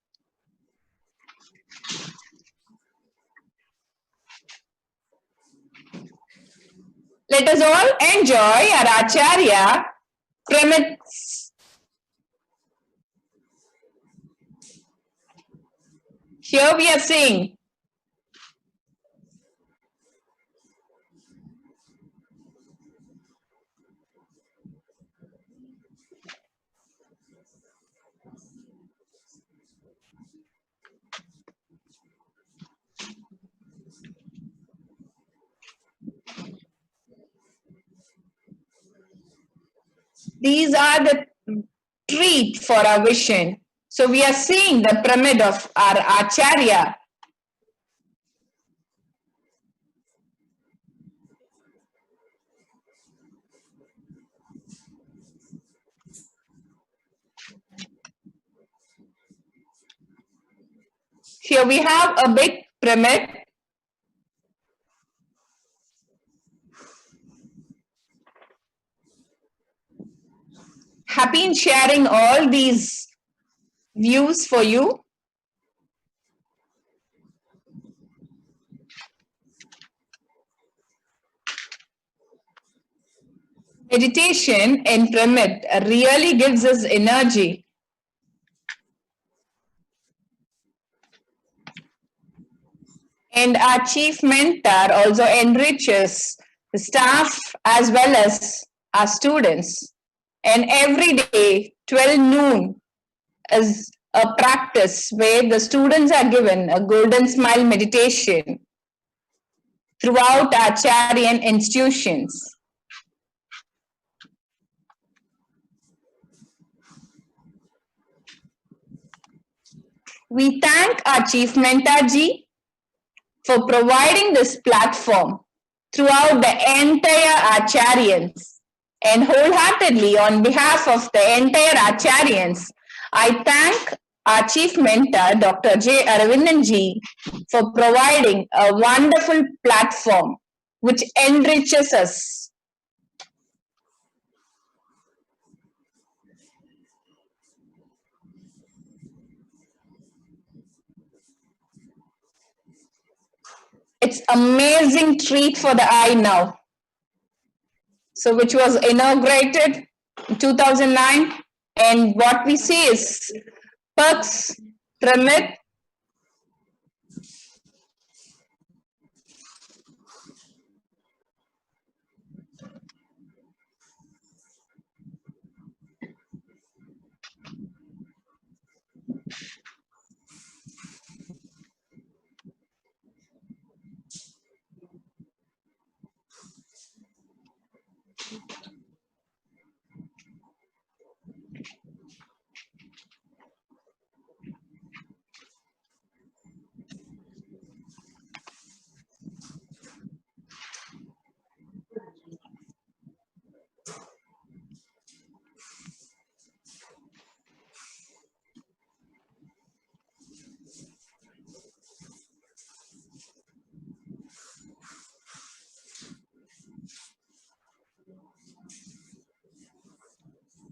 Let us all enjoy our Acharya pyramids. Here we are seeing these are the treat for our vision. So we are seeing the pyramid of our Acharya. Here we have a big pyramid. Happy in sharing all these views for you. Meditation in pyramid really gives us energy. And our chief mentor also enriches the staff as well as our students. And every day, 12 noon is a practice where the students are given a golden smile meditation throughout our Acharyan institutions. We thank our Chief Mentor Ji for providing this platform throughout the entire Acharyans. And wholeheartedly on behalf of the entire Acharyans, I thank our Chief Mentor, Dr. J. Aravindan Ji, for providing a wonderful platform which enriches us. its amazing treat for the eye now. So which was inaugurated in 2009, and what we see is First Pyramid.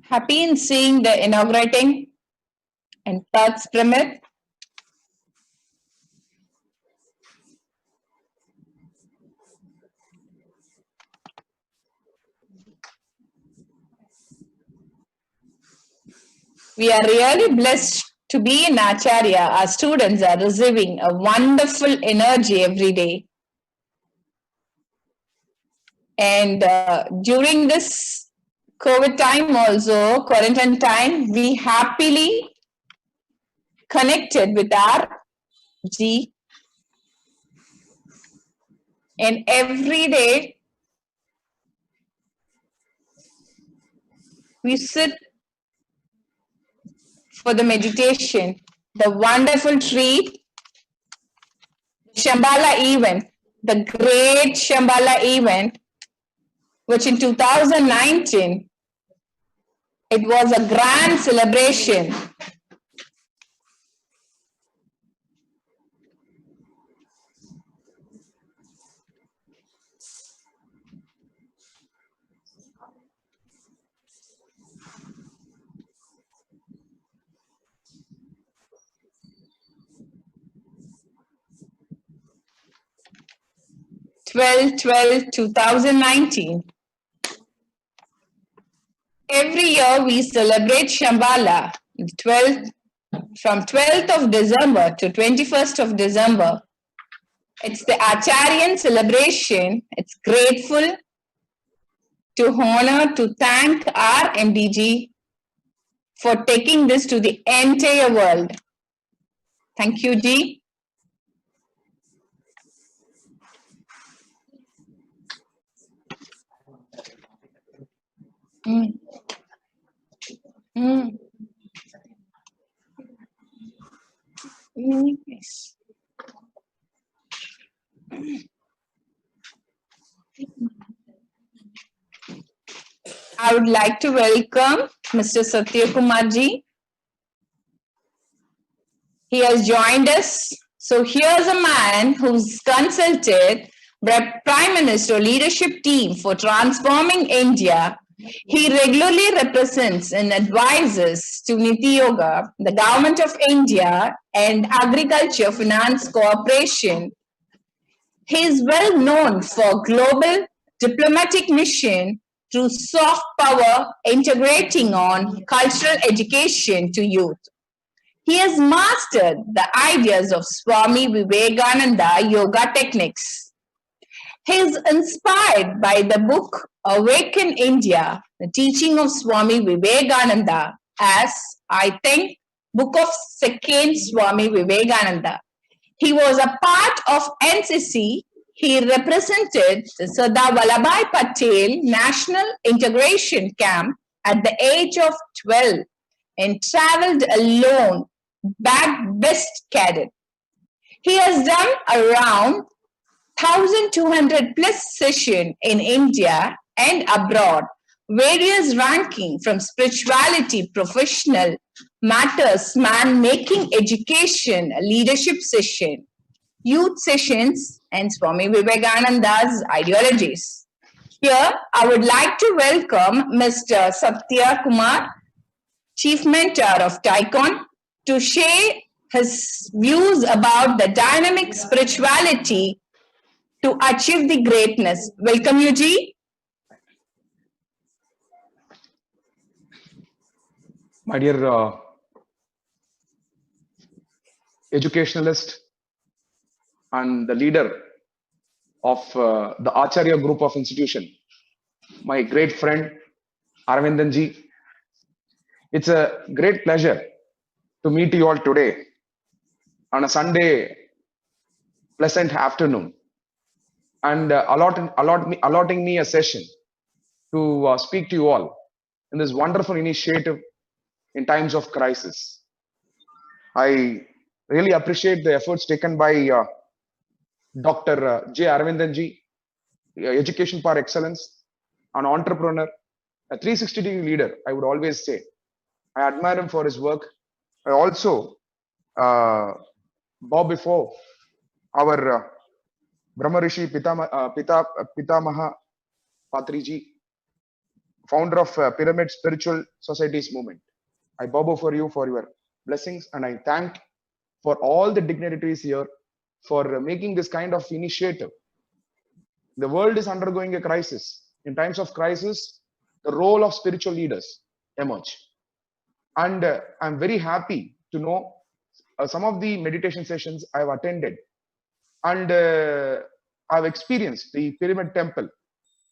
Happy in seeing the inaugurating and First Pyramid. We are really blessed to be in Acharya. Our students are receiving a wonderful energy every day. And during this COVID time also, quarantine time, we happily connected with our G. And every day, we sit for the meditation, the wonderful treat, Shambhala event, the great Shambhala event, which in 2019, it was a grand celebration. (12/12/ 2019). Every year we celebrate Shambhala from 12th of December to 21st of December. It's the Acharyan celebration. It's grateful to honor, to thank our MDG for taking this to the entire world. Thank you, Ji. Mm. Mm. Yes. I would like to welcome Mr. Satya Kumar Ji. He has joined us. So here's a man who's consulted the Prime Minister leadership team for transforming India. He regularly represents and advises to Niti Yoga, the Government of India, and Agriculture Finance Corporation. He is well known for global diplomatic mission through soft power integrating on cultural education to youth. He has mastered the ideas of Swami Vivekananda yoga techniques. He is inspired by the book Awaken India, the teaching of Swami Vivekananda, as, I think, book of second Swami Vivekananda. He was a part of NCC. He represented the Sardar Vallabhbhai Patel National Integration Camp at the age of 12 and traveled alone, back best cadet. He has done around 1,200 plus sessions in India and abroad, various ranking from spirituality, professional matters, man-making education, leadership session, youth sessions, and Swami Vivekananda's ideologies. Here, I would like to welcome Mr. Satya Kumar, Chief Mentor of TICON, to share his views about the dynamic spirituality to achieve the greatness. Welcome you, Ji. My dear educationalist and the leader of the Acharya group of institution, my great friend Aravindan Ji. It's a great pleasure to meet you all today on a Sunday pleasant afternoon and allotting me a session to speak to you all in this wonderful initiative in times of crisis. I really appreciate the efforts taken by Dr. J. Aravindan Ji, education par excellence, an entrepreneur, a 360-degree leader, I would always say. I admire him for his work. I also bow before our Brahma Rishi Pitamaha Patriji, founder of Pyramid Spiritual Societies Movement. I bow before you for your blessings, and I thank for all the dignitaries here for making this kind of initiative. The world is undergoing a crisis. In times of crisis, the role of spiritual leaders emerge. And I'm very happy to know some of the meditation sessions I've attended. And I've experienced the Pyramid Temple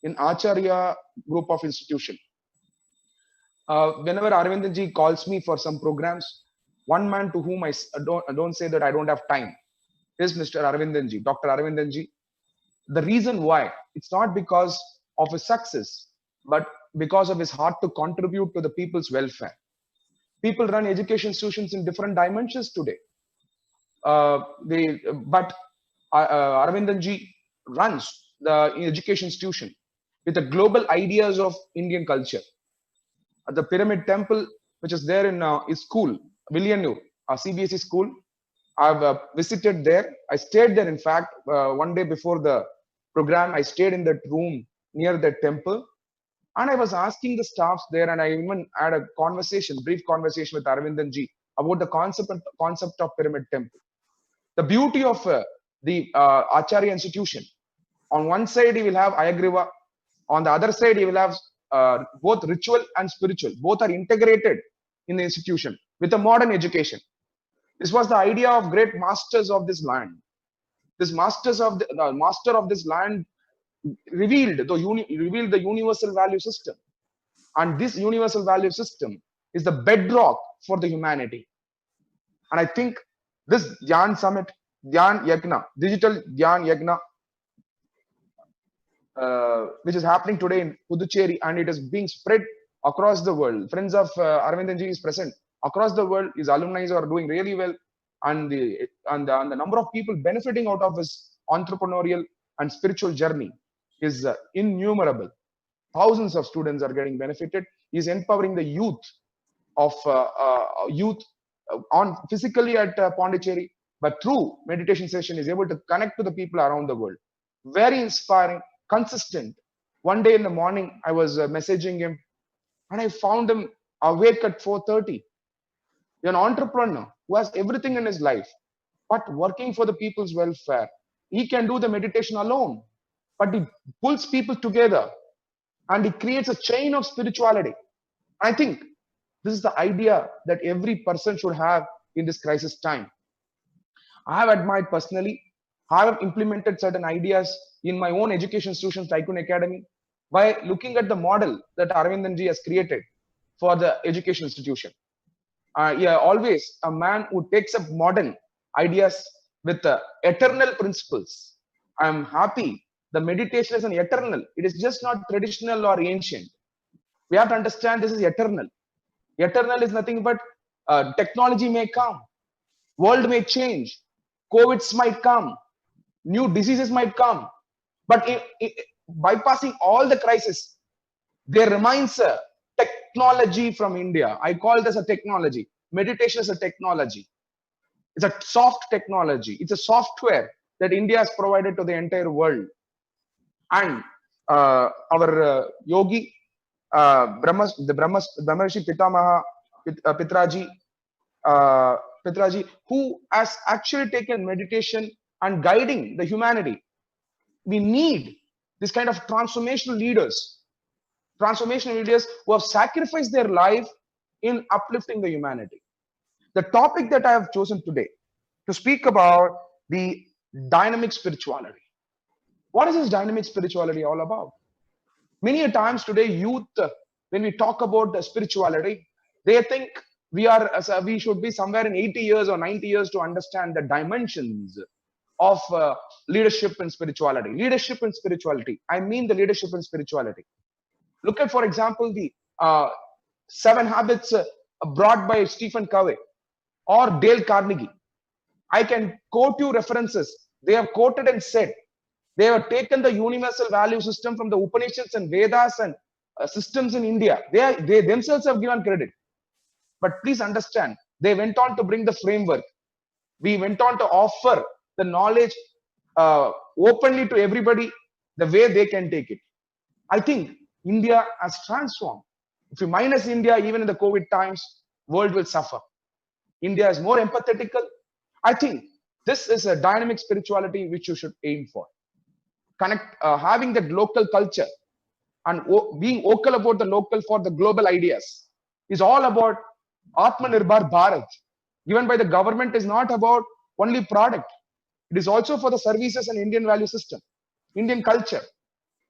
in Acharya group of institution. Whenever Aravindan Ji calls me for some programs, one man to whom I don't say that I don't have time is Mr. Aravindan Ji, Dr. Aravindan Ji. The reason why, it's not because of his success, but because of his heart to contribute to the people's welfare. People run education institutions in different dimensions today. But Aravindan Ji runs the education institution with the global ideas of Indian culture. The Pyramid Temple, which is there in his school, Villanur, a CBSE school, I've visited there. I stayed there, in fact, one day before the program. I stayed in that room near the temple. And I was asking the staffs there, and I even had a brief conversation with Aravindan Ji about the concept of Pyramid Temple. The beauty of the Acharya institution. On one side, you will have Ayagriva. On the other side, you will have both ritual and spiritual. Both are integrated in the institution with a modern education. This was the idea of great masters of this land. This master of this land revealed the universal value system. And this universal value system is the bedrock for the humanity. And I think this DHYAAN summit, DHYAAN Yagna, digital DHYAAN Yagna, which is happening today in Puducherry, and it is being spread across the world. Friends of Aravindan Ji is present across the world. His alumni are doing really well, and the number of people benefiting out of his entrepreneurial and spiritual journey is innumerable. Thousands of students are getting benefited. He is empowering the youth on physically at Puducherry, but through meditation session is able to connect to the people around the world. Very inspiring, consistent. One day in the morning, I was messaging him, and I found him awake at 4:30. An entrepreneur who has everything in his life, but working for the people's welfare. He can do the meditation alone, but he pulls people together and he creates a chain of spirituality. I think this is the idea that every person should have in this crisis time. I have admired personally. I have implemented certain ideas in my own education institution, Tycoon Academy, by looking at the model that Aravindan Ji has created for the education institution. Always a man who takes up modern ideas with eternal principles. I am happy. The meditation is an eternal. It is just not traditional or ancient. We have to understand this is eternal. Eternal is nothing but technology may come, world may change, COVIDs might come, new diseases might come, but bypassing all the crisis, there remains a technology from India. I call this a technology. Meditation is a technology. It's a soft technology. It's a software that India has provided to the entire world. And our yogi, Brahmarshi Pitamaha Pitraji, who has actually taken meditation and guiding the humanity We need this kind of transformational leaders who have sacrificed their life in uplifting the humanity. The topic that I have chosen today to speak about the dynamic spirituality. What is this dynamic spirituality all about? Many a times today, youth, when we talk about the spirituality, they think we should be somewhere in 80 years or 90 years to understand the dimensions of leadership and spirituality. Leadership and spirituality. I mean the leadership and spirituality. Look at, for example, the 7 habits brought by Stephen Covey or Dale Carnegie. I can quote you references. They have quoted and said, they have taken the universal value system from the Upanishads and Vedas and systems in India. They themselves have given credit. But please understand, they went on to bring the framework. We went on to offer the knowledge openly to everybody the way they can take it. I think India has transformed. If you minus India, even in the COVID times, world will suffer. India is more empathetical. I think this is a dynamic spirituality which you should aim for. Having that local culture and being vocal about the local for the global ideas is all about Atmanirbhar Bharat. Given by the government is not about only product. It is also for the services and Indian value system, Indian culture.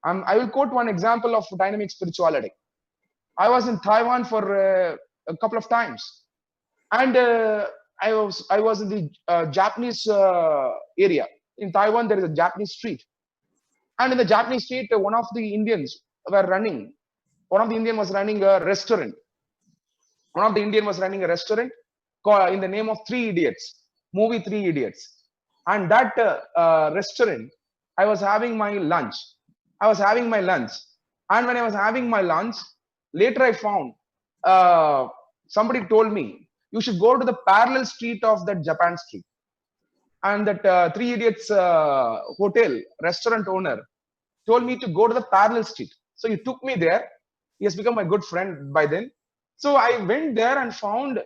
I will quote one example of dynamic spirituality. I was in Taiwan for a couple of times, and I was in the Japanese area. In Taiwan, there is a Japanese street, and in the Japanese street, one of the Indians was running a restaurant. One of the Indian was running a restaurant in the name of Three Idiots, movie Three Idiots. And that restaurant, I was having my lunch. And when I was having my lunch, later I found somebody told me, you should go to the parallel street of that Japan street. And that Three Idiots hotel, restaurant owner told me to go to the parallel street. So he took me there. He has become my good friend by then. So I went there and found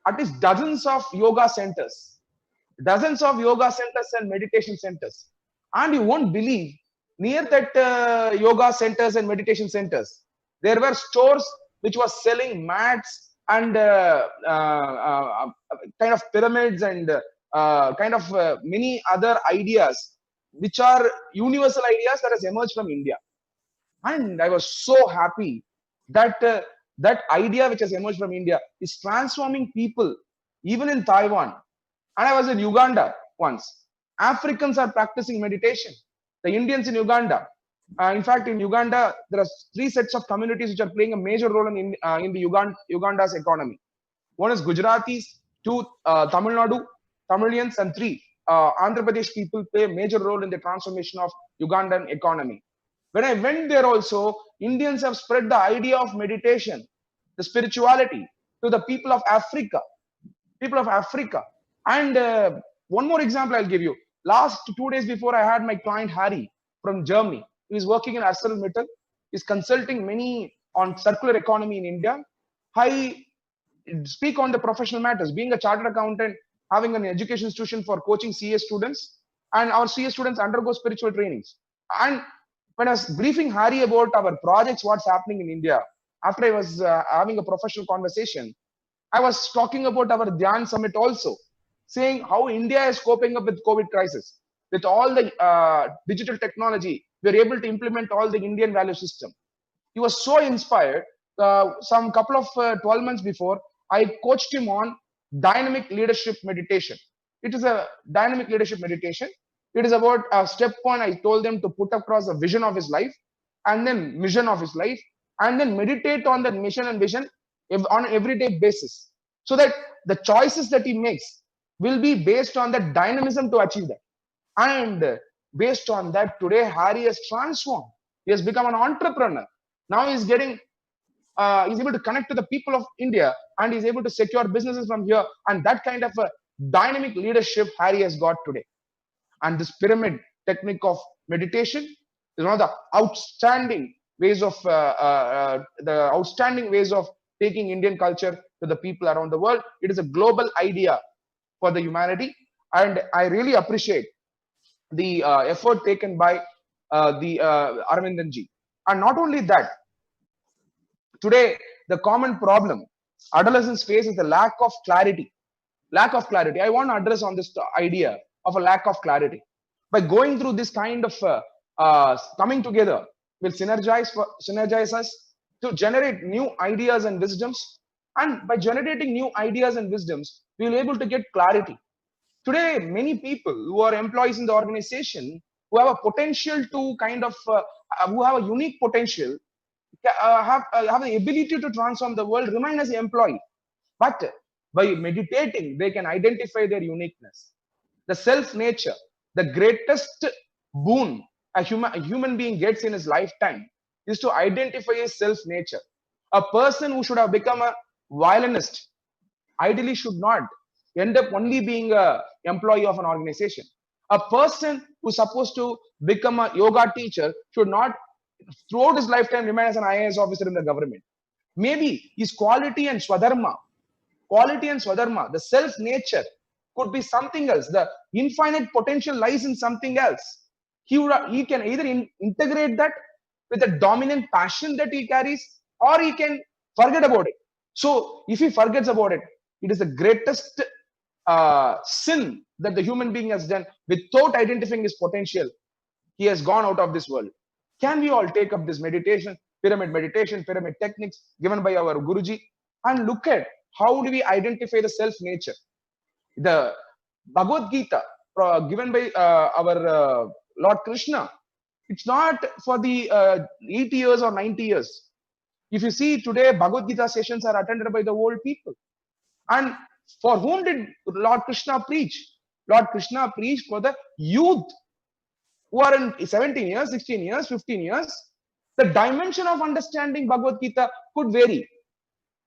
at least dozens of yoga centers and meditation centers. And you won't believe, near that yoga centers and meditation centers, there were stores which was selling mats and kind of pyramids and many other ideas, which are universal ideas that has emerged from India. And I was so happy that that idea which has emerged from India is transforming people, even in Taiwan. And I was in Uganda once. Africans are practicing meditation. The Indians in Uganda. In fact, in Uganda, there are 3 sets of communities which are playing a major role in the Uganda's economy. One is Gujaratis, 2 Tamil Nadu, Tamilians, and 3 Andhra Pradesh people play a major role in the transformation of Ugandan economy. When I went there also, Indians have spread the idea of meditation, the spirituality to the people of Africa. And one more example I'll give you. Last 2 days before, I had my client Harry from Germany. He's working in ArcelorMittal. He's consulting many on circular economy in India. I speak on the professional matters. Being a chartered accountant, having an education institution for coaching CA students, and our CA students undergo spiritual trainings. And when I was briefing Harry about our projects, what's happening in India, after I was having a professional conversation, I was talking about our DHYAAN summit also, saying how India is coping up with COVID crisis. With all the digital technology, we are able to implement all the Indian value system. He was so inspired. Some couple of 12 months before, I coached him on dynamic leadership meditation. It is a dynamic leadership meditation. It is about step 1. I told them to put across a vision of his life, and then mission of his life, and then meditate on that mission and vision on an everyday basis, so that the choices that he makes will be based on that dynamism to achieve that. And based on that, today Harry has transformed. He has become an entrepreneur. Now he's getting he's able to connect to the people of India, and he's able to secure businesses from here. And that kind of a dynamic leadership Harry has got today. And this pyramid technique of meditation is one of the outstanding ways of taking Indian culture to the people around the world. It is a global idea for the humanity, and I really appreciate the effort taken by Aravindanji. And not only that, today the common problem adolescents face is the lack of clarity. Lack of clarity. I want to address on this idea of a lack of clarity. By going through this kind of coming together will synergize us to generate new ideas and wisdoms. And by generating new ideas and wisdoms, we will be able to get clarity. Today, many people who are employees in the organization who have a potential to who have a unique potential, have the ability to transform the world, remain as an employee. But by meditating, they can identify their uniqueness. The self-nature, the greatest boon a human being gets in his lifetime is to identify his self-nature. A person who should have become a violinist ideally should not end up only being an employee of an organization. A person who's supposed to become a yoga teacher should not, throughout his lifetime, remain as an IAS officer in the government. Maybe his quality and swadharma, the self-nature could be something else. The infinite potential lies in something else. He can either integrate that with a dominant passion that he carries, or he can forget about it. So if he forgets about it, it is the greatest sin that the human being has done. Without identifying his potential, he has gone out of this world. Can we all take up this meditation, pyramid techniques given by our Guruji, and look at how do we identify the self-nature? The Bhagavad Gita given by our Lord Krishna, it's not for the 80 years or 90 years. If you see today, Bhagavad Gita sessions are attended by the old people. And for whom did Lord Krishna preach? Lord Krishna preached for the youth who are in 17 years, 16 years, 15 years. The dimension of understanding Bhagavad Gita could vary.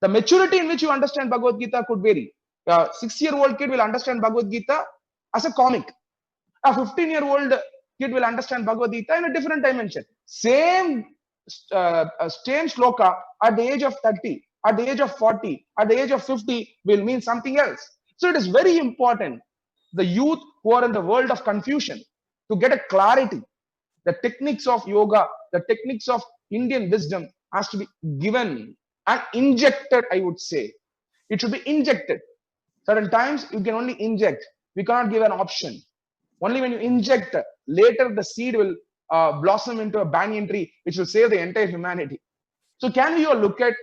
The maturity in which you understand Bhagavad Gita could vary. A 6-year-old kid will understand Bhagavad Gita as a comic. A 15-year-old kid will understand Bhagavad Gita in a different dimension. Same shloka at the age of 30, at the age of 40, at the age of 50 will mean something else. So it is very important, the youth who are in the world of confusion, to get a clarity. The techniques of yoga, the techniques of Indian wisdom has to be given and injected, I would say. It should be injected. Certain times you can only inject. We cannot give an option. Only when you inject, later the seed will blossom into a banyan tree, which will save the entire humanity. So can we all look at,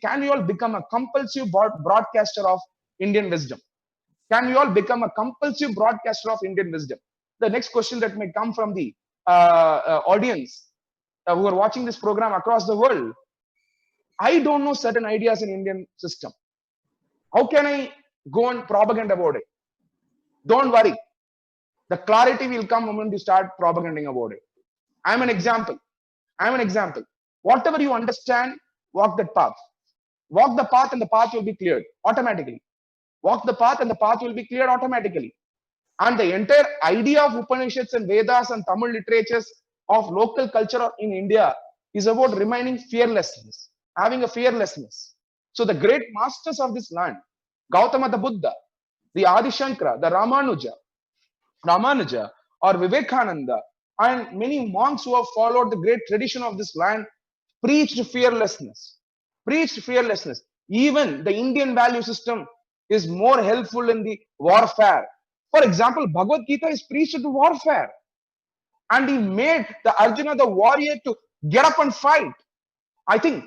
can we all become a compulsive broadcaster of Indian wisdom? Can we all become a compulsive broadcaster of Indian wisdom? The next question that may come from the audience who are watching this program across the world. I don't know certain ideas in Indian system. How can I go and propagate about it? Don't worry. The clarity will come when you start propagating about it. I'm an example. Whatever you understand, walk that path. Walk the path and the path will be cleared automatically. Walk the path and the path will be cleared automatically. And the entire idea of Upanishads and Vedas and Tamil literatures of local culture in India is about remaining fearlessness, having a fearlessness. So the great masters of this land, Gautama the Buddha, the Adi Shankara, the Ramanuja or Vivekananda, and many monks who have followed the great tradition of this land preached fearlessness. Even the Indian value system is more helpful in the warfare. For example, Bhagavad Gita is preached to warfare. And he made the Arjuna the warrior to get up and fight. I think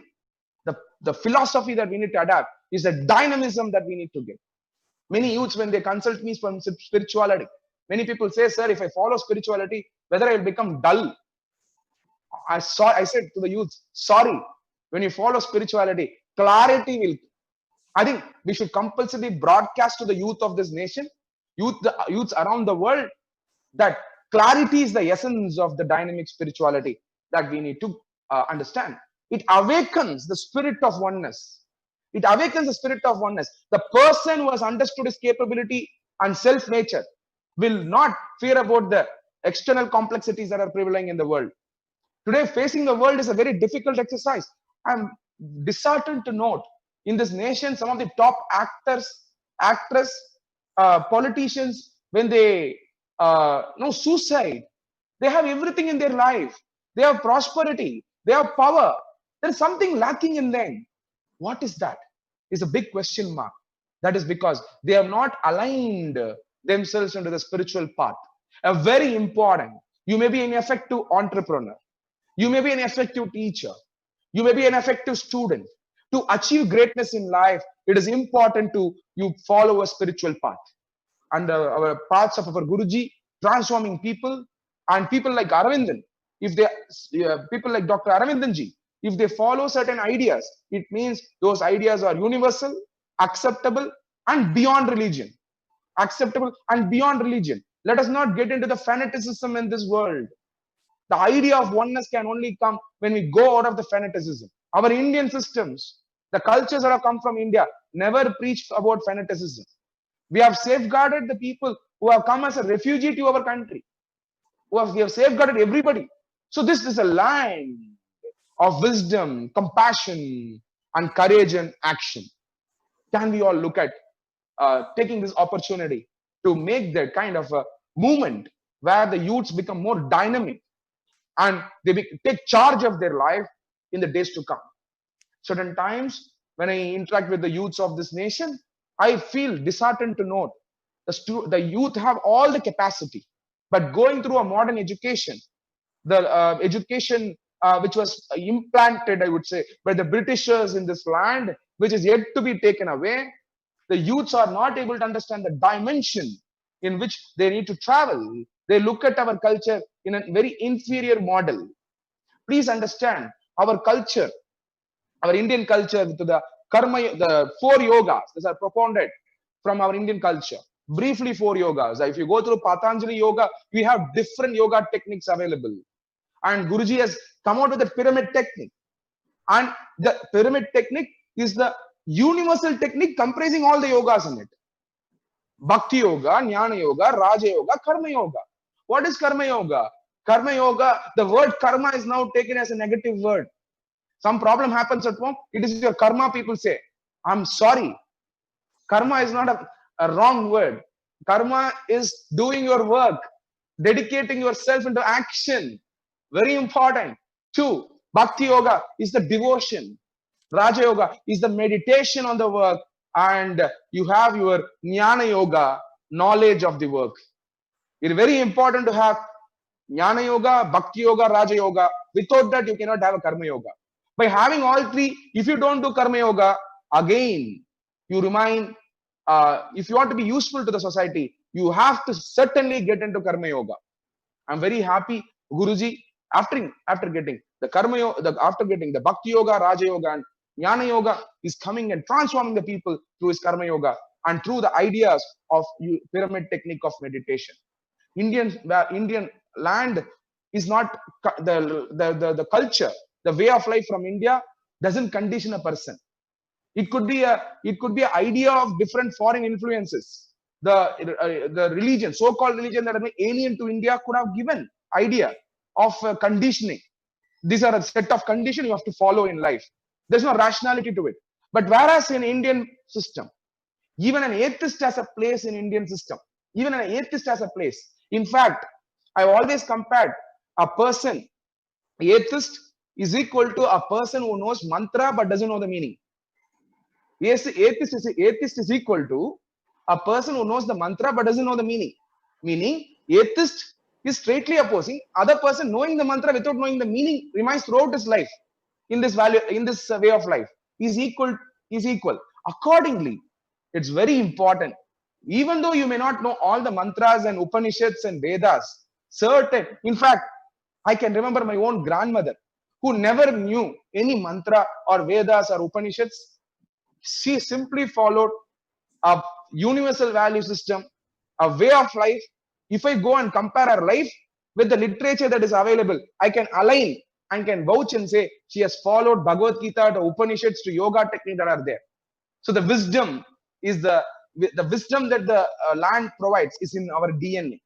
the philosophy that we need to adapt is the dynamism that we need to get. Many youths, when they consult me from spirituality, many people say, sir, if I follow spirituality, whether I will become dull. I said to the youths, sorry, when you follow spirituality, clarity will. I think we should compulsively broadcast to the youth of this nation, youths around the world, that clarity is the essence of the dynamic spirituality that we need to understand. It awakens the spirit of oneness. The person who has understood his capability and self-nature will not fear about the external complexities that are prevailing in the world. Today, facing the world is a very difficult exercise. I'm disheartened to note in this nation, some of the top actors, politicians, when they suicide, They have everything in their life. They have prosperity. They have power. There is something lacking in them. What is that? Is a big question mark. That is because they have not aligned themselves into the spiritual path. A very important. You may be an effective entrepreneur. You may be an effective teacher. You may be an effective student. To achieve greatness in life, it is important to you follow a spiritual path. And our paths of our Guruji, transforming people, and people like Aravindan, if they, people like Dr. Aravindanji, if they follow certain ideas, it means those ideas are universal, acceptable, and beyond religion. Acceptable and beyond religion. Let us not get into the fanaticism in this world. The idea of oneness can only come when we go out of the fanaticism. Our Indian systems, the cultures that have come from India, never preached about fanaticism. We have safeguarded the people who have come as a refugee to our country. We have safeguarded everybody. So this is a land of wisdom, compassion, and courage and action. Can we all look at taking this opportunity to make that kind of a movement where the youths become more dynamic and they take charge of their life in the days to come? Certain times when I interact with the youths of this nation, I feel disheartened to note the youth have all the capacity, but going through a modern education, the education which was implanted, I would say, by the Britishers in this land, which is yet to be taken away, the youths are not able to understand the dimension in which they need to travel. They look at our culture in a very inferior model. Please understand our culture, our Indian culture, to the karma, the 4 yogas that are propounded from our Indian culture. Briefly, 4 yogas. If you go through Patanjali yoga, we have different yoga techniques available. And Guruji has come out with the pyramid technique. And the pyramid technique is the universal technique comprising all the yogas in it. Bhakti yoga, Jnana yoga, Raja yoga, Karma yoga. What is Karma yoga? Karma yoga, the word karma is now taken as a negative word. Some problem happens at home, it is your karma, people say. I'm sorry. Karma is not a wrong word. Karma is doing your work, dedicating yourself into action. Very important. 2, Bhakti yoga is the devotion. Raja yoga is the meditation on the work. And you have your Jnana yoga, knowledge of the work. It is very important to have Jnana yoga, Bhakti yoga, Raja yoga. Without that, you cannot have a Karma yoga. By having all 3, if you don't do Karma yoga, again, you remain, if you want to be useful to the society, you have to certainly get into Karma yoga. I'm very happy, Guruji, after getting the Karma yoga, after getting the Bhakti yoga, Raja yoga, and Jnana yoga, is coming and transforming the people through his Karma yoga and through the ideas of pyramid technique of meditation. Indian land is not the culture, the way of life from India doesn't condition a person. It could be an idea of different foreign influences. The religion, so-called religion that are alien to India, could have given idea of conditioning. These are a set of conditions you have to follow in life. There's no rationality to it. But whereas in Indian system, even an atheist has a place in Indian system. Even an atheist has a place. In fact, I've always compared a person, atheist is equal to a person who knows mantra but doesn't know the meaning. Yes, atheist is equal to a person who knows the mantra but doesn't know the meaning. Meaning, atheist is straightly opposing other person knowing the mantra without knowing the meaning remains throughout his life in this way of life. Is equal. Accordingly, it's very important. Even though you may not know all the mantras and Upanishads and Vedas, in fact, I can remember my own grandmother who never knew any mantra or Vedas or Upanishads. She simply followed a universal value system, a way of life. If I go and compare her life with the literature that is available, I can align and can vouch and say she has followed Bhagavad Gita to Upanishads to yoga technique that are there. So the wisdom is the wisdom that the land provides is in our DNA.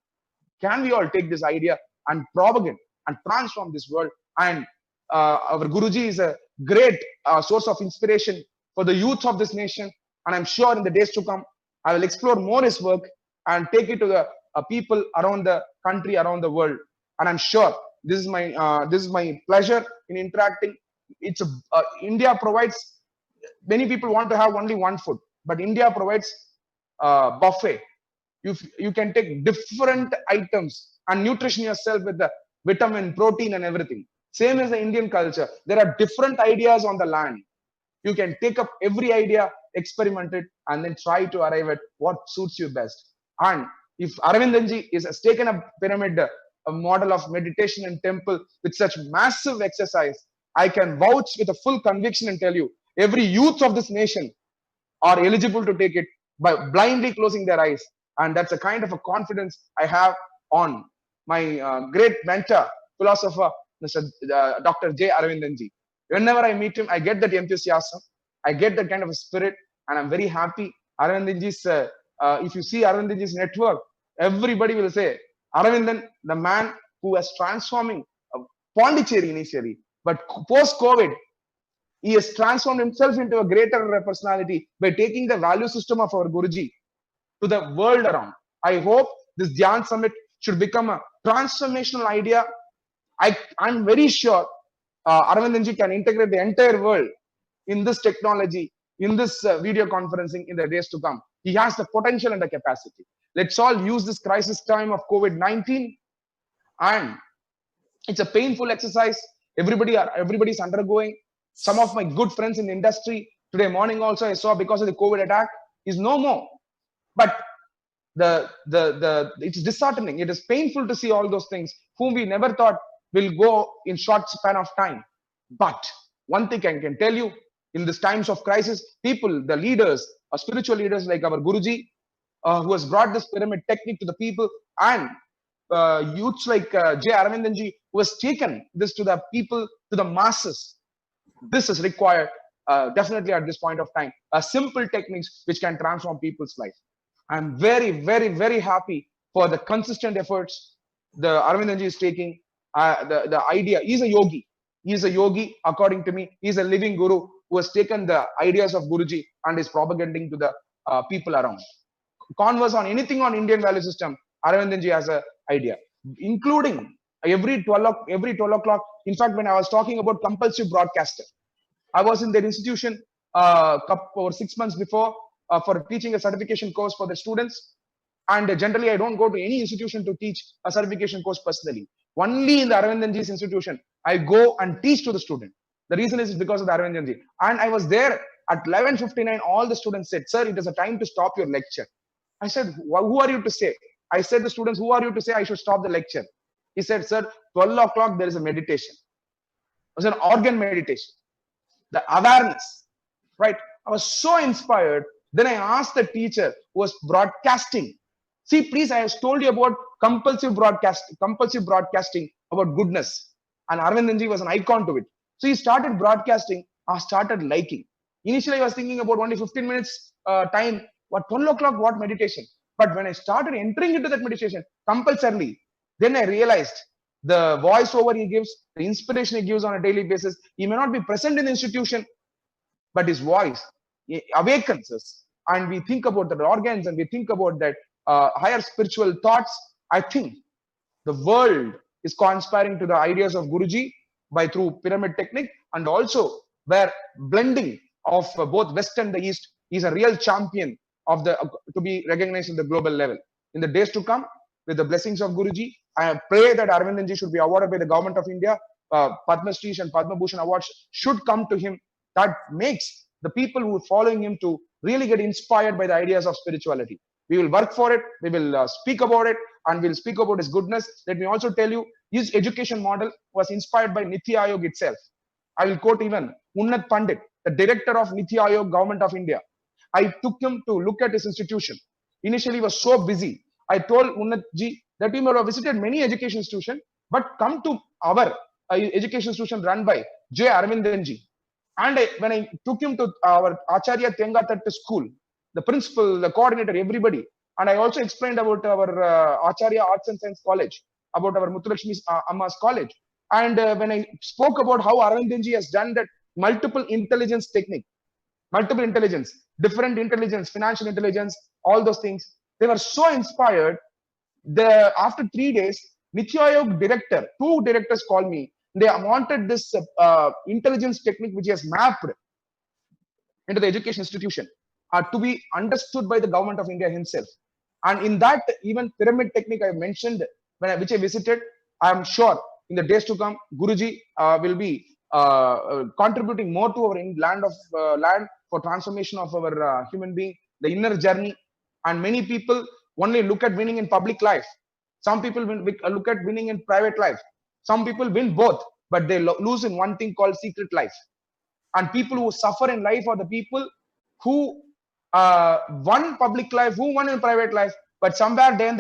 Can we all take this idea and propagate and transform this world? And our Guruji is a great source of inspiration for the youth of this nation. And I'm sure in the days to come, I will explore more his work and take it to the people around the country, around the world. And I'm sure this is my pleasure in interacting. It's India provides, many people want to have only one food, but India provides buffet. You can take different items and nutrition yourself with the vitamin, protein, and everything. Same as the Indian culture. There are different ideas on the land. You can take up every idea, experiment it, and then try to arrive at what suits you best. And if Aravindanji has taken a pyramid, a model of meditation and temple with such massive exercise, I can vouch with a full conviction and tell you, every youth of this nation are eligible to take it by blindly closing their eyes. And that's a kind of a confidence I have on my great mentor, philosopher, Mr. Dr. J. Aravindanji. Whenever I meet him, I get that enthusiasm, I get that kind of a spirit, and I'm very happy. Aravindanji's, if you see Aravindanji's network, everybody will say, Aravindan, the man who was transforming Puducherry initially, but post-COVID, he has transformed himself into a greater personality by taking the value system of our Guruji to the world around. I hope this DHYAAN Summit should become a transformational idea. I'm very sure Aravindanji can integrate the entire world in this technology, in this video conferencing in the days to come. He has the potential and the capacity. Let's all use this crisis time of COVID-19, and it's a painful exercise. Everybody's undergoing. Some of my good friends in the industry today morning also I saw, because of the COVID attack, is no more. But it's disheartening. It is painful to see all those things whom we never thought will go in short span of time. But one thing I can tell you, in these times of crisis, people, the leaders, spiritual leaders like our Guruji, who has brought this pyramid technique to the people, and youths like J. Aravindanji, who has taken this to the people, to the masses. This is required definitely at this point of time. Simple techniques which can transform people's life. I'm very, very, very happy for the consistent efforts the Aravindanji is taking. The idea, he's a yogi. He's a yogi, according to me. He's a living guru who has taken the ideas of Guruji and is propagating to the people around. Converse on anything on Indian value system, Aravindanji has an idea, including every 12 o'clock. In fact, when I was talking about compulsive broadcaster, I was in their institution over 6 months before for teaching a certification course for the students. And generally, I don't go to any institution to teach a certification course personally. Only in the Aravindanji's institution, I go and teach to the student. The reason is because of the Aravindanji. And I was there at 11:59. All the students said, "Sir, it is a time to stop your lecture." I said, "Who are you to say?" I said, "The students, who are you to say I should stop the lecture?" He said, "Sir, 12 o'clock, there is a meditation." It was an organ meditation. The awareness, right? I was so inspired. Then I asked the teacher who was broadcasting, "See, please, I have told you about compulsive broadcasting about goodness." And Aravindanji was an icon to it. So he started broadcasting. I started liking. Initially, I was thinking about only 15 minutes time. What 12 o'clock? What meditation? But when I started entering into that meditation compulsorily, then I realized the voiceover he gives, the inspiration he gives on a daily basis. He may not be present in the institution, but his voice awakens us, and we think about the organs and we think about that higher spiritual thoughts. I think the world is conspiring to the ideas of Guruji through pyramid technique, and also where blending of both West and the East is a real champion of to be recognized in the global level. In the days to come, with the blessings of Guruji, I pray that Aravindanji should be awarded by the government of India. Padma Shri and Padma Bhushan awards should come to him. That makes the people who are following him to really get inspired by the ideas of spirituality. We will work for it. We will speak about it, and we'll speak about his goodness. Let me also tell you, his education model was inspired by Niti Aayog itself. I will quote even Unnat Pandit, the director of Niti Aayog, Government of India. I took him to look at his institution. Initially, he was so busy. I told Unnat ji that he may have visited many education institutions, but come to our education institution run by J. Aravindanji. And when I took him to our Acharya Tengathattu school, the principal, the coordinator, everybody, and I also explained about our Acharya Arts and Science College, about our Muthulakshmi Amma's college. And when I spoke about how Aravindanji has done that multiple intelligence technique, different intelligence, financial intelligence, all those things, they were so inspired. After 3 days, Niti Aayog director, 2 directors called me. They wanted this intelligence technique which he has mapped into the education institution to be understood by the government of India himself. And in that even pyramid technique I mentioned, which I visited, I am sure in the days to come, Guruji will be contributing more to our land for transformation of our human being, the inner journey. And many people only look at winning in public life. Some people look at winning in private life. Some people win both, but they lose in one thing called secret life. And people who suffer in life are the people who won public life, who won in private life, but somewhere down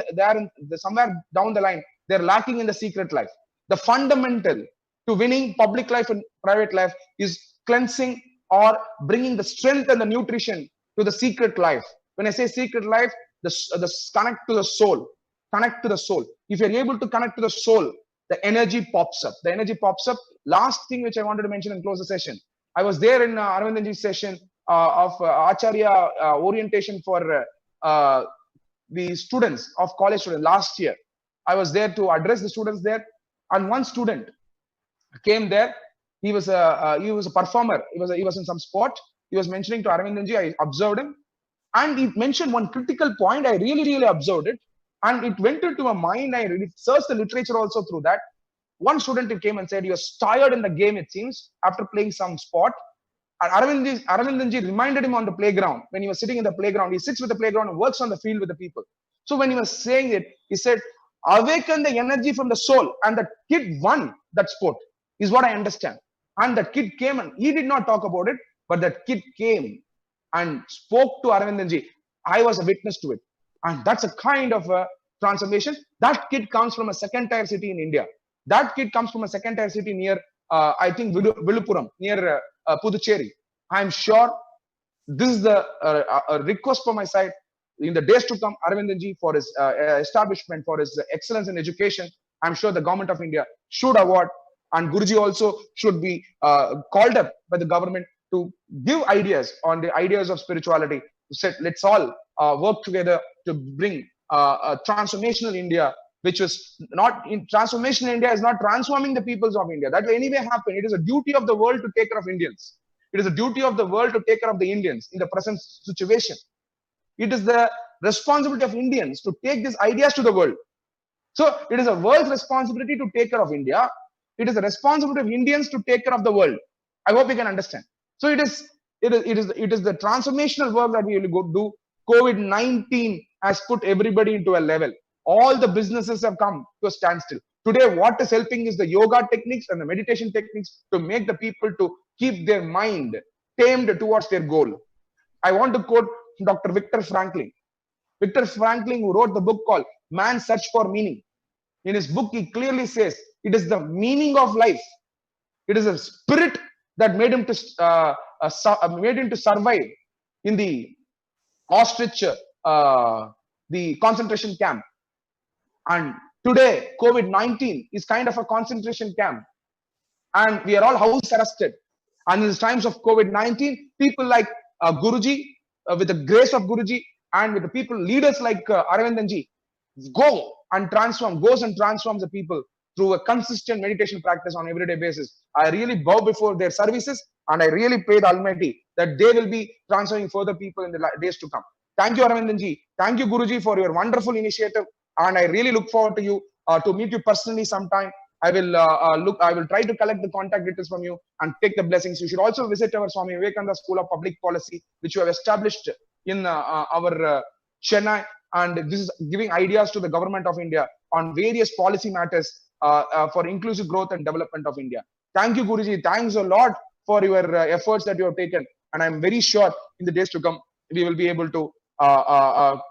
the line, they're lacking in the secret life. The fundamental to winning public life and private life is cleansing or bringing the strength and the nutrition to the secret life. When I say secret life, the connect to the soul. Connect to the soul. If you're able to connect to the soul, the energy pops up. The energy pops up. Last thing which I wanted to mention and close the session. I was there in Aravindanji's session of Acharya orientation for the students of college students last year. I was there to address the students there, and one student came there. He was a performer. He was in some sport. He was mentioning to Aravindanji. I observed him, and he mentioned one critical point. I really observed it, and it went into my mind. I searched the literature also through that. One student came and said he was tired in the game, it seems, after playing some sport. And Aravindanji reminded him on the playground. When he was sitting in the playground, he sits with the playground and works on the field with the people. So when he was saying it, he said, awaken the energy from the soul. And the kid won that sport, is what I understand. And the kid came, and he did not talk about it, but that kid came and spoke to Aravindanji. I was a witness to it. And that's a kind of a transformation. That kid comes from a second-tier city in India. That kid comes from a second-tier city near, I think, Viluppuram, near Puducherry. I'm sure this is the request from my side. In the days to come, Aravindanji, for his establishment, for his excellence in education, I'm sure the government of India should award, and Guruji also should be called up by the government to give ideas on the ideas of spirituality. Let's all work together to bring a transformational India, which was not in transformational India is not transforming the peoples of India. That will anyway happen. It is a duty of the world to take care of Indians. It is a duty of the world to take care of the Indians in the present situation. It is the responsibility of Indians to take these ideas to the world. So it is a world's responsibility to take care of India. It is the responsibility of Indians to take care of the world. I hope you can understand. So it is the transformational work that we will go do. COVID-19 has put everybody into a level. All the businesses have come to a standstill. Today, what is helping is the yoga techniques and the meditation techniques to make the people to keep their mind tamed towards their goal. I want to quote Dr. Viktor Frankl. Viktor Frankl, who wrote the book called Man's Search for Meaning. In his book, he clearly says it is the meaning of life. It is a spirit that made him to survive in the ostrich, the concentration camp. And today, COVID-19 is kind of a concentration camp. And we are all house arrested. And in the times of COVID-19, people like Guruji, with the grace of Guruji, and with the people, leaders like Aravindanji, goes and transforms the people through a consistent meditation practice on everyday basis. I really bow before their services, and I really pray the Almighty that they will be transforming further people in the days to come. Thank you, Aravindanji. Thank you, Guruji, for your wonderful initiative. And I really look forward to you, to meet you personally sometime. I will try to collect the contact details from you and take the blessings. You should also visit our Swami Vivekananda School of Public Policy, which you have established in our Chennai. And this is giving ideas to the government of India on various policy matters for inclusive growth and development of India. Thank you, Guruji. Thanks a lot for your efforts that you have taken. And I'm very sure in the days to come, we will be able to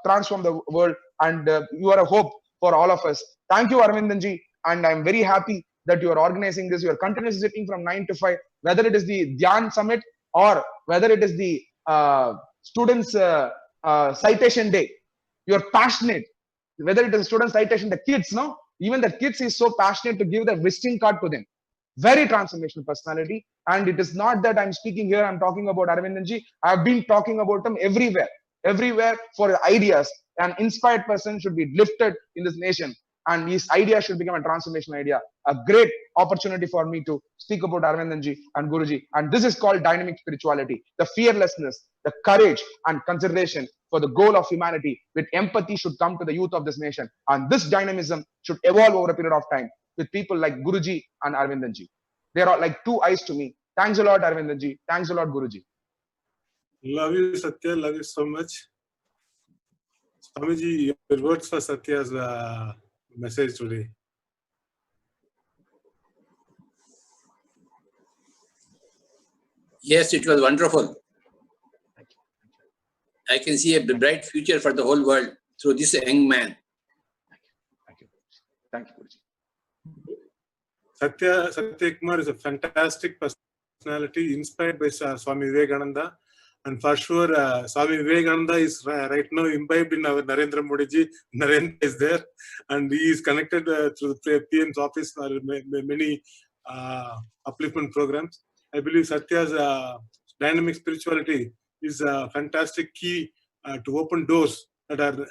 transform the world. And you are a hope for all of us. Thank you, Aravindanji. And I'm very happy that you are organizing this. You are continuously sitting from 9 to 5, whether it is the DHYAAN Summit or whether it is the Students' Citation Day. You are passionate. Whether it is a student citation, the kids, no? Even the kids is so passionate to give the visiting card to them. Very transformational personality. And it is not that I'm speaking here, I'm talking about Aravindanji. I've been talking about him everywhere for ideas. An inspired person should be lifted in this nation. and his idea should become a transformational idea. A great opportunity for me to speak about Aravindanji and Guruji. And this is called dynamic spirituality. The fearlessness, the courage and consideration for the goal of humanity with empathy should come to the youth of this nation. And this dynamism should evolve over a period of time with people like Guruji and Aravindanji. They are like two eyes to me. Thanks a lot, Aravindanji. Thanks a lot, Guruji. Love you, Satya. Love you so much. Swamiji, your words for Satya's message today. Yes, it was wonderful. I can see a bright future for the whole world through this young man. Thank you. Thank you, Guruji. Satya Kumar is a fantastic personality inspired by Swami Vivekananda. And for sure, Swami Vivekananda is right now imbibed in our Narendra Modi ji. Narendra is there, and he is connected through the PM's office for many upliftment programs. I believe Satya's dynamic spirituality is a fantastic key to open doors that are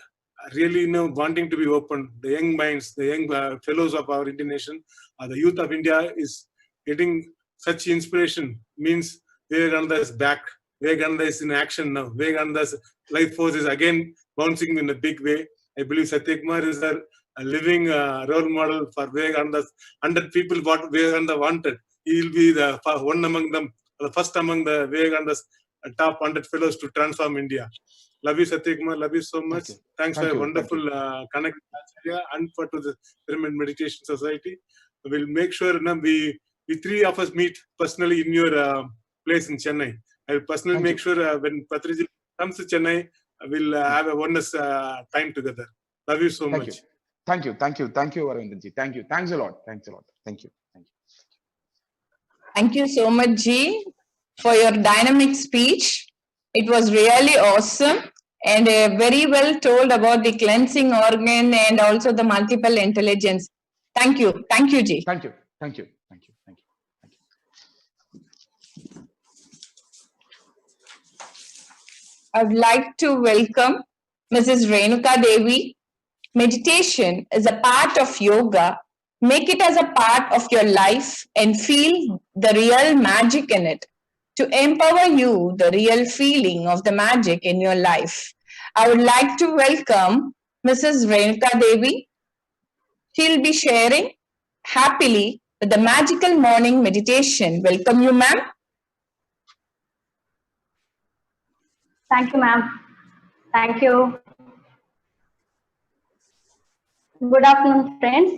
really wanting to be opened. The young minds, the young fellows of our Indian nation, the youth of India is getting such inspiration. Means Vivekananda is back. Vivekananda is in action now. Vivekananda's life force is again bouncing in a big way. I believe Satya Kumar is a living role model for Vivekananda's 100 people what Vivekananda wanted. He will be the one among them, the first among the Vivekananda's top 100 fellows to transform India. Love you, Satya Kumar. Love you so much. Thanks for a wonderful connect and for to the Pyramid Meditation Society. We'll make sure we three of us meet personally in your place in Chennai. I'll personally make sure when Patriji comes to Chennai, we'll have a wondrous time together. Love you so much. Thank you. Thank you. Thank you, Aravindanji. Thank you. Thanks a lot. Thanks a lot. Thank you. Thank you. Thank you so much, Ji, for your dynamic speech. It was really awesome and very well told about the cleansing organ and also the multiple intelligence. Thank you. Thank you, Ji. Thank you. Thank you. Thank you. Thank you. Thank you. I would like to welcome Mrs. Renuka Devi. Meditation is a part of yoga. Make it as a part of your life and feel the real magic in it. To empower you, the real feeling of the magic in your life. I would like to welcome Mrs. Renuka Devi. She'll be sharing happily with the magical morning meditation. Welcome you, ma'am. Thank you, ma'am. Thank you. Good afternoon, friends.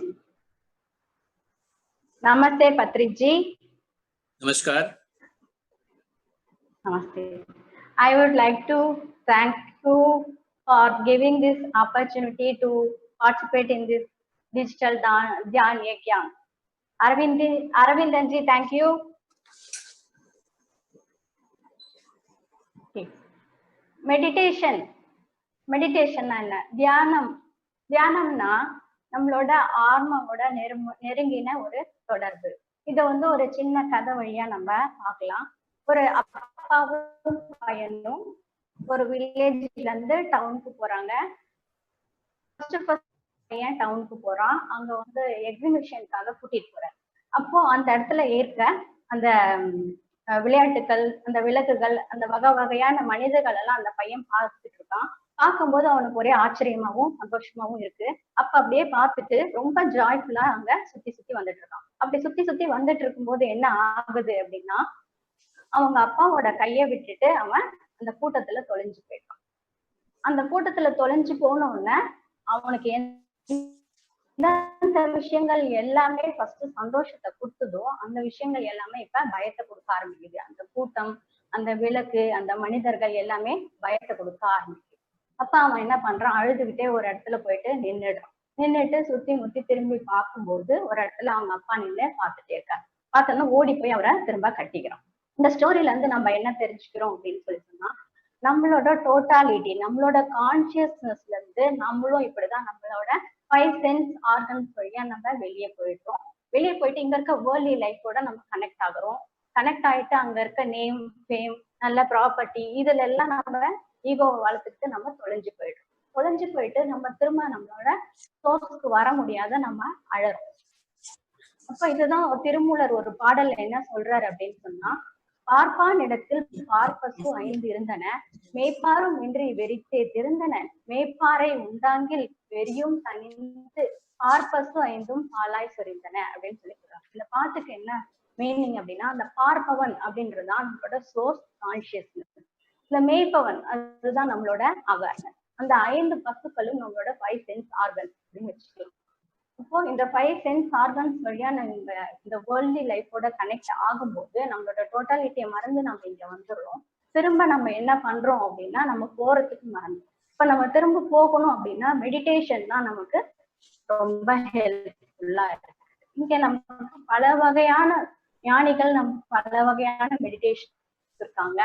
Namaste, Patriji. Namaskar. Namaste. I would like to thank you for giving this opportunity to participate in this digital DHYAAN. Aravindanji, thank you. Okay. Meditation என்ன தியானம்னா நம்மளோட ஆன்மாவோட நெருங்கின ஒரு தொடர்பு. இத ஒரு சின்ன கதை வழியா நம்ம பார்க்கலாம். ஒரு அப்பாவும் பையனும் ஒரு வில்லேஜ்ல இருந்து டவுனுக்கு போறாங்க. பையன் டவுனுக்கு போறான். அங்க எக்ஸிபிஷனுக்காக கூட்டிட்டு போறாரு. அப்போ அந்த இடத்துல அந்த விளையாட்டுகள், அந்த விளக்குகள், அந்த வகை வகையான மனிதர்கள் எல்லாம் அந்த பையன் பார்த்துட்டு இருக்கான். பார்க்கும்போது அவனுக்கு ஒரே ஆச்சரியமாவும் சந்தோஷமாவும் இருக்கு. அப்ப அப்படியே பார்த்துட்டு ரொம்ப ஜாய்ஃபுல்லா அங்க சுத்தி சுத்தி வந்துட்டு இருக்கான். அப்படி சுத்தி சுத்தி வந்துட்டு இருக்கும்போது என்ன ஆகுது அப்படின்னா, அவங்க அப்பாவோட கைய விட்டுட்டு அவன் அந்த கூட்டத்துல தொலைஞ்சு போயிட்டான். அந்த கூட்டத்துல தொலைஞ்சு போன உடனே அவனுக்கு எந்த விஷயங்கள் எல்லாமே ஃபர்ஸ்ட் சந்தோஷத்தை கொடுத்ததோ அந்த விஷயங்கள் எல்லாமே இப்ப பயத்தை கொடுக்க ஆரம்பிக்குது. அந்த கூட்டம், அந்த விளக்கு, அந்த மனிதர்கள் எல்லாமே பயத்தை கொடுக்க ஆரம்பிக்குது. அப்ப அவன் என்ன பண்றான், அழுதுகிட்டே ஒரு இடத்துல போயிட்டு நின்றுட்டு சுத்தி முத்தி திரும்பி பார்க்கும்போது ஒரு இடத்துல அவங்க அப்பா நின்று பார்த்துட்டே இருக்காரு. பார்த்தோன்னா ஓடி போய் அவரை திரும்ப கட்டிக்கிறான். இந்த ஸ்டோரியில இருந்து நம்ம என்ன தெரிஞ்சுக்கிறோம் அப்படின்னு சொன்னா, நம்மளோட டோட்டாலிட்டி, நம்மளோட கான்சியஸ்னஸ்ல இருந்து நம்மளும் இப்படிதான் நம்மளோட 5 சென்ஸ் ஆர்கன்ஸ் வழியா நம்ம வெளியே போயிட்டோம். வெளியே போயிட்டு இங்க இருக்க வேர்ல்ட்லி லைஃபோட நம்ம கனெக்ட் ஆகுறோம். கனெக்ட் ஆயிட்டு அங்க இருக்க நேம், ஃபேம், நல்ல ப்ராப்பர்ட்டி இதுல எல்லாம் நம்ம ஈகோவை வளர்த்துட்டு நம்ம தொலைஞ்சு உடைஞ்சு போயிட்டு நம்ம திரும்ப நம்மளோட சோர்ஸுக்கு வர முடியாத நம்ம அழறோம். அப்ப இதுதான் திருமூலர் ஒரு பாடல்ல என்ன சொல்றாரு அப்படின்னு சொன்னா, பார்ப்பான் இடத்தில் பார்ப்பசு 5 இருந்தன, மேய்ப்பாரும் இன்றி வெறித்தே திருந்தன, மேய்ப்பாறை உண்டாங்கில் வெறியும் தனிந்து பார்ப்பசு 5 பாலாய் சொரிந்தன அப்படின்னு சொல்லி சொல்றாங்க. இந்த பாட்டுக்கு என்ன மீனிங் அப்படின்னா, அந்த பார்ப்பவன் அப்படின்றதுதான் நம்மளோட சோர்ஸ் கான்சியஸ்னஸ், இந்த மேய்ப்பவன் அதுதான் நம்மளோட அவேர்னஸ். அந்த 5 பசுக்களும் நம்மளோட 5 சென்ஸ் ஆர்கன்ஸ் அப்படின்னு வச்சுக்கலாம். இப்போ இந்த 5 சென்ஸ் ஆர்கன்ஸ் வழியா நம்ம இந்த வேர்ல்ட்லி லைஃபோட கனெக்ட் ஆகும்போது நம்மளோட டோட்டாலிட்டியை மறந்து நம்ம இங்க வந்துடுறோம். திரும்ப நம்ம என்ன பண்றோம் அப்படின்னா, நம்ம போறதுக்கு மறந்துடும். இப்ப நம்ம திரும்ப போகணும் அப்படின்னா மெடிடேஷன் தான் நமக்கு ரொம்ப ஹெல்ப்ஃபுல்லா இருக்கு. இங்க நமக்கு பல வகையான ஞானிகள், நம்ம பல வகையான மெடிடேஷன் இருக்காங்க.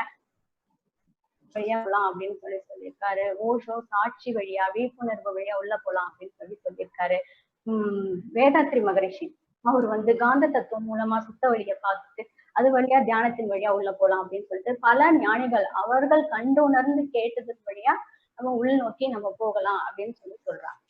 அப்படின்னு சொல்லியிருக்காரு. ஓஷோ சாட்சி வழியா, விழிப்புணர்வு வழியா உள்ள போலாம் அப்படின்னு சொல்லியிருக்காரு. வேதாத்ரி மகரிஷி அவர் காந்த தத்துவம் மூலமா சுத்த வழியை பார்த்துட்டு அது வழியா தியானத்தின் வழியா உள்ள போலாம் அப்படின்னு சொல்லிட்டு பல ஞானிகள் அவர்கள் கண்டு உணர்ந்து கேட்டது வழியா நம்ம உள்நோக்கி நம்ம போகலாம் அப்படின்னு சொல்றாங்க.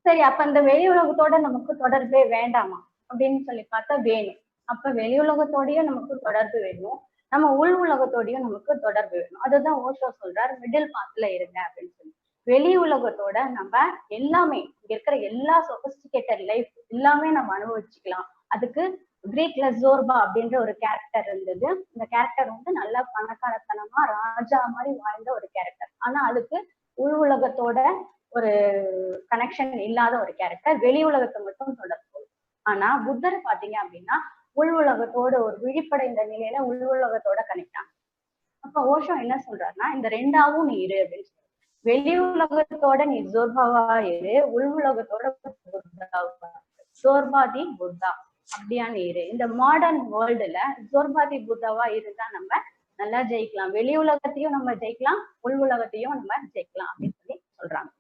சரி, அப்ப இந்த வெளி உலகத்தோட நமக்கு தொடர்பே வேண்டாமா அப்படின்னு சொல்லி பார்த்தா வேணும். அப்ப வெளி உலகத்தோடயும் நமக்கு தொடர்பு வேணும், நம்ம உள் உலகத்தோடயும் நமக்கு தொடர்பு வேணும். அதுதான் ஓஷோ சொல்றாரு, மிடில் பாத்ல இருங்க அப்படின்னு சொல்லி. வெளி உலகத்தோட நம்ம எல்லாமே இங்க இருக்கிற எல்லா சொபிஸ்டிகேட்டட் லைஃப் எல்லாமே நம்ம அனுபவிச்சுக்கலாம். அதுக்கு கிரீக்ல ஜோர்பா அப்படின்ற ஒரு கேரக்டர் இருந்தது. இந்த கேரக்டர் நல்லா பணக்காரத்தனமா ராஜா மாதிரி வாழ்ந்த ஒரு கேரக்டர். ஆனா அதுக்கு உள் உலகத்தோட ஒரு கனெக்ஷன் இல்லாத ஒரு கேரக்டர், வெளி உலகத்தை மட்டும் தொடர்பு. ஆனா புத்தர் பாத்தீங்க அப்படின்னா உள் உலகத்தோட ஒரு விழிப்படைந்த நிலையில உள் உலகத்தோட கனெக்ட் ஆகும். அப்ப ஓஷோ என்ன சொல்றாருன்னா, இந்த ரெண்டாவும் நீ இரு அப்படின்னு சொல்ற. வெளி உலகத்தோட நீ ஜோர்பாவா இரு, உள் உலகத்தோட ஜோர்பாதி புத்தா அப்படியா நீ இரு. இந்த மாடர்ன் வேர்ல்டுல ஜோர்பாதி புத்தாவா இருந்தா நம்ம நல்லா ஜெயிக்கலாம். வெளி உலகத்தையும் நம்ம ஜெயிக்கலாம், உள் உலகத்தையும் நம்ம ஜெயிக்கலாம் அப்படின்னு சொல்லி சொல்றாங்க.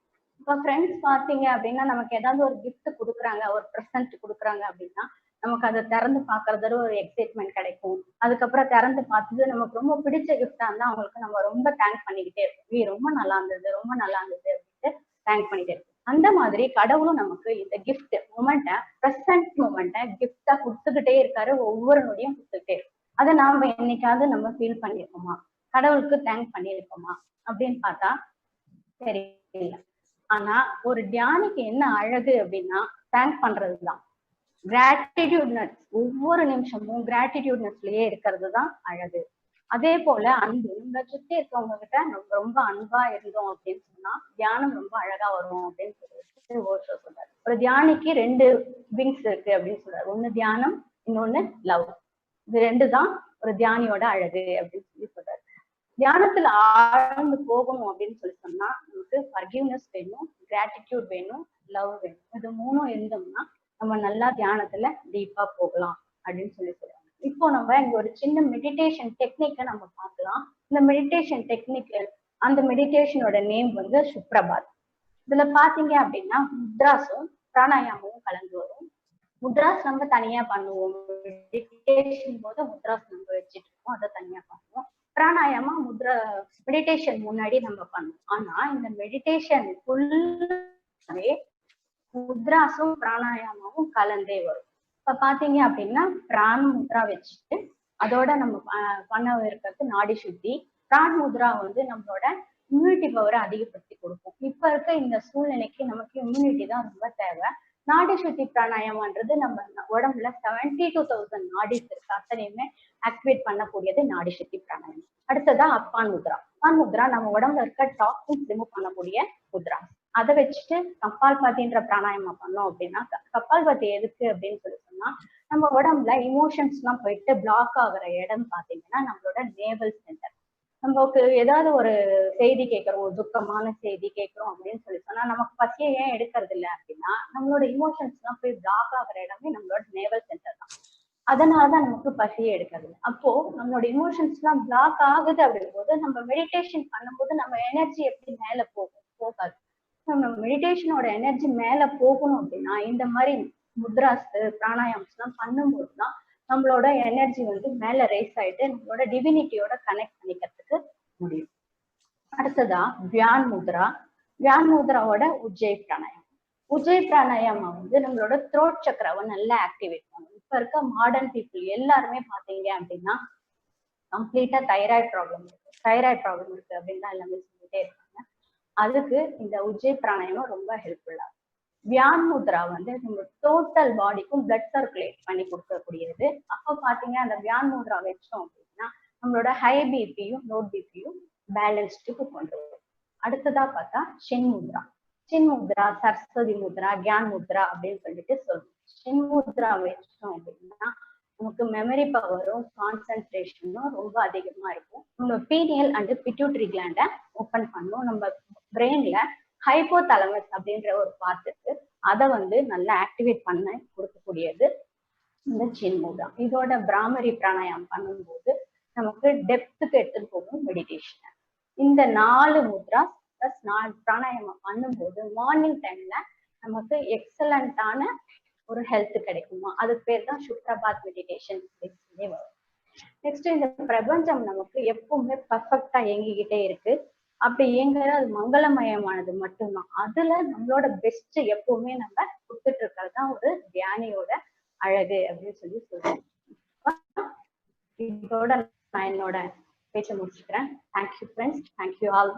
இப்ப ஃப்ரெண்ட்ஸ் பாத்தீங்க அப்படின்னா நமக்கு ஏதாவது ஒரு கிஃப்ட் கொடுக்குறாங்க, ஒரு ப்ரெசன்ட் கொடுக்குறாங்க அப்படின்னா நமக்கு அதை திறந்து பாக்குறதுல ஒரு எக்ஸைட்மெண்ட் கிடைக்கும். அதுக்கப்புறம் திறந்து பார்த்துட்டு நமக்கு ரொம்ப பிடிச்ச கிஃப்டா இருந்தா அவங்களுக்கு நம்ம ரொம்ப தேங்க் பண்ணிக்கிட்டே இருப்போம். ரொம்ப நல்லா இருந்தது, ரொம்ப நல்லா இருந்தது அப்படின்ட்டு தேங்க் பண்ணிட்டே இருப்போம். அந்த மாதிரி கடவுளும் நமக்கு இந்த கிஃப்ட் மூமெண்ட்டை, ப்ரெசன்ட் மூமெண்ட்டை கிஃப்டா கொடுத்துக்கிட்டே இருக்காரு, ஒவ்வொரு நொடியும் கொடுத்துக்கிட்டே இருக்கும். அதை நாம என்னைக்காவது நம்ம ஃபீல் பண்ணியிருக்கோமா, கடவுளுக்கு தேங்க் பண்ணியிருக்கோமா அப்படின்னு பார்த்தா தெரியல. ஆனா ஒரு தியானிக்கு என்ன அழகு அப்படின்னா தேங்க் பண்றதுதான். கிராட்டிடியூட்னஸ், ஒவ்வொரு நிமிஷமும் கிராட்டிடியூட்னஸ்லயே இருக்கிறது தான் அழகு. அதே போல அன்பு, நம்ம சுத்தி இருக்கவங்க கிட்ட நம்ம ரொம்ப அன்பா இருந்தோம் அப்படின்னு சொன்னா தியானம் ரொம்ப அழகா வரும் அப்படின்னு சொல்லிட்டு ஓஷோ சொல்றாரு. ஒரு தியானிக்கு 2 விங்ஸ் இருக்கு அப்படின்னு சொல்றாரு. ஒண்ணு தியானம், இன்னொன்னு லவ். இது 2 தான் ஒரு தியானியோட அழகு அப்படின்னு சொல்லி சொல்றாரு. தியானத்துல ஆழ்ந்து போகணும் அப்படின்னு சொல்லி சொன்னா நமக்கு ஃபர்கிவ்னஸ் வேணும், கிராட்டிடியூட் வேணும், லவ் வேணும். இது 3 இருந்தோம்னா நம்ம நல்லா தியானத்துல டீப்பா போகலாம் அப்படின்னு சொல்லி சொல்றாங்க. இப்போ நம்ம இங்க ஒரு சின்ன மெடிடேஷன் டெக்னிக்கை நம்ம பார்க்கலாம். இந்த மெடிடேஷன் டெக்னிக், அந்த மெடிடேஷனோட நேம் சுப்ரபாத். இதுல பாத்தீங்க அப்படின்னா முத்ராஸும் பிராணாயாமமும் கலந்து வரும். முத்ராஸ் நம்ம தனியா பண்ணுவோம், மெடிடேஷன் போது முத்ராஸ் நம்ம வச்சுட்டு இருக்கோம், அதை தனியா பண்ணுவோம். பிராணாயாமா மெடிடேஷன் முன்னாடி நம்ம பண்ணுவோம். ஆனா இந்த மெடிடேஷன் ஃபுல்லாவே முத்ராஸும் பிராணாயாமாவும் கலந்தே வரும். இப்ப பாத்தீங்க அப்படின்னா பிராண முத்ரா வச்சுட்டு அதோட நம்ம பண்ண இருக்கிறது நாடி சுத்தி. பிராண முத்ரா நம்மளோட இம்யூனிட்டி பவரை அதிகப்படுத்தி கொடுக்கும். இப்ப இருக்க இந்த சூழ்நிலைக்கு நமக்கு இம்யூனிட்டி தான் ரொம்ப தேவை. நாடி சுத்தி பிராணாயாமன்றது நம்ம உடம்புல 72,000 நாடிஸ் இருக்கு, அத்தனையுமே ஆக்டிவேட் பண்ணக்கூடியது நாடி சுத்தி பிராணாயாமம். அடுத்ததான் அப்பான் முத்ரா. அப்பான் முத்ரா நம்ம உடம்புல இருக்க டாக்ஸின்ஸ் ரிமூவ் பண்ணக்கூடிய முத்ரா. அதை வச்சுட்டு கபால்பாத்தின்ற பிராணாயாமம் பண்ணோம் அப்படின்னா, கபால்பாத்தி எதுக்கு அப்படின்னு சொல்லி சொன்னா நம்ம உடம்புல இமோஷன்ஸ் எல்லாம் போயிட்டு பிளாக் ஆகுற இடம் பாத்தீங்கன்னா நம்மளோட நேவல் சென்டர். நமக்கு ஏதாவது ஒரு செய்தி கேட்கிறோம், துக்கமான செய்தி கேட்கிறோம் அப்படின்னு சொல்லி சொன்னா நமக்கு பசியை ஏன் எடுக்கிறது இல்லை அப்படின்னா நம்மளோட இமோஷன்ஸ் எல்லாம் போய் பிளாக் ஆகுற இடமே நம்மளோட நேவல் சென்டர் தான். அதனாலதான் நமக்கு பசியை எடுக்கிறது. அப்போ நம்மளோட இமோஷன்ஸ் எல்லாம் பிளாக் ஆகுது அப்படிங்கும் போது நம்ம மெடிடேஷன் பண்ணும்போது நம்ம எனர்ஜி எப்படி மேல போகாது. நம்ம மெடிடேஷனோட எனர்ஜி மேல போகணும் அப்படின்னா இந்த மாதிரி முத்ராஸ் பிராணாயாம்ஸ் எல்லாம் பண்ணும்போதுதான் நம்மளோட எனர்ஜி மேல ரைஸ் ஆயிட்டு நம்மளோட டிவினிட்டியோட கனெக்ட் பண்ணிக்கிறதுக்கு முடியும். அடுத்ததா தியான் முத்ரா. வியான் முத்ராவோட உஜ்ஜய் பிராணாயம். உஜ்ஜய் பிராணாயாமம் வந்து நம்மளோட த்ரோட் சக்கராவை நல்லா ஆக்டிவேட் பண்ணும். இப்ப இருக்க மாடர்ன் பீப்புள் எல்லாருமே பாத்தீங்க அப்படின்னா கம்ப்ளீட்டா தைராய்டு ப்ராப்ளம் இருக்கு அப்படின்னு தான் எல்லாமே சொல்லிட்டே இருக்காங்க. அதுக்கு இந்த உஜ்ஜய் பிராணாயாமம் ரொம்ப ஹெல்ப்ஃபுல்லா. வியான் முத்ரா வந்து நம்ம டோட்டல் பாடிக்கும் பிளட் சர்க்குலேட் பண்ணி கொடுக்கக்கூடியது. அப்போ பாத்தீங்க அந்த வியான் முத்ரா வச்சோம் அப்படின்னா நம்மளோட ஹை பிபியும் லோ பிபியும் பேலன்ஸ்டுக்கு கொண்டு வரும். அடுத்ததா பார்த்தா ஷின் முத்ரா. ஷின் முத்ரா, சரஸ்வதி முத்ரா, கியான் முத்ரா அப்படின்னு சொல்லிட்டு சொல்லுவோம். ஷின் முத்ரா வச்சோம் அப்படின்னா நமக்கு மெமரி பவரும் கான்சென்ட்ரேஷனும் ரொம்ப அதிகமா இருக்கும். நம்ம பீனியல் அண்ட் பிட்யூட்டரி கிளாண்ட ஓப்பன் பண்ணும். நம்ம பிரெயின்ல ஹைப்போதலமஸ் அப்படின்ற ஒரு பார்ட் இருக்கு, அதை வந்து நல்லா ஆக்டிவேட் பண்ண கொடுக்கக்கூடியது இந்த ஷின் முத்ரா. இதோட பிராமரி பிராணாயாமம் பண்ணும்போது நமக்கு டெப்த்துக்கு எடுத்துட்டு போகும் மெடிடேஷன். இந்த 4 முத்ரா பிளஸ் 4 பிராணாயாமம் பண்ணும்போது மார்னிங் டைம்ல நமக்கு எக்ஸலண்டான ஒரு ஹெல்த் கிடைக்குமா, அதுக்கு பேர் தான் சுப்ரபாத் மெடிடேஷன் வரும். நெக்ஸ்ட், இந்த பிரபஞ்சம் நமக்கு எப்பவுமே பர்ஃபெக்டா இயங்கிக்கிட்டே இருக்கு. அப்படி இயங்குறது அது மங்களமயமானது மட்டும்தான். அதுல நம்மளோட பெஸ்ட் எப்பவுமே நம்ம கொடுத்துட்டு இருக்கிறது தான் ஒரு தியானியோட அழகு அப்படின்னு சொல்லி சொல்றேன். இதோட நான் என்னோட பேச்சை முடிச்சுக்கிறேன். Thank you friends, thank you all.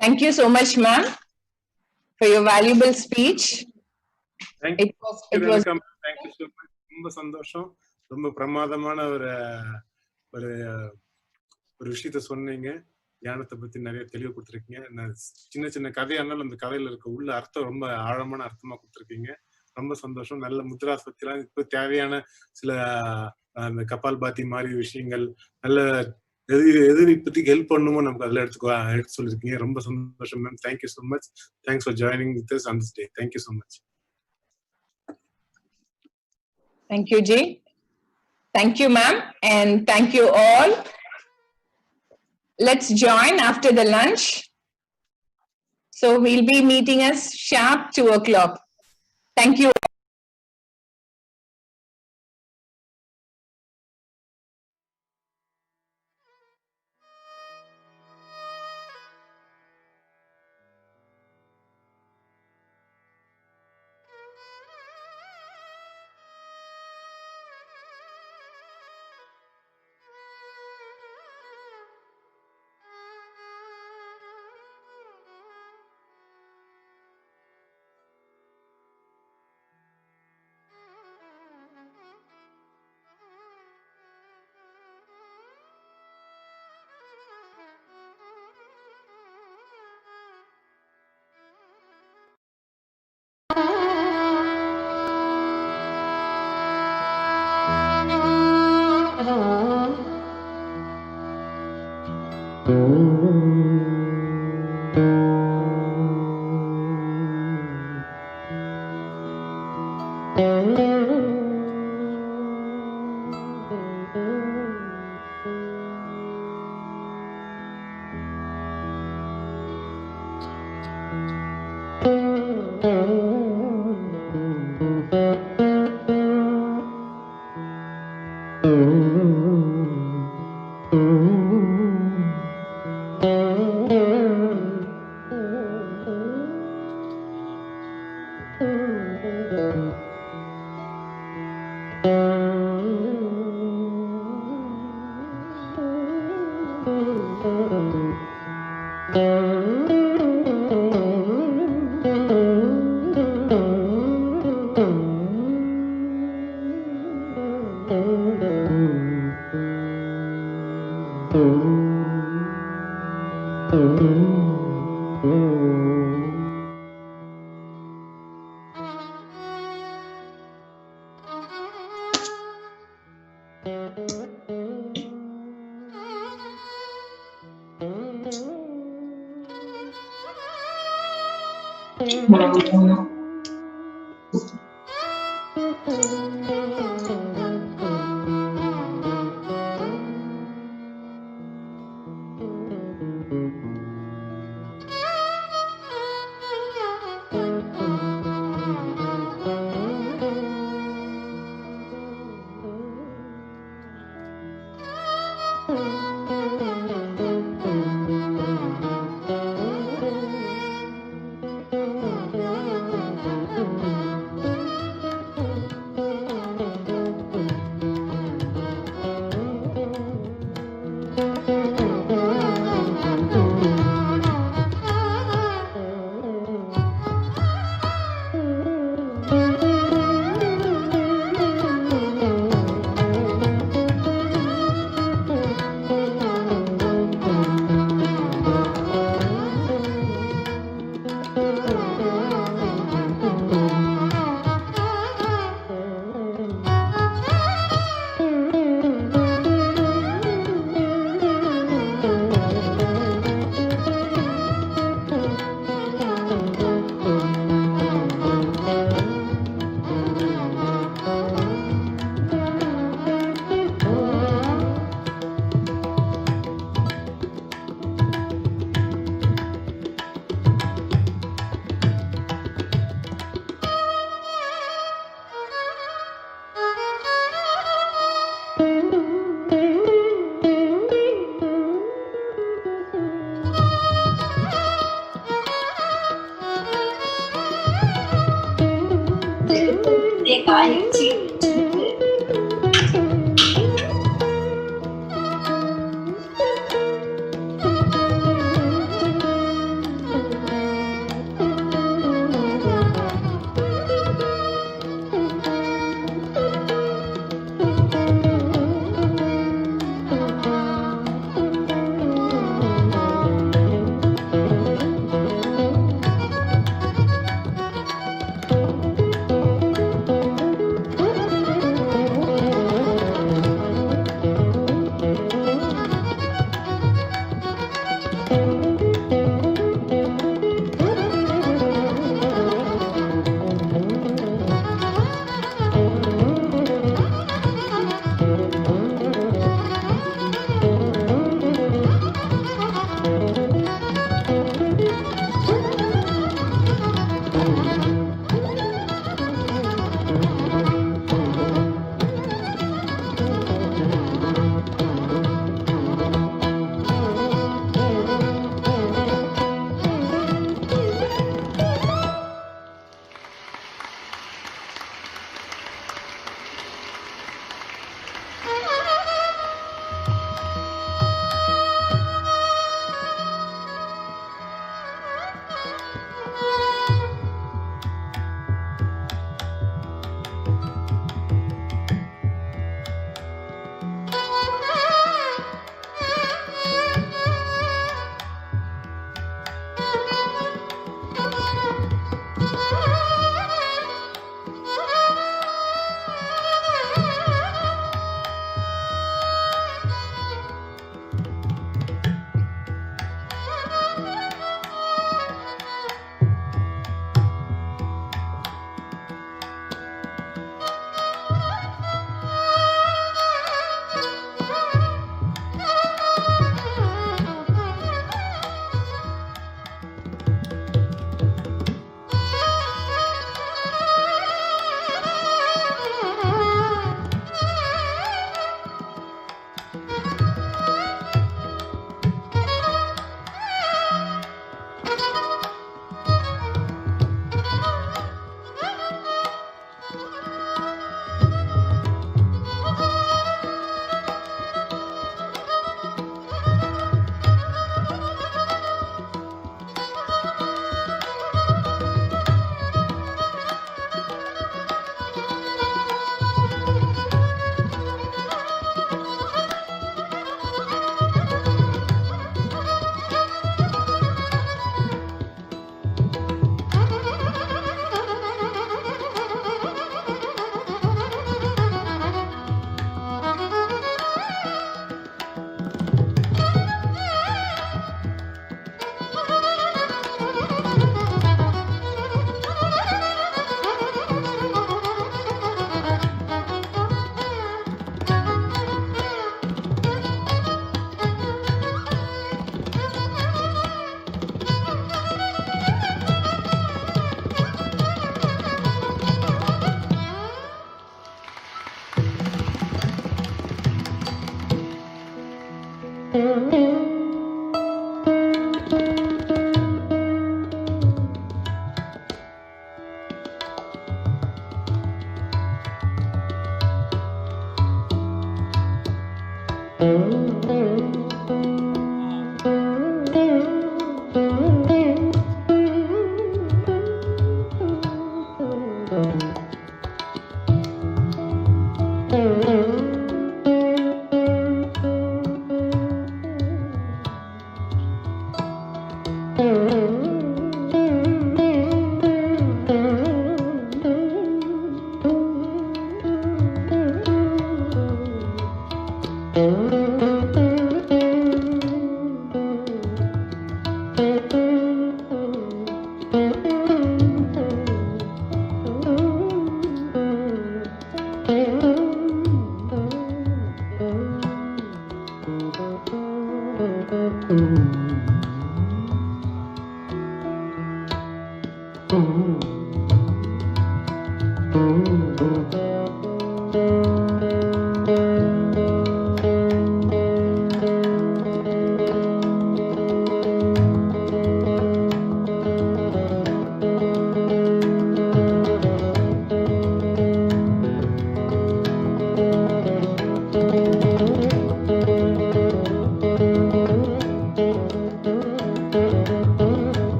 Thank you so much, ma'am, for your valuable speech. Thank you so much. ரொம்ப சந்தோஷம். ரொம்ப பிரமாதமான ஒரு விஷயத்த சொன்னீங்க. தியானத்தை பத்தி நிறைய தெளிவு கொடுத்துருக்கீங்க. சின்ன சின்ன கதையா இருந்தாலும் அந்த கதையில இருக்க உள்ள அர்த்தம் ரொம்ப ஆழமான அர்த்தமா கொடுத்துருக்கீங்க. ரொம்ப சந்தோஷம். நல்ல முத்ராஸ் பத்திலாம் இப்ப தேவையான சில அந்த கபால் பாத்தி மாதிரி விஷயங்கள், நல்ல எது இப்போதைக்கு ஹெல்ப் பண்ணுமோ நமக்கு அதில் எடுத்து சொல்லியிருக்கீங்க. ரொம்ப சந்தோஷம் ma'am. Thank you so much. Thanks for joining with us on this day. Thank you so much. Thank you, Jay. Thank you, ma'am, and thank you all. Let's join after the lunch. So we'll be meeting us sharp 2 o'clock. Thank you.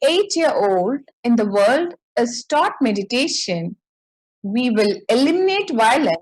8-year-old in the world is taught meditation, we will eliminate violence.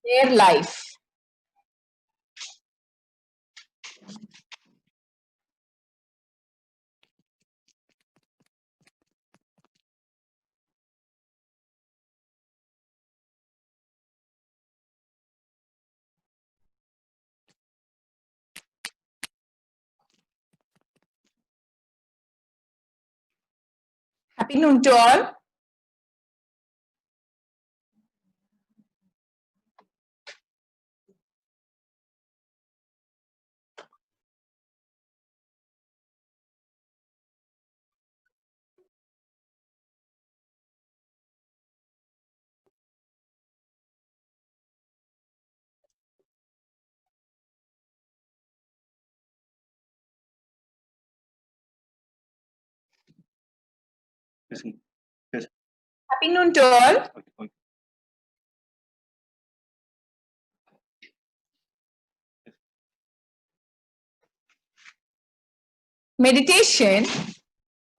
Their life. Happy noon to all. Happy noon to all. Meditation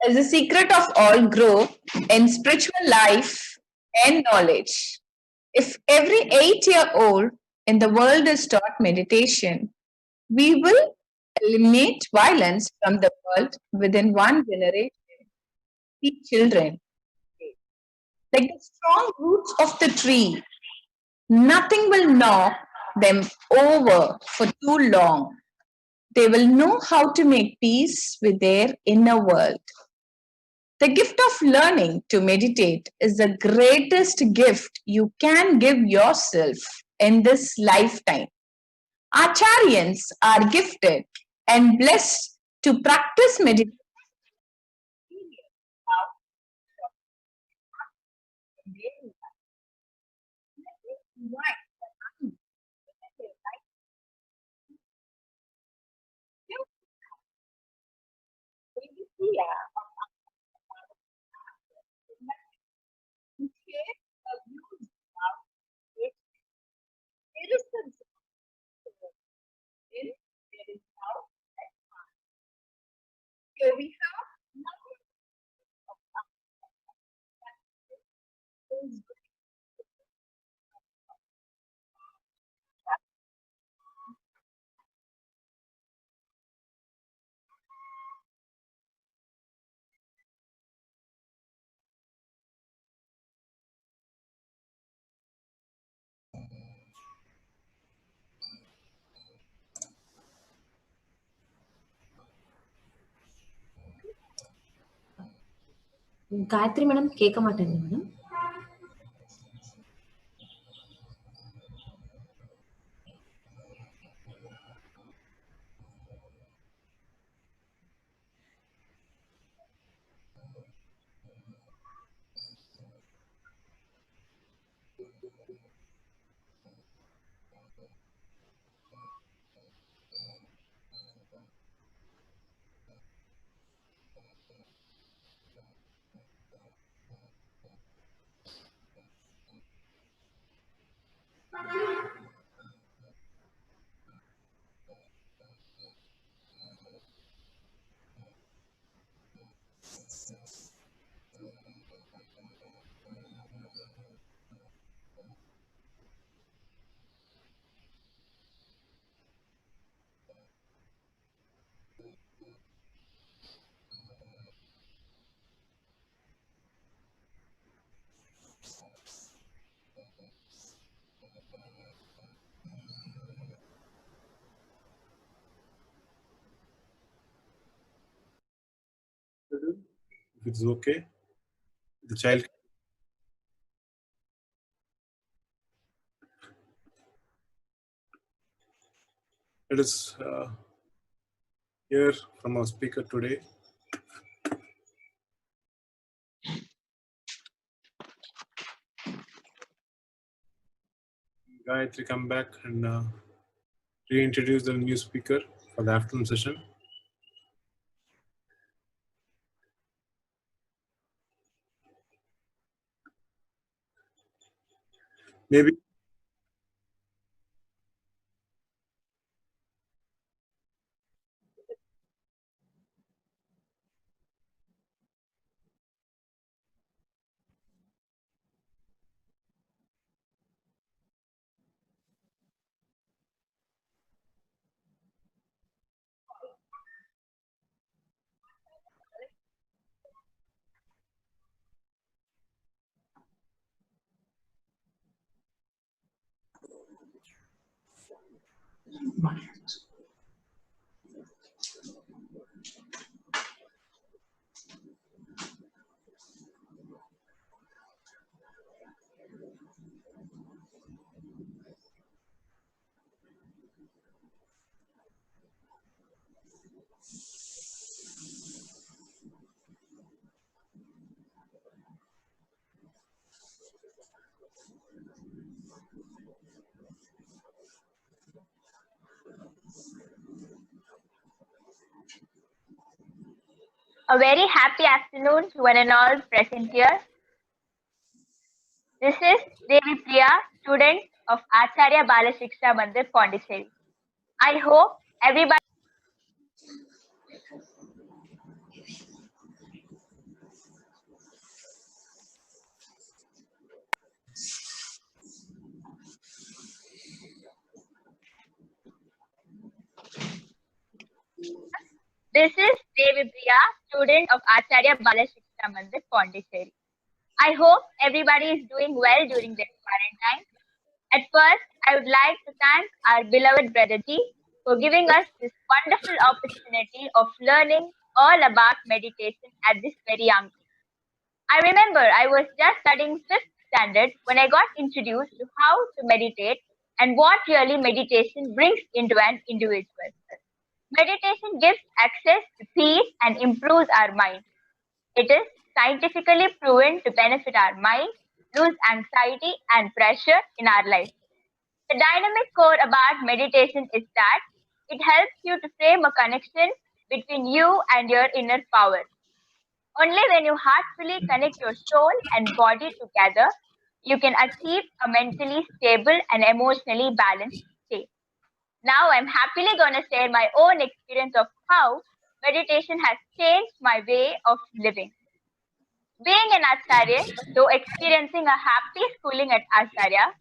is the secret of all growth in spiritual life and knowledge. If every 8-year-old in the world is taught meditation, we will eliminate violence from the world within one generation. Teach children, like the strong roots of the tree, nothing will knock them over for too long. They will know how to make peace with their inner world. The gift of learning to meditate is the greatest gift you can give yourself in this lifetime. Acharyans are gifted and blessed to practice meditation. Here we have Gayathri madam கேட்க மாட்டேங்க madam. If it's okay, the child. Let us hear from our speaker today. Gayatri, come back and reintroduce the new speaker for the afternoon session. Maybe A very happy afternoon to one and all present here. This is Devi Priya, student of Acharya Balashiksha Mandir, Puducherry. I hope everybody This is Devi Priya, student of Acharya Balashiksha Mandir, Puducherry. I hope everybody is doing well during this quarantine. At first, I would like to thank our beloved Brother G for giving us this wonderful opportunity of learning all about meditation at this very young age. I remember I was just studying 5th standard when I got introduced to how to meditate and what really meditation brings into an individual. Meditation gives access to peace and improves our mind. It is scientifically proven to benefit our mind, lose anxiety and pressure in our life. The dynamic core about meditation is that it helps you to frame a connection between you and your inner power. Only when you heartfully connect your soul and body together, you can achieve a mentally stable and emotionally balanced state. Now I'm happily going to share my own experience of how meditation has changed my way of living. Being an Acharya, though experiencing a happy schooling at Acharya,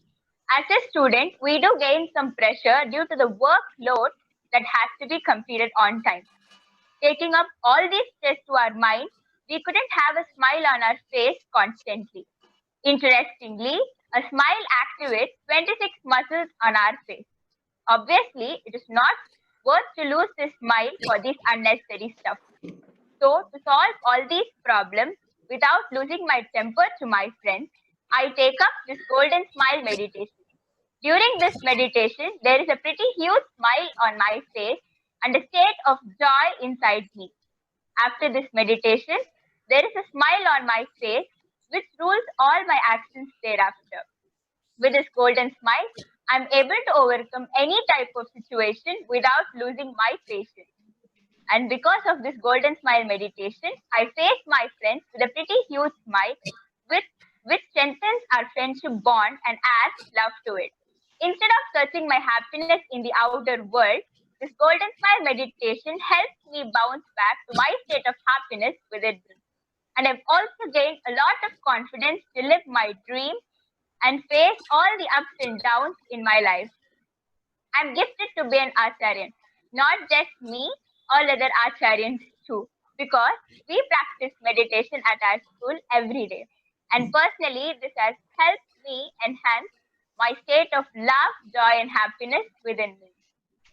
as a student, we do gain some pressure due to the workload that has to be completed on time. Taking up all these stress to our mind, we couldn't have a smile on our face constantly. Interestingly, a smile activates 26 muscles on our face. Obviously, it is not worth to lose this smile for this unnecessary stuff. So, to solve all these problems without losing my temper to my friends, I take up this golden smile meditation. During this meditation, there is a pretty huge smile on my face and a state of joy inside me. After this meditation, there is a smile on my face which rules all my actions thereafter. With this golden smile, I'm able to overcome any type of situation without losing my patience. And because of this golden smile meditation, I face my friends with a pretty huge smile, which strengthens our friendship bond and adds love to it. Instead of searching my happiness in the outer world, this golden smile meditation helps me bounce back to my state of happiness within me. And I've also gained a lot of confidence to live my dreams and face all the ups and downs in my life. I'm gifted to be an Acharyan, not just me, all other Acharyans too, because we practice meditation at our school every day. And personally, this has helped me enhance my state of love, joy, and happiness within me.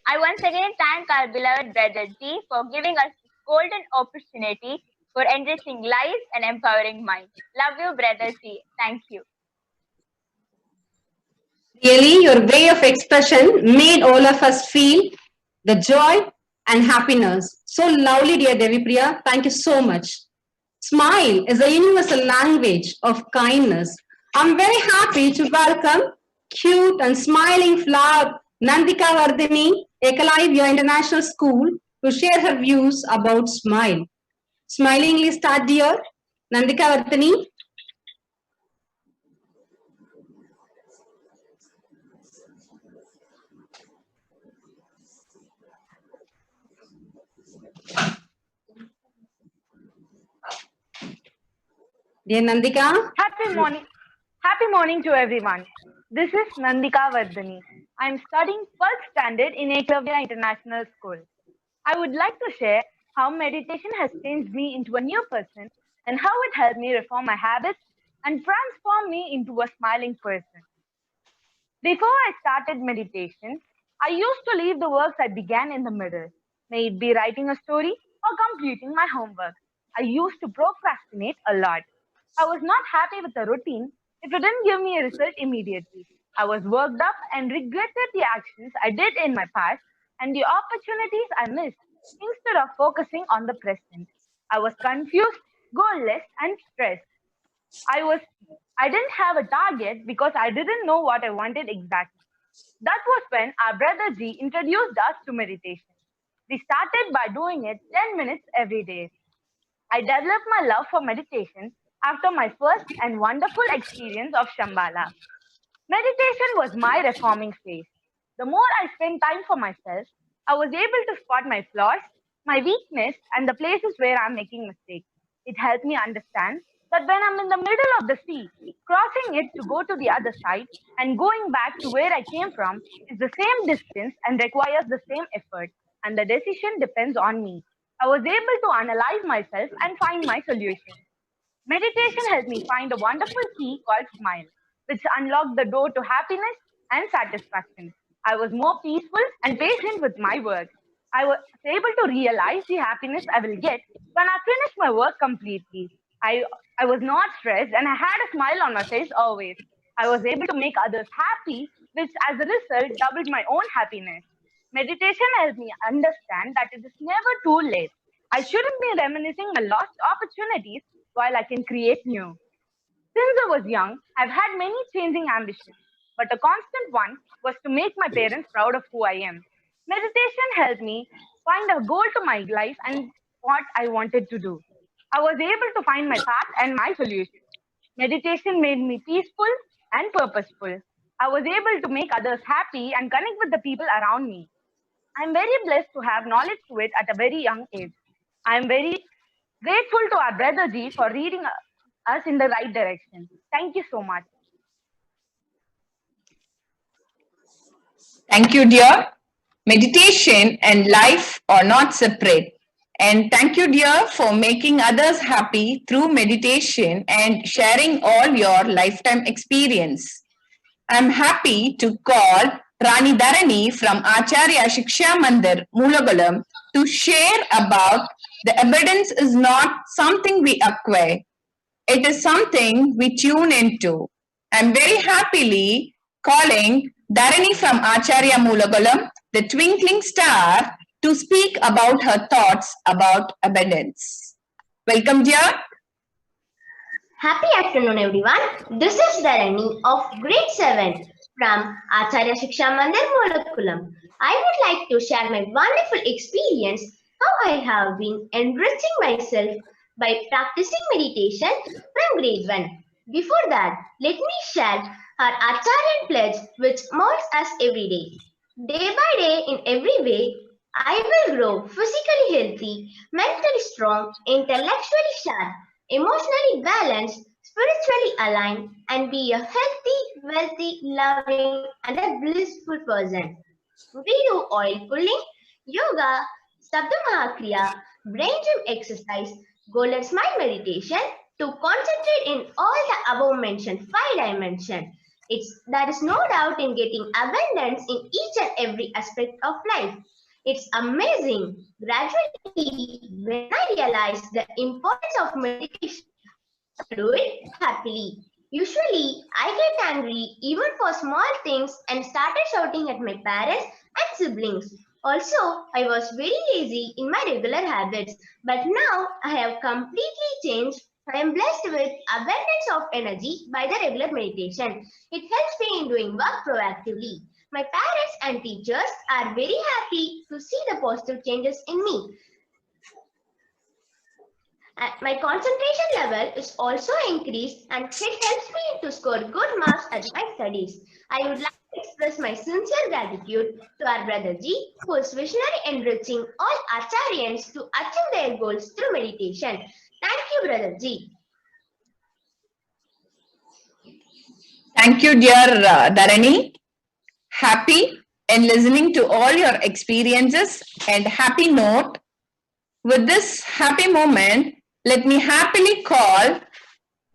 I once again thank our beloved Brother G for giving us this golden opportunity for enriching lives and empowering minds. Love you, Brother G. Thank you. Really, your way of expression made all of us feel the joy and happiness. So lovely, dear Devi Priya. Thank you so much. Smile is a universal language of kindness. I'm very happy to welcome cute and smiling flower Nandika Vardhini, Ekalive International School, to share her views about smile. Smilingly start, dear. Nandika Vardhini. Dear Nandika. Happy morning. Happy morning to everyone. This is Nandika Vardhani. I am studying 12th standard in Eklavya International School. I would like to share how meditation has changed me into a new person and how it helped me reform my habits and transform me into a smiling person. Before I started meditation, I used to leave the works I began in the middle, may it be writing a story or completing my homework. I used to procrastinate a lot. I was not happy with the routine if it didn't give me a result immediately. I was worked up and regretted the actions I did in my past and the opportunities I missed instead of focusing on the present. I was confused, goalless, and stressed. I didn't have a target because I didn't know what I wanted exactly. That was when our brother G introduced us to meditation. We started by doing it 10 minutes every day. I developed my love for meditation after my first and wonderful experience of Shambhala. Meditation was my reforming phase. The more I spent time for myself, I was able to spot my flaws, my weakness, and the places where I'm making mistakes. It helped me understand that when I'm in the middle of the sea, crossing it to go to the other side and going back to where I came from is the same distance and requires the same effort, and the decision depends on me. I was able to analyze myself and find my solution. Meditation helped me find a wonderful key called smile, which unlocked the door to happiness and satisfaction. I was more peaceful and patient with my work. I was able to realize the happiness I will get when I finish my work completely. I was not stressed and I had a smile on my face always. I was able to make others happy, which as a result doubled my own happiness. Meditation helped me understand that it is never too late. I shouldn't be reminiscing my lost opportunities while I can create new. Since I was young, I've had many changing ambitions, but a constant one was to make my parents proud of who I am. Meditation helped me find a goal to my life and what I wanted to do. I was able to find my path and my solution. Meditation made me peaceful and purposeful. I was able to make others happy and connect with the people around me. I'm very blessed to have knowledge to it at a very young age. I'm very grateful to our brother G for leading us in the right direction. Thank you so much. Thank you, dear. Meditation and life are not separate. And thank you, dear, for making others happy through meditation and sharing all your lifetime experience. I'm happy to call Rani Dharani from Acharya Shiksha Mandir, Mulagalam, to share about the evidence is not something we acquire. It is something we tune into. I'm very happily calling Dharani from Acharya Mulagalam, the twinkling star, to speak about her thoughts about abundance. Welcome, dear. Happy afternoon, everyone. This is Dharani of grade 7 from Acharya Shiksha Mandir, Molakulam. I would like to share my wonderful experience how I have been enriching myself by practicing meditation from grade 1. Before that, let me share our Acharyan pledge which molds us every day. Day by day, in every way, I will grow physically healthy, mentally strong, intellectually sharp, emotionally balanced, spiritually aligned, and be a healthy, wealthy, loving, and a blissful person. We do oil pulling, yoga, Sabda Mahakriya, brain gym exercise, golden smile meditation to concentrate in all the above mentioned 5 dimensions. There is no doubt in getting abundance in each and every aspect of life. It's amazing. Gradually, when I realized the importance of meditation, I do it happily. Usually, I get angry even for small things and started shouting at my parents and siblings. Also, I was very lazy in my regular habits, but now I have completely changed. I am blessed with abundance of energy by the regular meditation. It helps me in doing work proactively. My parents and teachers are very happy to see the positive changes in me. My concentration level is also increased and it helps me to score good marks at my studies. I would like to express my sincere gratitude to our brother Ji, who is visionary enriching all Acharyans to achieve their goals through meditation. Thank you, brother Ji. Thank you, dear Dharani. Happy in listening to all your experiences and happy note. With this happy moment, let me happily call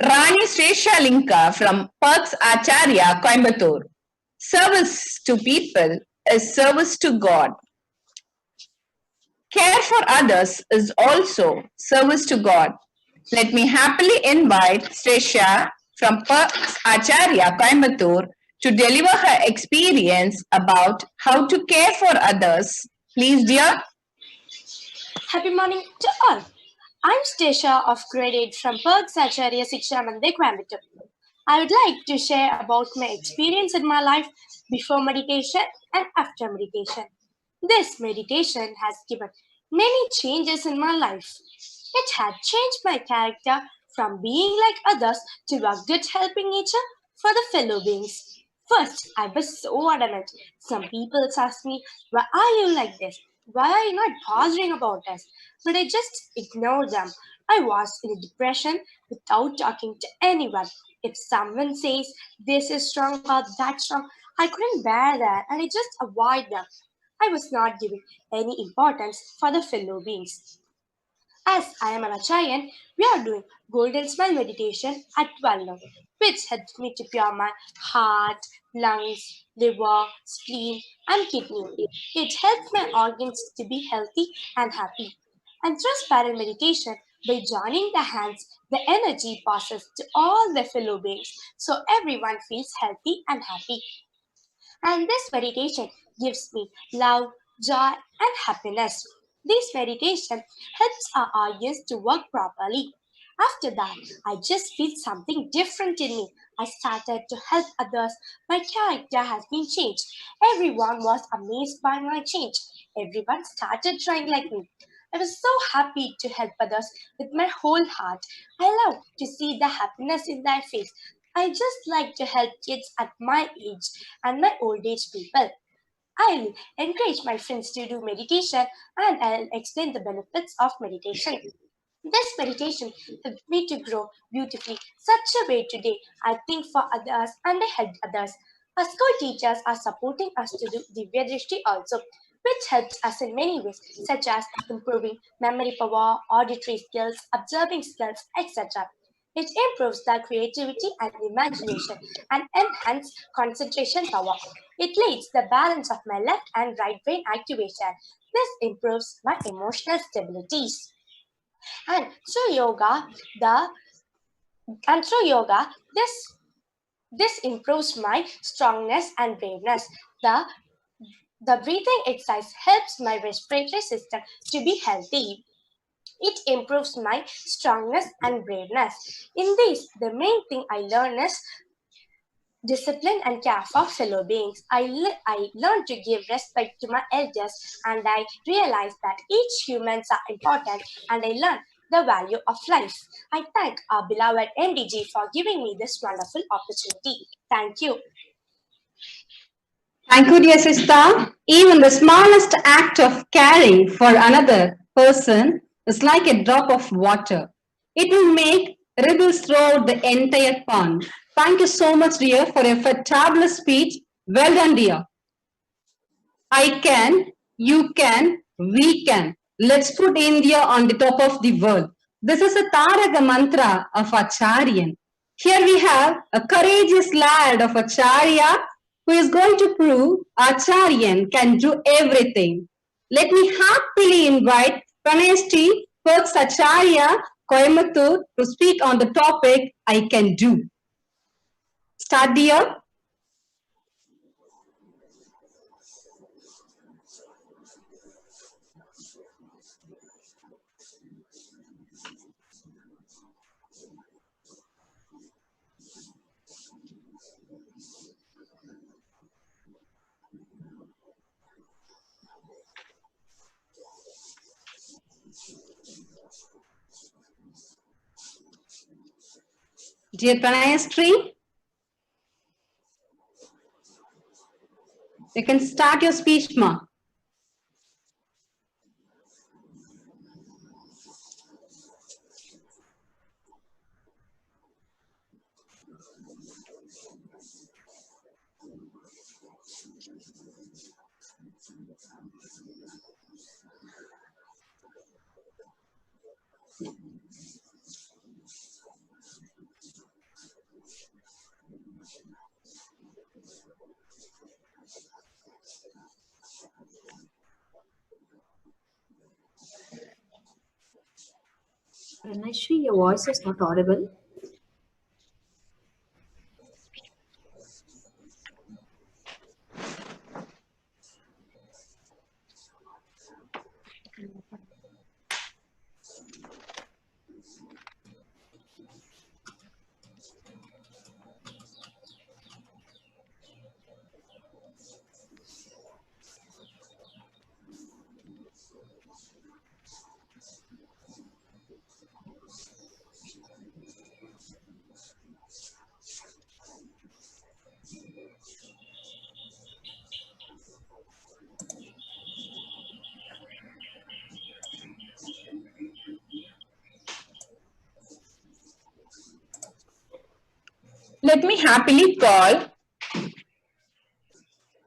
Rani Sreshalinka from Perks Acharya, Coimbatore. Service to people is service to God. Care for others is also service to God. Let me happily invite Sresha from Perks Acharya, Coimbatore to deliver her experience about how to care for others. Please, dear. Happy morning to all. I'm Stasha of grade 8 from Perks Acharya Shiksha Mandir, Coimbatore. I would like to share about my experience in my life before meditation and after meditation. This meditation has given many changes in my life. It had changed my character from being like others to a good helping nature for the fellow beings. First, I was so adamant. Some people asked me, why are you like this? Why are you not bothering about us? But I just ignored them. I was in a depression without talking to anyone. If someone says this is wrong or that's wrong, I couldn't bear that and I just avoid them. I was not giving any importance for the fellow beings. As I am an Acharyan, we are doing Golden Smile meditation at 12 noon, which helps me to pure my heart, lungs, liver, spleen, and kidney. It helps my organs to be healthy and happy. And through spiral meditation, by joining the hands, the energy passes to all the fellow beings, so everyone feels healthy and happy. And this meditation gives me love, joy, and happiness. This meditation helps our organs to work properly. After that, I just feel something different in me. I started to help others. My character has been changed. Everyone was amazed by my change. Everyone started trying like me. I was so happy to help others with my whole heart. I love to see the happiness in their face. I just like to help kids at my age and my old age people. I'll encourage my friends to do meditation and I'll explain the benefits of meditation. This meditation helped me to grow beautifully. Such a way today, I think for others and I help others. Our school teachers are supporting us to do Divya Drishti also, which helps us in many ways, such as improving memory power, auditory skills, observing skills, etc. It improves the creativity and imagination and enhances concentration power. It leads the balance of my left and right brain activation. This improves my emotional stability. And through yoga, this improves my strongness and braveness. The breathing exercise helps my respiratory system to be healthy. It improves my strongness and braveness. In this, the main thing I learn is discipline and care for fellow beings. I learned to give respect to my elders and I realized that each humans are important and I learned the value of life. I thank our beloved MDG for giving me this wonderful opportunity. Thank you. Thank you, dear sister. Even the smallest act of caring for another person is like a drop of water. It will make ripples throughout the entire pond. Thank you so much, dear, for a fabulous speech. Well done, dear. I can, you can, we can. Let's put India on the top of the world. This is a Taraka mantra of Acharyan. Here we have a courageous lad of Acharya who is going to prove Acharyan can do everything. Let me happily invite Praneshti Perks Acharya Coimbatore to speak on the topic I can do. Start, dear. Dear Pranayastri, you can start your speech, ma. Pranayashri, your voice is not audible. Let me happily call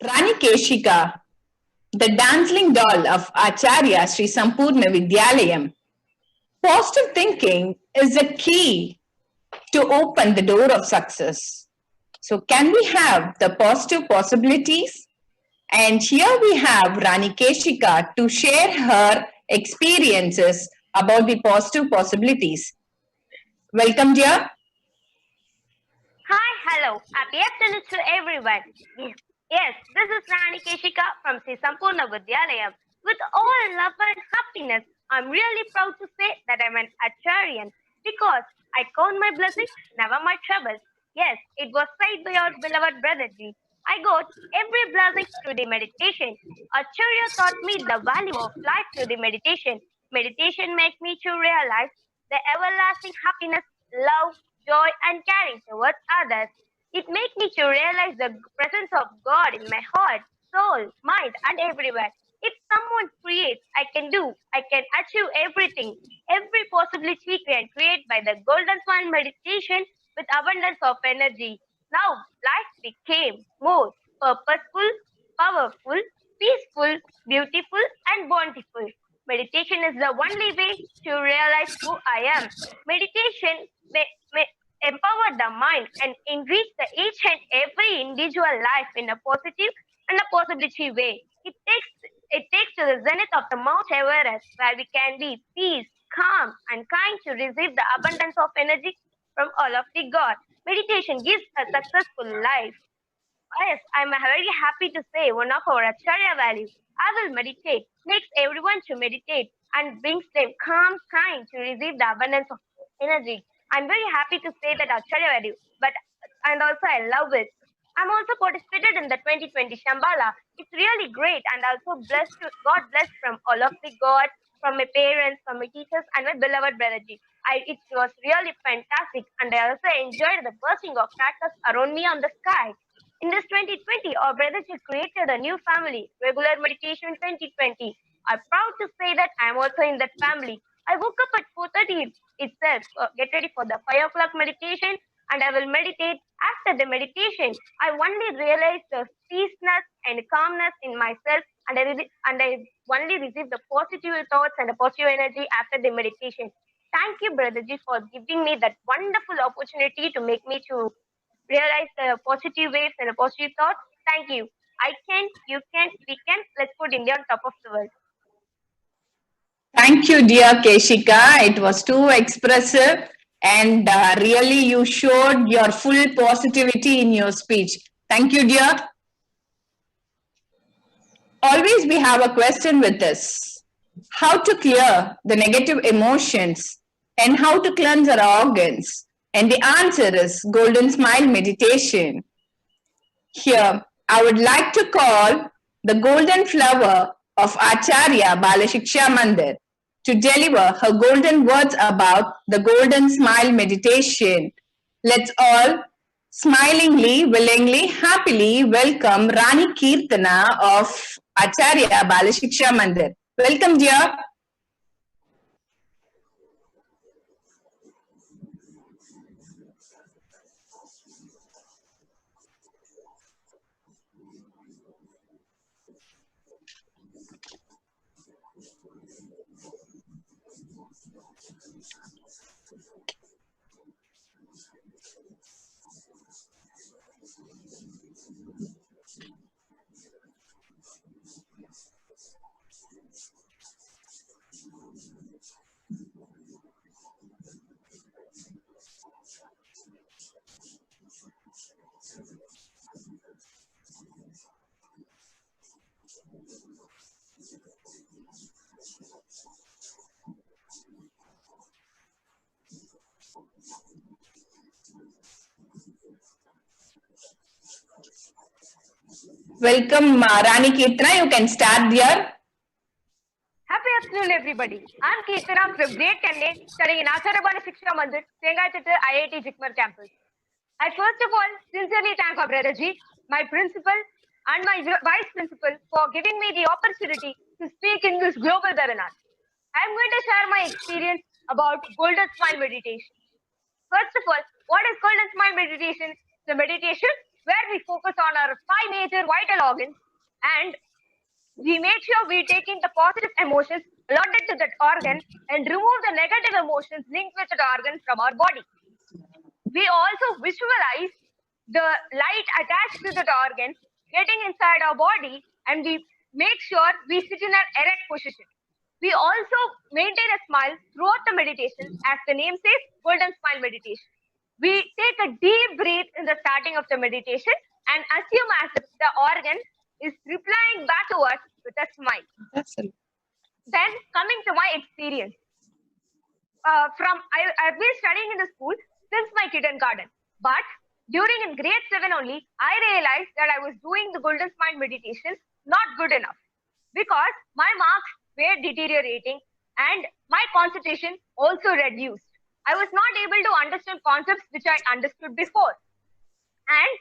Rani Keshika, the dancing doll of Acharya Sri Sampurna Vidyalayam. Positive thinking is the key to open the door of success. So can we have the positive possibilities? And here we have Rani Keshika to share her experiences about the positive possibilities. Welcome, dear. Hi, hello. Happy afternoon to everyone. Yes, this is Rani Keshika from Sri Sampurna Vidyalayam. With all love and happiness, I'm really proud to say that I'm an Acharyan because I count my blessings, never my troubles. Yes, it was said by our beloved brother Ji. I got every blessing through the meditation. Acharya taught me the value of life through the meditation. Meditation makes me to realize the everlasting happiness, love, joy, and caring towards others. It makes me to realize the presence of God in my heart, soul, mind, and everywhere. If someone creates, I can do. I can achieve everything. Every possibility can create by the golden smile meditation with abundance of energy. Now life became more purposeful, powerful, peaceful, beautiful, and bountiful. Meditation is the only way to realize who I am. Meditation may empower the mind and enrich the each and every individual life in a positive and a possibility way. It takes to the zenith of the Mount Everest where we can be peace, calm, and kind to receive the abundance of energy from all of the God. Meditation gives a successful life. Yes, I'm very happy to say one of our Acharya values. I will meditate, makes everyone to meditate and brings them calm, kind to receive the abundance of energy. I'm very happy to say that Acharya value, and also I love it. I'm also participated in the 2020 Shambhala. It's really great and also God blessed from all of the God, from my parents, from my teachers, and my beloved brother Ji. It was really fantastic, and I also enjoyed the bursting of crackers around me on the sky. In this 2020, our brother Ji created a new family, regular meditation 2020. I'm proud to say that I'm also in that family. I woke up at 4:30 itself, get ready for the 5 o'clock meditation, and I will meditate. After the meditation, I only realized the peaceness and calmness in myself, and I only received the positive thoughts and the positive energy after the meditation. Thank you, Brother Ji, for giving me that wonderful opportunity to make me to realize the positive waves and the positive thoughts. Thank you. I can, you can, we can. Let's put India on top of the world. Thank you, dear Keshika. It was too expressive and really you showed your full positivity in your speech. Thank you, dear. Always we have a question with us. How to clear the negative emotions and how to cleanse our organs. And the answer is Golden Smile Meditation. Here, I would like to call the golden flower of Acharya Balasiksha Mandir to deliver her golden words about the Golden Smile Meditation. Let's all smilingly, willingly, happily welcome Rani Kirtana of Acharya Balasiksha Mandir. Welcome, dear. Welcome, Rani Kirtana. You can start, dear. Happy afternoon, everybody. I'm Kirtana from grade 10A, studying in Acharya Balasiksha Mandir, Tengachetti, IIT Jikmar campus. I first of all sincerely thank our brother Ji, my principal, and my vice principal for giving me the opportunity to speak in this global webinar. I'm going to share my experience about Golden Smile meditation. First of all, what is Golden Smile meditation? It's a meditation where we focus on our 5 major vital organs and we make sure we take in the positive emotions allotted to that organ and remove the negative emotions linked with that organ from our body. We also visualize the light attached to that organ getting inside our body, and we make sure we sit in an erect position. We also maintain a smile throughout the meditation, as the name says, Golden Smile meditation. We take a deep breath in the starting of the meditation and assume as if the organ is replying back to us with a smile. Then, coming to my experience, I've been studying in the school since my kindergarten, but during in grade 7 only, I realized that I was doing the Golden Smile meditation not good enough because my marks were deteriorating and my concentration also reduced. I was not able to understand concepts which I understood before. And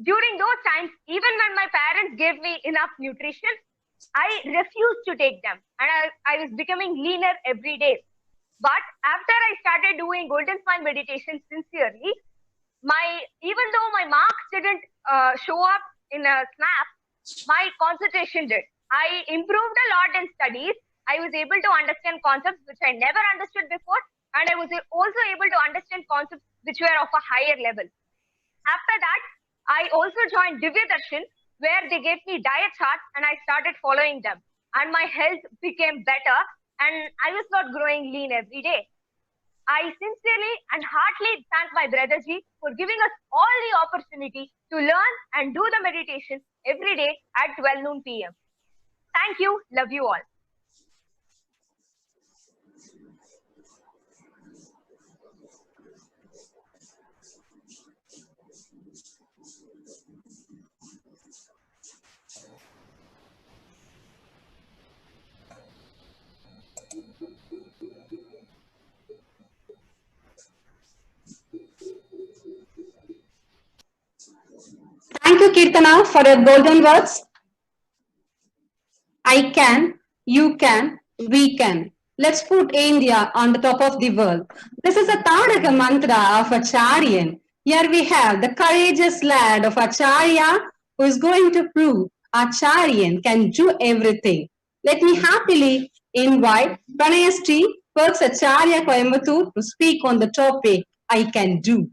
during those times, even when my parents gave me enough nutrition, I refused to take them and I was becoming leaner every day. But after I started doing Golden Smile meditation sincerely, even though my marks didn't show up in a snap, my concentration did. I improved a lot in studies. I was able to understand concepts which I never understood before, and I was also able to understand concepts which were of a higher level. After that, I also joined DDY-10, where they gave me diet charts and I started following them. And my health became better and I was not growing lean every day. I sincerely and heartily thank my brother Ji for giving us all the opportunity to learn and do the meditation every day at 12 noon PM. Thank you. Love you all. Thank you, Kirtana, for your golden words. I can, you can, we can. Let's put India on the top of the world. This is a Tadaka mantra of Acharyan. Here we have the courageous lad of Acharya who is going to prove Acharyan can do everything. Let me happily invite Pranayastri Perks Acharya Coimbatore to speak on the topic I can do.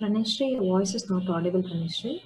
Pranashri, your voice is not audible, Pranashri.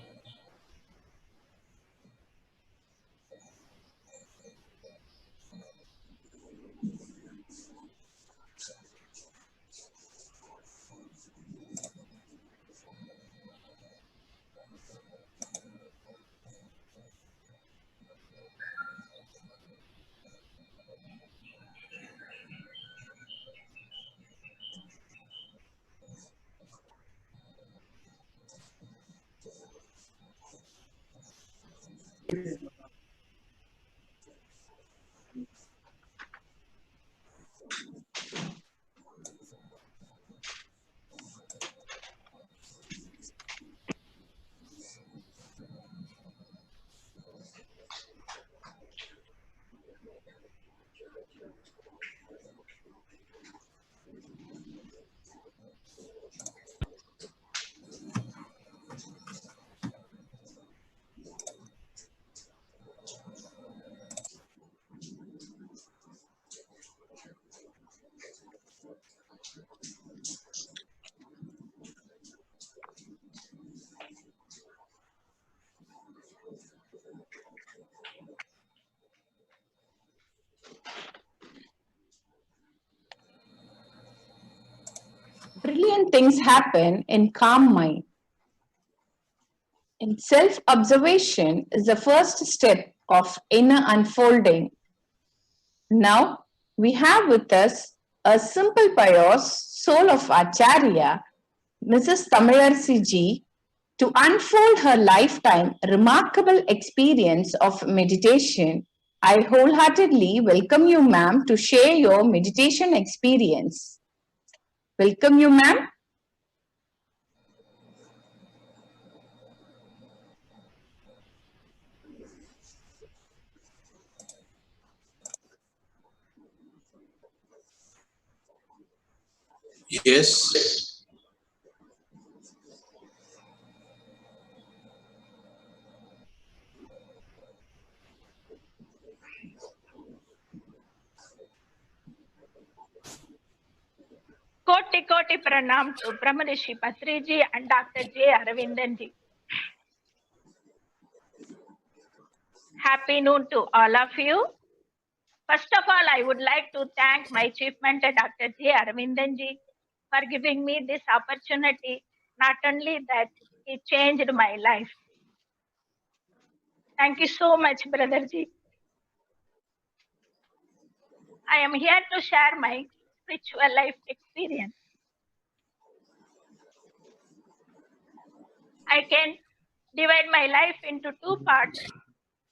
Brilliant things happen in calm mind. And self-observation is the first step of inner unfolding. Now, we have with us a simple pious soul of Acharya, Mrs. Tamilarsi ji, to unfold her lifetime remarkable experience of meditation. I wholeheartedly welcome you, ma'am, to share your meditation experience. Welcome you, ma'am. Yes. Koti Koti Pranam to Brahmanishi Patriji and Dr. J. Aravindanji. Happy noon to all of you. First of all, I would like to thank my chief mentor, Dr. J. Aravindanji, for giving me this opportunity. Not only that, he changed my life. Thank you so much, Brother Ji. I am here to share my spiritual life experience. I can divide my life into two parts,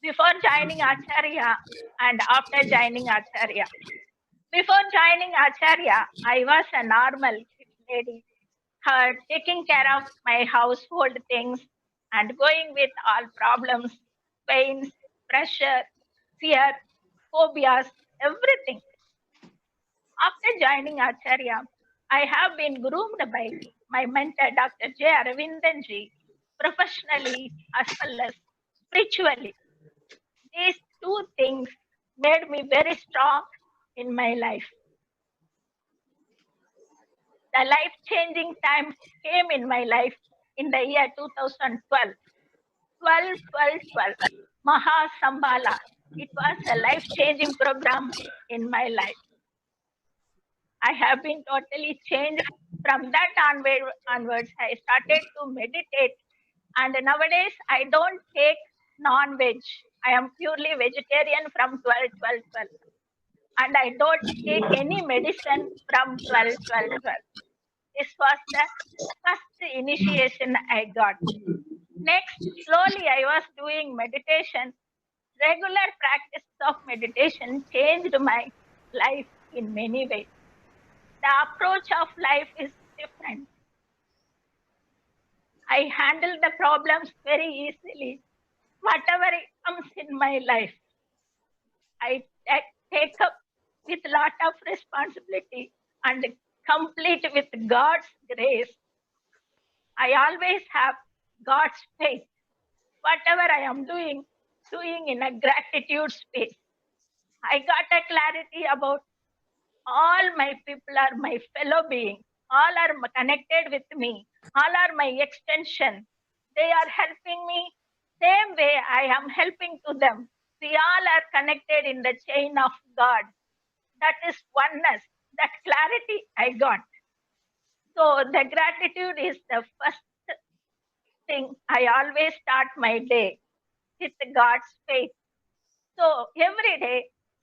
before joining Acharya and after joining Acharya. Before joining Acharya, I was a normal lady, taking care of my household things and going with all problems, pains, pressure, fear, phobias, everything. After joining Acharya, I have been groomed by my mentor, Dr. J. Aravindanji, professionally as well as spiritually. These two things made me very strong in my life. The life-changing time came in my life in the year 2012. 12. Maha Sambhala. It was a life-changing program in my life. I have been totally changed. From that onwards, I started to meditate. And nowadays, I don't take non-veg. I am purely vegetarian from 12. And I don't take any medicine from 12. This was the first initiation I got. Next, slowly I was doing meditation. Regular practice of meditation changed my life in many ways. The approach of life is different. I handle the problems very easily. Whatever comes in my life, I take up with a lot of responsibility and complete with God's grace. I always have God's faith. Whatever I am doing in a gratitude space. I got a clarity about all my people are my fellow beings. All are connected with me. All are my extension. They are helping me same way I am helping to them. We all are connected in the chain of God. That is oneness. That clarity I got. So the gratitude is the first thing. I always start my day with God's faith. So every day,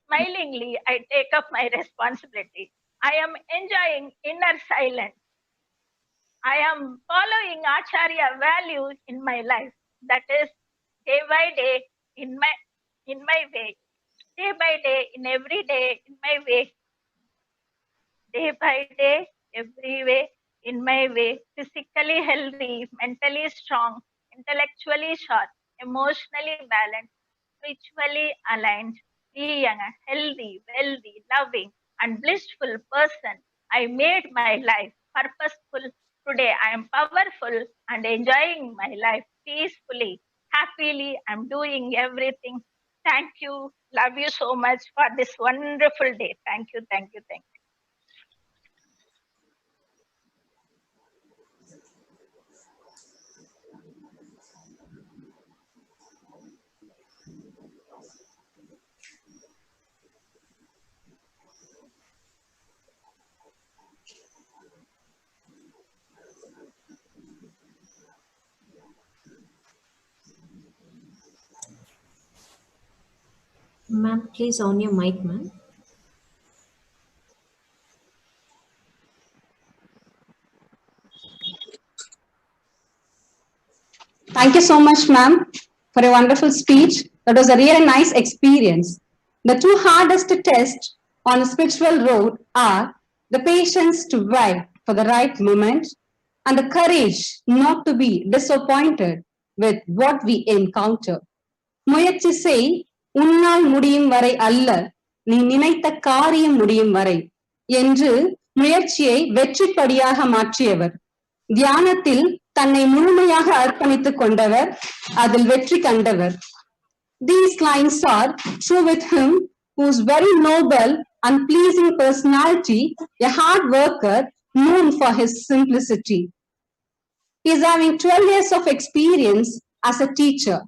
smilingly, I take up my responsibility. I am enjoying inner silence. I am following Acharya values in my life. That is day by day in my way. Day by day, in every day, in my way. Day by day, every way, in my way. Physically healthy, mentally strong, intellectually sharp, emotionally balanced, spiritually aligned, being a healthy, wealthy, loving, and blissful person. I made my life purposeful. Today I am powerful and enjoying my life peacefully, happily. I'm doing everything. Thank you. Love you so much for this wonderful day. Thank you, thank you, thank you. Ma'am, please on your mic, ma'am. Thank you so much, ma'am, for a wonderful speech. That was a really nice experience. The two hardest tests on the spiritual road are the patience to wait for the right moment and the courage not to be disappointed with what we encounter. முயற்சி செய், உன்னால் முடியும் வரை அல்ல, நீ நினைத்த காரியம் முடியும் வரை என்று முயற்சியை வெற்றிப்படியாக மாற்றியவர். தியானத்தில் தன்னை முழுமையாக அர்ப்பணித்துக் கொண்டவர், அதில் வெற்றி கண்டவர். These lines are true with him, whose very noble and pleasing personality, a hard worker known for his simplicity. He is having 12 years of experience as a teacher.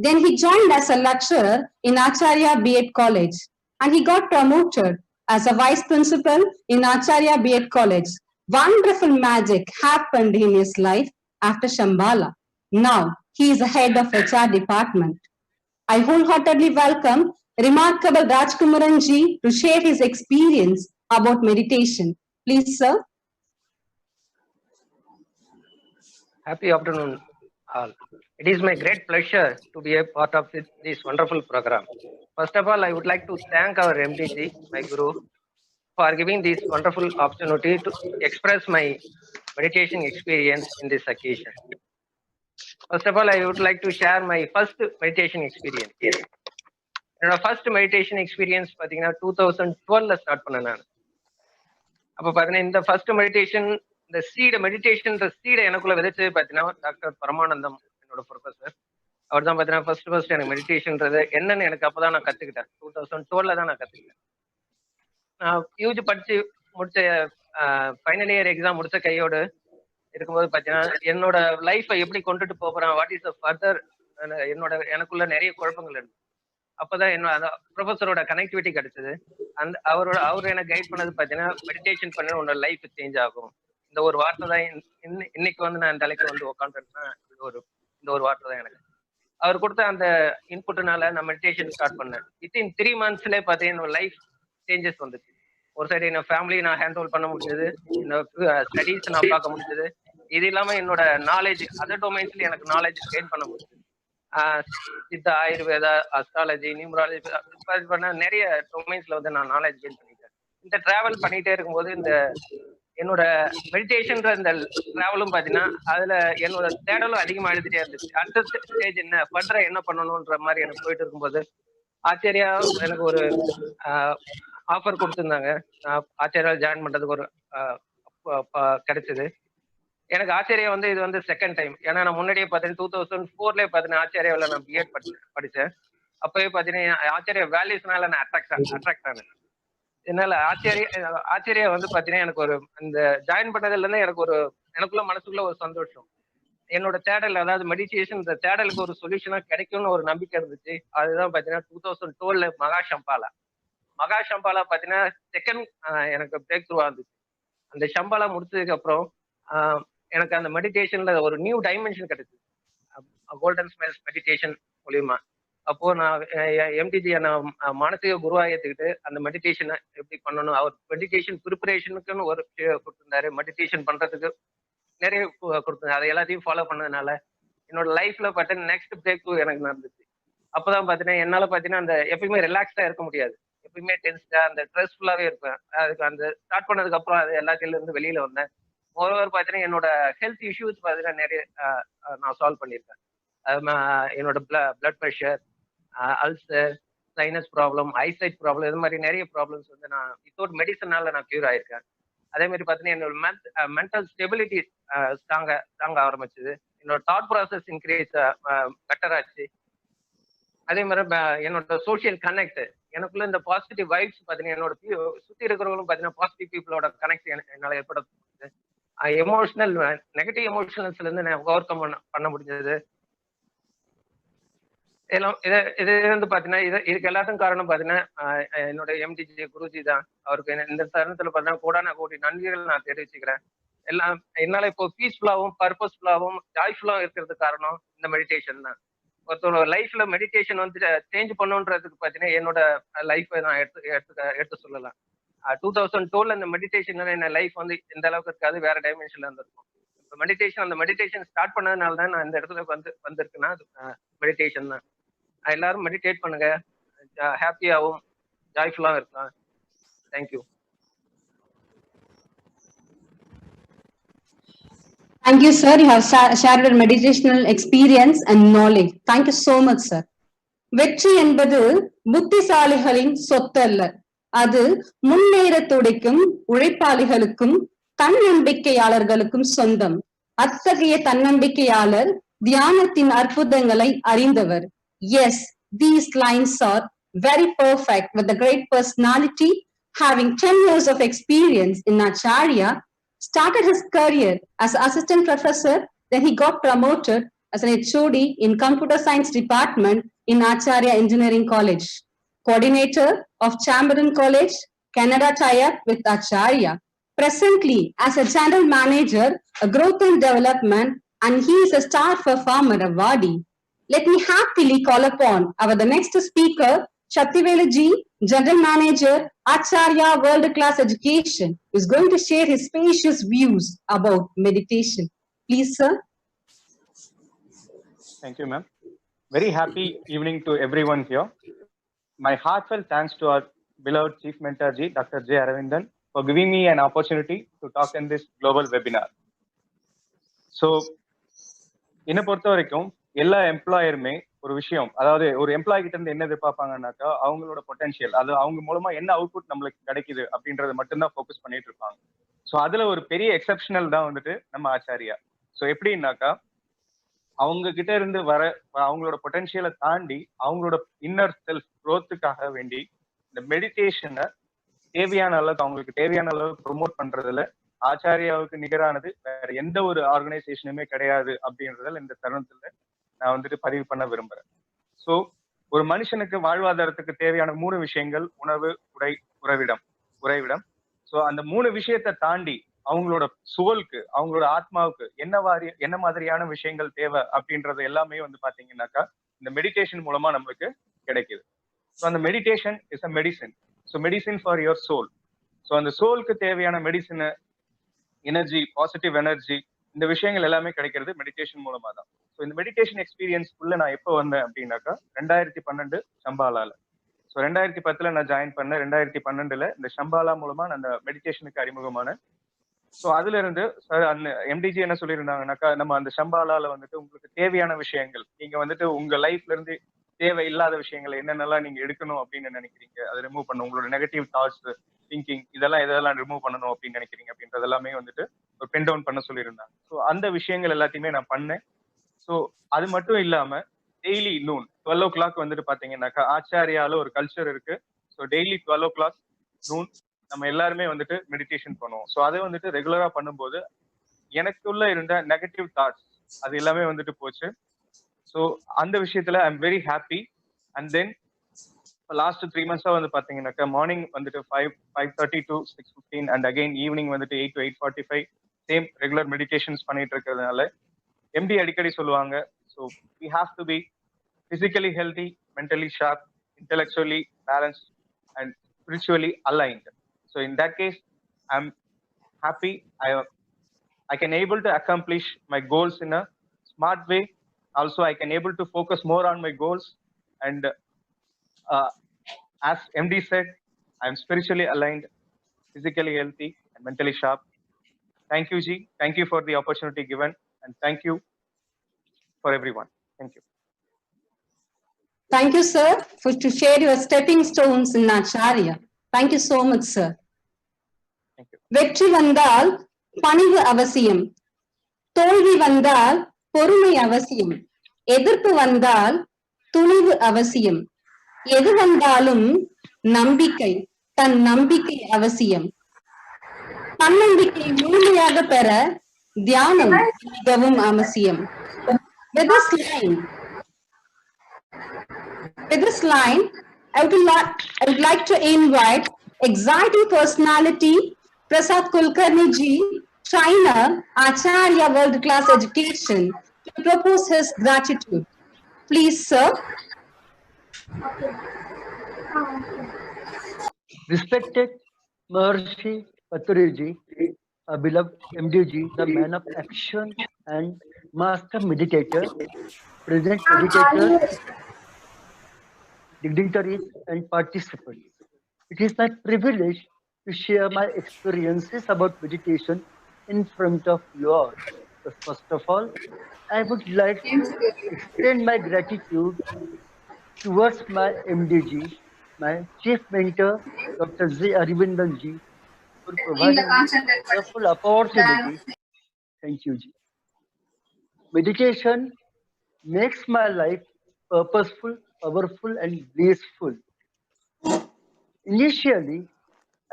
Then he joined as a lecturer in Acharya B.Ed College, and he got promoted as a vice principal in Acharya B.Ed College. Wonderful magic happened in his life after Shambhala. Now he is the head of HR department. I wholeheartedly welcome remarkable Rajkumaran ji to share his experience about meditation. Please, sir. Happy afternoon, all. It is my great pleasure to be a part of this wonderful program. First of all, I would like to thank our MDG, my Guru, for giving this wonderful opportunity to express my meditation experience in this occasion. First of all, I would like to share my first meditation experience. என்னோட first meditation experience பார்த்தீங்கன்னா 2012 start பண்ணேன் நான். அப்போ பார்த்தீங்கன்னா இந்த first meditation, இந்த meditation சீடை எனக்குள்ள விதைச்சது பார்த்தீங்கன்னா டாக்டர் பரமானந்தம், என்னோட ப்ரொஃபஸர். அவர் தான் பார்த்தீங்கன்னா ஃபர்ஸ்ட் எனக்கு மெடிடேஷன்றது என்னன்னு எனக்கு அப்போதான் நான் கற்றுக்கிட்டேன். 2012 தான் நான் கற்றுக்கிட்டேன். நான் யூஜி படிச்சு முடிச்ச ஃபைனல் இயர் எக்ஸாம் முடிச்ச கையோடு இருக்கும்போது பார்த்தீங்கன்னா என்னோட லைஃப்பை எப்படி கொண்டுட்டு போகிறேன், வாட் இஸ் த ஃபர்தர், எனக்குள்ள நிறைய குழப்பங்கள் இருந்துச்சு. அப்போதான் என்னோட ப்ரொஃபஸரோட கனெக்டிவிட்டி கிடைச்சது. அவர் எனக்கு கைட் பண்ணது பார்த்தீங்கன்னா மெடிடேஷன் பண்ண உன்னோட லைஃப் சேஞ்ச் ஆகும். இந்த ஒரு வார்த்தை தான் இன்னைக்கு வந்து நான் இந்த தலைக்கு வந்து உட்காந்துருக்கேன்னா இந்த ஒரு வார்த்தை தான் எனக்கு. அவர் கொடுத்த அந்த இன்புட்னால நான் மெடிடேஷன் ஸ்டார்ட் பண்ணேன். வித்தின் 3 monthsலேயே பார்த்தீங்கன்னா என்னோட லைஃப் சேஞ்சஸ் வந்துச்சு. ஒரு சைடு என்னோட ஃபேமிலி நான் ஹேண்டில் பண்ண முடிஞ்சது, என்னோட ஸ்டடீஸ் நான் பார்க்க முடிஞ்சது. இது இல்லாமல் என்னோட நாலேஜ் அதர் டொமைன்ஸ்ல எனக்கு நாலேஜ் கெயின் பண்ண முடிஞ்சது. சித்த, ஆயுர்வேதா, அஸ்ட்ராலஜி, நியூமராலஜி பண்ண நிறைய டொமைன்ஸ்ல வந்து நான் நாலேஜ் கெயின் பண்ணிட்டேன். இந்த டிராவல் பண்ணிட்டே இருக்கும்போது இந்த என்னோட மெடிடேஷன்ற இந்த டிராவலும் பார்த்தீங்கன்னா அதுல என்னோட தேடலும் அதிகமாக எழுதிட்டே இருந்துச்சு. அடுத்த ஸ்டேஜ் என்ன பண்ற என்ன பண்ணணும்ன்ற மாதிரி எனக்கு போயிட்டு இருக்கும்போது ஆச்சாரியா எனக்கு ஒரு ஆஃபர் கொடுத்துருந்தாங்க. ஆச்சாரியா ஜாயின் பண்றதுக்கு ஒரு கிடைச்சது. எனக்கு ஆச்சரியம் வந்து இது வந்து செகண்ட் டைம். ஏன்னா நான் முன்னாடியே பார்த்தீங்கன்னா 2004 பார்த்தீங்கன்னா ஆச்சாரியாவில் நான் பிஎட் படித்தேன். அப்பவே பார்த்தீங்கன்னா ஆச்சாரிய வேல்யூஸ்னால நான் அட்ராக்ட் ஆனேன். என்னால ஆச்சரியா வந்து பாத்தீங்கன்னா எனக்கு ஒரு இந்த ஜாயின் பண்ணதுல இருந்து எனக்குள்ள மனசுக்குள்ள ஒரு சந்தோஷம். என்னோட தேடல், அதாவது மெடிடேஷன், இந்த தேடலுக்கு ஒரு சொல்யூஷனா கிடைக்கும்னு ஒரு நம்பிக்கை இருந்துச்சு. அதுதான் பாத்தீங்கன்னா 2012 மகா ஷம்பாலா பாத்தீங்கன்னா செகண்ட் எனக்கு பிரேக் த்ரூவா இருந்துச்சு. அந்த ஷம்பாலா முடிச்சதுக்கு அப்புறம் எனக்கு அந்த மெடிடேஷன்ல ஒரு நியூ டைமென்ஷன் கிடைச்சது. கோல்டன் ஸ்மெல்ஸ் மெடிடேஷன் மூலியமா. அப்போ நான் எம்டிஜி மானசீக குருவா ஏத்துக்கிட்டு அந்த மெடிடேஷனை எப்படி பண்ணணும், அவர் மெடிடேஷன் ப்ரிப்பரேஷனுக்குன்னு ஒரு கொடுத்திருந்தாரு. மெடிடேஷன் பண்றதுக்கு நிறைய கொடுத்தாரு. அதை எல்லாத்தையும் ஃபாலோ பண்ணதுனால என்னோட லைஃப்ல பார்த்தீங்கன்னா நெக்ஸ்ட் பிரேக் த்ரூ எனக்கு நடந்துச்சு. அப்பதான் பாத்தீங்கன்னா என்னால பாத்தீங்கன்னா அந்த எப்பயுமே ரிலாக்ஸ்டா இருக்க முடியாது. எப்பயுமே டென்ஸ்டா அந்த ஸ்ட்ரெஸ்ஃபுல்லாவே இருப்பேன். அதுக்கு அந்த ஸ்டார்ட் பண்ணதுக்கு அப்புறம் அது எல்லாத்தில இருந்து வெளியில வந்தேன். மோரோவர் பாத்தீங்கன்னா என்னோட ஹெல்த் இஷ்யூஸ் பாத்தீங்கன்னா நிறைய நான் சால்வ் பண்ணியிருக்கேன். என்னோட blood pressure, ulcer, sinus problem, eyesight problem, இது மாதிரி நிறைய ப்ராப்ளம்ஸ் வந்து நான் வித்தவுட் மெடிசனால நான் கியூர் ஆயிருக்கேன். அதே மாதிரி பாத்தீங்கன்னா என்னோட மென்டல் ஸ்டெபிலிட்டி ஸ்ட்ராங்க ஆரம்பிச்சது. என்னோட தாட் ப்ராசஸ் இன்க்ரீஸ் பெட்டர் ஆச்சு. அதே மாதிரி என்னோட சோசியல் கனெக்ட், எனக்குள்ள இந்த பாசிட்டிவ் வைப்ஸ் பாத்தீங்கன்னா என்னோட சுத்தி இருக்கிறவங்களும் பாத்தீங்கன்னா பாசிட்டிவ் பீப்புளோட கனெக்ட் என்னால ஏற்பட எமோஷனல் நெகட்டிவ் எமோஷனல்ஸ்ல இருந்து நான் ஓவர் கம் பண்ண முடிஞ்சது. இது வந்து பாத்தீங்கன்னா இதுக்கு எல்லாத்துக்கும் காரணம் பாத்தீங்கன்னா என்னோட எம்டிஜி குருஜி தான். அவருக்கு இந்த தருணத்துல பாத்தீங்கன்னா கோடான கோடி நன்றிகள் நான் தெரிவிச்சுக்கிறேன். எல்லாம் என்னால இப்போ பீஸ்ஃபுல்லாவும் பர்பஸ்ஃபுல்லாவும் ஜாய்ஃபுல்லாவும் இருக்கிறதுக்கு காரணம் இந்த மெடிடேஷன் தான். ஒருத்தரோட லைஃப்ல மெடிடேஷன் வந்து சேஞ்ச் பண்ணுன்றதுக்கு பாத்தீங்கன்னா என்னோட லைஃபை நான் எடுத்து சொல்லலாம். 2012 இந்த மெடிடேஷன்ல என்ன லைஃப் வந்து இந்த அளவுக்கு இருக்காது, வேற டைமென்ஷன்ல இருந்திருக்கும். இப்போ அந்த மெடிடேஷன் ஸ்டார்ட் பண்ணதுனால தான் நான் இந்த இடத்துல வந்திருக்குன்னா மெடிடேஷன் தான். எல்லாரும் மெடிடேட் பண்ணுங்க, ஹாப்பியாகவும் ஜாய்ஃபுல்லாகவும் இருக்கலாம். Thank you. Thank you, sir. You have shared your meditational experience and knowledge. Thank you so much, sir. வெற்றி என்பது புத்திசாலிகளின் சொத்து அல்ல, அது முன்னேற துடிக்கும் உழைப்பாளிகளுக்கும் தன்னம்பிக்கையாளர்களுக்கும் சொந்தம். அத்தகைய தன்னம்பிக்கையாளர் தியானத்தின் அற்புதங்களை அறிந்தவர். Yes, these lines are very perfect with a great personality, having 10 years of experience in Acharya. Started his career as assistant professor, then he got promoted as an HOD in computer science department in Acharya Engineering College. Coordinator of Chamberlain College, Canada tie-up with Acharya. Presently as a general manager, a growth and development, and he is a star performer awardee. Let me happily call upon the next speaker, Shativelu Ji, General Manager, Acharya World Class Education, is going to share his spacious views about meditation. Please, sir. Thank you, ma'am. Very happy evening to everyone here. My heartfelt thanks to our beloved Chief Mentor Ji, Dr. J. Aravindan, for giving me an opportunity to talk in this global webinar. So, என்ன பொறுத்த வரைக்கும் எல்லா எம்ப்ளாயருமே ஒரு விஷயம், அதாவது ஒரு employee கிட்ட இருந்து என்ன எதிர்பார்ப்பாங்கன்னாக்கா அவங்களோட பொட்டன்ஷியல், அது அவங்க மூலமா என்ன அவுட்புட் நம்மளுக்கு கிடைக்குது அப்படின்றத மட்டும்தான் ஃபோக்கஸ் பண்ணிட்டு இருப்பாங்க. ஸோ அதுல ஒரு பெரிய எக்ஸப்ஷனல் தான் வந்துட்டு நம்ம ஆச்சாரியா. ஸோ எப்படின்னாக்கா அவங்க கிட்ட இருந்து வர அவங்களோட பொட்டன்ஷியலை தாண்டி அவங்களோட இன்னர் செல்ஃப் க்ரோத்துக்காக வேண்டி இந்த மெடிடேஷனை தேவையான அளவுக்கு அவங்களுக்கு தேவையான அளவுக்கு ப்ரொமோட் பண்றதுல ஆச்சாரியாவுக்கு நிகரானது வேற எந்த ஒரு ஆர்கனைசேஷனுமே கிடையாது அப்படின்றதுல இந்த தருணத்துல நான் வந்துட்டு பதிவு பண்ண விரும்புறேன். ஸோ ஒரு மனுஷனுக்கு வாழ்வாதாரத்துக்கு தேவையான 3 விஷயங்கள்: உணவு, உடை, உறைவிடம். ஸோ அந்த 3 விஷயத்தை தாண்டி அவங்களோட சோலுக்கு, அவங்களோட ஆத்மாவுக்கு என்ன மாதிரியான விஷயங்கள் தேவை அப்படின்றது எல்லாமே வந்து பாத்தீங்கன்னாக்கா இந்த மெடிடேஷன் மூலமா நம்மளுக்கு கிடைக்குது. ஸோ அந்த meditation is a medicine. So medicine for your soul. So அந்த சோலுக்கு தேவையான மெடிசின், எனர்ஜி, பாசிட்டிவ் எனர்ஜி, இந்த விஷயங்கள் எல்லாமே கிடைக்கிறது மெடிடேஷன் மூலமா தான். ஸோ இந்த மெடிடேஷன் எக்ஸ்பீரியன்ஸ் உள்ள நான் எப்போ வந்தேன் அப்படின்னாக்கா 2012 ஷம்பாலால. ஸோ 2010 நான் ஜாயின் பண்ணேன். 2012 இந்த ஷம்பாலா மூலமா நான் அந்த மெடிடேஷனுக்கு அறிமுகமானேன். ஸோ அதுல இருந்து சார் அந்த எம்டிஜி என்ன சொல்லியிருந்தாங்கன்னாக்கா, நம்ம அந்த ஷம்பாலால வந்துட்டு உங்களுக்கு தேவையான விஷயங்கள், நீங்க வந்துட்டு உங்க லைஃப்ல இருந்து தேவையில்லாத விஷயங்கள் என்னென்னலாம் நீங்க எடுக்கணும் அப்படின்னு நினைக்கிறீங்க, அதை ரிமூவ் பண்ணணும். உங்களோட நெகட்டிவ் தாட்ஸ், திங்கிங், இதெல்லாம் ரிமூவ் பண்ணணும் அப்படின்னு நினைக்கிறீங்க அப்படின்றது எல்லாமே வந்துட்டு ஒரு பென் டவுன் பண்ண சொல்லியிருந்தாங்க. ஸோ அந்த விஷயங்கள் எல்லாத்தையுமே நான் பண்ணேன். ஸோ அது மட்டும் இல்லாம டெய்லி நூன் 12 o'clock வந்துட்டு பாத்தீங்கன்னாக்கா ஆச்சாரியால ஒரு கல்ச்சர் இருக்கு. ஸோ டெய்லி 12 o'clock நூன் நம்ம எல்லாருமே வந்துட்டு மெடிடேஷன் பண்ணுவோம். ஸோ அதை வந்துட்டு ரெகுலரா பண்ணும்போது எனக்குள்ள இருந்த நெகட்டிவ் தாட்ஸ் அது எல்லாமே வந்துட்டு போச்சு. ஸோ அந்த விஷயத்துல I am very happy. And then last 3 months வந்து பாத்தீங்கன்னாக்கா மார்னிங் வந்துட்டு 5:30 to 6:15 அண்ட் அகைன் ஈவினிங் வந்துட்டு 8 to 8:45 சேம் ரெகுலர் மெடிடேஷன்ஸ் பண்ணிட்டு இருக்கிறதுனால எம்டி அடிக்கடி சொல்லுவாங்க, so we have to be physically healthy, mentally sharp, intellectually balanced, and spiritually aligned. So in that case, I'm happy. I can able to accomplish my goals in a smart way. Also, I can able to focus more on my goals. And as MD said, I'm spiritually aligned, physically healthy, and mentally sharp. Thank you, Ji. Thank you for the opportunity given, and thank you for everyone. Thank you. Thank you, sir, to share your stepping stones in Acharya. Thank you so much, sir. Thank you. வெற்றி வந்தால் பணிவு அவசியம், தோல்வி வந்தால் பொறுமை அவசியம், எதிர்ப்பு வந்தால் துணிவு அவசியம், எது வந்தாலும் நம்பிக்கை, தன் நம்பிக்கை அவசியம். தன்னம்பிக்கை முழுமையாக பெற தியானம் மிகவும் அவசியம். With this line, I would like to invite exciting personality Prasad Kulkarni ji, trainer, Acharya World Class Education, to propose his gratitude. Please, sir. Respected Maharishi Patriji, our beloved MDG, the man of action and master meditator, present educators, dignitaries, and participants. It is my privilege to share my experiences about meditation in front of you all. But first of all, I would like to extend my gratitude towards my MDG, my chief mentor, Dr. Z. Aravindan ji, for providing me a wonderful opportunity. Thank you, Ji. Meditation makes my life purposeful, powerful, and blissful. Initially,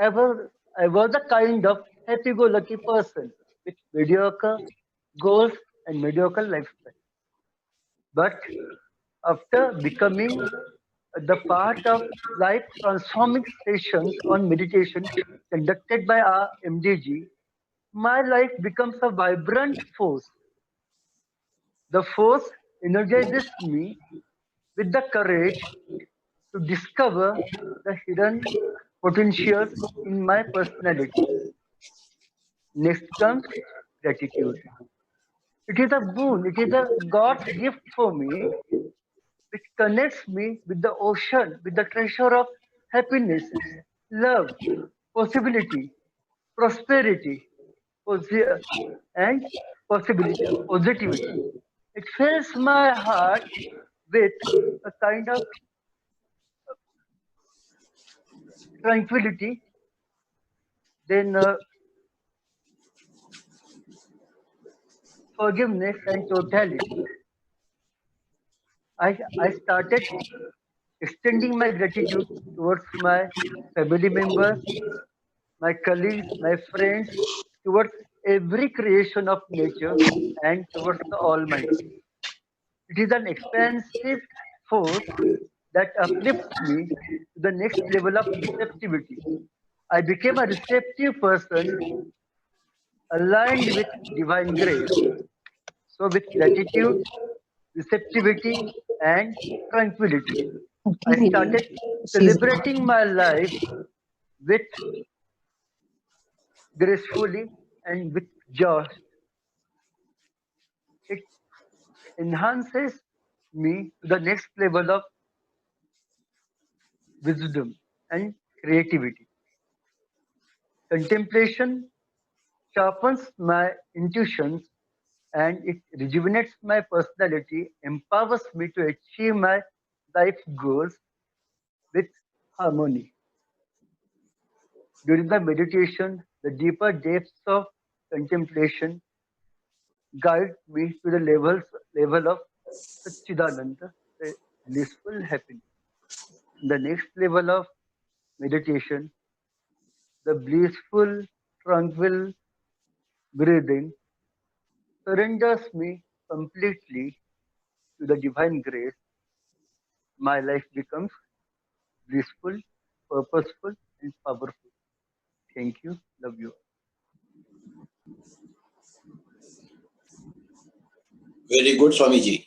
I was a kind of happy-go-lucky person with mediocre goals and mediocre lifestyle. But after becoming the part of life-transforming sessions on meditation conducted by our MDG, my life becomes a vibrant force. The force energizes me with the courage to discover the hidden potentials in my personality. Next comes gratitude. It is a boon, it is a God's gift for me, which connects me with the ocean, with the treasure of happiness, love, possibility, prosperity, and possibility, positivity. It fills my heart with a kind of tranquility, then forgiveness and totality. I started extending my gratitude towards my family members, my colleagues, my friends, towards every creation of nature, and towards the Almighty. It is an expansive force that uplifts me to the next level of receptivity. I became a receptive person aligned with divine grace. So with gratitude, receptivity, and tranquility, I started celebrating my life with gracefully and with joy. It enhances me to the next level of wisdom and creativity. Contemplation sharpens my intuitions and it rejuvenates my personality, empowers me to achieve my life goals with harmony. During the meditation, the deeper depths of contemplation guide me to the level of Satchidananda, the blissful happiness. The next level of meditation, The blissful, tranquil breathing surrenders me completely to the divine grace. My life becomes blissful, purposeful, and powerful. Thank you. Love you. Very good, Swamiji.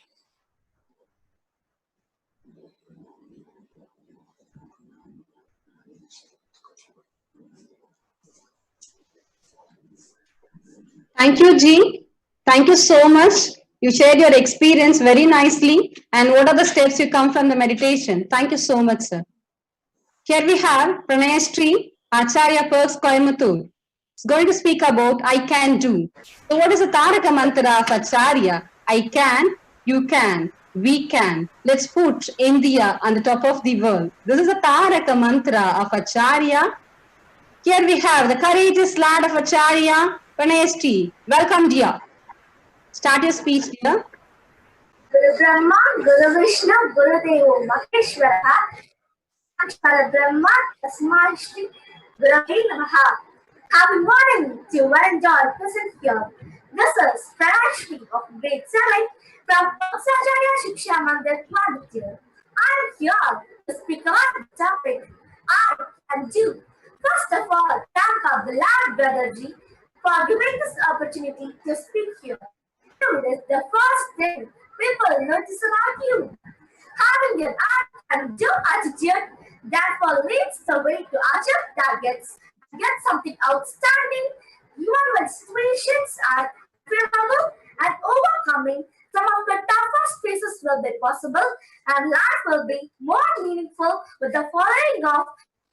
Thank you, G. Thank you so much. You shared your experience very nicely. And what are the steps you come from the meditation? Thank you so much, sir. Here we have Pranayastri Acharya Perks Coimbatore. It's going to speak about I can do. So what is the Taraka Mantra of Acharya? I can, you can, we can. Let's put India on the top of the world. This is the Taraka Mantra of Acharya. Here we have the courageous lad of Acharya, Pranayastri. Welcome, dear. Start your speech, dear. Guru Brahma, Guru Vishnu, Guru Devo Maheshwara, Akshara Brahma, Tasmai Shri, Guru Namaha. Happy morning to one and all present here. This is Pranayastri of grade 7 from Acharya Shiksha Mandir, Puducherry. I am here to speak on the topic I can do. First of all, thank our beloved brother G for giving this opportunity to speak here. It is the first thing people notice about you. Having an I can do attitude therefore leads the way to achieve targets and get something outstanding, even when situations are favorable and overcoming some of the toughest phases will be possible and life will be more meaningful with the following of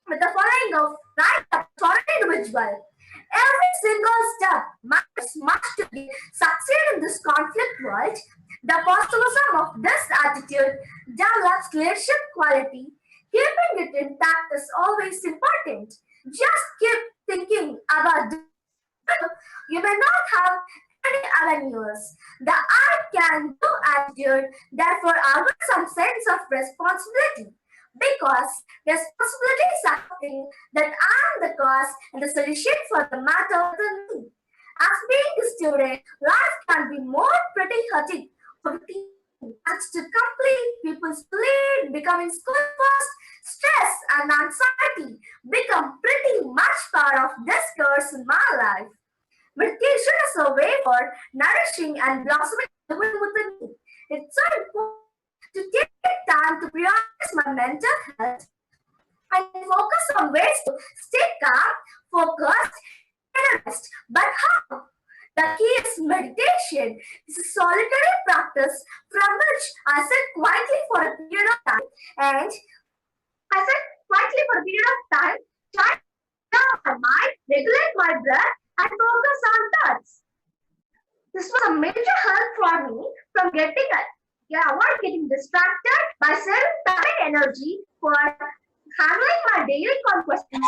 right for individual. Every single step matters much to be succeed in this conflict world. The positivism of this attitude develops leadership quality. Keeping it intact is always important. Just keep thinking about this. You may not have any avenues. The I can do attitude therefore argues some sense of responsibility. Because responsibility is something that I am the cause and the solution for the matter than me. As being a student, life can be more pretty hectic for and to complete people's lead, becoming school first, stress and anxiety become pretty much part of this course in my life. Meditation is a way for nourishing and blossoming within me. It's so important to take time to prioritize my mental health and focus on ways to stay calm, focused, and rest. But how? The key is meditation. It's a solitary practice from which I sit quietly for a period of time try to calm my mind, regulate my breath, and focus on thoughts. This was a major help for me from avoid getting distracted by saving time and energy for handling my daily conquests and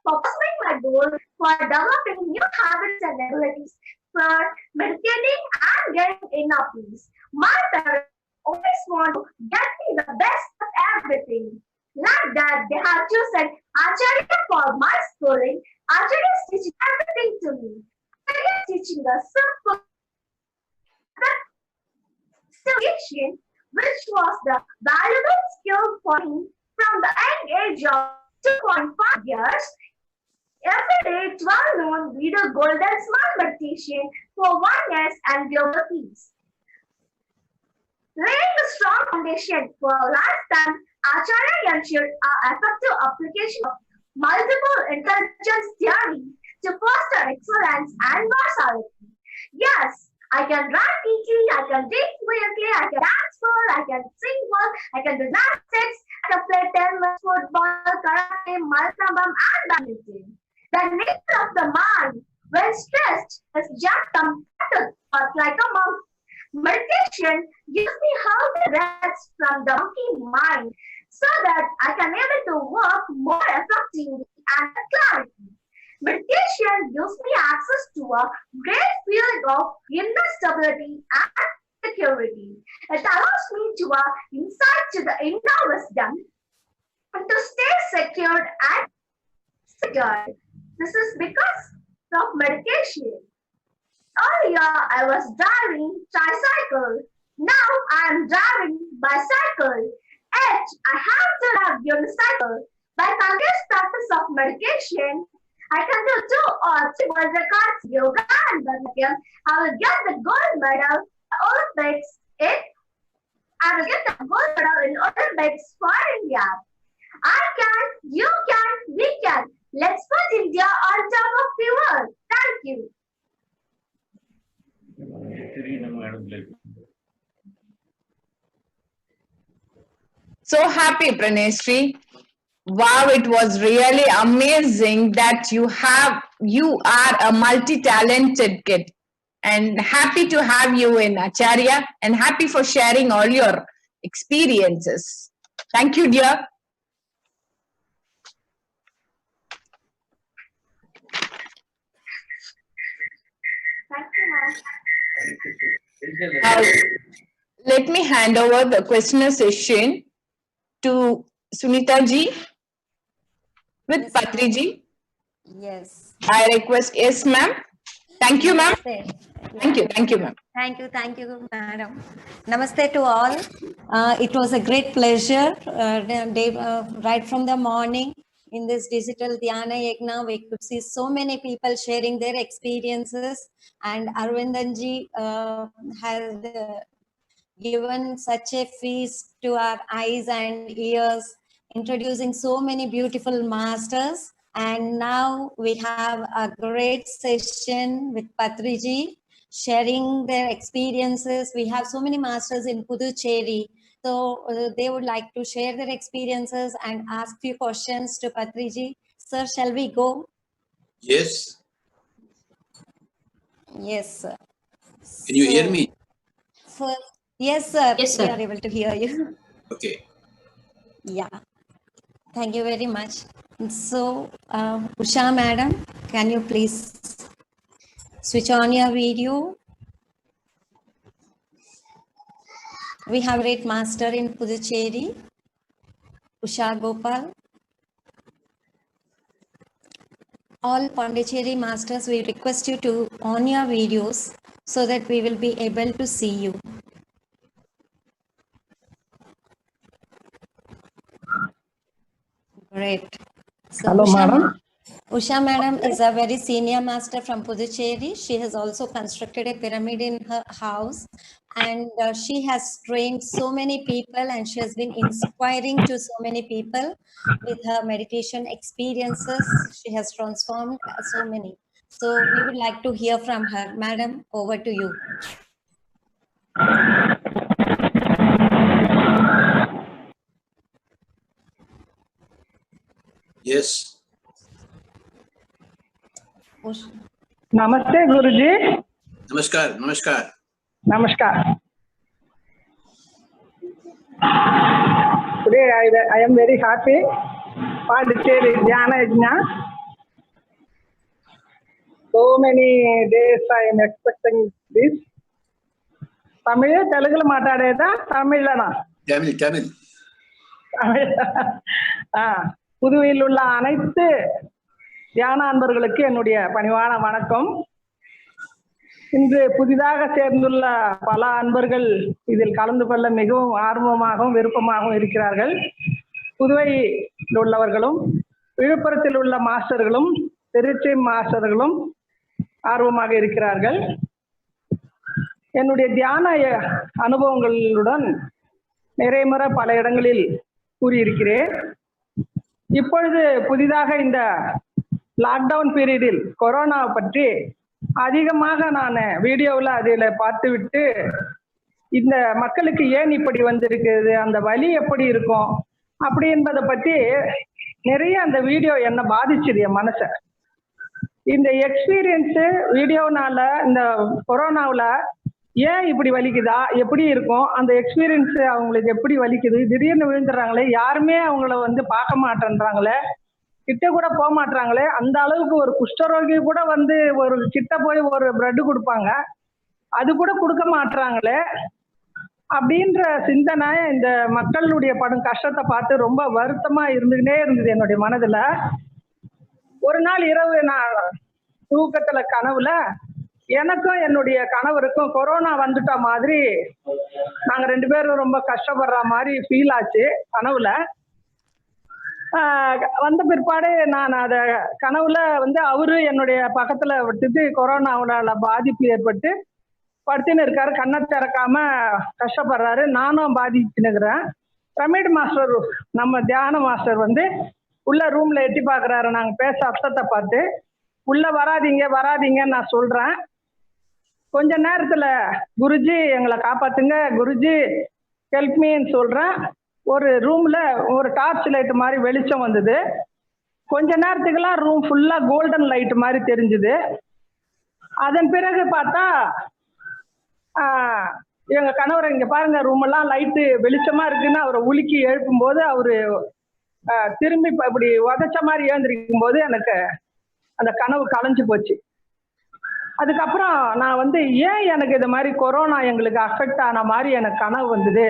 for pursuing my goal for developing new habits and abilities for meditating and getting inner peace. My parents always want to get me the best of everything. Like that, they have chosen Acharya for my schooling. Acharya is teaching everything to me. Acharya is teaching the simple which was the valuable skill for me from the young age of 2.5 years. Every day, 12 noon, we do golden smart meditation for oneness and global peace. Laying a strong foundation for a lifetime, Acharya ensured our effective application of multiple intelligence theory to foster excellence and versatility. Yes, I can write neatly, I can read fluently, I can dance well, I can sing well, I can do gymnastics, I can play tennis, football, karate, malakambam, and badminton. The nature of the mind, when stressed, is just compacted like a monk. Meditation gives me how to rest from the monkey mind so that I can able to work more effectively and with clarity. Meditation gives me access to a great feeling of inner stability and security. It allows me to insight to the inner wisdom and to stay secured and secured. This is because of meditation. Earlier, I was driving tricycle. Now I am driving bicycle. Yet, I have to have unicycle. By continuous practice of meditation, I can do 2 or 3 world records, yoga and Bharatanatyam. I will get the gold medal Olympics in Olympics for India. I can, you can, we can. Let's put India on top of the world. Thank you. So happy, Praneshri. Wow, it was really amazing that you are a multi-talented kid, and happy to have you in Acharya, and happy for sharing all your experiences. Thank you, dear. Thank you, ma'am. Let me hand over the questioner session to Sunita ji with Patri ji. Yes. I request, yes, ma'am. Thank you, ma'am. Thank you, ma'am. Thank you, madam. Namaste to all. It was a great pleasure. Right from the morning in this digital Dhyana Yagna, we could see so many people sharing their experiences, and Arvindanji has given such a feast to our eyes and ears, introducing so many beautiful masters. And now we have a great session with Patriji sharing their experiences. We have so many masters in Puducherry. So they would like to share their experiences and ask few questions to Patriji. Sir, shall we go? Yes. Yes, sir. Can you hear me? Yes, sir. Yes, sir. We are able to hear you. Okay. Yeah. Thank you very much. So, Usha madam, can you please switch on your video? We have a great master in Puducherry, Usha Gopal. All Pondicherry masters, we request you to on your videos so that we will be able to see you. Great. So Hello, madam. Usha madam is a very senior master from Puducherry. She has also constructed a pyramid in her house, and she has trained so many people, and she has been inspiring to so many people with her meditation experiences. She has transformed so many. So we would like to hear from her. Madam, over to you. Yes. Namaste, Guruji. Namaskar. Namaskar. Namaskar. Today I am very happy. Puducherry Dhyana Yagna. So many days I am expecting this. Tamil, Telugu maatadeda, Tamilana. Tamil. புதுவையில் உள்ள அனைத்து தியான அன்பர்களுக்கு என்னுடைய பணிவான வணக்கம். இன்று புதிதாக சேர்ந்துள்ள பல அன்பர்கள் இதில் கலந்து கொள்ள மிகவும் ஆர்வமாகவும் விருப்பமாகவும் இருக்கிறார்கள். புதுவையில் உள்ளவர்களும் விழுப்புரத்தில் உள்ள மாஸ்டர்களும் திருச்சி மாஸ்டர்களும் ஆர்வமாக இருக்கிறார்கள். என்னுடைய தியான அனுபவங்களுடன் நிறைமுறை பல இடங்களில் கூறியிருக்கிறேன். இப்பொழுது புதிதாக இந்த லாக்டவுன் பீரியடில் கொரோனா பற்றி அதிகமாக நான் வீடியோவில் அதில் பார்த்துவிட்டு இந்த மக்களுக்கு ஏன் இப்படி வந்திருக்குது, அந்த வலி எப்படி இருக்கும் அப்படி என்பதை பற்றி நிறைய அந்த வீடியோ என்னை பாதிச்சுது என் மனசை. இந்த எக்ஸ்பீரியன்ஸு வீடியோனால இந்த கொரோனாவில் ஏன் இப்படி வலிக்குதா, எப்படி இருக்கும், அந்த எக்ஸ்பீரியன்ஸ் அவங்களுக்கு எப்படி வலிக்குது, திடீர்னு விழுந்துடுறாங்களே, யாருமே அவங்கள வந்து பார்க்க மாட்டேன்றாங்களே, கிட்ட கூட போக மாட்டாங்களே, அந்த அளவுக்கு ஒரு குஷ்டரோகி கூட வந்து ஒரு கிட்ட போய் ஒரு பிரெட் கொடுப்பாங்க, அது கூட கொடுக்க மாட்டாங்களே அப்படின்ற சிந்தனை இந்த மக்களுடைய படும் கஷ்டத்தை பார்த்து ரொம்ப வருத்தமா இருந்துகிட்டே இருந்தது என்னுடைய மனதுல. ஒரு நாள் இரவு நான் தூக்கத்துல கனவுல எனக்கும் என்னுடைய கணவருக்கும் கொரோனா வந்துட்ட மாதிரி நாங்க 2 பேரும் ரொம்ப கஷ்டப்படுற மாதிரி ஃபீல் ஆச்சு கனவுல. வந்த பிற்பாடு நான் அத கனவுல வந்து அவரு என்னுடைய பக்கத்துல விட்டுட்டு கொரோனாவோட பாதிப்பு ஏற்பட்டு படுத்துன்னு இருக்காரு, கண்ணை திறக்காம கஷ்டப்படுறாரு, நானும் பாதிச்சுன்னுக்கிறேன். பிரமிட் மாஸ்டர், நம்ம தியான மாஸ்டர் வந்து உள்ள ரூம்ல எட்டி பாக்குறாரு நாங்க பேச அர்த்தத்தை பார்த்து. உள்ள வராதீங்க வராதீங்கன்னு நான் சொல்றேன். கொஞ்ச நேரத்துல குருஜி எங்களை காப்பாத்துங்க, குருஜி ஹெல்ப் மீன்னு சொல்றேன். ஒரு ரூம்ல ஒரு டார்ச் லைட் மாதிரி வெளிச்சம் வந்தது. கொஞ்ச நேரத்துக்குலாம் ரூம் ஃபுல்லா கோல்டன் லைட் மாதிரி தெரிஞ்சுது. அதன் பிறகு பார்த்தா எங்க கணவர் இங்க பாருங்க ரூம் எல்லாம் லைட்டு வெளிச்சமா இருக்குன்னு அவரை உலுக்கி எழுப்பும் போது அவரு திரும்பி இப்படி உதச்ச மாதிரி எழுந்திருக்கும் போது எனக்கு அந்த கனவு கலைஞ்சு போச்சு. அதுக்கப்புறம் நான் வந்து ஏன் எனக்கு இது மாதிரி கொரோனா எங்களுக்கு அஃபெக்ட் ஆன மாதிரி எனக்கு கனவு வந்தது,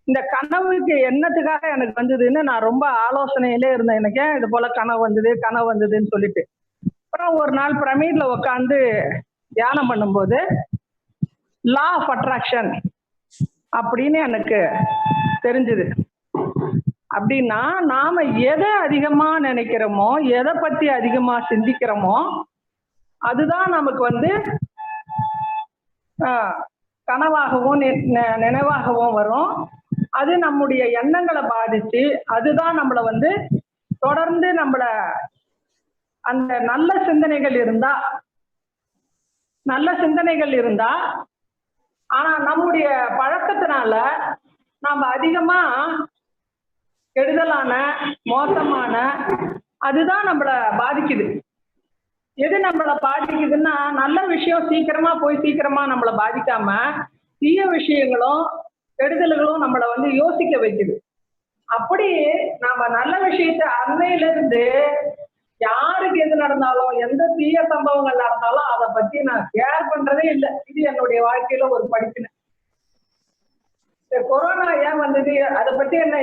இந்த கனவுக்கு என்னத்துக்காக எனக்கு வந்ததுன்னு நான் ரொம்ப ஆலோசனையிலே இருந்தேன். எனக்கு ஏன் இது போல கனவு வந்ததுன்னு சொல்லிட்டு. அப்புறம் ஒரு நாள் பிரமிட்ல உட்காந்து தியானம் பண்ணும்போது லா ஆஃப் அட்ராக்ஷன் அப்படின்னு எனக்கு தெரிஞ்சுது. அப்படின்னா நாம எதை அதிகமா நினைக்கிறோமோ, எதை பத்தி அதிகமா சிந்திக்கிறோமோ அதுதான் நமக்கு வந்து கனவாகவும் நினைவாகவும் வரும். அது நம்முடைய எண்ணங்களை பாதிச்சு அதுதான் நம்மளை வந்து தொடர்ந்து நம்மள அந்த நல்ல சிந்தனைகள் இருந்தா ஆனா நம்முடைய பழக்கத்தினால நாம அதிகமா கெடுதலான மோசமான அதுதான் நம்மள பாதிக்குது. எது நம்மள பாதிக்குதுன்னா நல்ல விஷயம் சீக்கிரமா போய் சீக்கிரமா நம்மள பாதிக்காம தீய விஷயங்களும் கெடுதல்களும் நம்மள வந்து யோசிக்க வைக்குது. அப்படி நாம நல்ல விஷயத்த அன்னையில இருந்து யாருக்கு எது நடந்தாலும் எந்த தீய சம்பவங்கள் நடந்தாலும் அதை பத்தி நான் கேர் பண்றதே இல்லை. இது என்னுடைய வாழ்க்கையில ஒரு படிப்பினை. கொரோனா ஏன் வந்தது, அதை பத்தி என்ன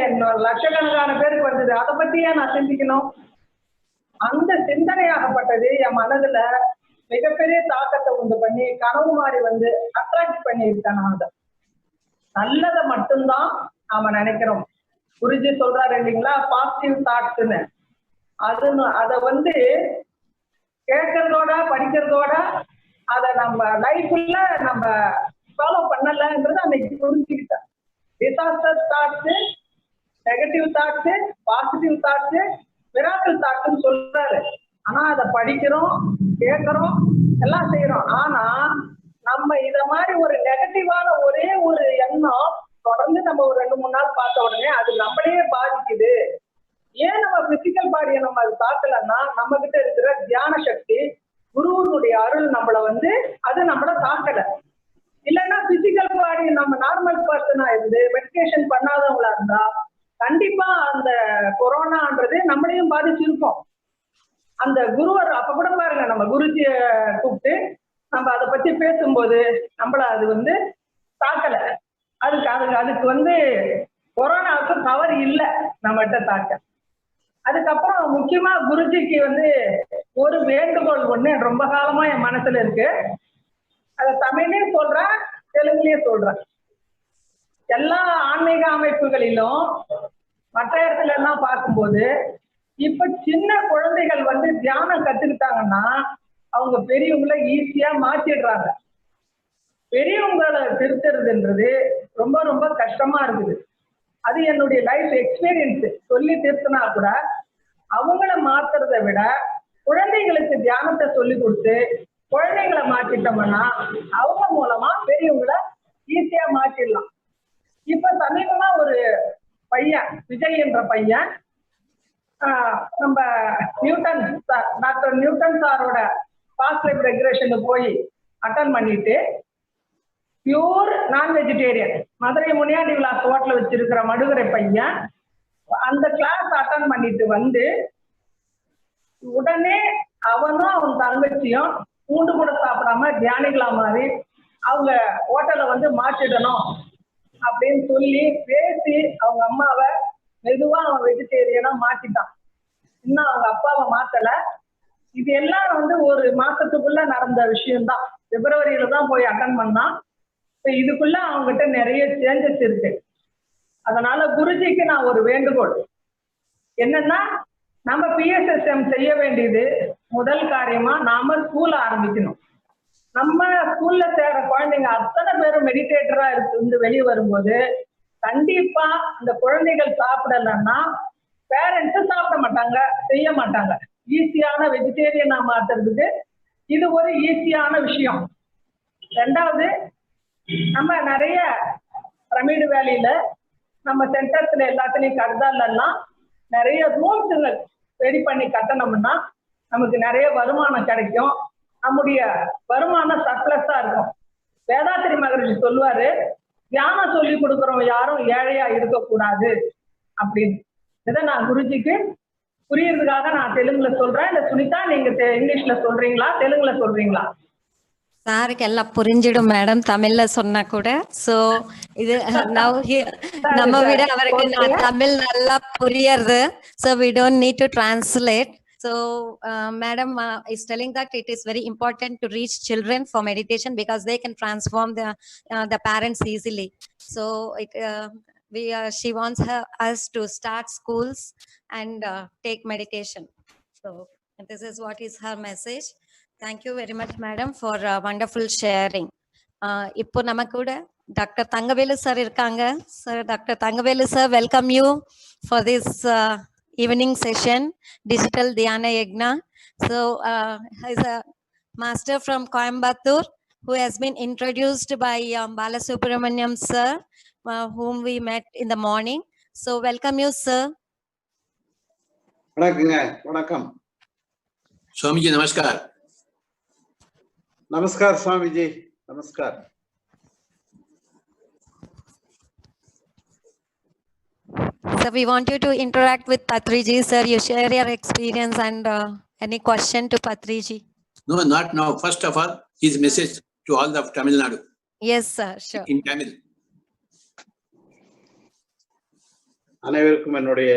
லட்சக்கணக்கான பேருக்கு வந்தது, அதை பத்தி ஏன் நான் சிந்திக்கணும்? அந்த சிந்தனையாகப்பட்டது என் மனதுல மிகப்பெரிய தாக்கத்தை உண்டு பண்ணி கனவு மாதிரி வந்து அட்ராக்ட் பண்ணியிருக்கேன். நான் அதை நல்லதை மட்டும்தான் நாம நினைக்கிறோம். குருஜி சொல்றாரு இல்லைங்களா, பாசிட்டிவ் தாட்ஸ்ன்னு. அதை வந்து கேட்கறதோட படிக்கிறதோட அதை நம்ம லைஃப்ல நம்ம ஃபாலோ பண்ணலன்றது அன்னைக்கு புரிஞ்சுக்கிட்டேன். Disaster thoughts, negative thoughts, positive thoughts, miracle தாட்ஸ்ன்னு சொல்றாரு. ஆனா அதை படிக்கிறோம், கேட்கிறோம், எல்லாம் செய்யறோம். ஆனா நம்ம இத மாதிரி ஒரு நெகட்டிவான ஒரே ஒரு எண்ணம் தொடர்ந்து நம்ம ஒரு 2-3 நாள் பார்த்த உடனே அது நம்மளையே பாதிக்குது. ஏன் நம்ம பிசிக்கல் பாடியை நம்ம அது தாக்கலன்னா நம்ம கிட்ட இருக்கிற தியான சக்தி குருவனுடைய அருள் நம்மள வந்து அது நம்மள தாக்கல. இல்லைன்னா பிசிக்கல் பாடி நம்ம நார்மல் பர்சனா இருந்து மெடிடேஷன் பண்ணாதவங்களா இருந்தா கண்டிப்பா அந்த கொரோனான்றது நம்மளையும் பாதிச்சிருக்கோம். அந்த குருவர் அப்ப கூட பாருங்க, நம்ம குருஜிய கூப்பிட்டு நம்ம அதை பத்தி பேசும்போது நம்மள அது வந்து தாக்கல. அதுக்கு வந்து கொரோனாவுக்கு பவர் இல்லை நம்மகிட்ட தாக்க. அதுக்கப்புறம் முக்கியமா குருஜிக்கு வந்து ஒரு வேண்டுகோள் ஒண்ணு ரொம்ப காலமா என் மனசுல இருக்கு. அதை தமிழ்லயும் சொல்றேன், தெலுங்குலயும் சொல்றேன். எல்லா ஆன்மீக அமைப்புகளிலும் மற்ற இடத்துல எல்லாம் பார்க்கும்போது இப்ப சின்ன குழந்தைகள் வந்து தியானம் கத்துக்கிட்டாங்கன்னா அவங்க பெரியவங்களை ஈஸியா மாத்திடுறாங்க. பெரியவங்களை திருத்துறதுன்றது ரொம்ப ரொம்ப கஷ்டமா இருக்குது. அது என்னுடைய லைஃப் எக்ஸ்பீரியன்ஸ். சொல்லி திருத்தினா கூட அவங்கள மாத்துறதை விட குழந்தைகளுக்கு தியானத்தை சொல்லி கொடுத்து குழந்தைங்களை மாற்றிட்டோம்னா அவங்க மூலமா பெரியவங்களை ஈஸியா மாற்றிடலாம். இப்ப சமீபமா ஒரு பையன், விஜய் என்ற பையன், நம்ம நியூட்டன் சார், டாக்டர் நியூட்டன் சாரோட பாஸ்ட் லைஃப் ரெக்ரெஷனுக்கு போய் அட்டன் பண்ணிட்டு பியூர் நான் வெஜிடேரியன், மதுரை முனியாண்டி விலாஸ் ஹோட்டல் வச்சிருக்கிற மடுகரை பையன் அந்த கிளாஸ் அட்டன் பண்ணிட்டு வந்து உடனே அவனும் அவன் தங்கச்சியும் பூண்டு கூட சாப்பிடாம தியானிகளா மாதிரி அவங்க ஹோட்டலை வந்து மாற்றிடணும் அப்படின்னு சொல்லி பேசி அவங்க அம்மாவை மெதுவா அவன் வெஜிடேரியனா மாத்திட்டான். இன்னும் அவங்க அப்பாவை மாத்தல. இது எல்லாம் வந்து ஒரு மாசத்துக்குள்ள நடந்த விஷயம்தான். பிப்ரவரியில தான் போய் அட்டன் பண்ணா. இதுக்குள்ள அவங்ககிட்ட நிறைய சேஞ்சஸ் இருக்கு. அதனால குருஜிக்கு நான் ஒரு வேண்டுகோள் என்னன்னா, நம்ம PSSM செய்ய வேண்டியது முதல் காரியமா நாம ஸ்கூல் ஆரம்பிக்கணும். நம்ம ஸ்கூல்ல சேர குழந்தைங்க அத்தனை பேரும் மெடிடேட்டரா இருந்து வெளியே வரும்போது கண்டிப்பா இந்த குழந்தைகள் சாப்பிடலன்னா பேரண்ட்ஸ் சாப்பிட மாட்டாங்க, செய்ய மாட்டாங்க. ஈஸியான வெஜிடேரியனா மாத்துறதுக்கு இது ஒரு ஈஸியான விஷயம். ரெண்டாவது, நம்ம நிறைய பிரமிடு வேலையில நம்ம சென்டர்ஸ்ல எல்லாத்துலயும் கருதாலாம் நிறைய ரூம்ஸ் ரெடி பண்ணி கட்டணும்னா நமக்கு நிறைய வருமானம் கிடைக்கும். நம்முடைய வருமானம் சர்ப்ளஸா இருக்கும். வேதாத்திரி மகரிஷி சொல்லுவாரு, தியானம் சொல்லி கொடுக்குறவங்க யாரும் ஏழையா இருக்கக்கூடாது அப்படின்னு. இதை நான் குருஜிக்கு புரியறதுக்காக நான் தெலுங்குல சொல்றேன். இந்த சுனிதா நீங்க இங்கிலீஷ்ல சொல்றீங்களா, தெலுங்குல சொல்றீங்களா? சாருக்கு எல்லாம் புரிஞ்சிடும் மேடம், தமிழ்ல சொன்னா கூட. சோ இது நம்ம விட அவருக்கு தமிழ் நல்லா புரியுது. So we don't need to translate. So madam is telling that it is very important to reach children for meditation because they can transform the parents easily. So she wants us to start schools and take meditation. So this is what is her message. Thank you very much, madam, for wonderful sharing. இப்போ நம்ம கூட doctor Thangavelu sir இருக்காங்க. Sir, doctor Thangavelu sir, welcome you for this evening session, Digital Dhyana Yagna. So he's a master from Coimbatore who has been introduced by Balasubramaniam sir, whom we met in the morning. So welcome you, sir. வணக்கம் स्वामीजी, नमस्कार. नमस्कार स्वामी जी, नमस्कार. So we want you to interact with Patriji, sir. You share your experience and any question to Patriji. No, not now. First of all, his message to all of Tamil Nadu. Yes, sir. Sure. In Tamil. அனைவருக்கும் என்னுடைய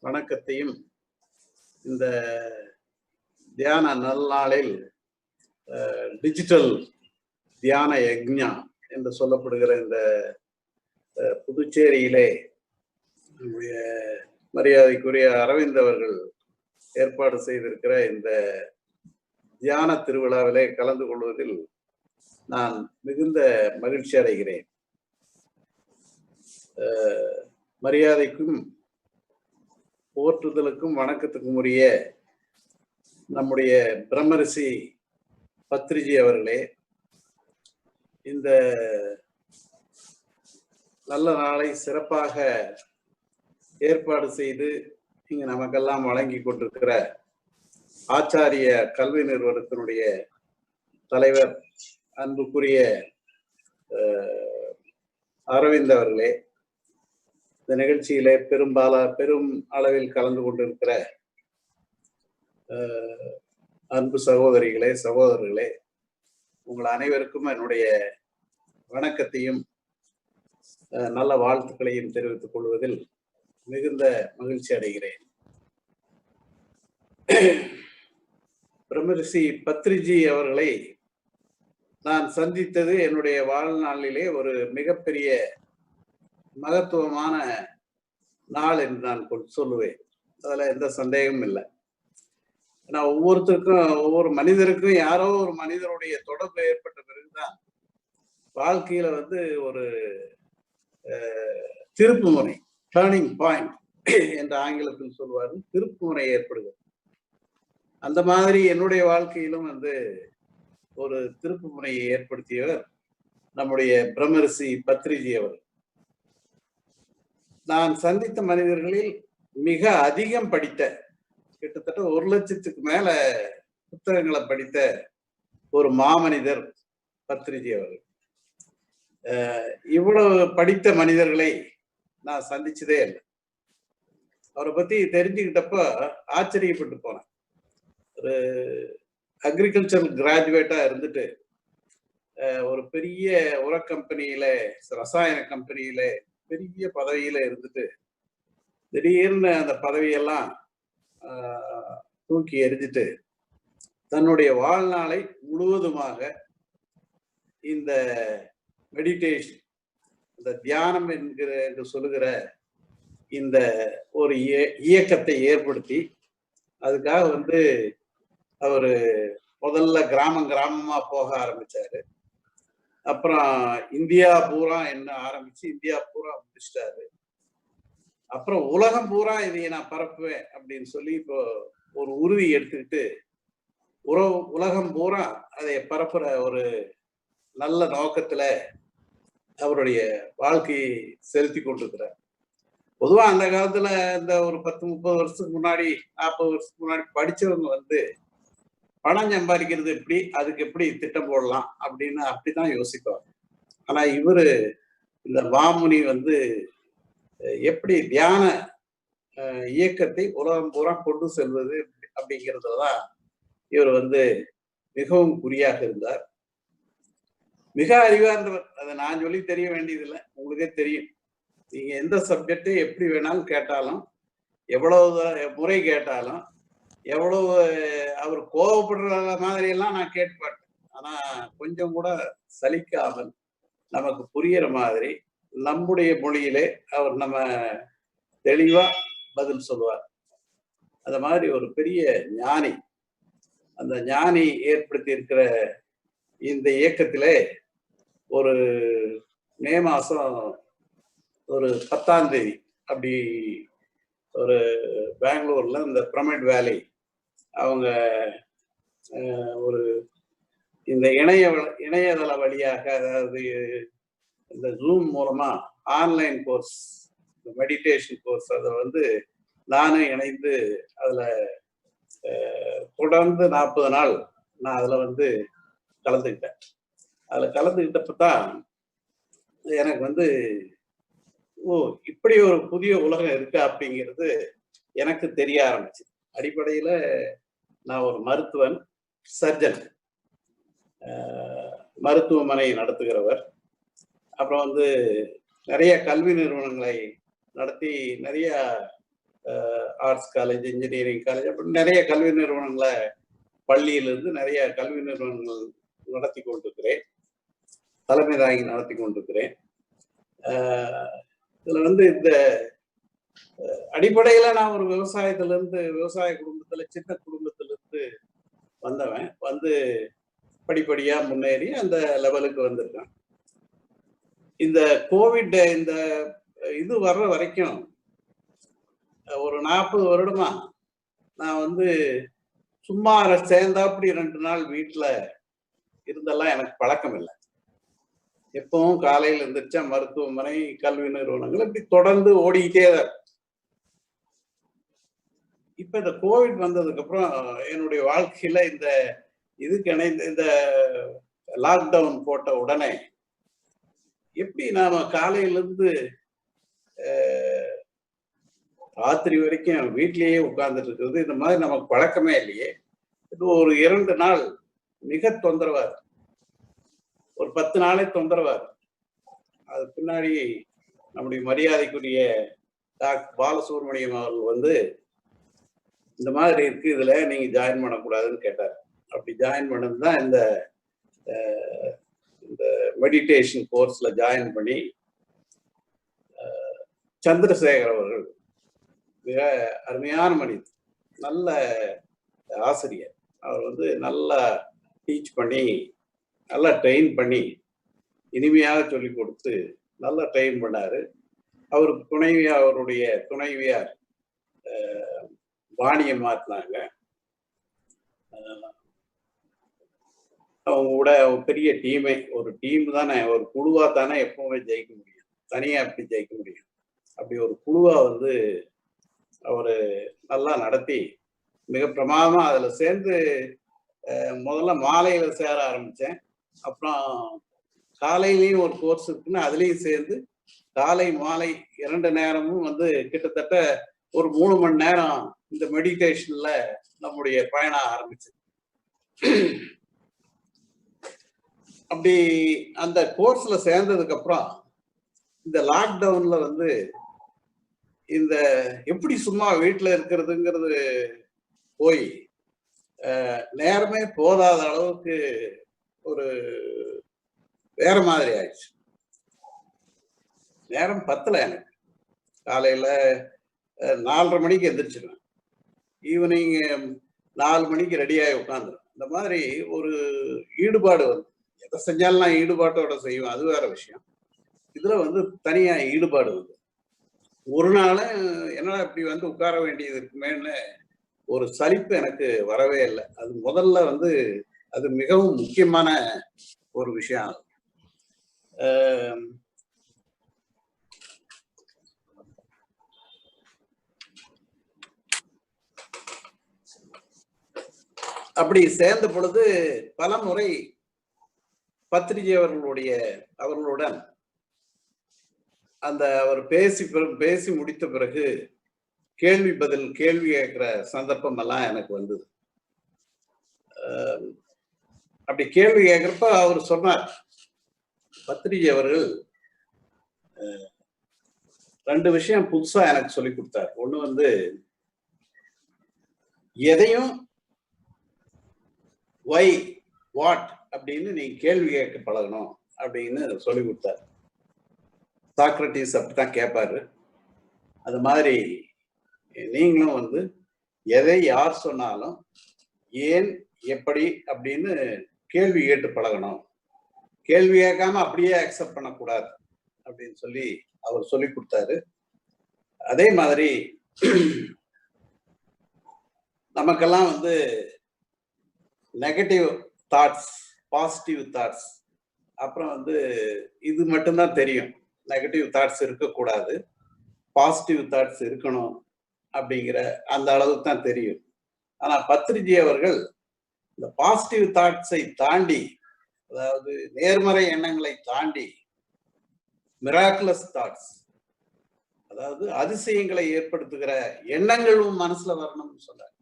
வணக்கத்தையும் இந்த தியான நல்நாளில் digital தியான யக்ஞா என்று சொல்லப்படுகிற இந்த புதுச்சேரியிலே நம்முடைய மரியாதைக்குரிய அரவிந்த் அவர்கள் ஏற்பாடு செய்திருக்கிற இந்த தியான திருவிழாவிலே கலந்து கொள்வதில் நான் மிகுந்த மகிழ்ச்சி அடைகிறேன். மரியாதைக்கும் போற்றுதலுக்கும் வணக்கத்துக்கும் உரிய நம்முடைய பிரம்மரிஷி பத்ரிஜி அவர்களே, இந்த நல்ல நாளை சிறப்பாக ஏற்பாடு செய்து இங்கு நமக்கெல்லாம் வழங்கி கொண்டிருக்கிற ஆச்சாரிய கல்வி நிறுவனத்தினுடைய தலைவர் அன்புக்குரிய அரவிந்த் அவர்களே, இந்த நிகழ்ச்சியிலே பெரும் அளவில் கலந்து கொண்டிருக்கிற அன்பு சகோதரிகளே, சகோதரர்களே, உங்கள் அனைவருக்கும் என்னுடைய வணக்கத்தையும் நல்ல வாழ்த்துக்களையும் தெரிவித்துக் கொள்வதில் மிகுந்த மகிழ்ச்சி அடைகிறேன். பிரம்மரிஷி பத்ரிஜி அவர்களை நான் சந்தித்தது என்னுடைய வாழ்நாளிலே ஒரு மிகப்பெரிய மகத்துவமான நாள் என்று நான் சொல்லுவேன். அதுல எந்த சந்தேகமும் இல்லை. ஏன்னா ஒவ்வொரு மனிதருக்கும் யாரோ ஒரு மனிதருடைய தொடர்பு ஏற்பட்ட பிறகுதான் வாழ்க்கையில ஒரு திருப்பு முனை, டேர்னிங் பாயிண்ட் என்று ஆங்கிலத்தில் சொல்வார்கள், திருப்பு முனை ஏற்படுகிறது. அந்த மாதிரி என்னுடைய வாழ்க்கையிலும் ஒரு திருப்பு முனையை ஏற்படுத்தியவர் நம்முடைய பிரம்மரிஷி பத்ரிஜி அவர். நான் சந்தித்த மனிதர்களில் மிக அதிகம் படித்த, கிட்டத்தட்ட 1 லட்சத்துக்கு மேல புத்தகங்களை படித்த ஒரு மாமனிதர் பத்ரிஜி அவர்கள். இவ்வளவு படித்த மனிதர்களை நான் சந்திச்சதே இல்லை. அவரை பத்தி தெரிஞ்சுக்கிட்டப்ப ஆச்சரியப்பட்டு போனேன். ஒரு அக்ரிகல்ச்சர் கிராஜுவேட்டா இருந்துட்டு ஒரு பெரிய உர கம்பெனியில, ரசாயன கம்பெனியில பெரிய பதவியில இருந்துட்டு திடீர்னு அந்த பதவியெல்லாம் தூக்கி எறிஞ்சிட்டு தன்னுடைய வாழ்நாளை முழுவதுமாக இந்த மெடிடேஷன், இந்த தியானம் என்று சொல்லுகிற இந்த ஒரு இயக்கத்தை ஏற்படுத்தி அதுக்காக அவரு முதல்ல கிராமமா போக ஆரம்பிச்சாரு. அப்புறம் இந்தியா பூரா என்ன ஆரம்பிச்சு இந்தியா பூரா முடிச்சிட்டாரு. அப்புறம் உலகம் பூரா இதை நான் பரப்புவேன் அப்படின்னு சொல்லி இப்போ ஒரு உறுதி எடுத்துக்கிட்டு உலகம் பூரா அதை பரப்புற ஒரு நல்ல நோக்கத்துல அவருடைய வாழ்க்கையை செலுத்தி கொண்டிருக்கிறார். பொதுவா அந்த காலத்துல இந்த ஒரு 10-30 வருஷத்துக்கு முன்னாடி 40 வருஷத்துக்கு முன்னாடி படிச்சவங்க பணம் சம்பாதிக்கிறது எப்படி, அதுக்கு எப்படி திட்டம் போடலாம் அப்படின்னு அப்படிதான் யோசிப்பாங்க. ஆனா இவரு இந்த மாமுனி எப்படி தியான இயக்கத்தை உலகம் பூரா கொண்டு செல்வது அப்படிங்கிறதுலதான் இவர் மிகவும் குறியாக இருந்தார். மிக அறிவார்ந்தவர். அதை நான் சொல்லி தெரிய வேண்டியதில்லை, உங்களுக்கே தெரியும். நீங்க எந்த சப்ஜெக்டை எப்படி வேணாலும் கேட்டாலும், எவ்வளவு முறை கேட்டாலும், எவ்வளவு அவர் கோபப்படுற மாதிரி எல்லாம் நான் கேட்பேன். ஆனா கொஞ்சம் கூட சலிக்காமல் நமக்கு புரியுற மாதிரி நம்முடைய மொழியிலே அவர் நம்ம தெளிவா பதில் சொல்லுவார். அந்த மாதிரி ஒரு பெரிய ஞானி. அந்த ஞானி ஏற்படுத்தி இருக்கிற இந்த இயக்கத்திலே ஒரு மே மாசம் ஒரு 10ஆம் தேதி அப்படி ஒரு பெங்களூர்ல இந்த பிரமிட் வேலி அவங்க ஒரு இந்த இணையதள வழியாக, அதாவது இந்த ஜூம் மூலமா ஆன்லைன் கோர்ஸ், மெடிடேஷன் கோர்ஸ், அதை நானும் இணைந்து அதுல தொடர்ந்து 40 நாள் நான் அதுல கலந்துக்கிட்டேன். அதுல கலந்துக்கிட்டப்பதான் எனக்கு ஓ இப்படி ஒரு புதிய உலகம் இருக்கா அப்படிங்கிறது எனக்கு தெரிய ஆரம்பிச்சு. அடிப்படையில நான் ஒரு மருத்துவன், சர்ஜன், மருத்துவமனை நடத்துகிறவர். அப்புறம் நிறைய கல்வி நிறுவனங்களை நடத்தி, நிறைய ஆர்ட்ஸ் காலேஜ், இன்ஜினியரிங் காலேஜ், அப்படி நிறைய கல்வி நிறுவனங்களை, பள்ளியிலிருந்து நிறைய கல்வி நிறுவனங்கள் நடத்தி கொண்டிருக்கிறேன், தலைமை தாங்கி நடத்தி கொண்டிருக்கிறேன். இதுல இந்த அடிப்படையில நான் ஒரு விவசாய குடும்பத்துல, சின்ன குடும்பத்திலிருந்து வந்தவன். படிப்படியா முன்னேறி அந்த லெவலுக்கு வந்திருக்கேன். இந்த கோவிட் இந்த இது வர்ற வரைக்கும் ஒரு 40 வருடமா நான் சும்மா சேர்ந்தாப்படி 2 நாள் வீட்டுல இருந்தெல்லாம் எனக்கு பழக்கம் இல்லை. எப்பவும் காலையில இருந்துச்சா மருத்துவமனை, கல்வி நிறுவனங்கள் இப்படி தொடர்ந்து ஓடிக்கிட்டே தான். இப்ப இந்த கோவிட் வந்ததுக்கு அப்புறம் என்னுடைய வாழ்க்கையில இதுக்கு இணைந்த இந்த லாக்டவுன் போட்ட உடனே எப்படி நாம காலையில இருந்து ராத்திரி வரைக்கும் வீட்லயே உட்கார்ந்துட்டு இருக்கிறது, இந்த மாதிரி நமக்கு பழக்கமே இல்லையே. இது ஒரு 2 நாள் மிக தொந்தரவா இருக்கு. ஒரு 10 நாளே தொந்தரவா இருக்கு. அது பின்னாடி நம்முடைய மரியாதைக்குரிய டாக்டர் பாலசுப்ரமணியம் அவர்கள் இந்த மாதிரி இருக்கு, இதுல நீங்க ஜாயின் பண்ணக்கூடாதுன்னு கேட்டார். அப்படி ஜாயின் பண்ணதுதான் இந்த மெடிடேஷன் கோர்ஸ்ல ஜாயின் பண்ணி, சந்திரசேகர் அவர்கள் மிக அருமையான மனிதர், நல்ல ஆசிரியர். அவர் நல்லா டீச் பண்ணி, நல்லா ட்ரெயின் பண்ணி, இனிமையாக சொல்லி கொடுத்து நல்லா ட்ரெயின் பண்ணாரு. அவருக்கு அவருடைய துணைவியார் வாணியை மாற்றினாங்க. அவங்க கூட பெரிய டீமே, ஒரு டீம் தானே, ஒரு குழுவா தானே எப்பவுமே ஜெயிக்க முடியும், தனியா எப்படி ஜெயிக்க முடியும். அப்படி ஒரு குழுவா அவரு நல்லா நடத்தி மிக பிரமாதமா அதுல சேர்ந்து, முதல்ல மாலையில சேர ஆரம்பிச்சேன். அப்புறம் காலையிலயும் ஒரு கோர்ஸ் இருக்குன்னு அதுலயும் சேர்ந்து காலை மாலை 2 நேரமும் கிட்டத்தட்ட ஒரு 3 மணி நேரம் இந்த மெடிடேஷன்ல நம்முடைய பயணம் ஆரம்பிச்சு. அப்படி அந்த கோர்ஸ்ல சேர்ந்ததுக்கு அப்புறம் இந்த லாக்டவுன்ல இந்த எப்படி சும்மா வீட்டுல இருக்கிறதுங்கிறது போய் நேரமே போதாத அளவுக்கு ஒரு வேற மாதிரி ஆயிடுச்சு. நேரம் பத்தல எனக்கு. காலையில 4:30 மணிக்கு எந்திரிச்சிருவேன். ஈவினிங் 4 மணிக்கு ரெடியாகி உட்காந்துரும். இந்த மாதிரி ஒரு ஈடுபாடு வந்து எதை செஞ்சாலும் நான் ஈடுபாட்டோட செய்வேன், அது வேற விஷயம். இதுல வந்து தனியா ஈடுபாடு வந்து ஒரு நாள் என்னடா இப்படி வந்து உட்கார வேண்டியது இருக்குமேன்னு ஒரு சலிப்பு எனக்கு வரவே இல்லை. அது முதல்ல வந்து அது மிகவும் முக்கியமான ஒரு விஷயம். அப்படி சேர்ந்த பொழுது பல முறை பத்ரிஜி அவர்களுடன் அந்த அவர் பேசி முடித்த பிறகு கேள்வி கேட்கிற சந்தர்ப்பம் எல்லாம் எனக்கு வந்தது. அப்படி கேள்வி கேட்கிறப்ப அவர் சொன்னார், பத்ரிஜி அவர்கள் 2 விஷயம் புதுசா எனக்கு சொல்லி கொடுத்தார். ஒண்ணு வந்து எதையும் வை வாட் அப்படின்னு நீங்க கேள்வி கேட்க பழகணும் அப்படின்னு சொல்லி கொடுத்தார். சாக்ரட்டிஸ் அப்படித்தான் கேட்பாரு. அது மாதிரி நீங்களும் வந்து எதை யார் சொன்னாலும் ஏன் எப்படி அப்படின்னு கேள்வி கேட்டு பழகணும், கேள்வி கேட்காம அப்படியே அக்செப்ட் பண்ணக்கூடாது அப்படின்னு சொல்லி அவர் சொல்லி கொடுத்தாரு. அதே மாதிரி நமக்கெல்லாம் வந்து நெகட்டிவ் தாட்ஸ், பாசிட்டிவ் தாட்ஸ், அப்புறம் வந்து இது மட்டும்தான் தெரியும். நெகட்டிவ் தாட்ஸ் இருக்கக்கூடாது, பாசிட்டிவ் தாட்ஸ் இருக்கணும் அப்படிங்கிற அந்த அளவுக்கு தான் தெரியும். ஆனா பத்ரிஜி அவர்கள் இந்த பாசிட்டிவ் தாட்ஸை தாண்டி, அதாவது நேர்மறை எண்ணங்களை தாண்டி மிராக்குலஸ் தாட்ஸ், அதாவது அதிசயங்களை ஏற்படுத்துகிற எண்ணங்களும் மனசுல வரணும்னு சொல்றாரு.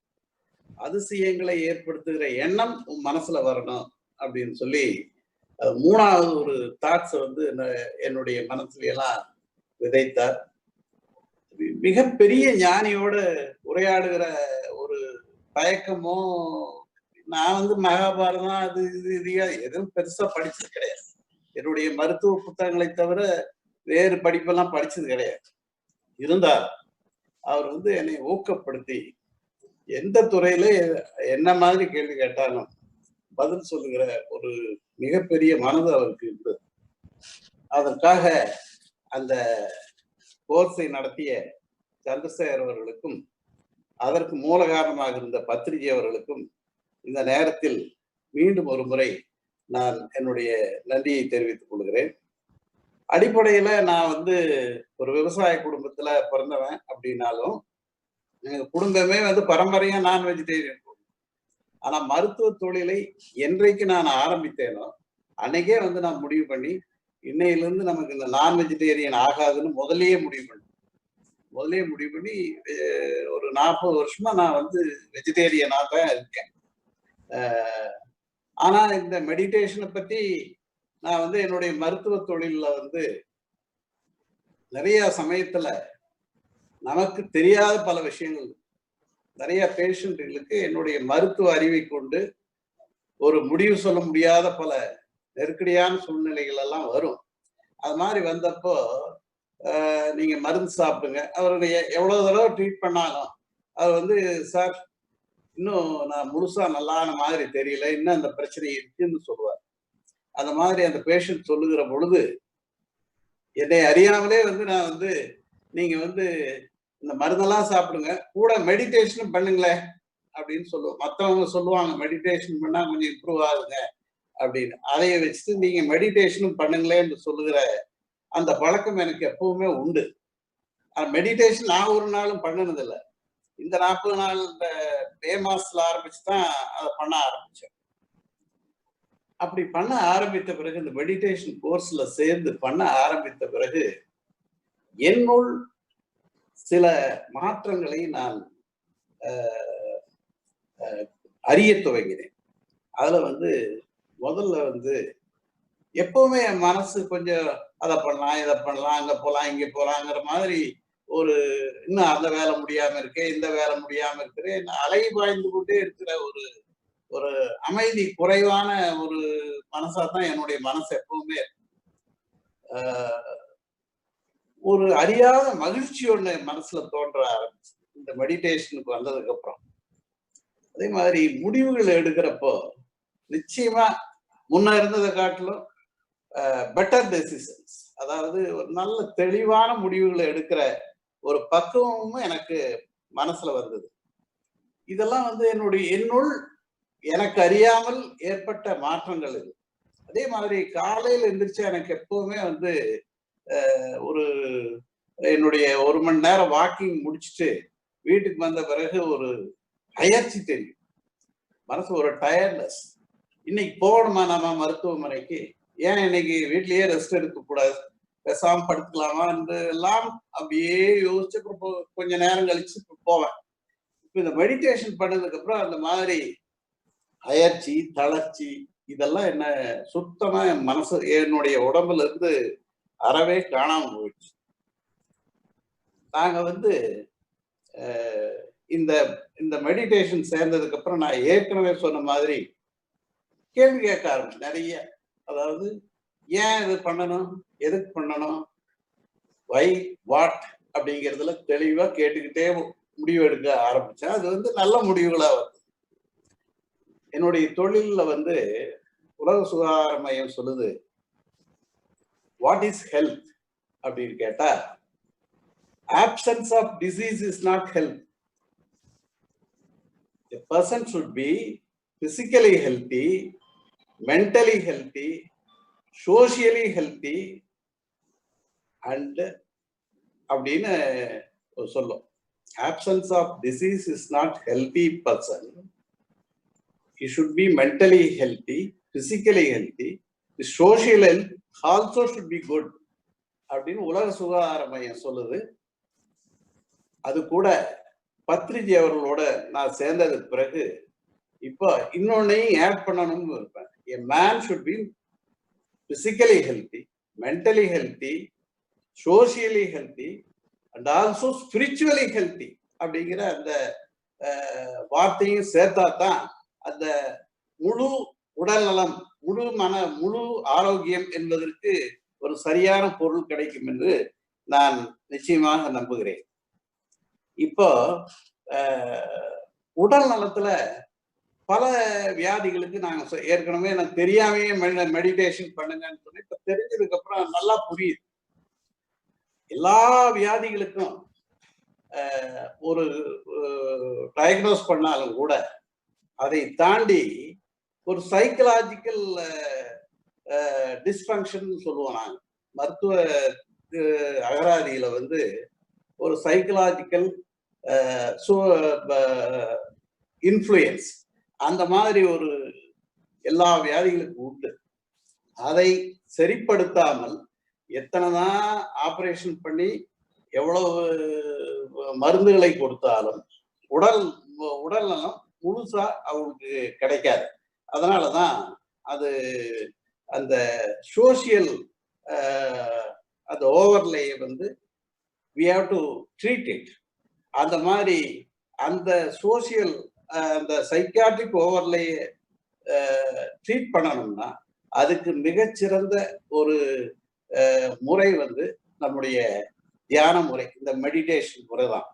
அதிசயங்களை ஏற்படுத்துகிற எண்ணம் உன் மனசுல வரணும் அப்படின்னு சொல்லி 3வது ஒரு தாட்ஸ் வந்து என்னுடைய மனசுல எல்லாம் விதைத்தார். மிகப்பெரிய ஞானியோட உரையாடுகிற ஒரு தயக்கமோ, நான் வந்து மகாபாரதம் அது இது எதுவும் பெருசா படிச்சது கிடையாது. என்னுடைய மருத்துவ புத்தகங்களை தவிர வேறு படிப்பெல்லாம் படிச்சது கிடையாது. இருந்தால் அவர் வந்து என்னை ஊக்கப்படுத்தி எந்த துறையில என்ன மாதிரி கேள்வி கேட்டாலும் பதில் சொல்லுகிற ஒரு மிகப்பெரிய மனது அவருக்கு இருந்தது. அதற்காக அந்த கோர்ஸை நடத்திய சந்திரசேகர் அவர்களுக்கும் அதற்கு மூல காரணமாக இருந்த பத்ரிஜி அவர்களுக்கும் இந்த நேரத்தில் மீண்டும் ஒரு முறை நான் என்னுடைய நன்றியை தெரிவித்துக் கொள்கிறேன். அடிப்படையில நான் வந்து ஒரு விவசாய குடும்பத்துல பிறந்தவன் அப்படின்னாலும் எங்க குடும்பமே வந்து பரம்பரையா நான் வெஜிடேரியன். ஆனா மருத்துவ தொழிலை என்றைக்கு நான் ஆரம்பித்தேனோ அன்னைக்கே வந்து நான் முடிவு பண்ணி இன்னையிலிருந்து நமக்கு இந்த நான் வெஜிடேரியன் ஆகாதுன்னு முதல்லயே முடிவு பண்ணி ஒரு 40 வருஷமா நான் வந்து வெஜிடேரியனா தான் இருக்கேன். ஆனா இந்த மெடிடேஷனை பத்தி நான் வந்து என்னுடைய மருத்துவ தொழில வந்து நிறைய சமயத்துல நமக்கு தெரியாத பல விஷயங்கள், நிறைய பேஷண்ட்டுகளுக்கு என்னுடைய மருத்துவ அறிவை கொண்டு ஒரு முடிவு சொல்ல முடியாத பல நெருக்கடியான சூழ்நிலைகள் எல்லாம் வரும். அது மாதிரி வந்தப்போ நீங்க மருந்து சாப்பிடுங்க, அவருடைய எவ்வளவு தடவை ட்ரீட் பண்ணாலும் அவர் வந்து சார் இன்னும் நான் முழுசா நல்லான மாதிரி தெரியல, இன்னும் அந்த பிரச்சனை இருக்குன்னு சொல்லுவார். அந்த மாதிரி அந்த பேஷண்ட் சொல்லுகிற பொழுது என்னை அறியாமலே வந்து நான் வந்து நீங்க வந்து இந்த மருந்தெல்லாம் சாப்பிடுங்க, கூட மெடிடேஷனும் பண்ணுங்களேன் அப்படின்னு சொல்லுவோம். மற்றவங்க சொல்லுவாங்க மெடிடேஷன் பண்ணா கொஞ்சம் இம்ப்ரூவ் ஆகுங்க அப்படின்னு. அதைய வச்சுட்டு நீங்க மெடிடேஷனும் பண்ணுங்களேன்னு சொல்லுகிற அந்த பழக்கம் எனக்கு எப்பவுமே உண்டு. மெடிடேஷன் நான் ஒரு நாளும் பண்ணினதில்லை. இந்த 40 நாள் இந்த மே மாசத்துல ஆரம்பிச்சுதான் அதை பண்ண ஆரம்பிச்சேன். அப்படி பண்ண ஆரம்பித்த பிறகு இந்த மெடிடேஷன் கோர்ஸ்ல சேர்ந்து பண்ண ஆரம்பித்த பிறகு என்னுள் சில மாற்றங்களை நான் அறிய துவங்கினேன். அதுல வந்து முதல்ல வந்து எப்பவுமே என் மனசு கொஞ்சம் அதை பண்ணலாம் இதை பண்ணலாம் அங்க போலாம் இங்க போலாங்கிற மாதிரி ஒரு இன்னும் அந்த வேலை முடியாம இருக்கு, இந்த வேலை முடியாம இருக்கு, அலை பாய்ந்து கொண்டே இருக்கிற ஒரு ஒரு அமைதி குறைவான ஒரு மனசா தான் என்னுடைய மனசு எப்பவுமே. ஒரு அறியாத மகிழ்ச்சி ஒண்ணு மனசுல தோன்ற ஆரம்பிச்சு இந்த மெடிடேஷனுக்கு வந்ததுக்கு அப்புறம். அதே மாதிரி முடிவுகள் எடுக்கிறப்போ நிச்சயமா முன்ன இருந்ததை காட்டிலும் பெட்டர் டெசிஷன்ஸ், அதாவது ஒரு நல்ல தெளிவான முடிவுகளை எடுக்கிற ஒரு பக்குவமும் எனக்கு மனசுல வந்தது. இதெல்லாம் என்னுள் எனக்கு அறியாமல் ஏற்பட்ட மாற்றங்கள் இது. அதே மாதிரி காலையில் எந்திரிச்சு எனக்கு எப்பவுமே ஒரு என்னுடைய 1 மணி நேரம் வாக்கிங் முடிச்சுட்டு வீட்டுக்கு வந்த பிறகு ஒரு அயற்சி தெரியும், மனசு ஒரு டயர்ட்னஸ். இன்னைக்கு போகணுமா நம்ம மருத்துவமனைக்கு, ஏன் இன்னைக்கு வீட்லயே ரெஸ்ட் எடுக்க கூடாது, பேசாம படுத்துக்கலாமா என்று எல்லாம் அப்படியே யோசிச்சு கொஞ்ச நேரம் கழிச்சு போவேன். இப்ப இந்த மெடிடேஷன் பண்ணதுக்கு அப்புறம் அந்த மாதிரி அயற்சி தளர்ச்சி இதெல்லாம் என்ன சுத்தமா என் மனசு என்னுடைய உடம்புல இருந்து அறவே காணாம போயிடுச்சு. நாங்க இந்த இந்த மெடிடேஷன் சேர்ந்ததுக்கு அப்புறம் நான் ஏற்கனவே சொன்ன மாதிரி கேள்வி கேட்க ஆரம்பிச்சு நிறைய. அதாவது ஏன் இது பண்ணணும், எதுக்கு பண்ணணும், வை வாட் அப்படிங்கிறதுல தெளிவா கேட்டுக்கிட்டே முடிவு எடுக்க ஆரம்பிச்சேன். அது நல்ல முடிவுகளா வருது. என்னுடைய தொழில்ல உலக சுகாதார மையம் சொல்லுது, வாட் இஸ் ஹெல்த் அப்படின்னு கேட்டா, absence of disease is not health. A person should be physically healthy, mentally healthy, socially healthy and அப்படின்னு சொல்லும். Absence of disease is not healthy person. He should be mentally healthy, physically healthy, the social health also should be good அப்படின்னு உலக சுகாதார மையம் சொல்லுது. அது கூட பத்ரிஜி அவர்களோட நான் சேர்ந்ததுக்கு பிறகு இப்போ இன்னொன்னையும் ஆட் பண்ணணும்னு இருப்பேன். A man should be physically healthy, mentally healthy, socially healthy and also spiritually healthy அப்படிங்கிற அந்த வார்த்தையும் சேர்த்தா தான் அந்த முழு உடல் நலம், முழு ஆரோக்கியம் என்பதற்கு ஒரு சரியான பொருள் கிடைக்கும் என்று நான் நிச்சயமாக நம்புகிறேன். இப்போ உடல் நலத்துல பல வியாதிகளுக்கு நாங்க ஏற்கனவே நான் தெரியாமையே மெடிடேஷன் பண்ணுங்கன்னு சொல்லி இப்ப தெரிஞ்சதுக்கு அப்புறம் நல்லா புரியுது. எல்லா வியாதிகளுக்கும் ஒரு டயக்னோஸ் பண்ணாலும் கூட அதை தாண்டி ஒரு சைக்கலாஜிக்கல் டிஸ்ஃபங்க்ஷன் சொல்லுவோம் நாங்க மருத்துவ அகராதியில ஒரு சைக்கலாஜிக்கல் இன்ஃப்ளூயன்ஸ் அந்த மாதிரி ஒரு எல்லா வியாதிகளுக்கும் உண்டு. அதை சரிப்படுத்தாமல் எத்தனைதான் ஆபரேஷன் பண்ணி எவ்வளவு மருந்துகளை கொடுத்தாலும் உடல் நலம் முழுசா அவங்களுக்கு கிடைக்காது. அதனாலதான் அது அந்த சோசியல் அந்த ஓவர்லேயை we have to treat it. அந்த மாதிரி அந்த சோசியல் அந்த சைக்காட்ரிக் ஓவர்லேயை ட்ரீட் பண்ணணும்னா அதுக்கு மிகச்சிறந்த ஒரு முறை நம்முடைய தியான முறை, இந்த மெடிடேஷன் முறை தான்.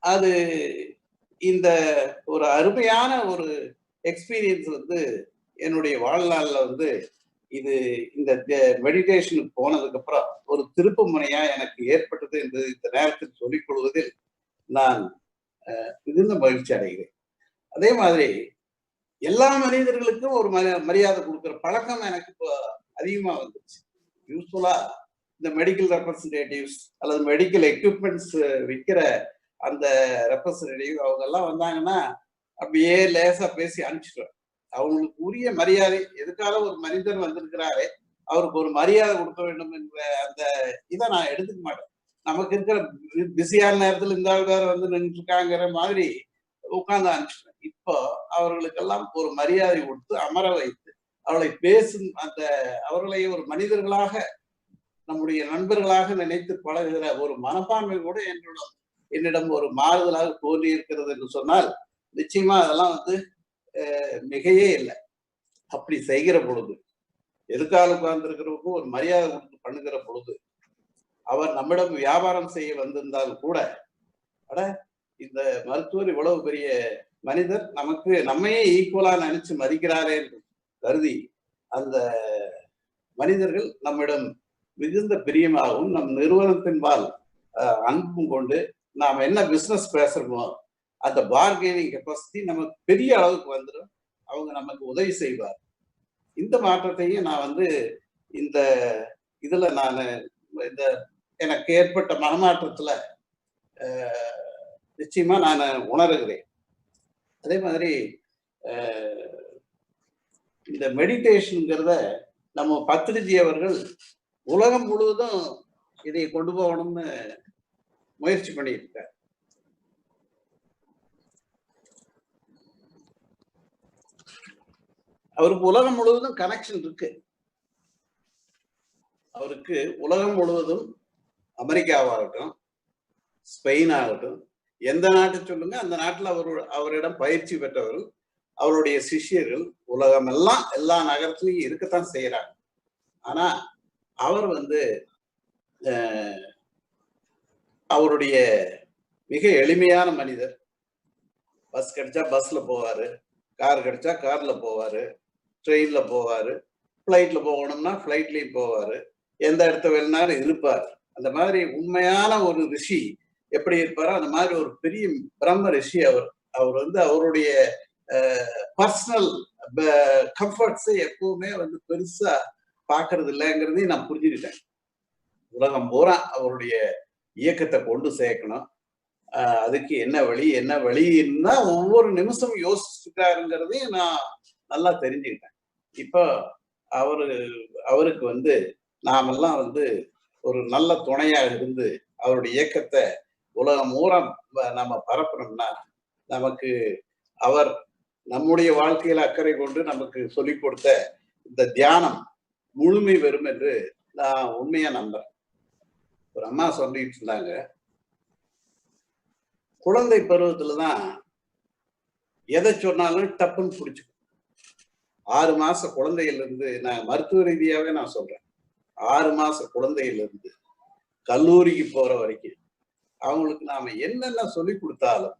அது இந்த ஒரு அருமையான ஒரு எக்ஸ்பீரியன்ஸ் என்னுடைய வாழ்நாளில் இது இந்த மெடிடேஷனுக்கு போனதுக்கு அப்புறம் ஒரு திருப்பு முனையா எனக்கு ஏற்பட்டது என்று இந்த நேரத்தில் சொல்லிக் கொள்வதில் நான் மிகுந்த மகிழ்ச்சி அடைகிறேன். அதே மாதிரி எல்லா மனிதர்களுக்கும் ஒரு மரியாதை கொடுக்குற பழக்கம் எனக்கு இப்போ அதிகமா வந்துச்சு. யூஸ்ஃபுல்லா இந்த மெடிக்கல் ரெப்ரசன்டேட்டிவ்ஸ் அல்லது மெடிக்கல் எக்யூப்மெண்ட்ஸ் விற்கிற அந்த ரெப்ரசன்டேட்டிவ் அவங்க எல்லாம் வந்தாங்கன்னா அப்படியே லேசா பேசி அனுப்பிச்சிடுவேன். அவங்களுக்கு உரிய மரியாதை, எதுக்காக ஒரு மனிதர் வந்திருக்கிறாரே அவருக்கு ஒரு மரியாதை கொடுக்க வேண்டும் என்ற அந்த இதை நான் எடுத்துக்க மாட்டேன். நமக்கு இருக்கிற பிஸியான நேரத்தில் இந்த ஆள் வேற நின்றுட்டு இருக்காங்கிற மாதிரி உட்கார்ந்து அனுப்பிச்சிடுவேன். இப்போ அவர்களுக்கெல்லாம் ஒரு மரியாதை கொடுத்து அமர வைத்து அவளை பேசும் அந்த அவர்களை ஒரு மனிதர்களாக நம்முடைய நண்பர்களாக நினைத்து பழகுகிற ஒரு மனப்பான்மை கூட என்னிடம் ஒரு மாறுதலாக தோன்றி இருக்கிறது என்று சொன்னால் நிச்சயமா அதெல்லாம் வந்து மிகையே இல்லை. அப்படி செய்கிற பொழுது எதுக்காக உட்கார்ந்திருக்கிறவருக்கும் ஒரு மரியாதை கொடுத்து பண்ணுகிற பொழுது அவர் நம்மிடம் வியாபாரம் செய்ய வந்திருந்தால் கூட அட இந்த மருத்துவர் இவ்வளவு பெரிய மனிதர் நமக்கு நம்மையே ஈக்குவலா நினைச்சு மதிக்கிறாரே என்று கருதி அந்த மனிதர்கள் நம்மிடம் மிகுந்த பிரியமாகவும் நம் நிறுவனத்தின்பால் அன்பும் கொண்டு நாம் என்ன பிசினஸ் பேசுறோமோ அந்த பார்கெனிங் கெப்பாசிட்டி நமக்கு பெரிய அளவுக்கு வந்துடும். அவங்க நமக்கு உதவி செய்வார். இந்த மாற்றத்தையும் நான் வந்து இந்த இதுல நான் இந்த எனக்கு ஏற்பட்ட மனமாற்றத்துல நிச்சயமா நான் உணர்கிறேன். அதே மாதிரி இந்த மெடிடேஷன்ங்கிறத நம்ம பத்ரிஜி அவர்கள் உலகம் முழுவதும் இதை கொண்டு போகணும்னு முயற்சி பண்ணியிருக்கார். அவருக்கு உலகம் முழுவதும் கனெக்ஷன் இருக்கு. அவருக்கு உலகம் முழுவதும் அமெரிக்காவாகட்டும், ஸ்பெயின் ஆகட்டும், எந்த நாட்டை சொல்லுங்க அந்த நாட்டில் அவரிடம் பயிற்சி பெற்றவர்கள், அவருடைய சிஷ்யர்கள் உலகம் எல்லாம் எல்லா நகரத்திலையும் இருக்கத்தான் செய்யறாங்க. ஆனா அவர் வந்து அவருடைய மிக எளிமையான மனிதர். பஸ் கிடைச்சா பஸ்ல போவாரு, கார் கிடைச்சா கார்ல போவாரு, ட்ரெயின்ல போவாரு, ஃப்ளைட்ல போகணும்னா ஃப்ளைட்லயும் போவாரு, எந்த இடத்த வேணுனாலும் இருப்பார். அந்த மாதிரி உண்மையான ஒரு ரிஷி எப்படி இருப்பாரோ அந்த மாதிரி ஒரு பெரிய பிரம்ம ரிஷி அவர் வந்து அவருடைய பர்சனல் கம்ஃபர்ட்ஸை எப்பவுமே வந்து பெருசா பாக்குறது இல்லைங்கிறதையும் நான் புரிஞ்சுக்கிட்டேன். உலகம் பூரா அவருடைய இயக்கத்தை கொண்டு சேர்க்கணும். அதுக்கு என்ன வழின்னா ஒவ்வொரு நிமிஷமும் யோசிச்சுட்டாருங்கிறதையும் நான் நல்லா தெரிஞ்சுக்கிட்டேன். இப்போ அவருக்கு வந்து நாமெல்லாம் வந்து ஒரு நல்ல துணையாக இருந்து அவருடைய இயக்கத்தை உலகம் பூரா நம்ம பரப்பணும்னா நமக்கு அவர் நம்முடைய வாழ்க்கையில அக்கறை கொண்டு நமக்கு சொல்லிக் கொடுத்த இந்த தியானம் முழுமை பெறும் என்று நான் உண்மையா நம்புறேன். ஒரு அம்மா சொல்லிட்டு இருந்தாங்க, குழந்தை பருவத்துலதான் எதை சொன்னாலும் டப்புன்னு பிடிச்சிக்கும். 6 மாச குழந்தையிலிருந்து, நான் மருத்துவ ரீதியாவே நான் சொல்றேன், 6 மாச குழந்தையிலிருந்து கல்லூரிக்கு போற வரைக்கும் அவங்களுக்கு நாம என்னென்ன சொல்லி கொடுத்தாலும்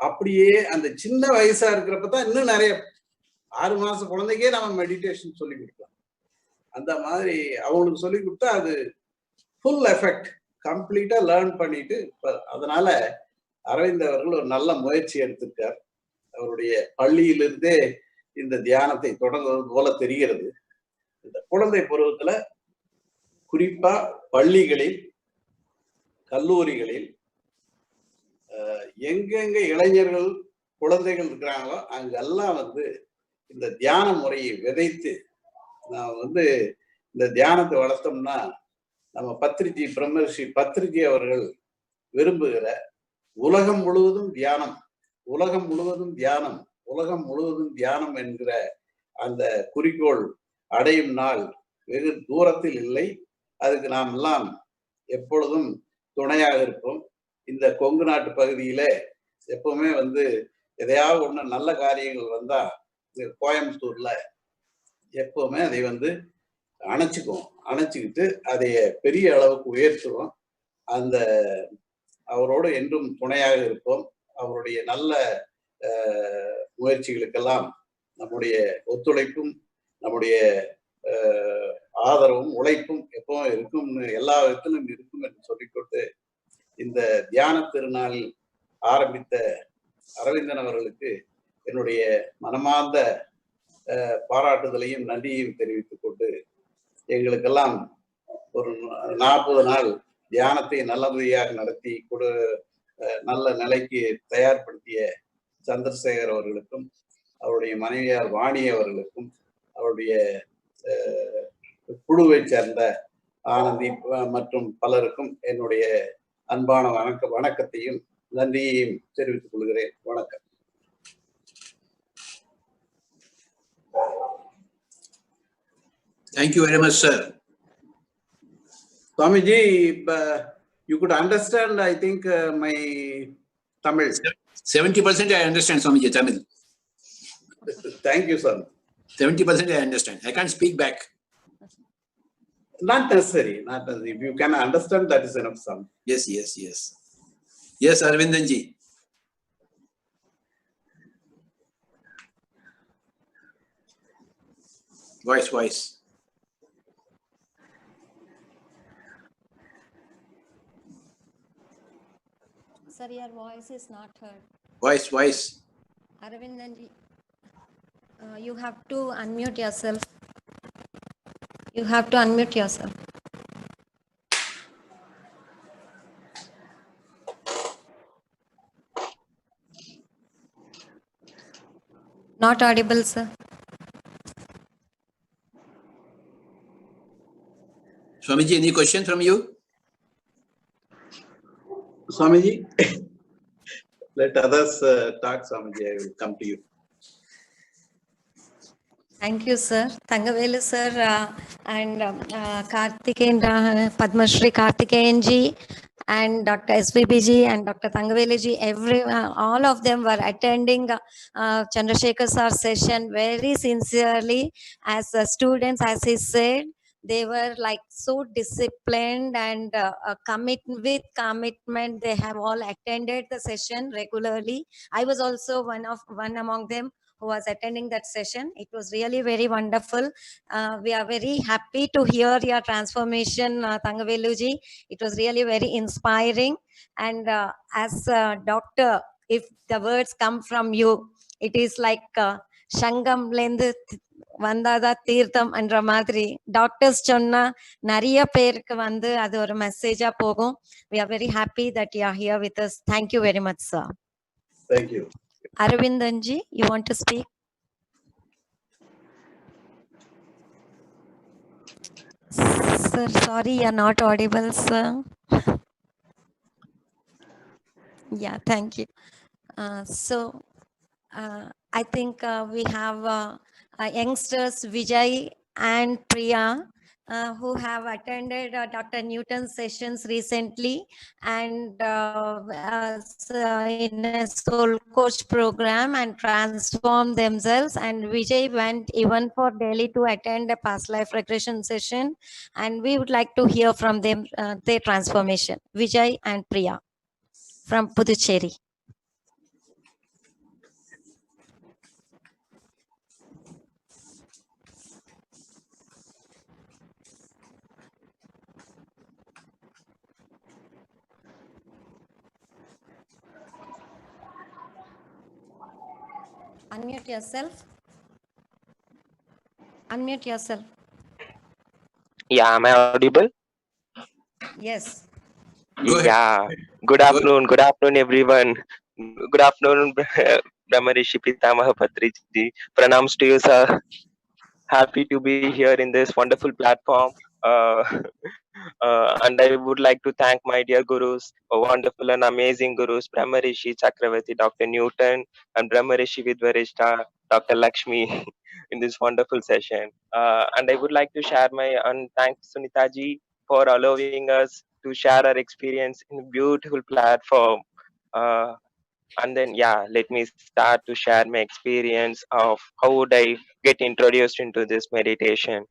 அப்படியே அந்த சின்ன வயசா இருக்கிறப்பதான் இன்னும் நிறைய 6 மாச குழந்தைக்கே நம்ம மெடிடேஷன் சொல்லி கொடுக்கலாம். அந்த மாதிரி அவங்களுக்கு சொல்லி கொடுத்தா அது ஃபுல் எஃபெக்ட் கம்ப்ளீட்டா லேர்ன் பண்ணிட்டு, அதனால அரவிந்த் அவர்கள் ஒரு நல்ல முயற்சி எடுத்திருக்கார். அவருடைய பள்ளியிலிருந்தே இந்த தியானத்தை தொடங்குவது போல தெரிகிறது. இந்த குழந்தை பருவத்துல குறிப்பா பள்ளிகளில், கல்லூரிகளில் எங்கெங்க இளைஞர்கள் குழந்தைகள் இருக்கிறாங்களோ அங்கெல்லாம் வந்து இந்த தியான முறையை விதைத்து நான் வந்து இந்த தியானத்தை வளர்த்தோம்னா நம்ம பத்ரிஜி பிரம்மர்ஷி பத்ரிஜி அவர்கள் விரும்புகிற உலகம் முழுவதும் தியானம், உலகம் முழுவதும் தியானம், உலகம் முழுவதும் தியானம் என்கிற அந்த குறிக்கோள் அடையும் நாள் வெகு தூரத்தில் இல்லை. அதுக்கு நாம் எல்லாம் எப்பொழுதும் துணையாக இருப்போம். இந்த கொங்கு நாட்டு பகுதியில எப்பவுமே வந்து எதையாவது ஒண்ணு நல்ல காரியங்கள் வந்தா கோயம்புத்தூர்ல எப்பவுமே அதை வந்து அணைச்சிக்கிட்டு அதை பெரிய அளவுக்கு உயர்த்துவோம். அந்த அவரோடு என்றும் துணையாக இருப்போம். அவருடைய நல்ல முயற்சிகளுக்கெல்லாம் நம்முடைய ஒத்துழைப்பும் நம்முடைய ஆதரவும் உழைப்பும் எப்பவும் இருக்கும், எல்லா விதத்திலும் இருக்கும் என்று சொல்லிக்கொண்டு இந்த தியான திருநாளில் ஆரம்பித்த அரவிந்தன் அவர்களுக்கு என்னுடைய மனமார்ந்த பாராட்டுதலையும் நன்றியையும் தெரிவித்துக் கொண்டு எங்களுக்கெல்லாம் ஒரு 40 நாள் தியானத்தை நல்லபடியாக நடத்தி நல்ல நிலைக்கு தயார்படுத்திய சந்திரசேகர் அவர்களுக்கும், அவருடைய மனைவியார் வாணி அவர்களுக்கும், அவருடைய குழுவை சேர்ந்த ஆனந்தி மற்றும் பலருக்கும் என்னுடைய அன்பான வணக்கத்தையும் நன்றியையும் தெரிவித்துக் கொள்கிறேன். வணக்கம். Thank you very much, sir. Swamiji, you could understand, I think, my Tamil. 70% I understand, Swamiji, Tamil. Thank you, sir. 70% I understand. I can't speak back. Not necessary. Not necessary. If you can understand, that is enough, sir. Yes, yes, yes. Yes, Arvindanji. Voice. Sir, your voice is not heard. Voice. Aravindanji, you have to unmute yourself. You have to unmute yourself. Not audible, sir. Swamiji, any question from you? Swamiji, let others talk, Swamiji. I will come to you. Thank you, sir. Thangavelu, sir, and Karthikeyan, Padma Shri Karthikeyan ji, and Dr. SVB ji, and Dr. Thangavelu ji, all of them were attending Chandrasekhar sir's session very sincerely as students, as he said. They were like so disciplined and with commitment. They have all attended the session regularly. I was also one among them who was attending that session. It was really very wonderful. We are very happy to hear your transformation, Thangaveluji. It was really very inspiring. And as a doctor, if the words come from you, it is like Shangam Lendu Vandada Tirtham and Ramadri. Doctors Chonna Nariya Perku Vandu Adu or message Pogo. We are very happy that you are here with us. Thank you very much, sir. Thank you. Aravindanji, you want to speak? Sir, sorry, you're not audible, sir. Yeah, thank you. I think we have youngsters Vijay and Priya who have attended Dr. Newton's sessions recently and in a soul coach program and transformed themselves. And Vijay went even for Delhi to attend a past life regression session. And we would like to hear from them their transformation. Vijay and Priya from Puducherry. Unmute yourself. Unmute yourself. Yeah, am I audible? Yes. Yeah. Good afternoon, everyone. Good afternoon, Brahmarishi Pitamaha Patriji. Pranams to you, sir. Happy to be here in this wonderful platform. And I would like to thank my dear gurus, wonderful and amazing gurus, Brahmarishi Chakravarti, Dr. Newton, and Brahmarishi Vidvarishta, Dr. Lakshmi, in this wonderful session. And I would like to share my thank Sunitaji for allowing us to share our experience in a beautiful platform. And then, let me start to share my experience of how would I get introduced into this meditation.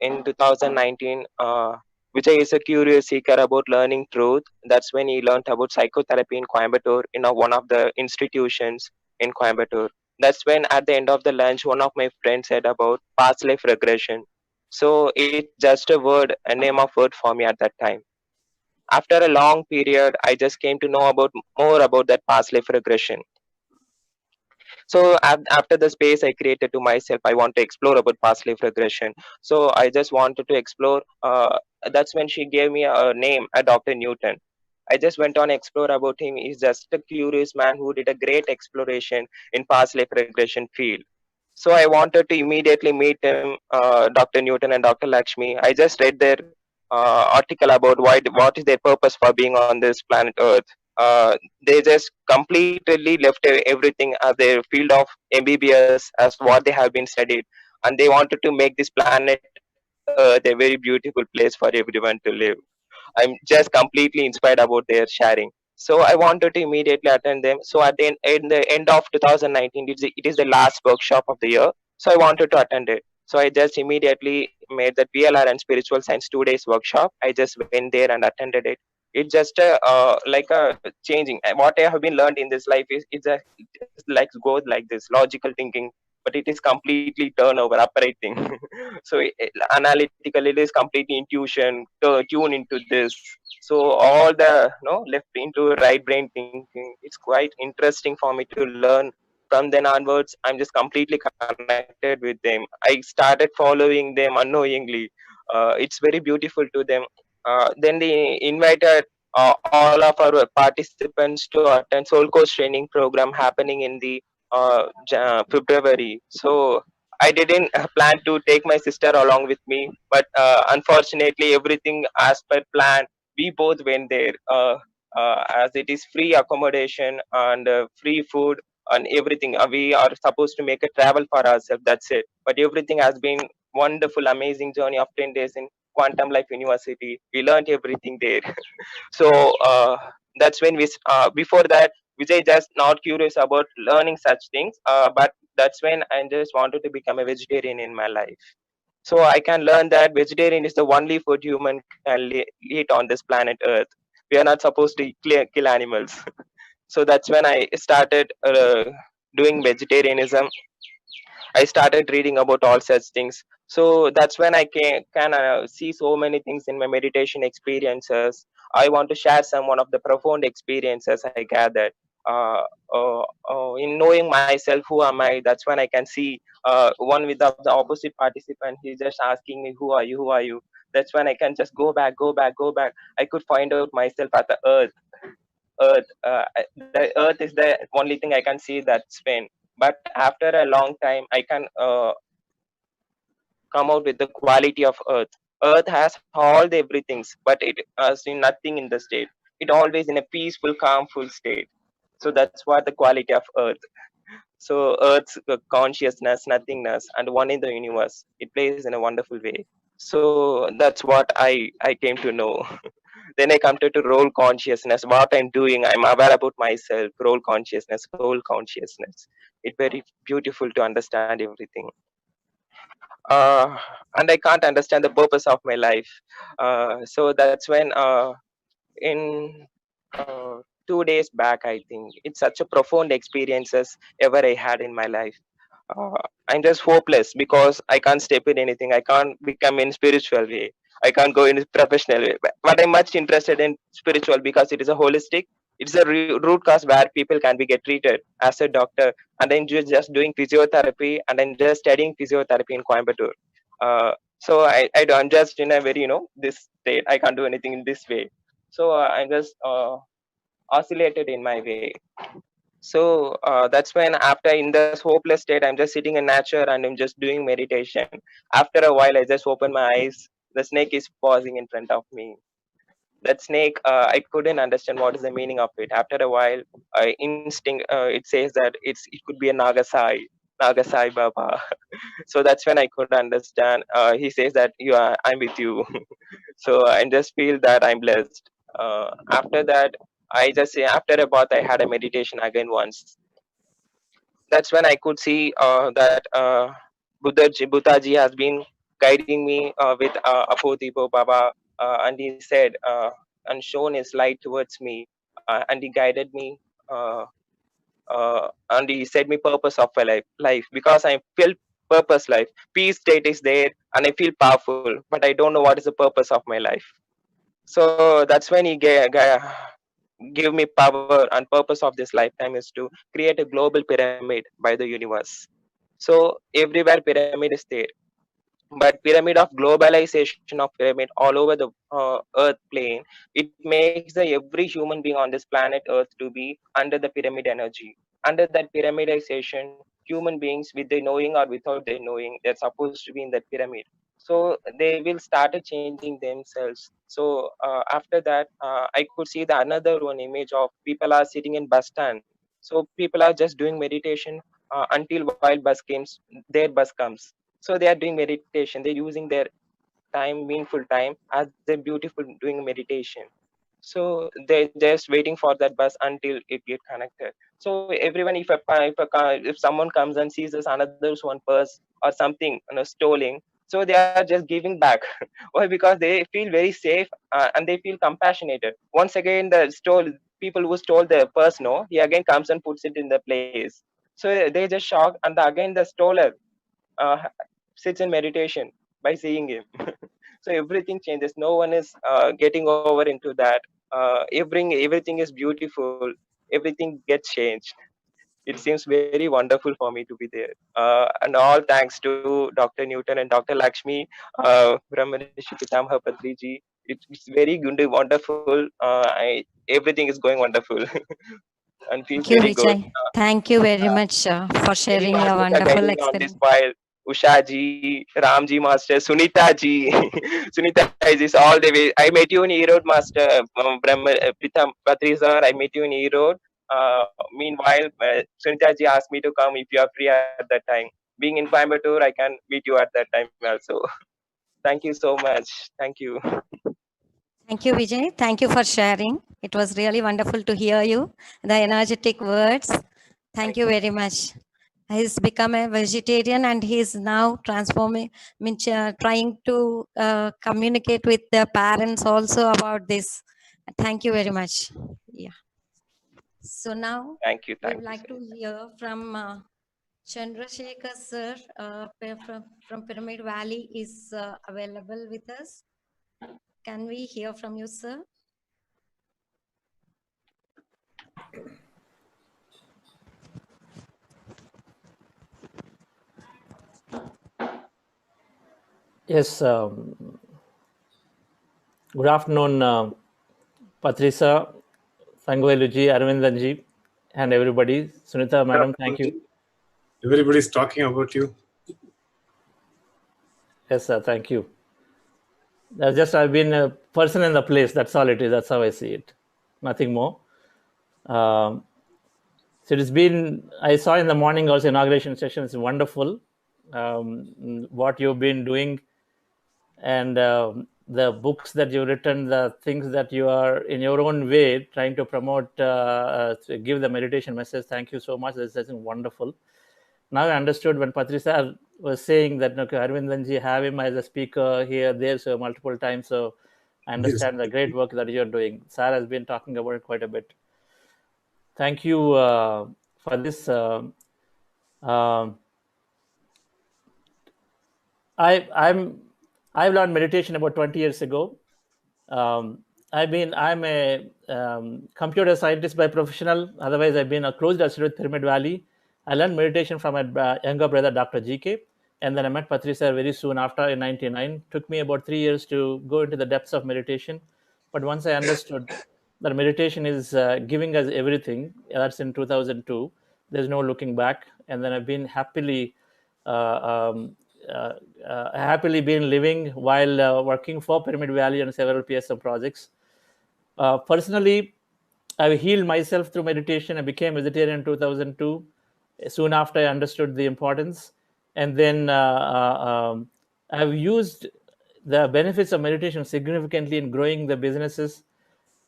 In 2019, Vijay is a curious seeker about learning truth. That's when he learned about psychotherapy in Coimbatore, in one of the institutions in Coimbatore. That's when at the end of the lunch, one of my friends said about past life regression. So it's just a name of word for me at that time. After a long period, I just came to know more about that past life regression. So after the space I created to myself, I want to explore about past life regression. So I just wanted to explore. That's when she gave me a name, Dr. Newton. I just went on explore about him. He's just a curious man who did a great exploration in past life regression field. So I wanted to immediately meet him, Dr. Newton and Dr. Lakshmi. I just read their article about what is their purpose for being on this planet Earth. They just completely left everything as their field of MBBS as what they have been studied, and they wanted to make this planet earth a very beautiful place for everyone to live. I'm just completely inspired about their sharing. So I wanted to immediately attend them. So at in the end of 2019, it is the last workshop of the year. So I wanted to attend it. So I just immediately made that VLR and Spiritual Science 2 days workshop. I just went there and attended it. It's just like a changing. What I have been learned in this life is it just like goes like this logical thinking, but it is completely turnover upright thing. So analytical, it is completely intuition tune into this. So all the left into right brain thinking, it's quite interesting for me to learn. From then onwards, I'm just completely connected with them. I started following them unknowingly. It's very beautiful to them. Then they invited all of our participants to attend soul coach training program happening in the February. So I didn't plan to take my sister along with me, but unfortunately, everything as per plan, we both went there. As it is free accommodation and free food and everything. We are supposed to make a travel for ourselves. That's it. But everything has been wonderful, amazing journey of 10 days in Quantum Life University. We learned everything there. So that's when before that, Vijay just not curious about learning such things, but that's when I just wanted to become a vegetarian in my life. So I can learn that vegetarian is the only food human can eat on this planet Earth. We are not supposed to kill animals. So that's when I started doing vegetarianism. I started reading about all such things. So that's when I can see so many things in my meditation experiences. I want to share some one of the profound experiences I gathered. In knowing myself, who am I? That's when I can see one with the opposite participant. He's just asking me, "Who are you? Who are you?" That's when I can just go back, go back, go back. I could find out myself at the earth. The earth is the only thing I can see that's when. But after a long time, I can come out with the quality of earth. Earth has all the everythings, but it has nothing in the state. It always in a peaceful, calmful state. So that's what the quality of earth. So earth's consciousness, nothingness, and one in the universe, it plays in a wonderful way. So that's what I came to know. Then I come to role consciousness. What I'm doing, I'm aware about myself. Role consciousness, whole consciousness. It's very beautiful to understand everything. And I can't understand the purpose of my life. So that's when in 2 days back, I think it's such a profound experiences ever I had in my life. uh, I'm just hopeless because I can't step in anything. I can't become in spiritual way. I can't go in professional way. But I'm much interested in spiritual because it is a holistic. It's a root cause where people can be get treated as a doctor, and then just doing physiotherapy, and then just studying physiotherapy in Coimbatore. So I'm just in a very this state. I can't do anything in this way. So I'm just oscillated in my way. So that's when after in this hopeless state, I'm just sitting in nature and I'm just doing meditation. After a while, I just open my eyes. The snake is pausing in front of me. That snake, I couldn't understand what is the meaning of it. After a while, instinct, it says that it could be a Nagasai Baba. So that's when I could understand. He says that I'm with you. So I just feel that I'm blessed. After that, I just say after a bath, I had a meditation again once. That's when I could see that Buddhaji has been guiding me with Apodipo Baba, and he said and shown his light towards me, and he guided me, and he said me purpose of my life because I feel purpose life. Peace state is there, and I feel powerful, but I don't know what is the purpose of my life. So that's when he give me power, and purpose of this lifetime is to create a global pyramid by the universe. So everywhere pyramid is there, but pyramid of globalization of pyramid all over the earth plane, it makes the every human being on this planet earth to be under the pyramid energy. Under that pyramidization, human beings, with their knowing or without their knowing, they're supposed to be in that pyramid. So they will start changing themselves. So after that, I could see the another one image of people are sitting in bus stand. So people are just doing meditation until while their bus comes. So they are doing meditation. They're using their time, meaningful time, as they're beautiful doing meditation. So they're just waiting for that bus until it get connected. So everyone, if someone comes and sees this another's one purse or something, stealing, so they are just giving back. Why? Because they feel very safe, and they feel compassionated. Once again, the people who stole the purse, no, he again comes and puts it in the place. So they just shocked, and again the stoler uh, sits in meditation by seeing him. So everything changes. No one is getting over into that. Everything is beautiful. Everything gets changed. It seems very wonderful for me to be there. And all thanks to Dr. Newton and Dr. Lakshmi, Brahmarishi Pitamha Patriji. It's very good, wonderful. Everything is going wonderful and feels Thank you, very good. Vijay. Thank you very much for Many sharing your masters are wonderful guiding me on this experience. file. Usha ji, Ram ji master, Sunita ji. Sunita is all the way. I met you in E-Road, master. Pritham Patri sir, I met you in E-Road. Meanwhile, Sunita ji asked me to come if you are free at that time. Being in Coimbatore, I can meet you at that time also. Thank you so much. Thank you. Thank you, Vijay. Thank you for sharing. It was really wonderful to hear you, the energetic words. Thank you very much. He's become a vegetarian and he's now transforming, trying to communicate with the parents also about this. Thank you very much. Yeah. So now Thank you. we Thank would you. like to hear from Chandrasekhar sir from Pyramid Valley is available with us. Can we hear from you, sir? Yes. Good afternoon, Patrisa, Sangoeluji, Arvindanji, and everybody. Sunita, madam, thank you. Everybody's talking about you. Yes, sir, thank you. That's just I've been a person in the place. That's all it is. That's how I see it. Nothing more. So it's been, I saw in the morning also inauguration session. It's wonderful what you've been doing, and the books that you've written, the things that you are in your own way trying to promote, to give the meditation message. Thank you so much. This is wonderful. Now I understood when Patrisa was saying that Arvindanji have him as a speaker here, there, so multiple times. So I understand the great work that you're doing. Sarah has been talking about it quite a bit. Thank you for this. I've learned meditation about 20 years ago. I'm a computer scientist by professional. Otherwise, I've been a closed associate with Pyramid Valley. I learned meditation from my younger brother, Dr. GK. And then I met Patrisa very soon after in 99. Took me about 3 years to go into the depths of meditation. But once I understood that meditation is giving us everything, that's in 2002. There's no looking back. And then I've been happily been living while working for Pyramid Valley on several PSM projects. Personally, I healed myself through meditation. I became vegetarian in 2002. Soon after, I understood the importance. And then I've used the benefits of meditation significantly in growing the businesses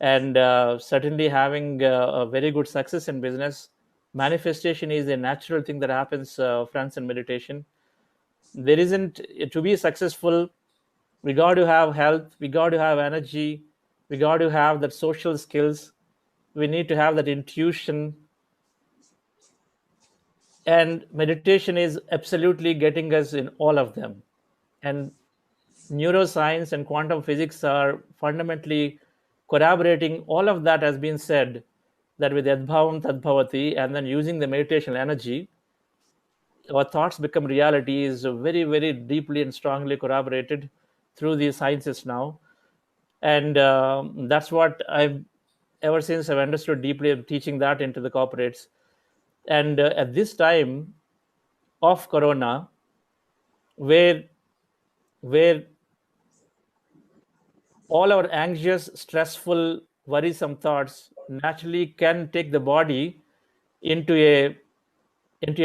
and certainly having a very good success in business. Manifestation is a natural thing that happens, friends, in meditation. There isn't, to be successful, we got to have health, we got to have energy, we got to have that social skills, we need to have that intuition, and meditation is absolutely getting us in all of them. And neuroscience and quantum physics are fundamentally corroborating all of that. Has been said that with Yadbhavam Tadbhavati, and then using the meditation energy, our thoughts become reality, is very, very deeply and strongly corroborated through these sciences now. And that's what I've, ever since I've understood deeply, of teaching that into the corporates. And at this time of Corona, where all our anxious, stressful, worrisome thoughts naturally can take the body into a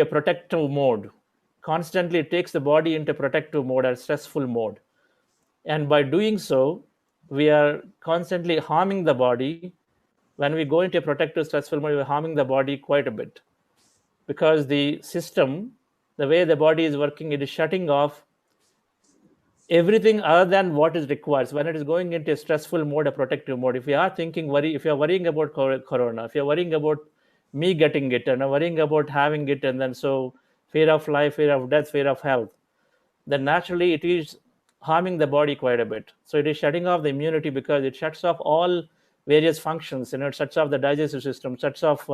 protective mode. Constantly it takes the body into protective mode or stressful mode. And by doing so, we are constantly harming the body. When we go into a protective stressful mode, we're harming the body quite a bit, because the system, the way the body is working, it is shutting off everything other than what is required. So when it is going into a stressful mode, a protective mode, if you are thinking, if you are worrying about corona, if you're worrying about me getting it, and worrying about having it, and then so fear of life, fear of death, fear of health, then naturally it is harming the body quite a bit. So it is shutting off the immunity, because it shuts off all various functions. It shuts off the digestive system, shuts off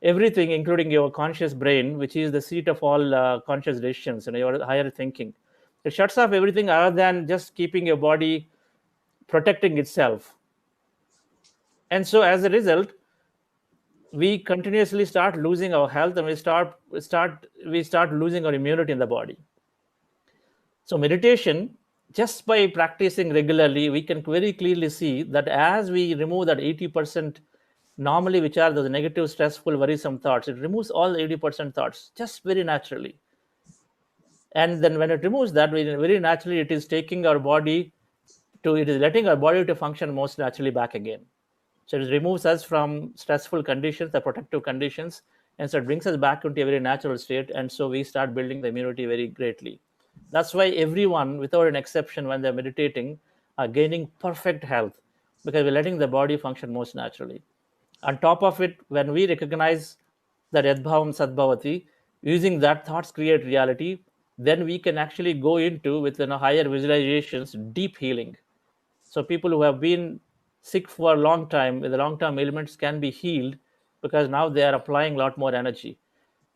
everything, including your conscious brain, which is the seat of all conscious decisions, your higher thinking. It shuts off everything other than just keeping your body protecting itself. And so as a result, we continuously start losing our health, and we start losing our immunity in the body. So meditation, just by practicing regularly, we can very clearly see that as we remove that 80% normally, which are the negative, stressful, worrisome thoughts, it removes all the 80% thoughts just very naturally. And then when it removes that, very naturally, it is taking our body to, it is letting our body to function most naturally back again. So it removes us from stressful conditions, the protective conditions, and so it brings us back into a very natural state. And so we start building the immunity very greatly. That's why everyone, without an exception, when they're meditating, are gaining perfect health, because we're letting the body function most naturally. On top of it, when we recognize that Yadbhavam Sadbhavati, using that thoughts create reality, then we can actually go into, with higher visualizations, deep healing. So people who have been sick for a long time, with the long-term ailments, can be healed, because now they are applying a lot more energy.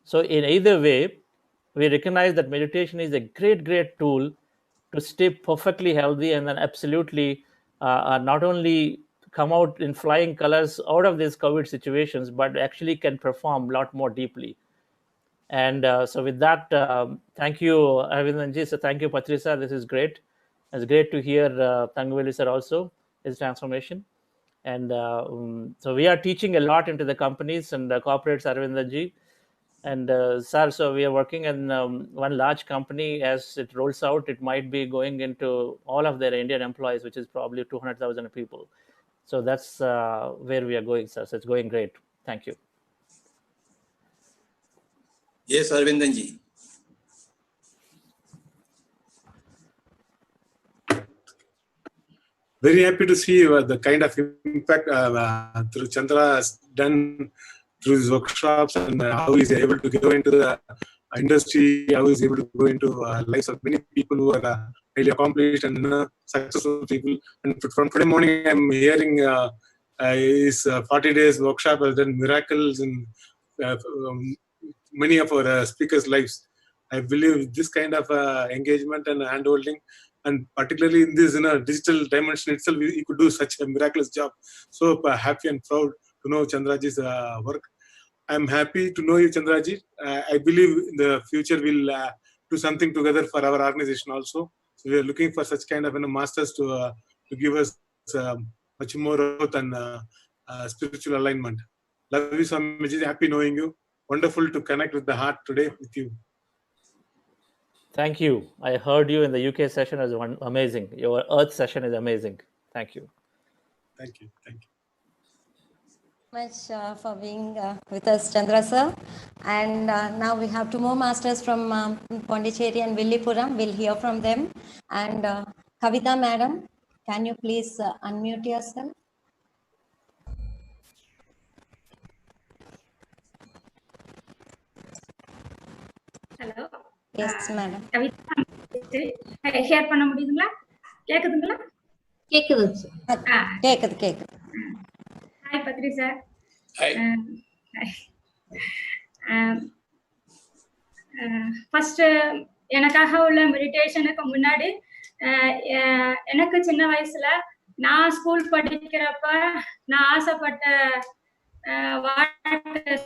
So in either way, we recognize that meditation is a great tool to stay perfectly healthy, and then absolutely not only come out in flying colors out of these COVID situations, but actually can perform a lot more deeply. And so with that, thank you, Arvindanji. So thank you, Patrisa. This is great. It's great to hear Tangveli sir also, his transformation. And so we are teaching a lot into the companies and corporates, Arvindanji. And sir, so we are working in one large company. As it rolls out, it might be going into all of their Indian employees, which is probably 200,000 people. So that's where we are going, sir. So it's going great. Thank you. Yes, Arvindanji. Very happy to see the kind of impact through Chandra has done through his workshops, and how he's able to go into the industry, how he's able to go into lives of many people who are highly accomplished and successful people. And from today morning, I'm hearing his 40 days workshop has done miracles in many of our speakers' lives. I believe this kind of engagement and handholding, and particularly in this digital dimension itself, he could do such a miraculous job. So happy and proud to know Chandraji's work. I'm happy to know you, Chandraji. I believe in the future we'll do something together for our organization also. So we are looking for such kind of masters to give us much more growth and spiritual alignment. Love you, Swamiji. Happy knowing you. Wonderful to connect with the heart today with you. Thank you. I heard you in the UK session as amazing. Your Earth session is amazing. Thank you. Thank you. Thank you. Much for being with us, Chandra sir. And now we have two more masters from Puducherry and Villipuram. We'll hear from them. And Kavita madam, can you please unmute yourself? Hello. Yes, madam. Share பண்ண முடியுங்களா? கேக்குதுங்களா? கேக்குது. கேக்குது. Hi Badri sir. First எனக்காக உள்ள மெடிடேஷனுக்கு முன்னாடி எனக்கு சின்ன வயசுல நான் ஸ்கூல் படிக்கிறப்ப நான் ஆசைப்பட்ட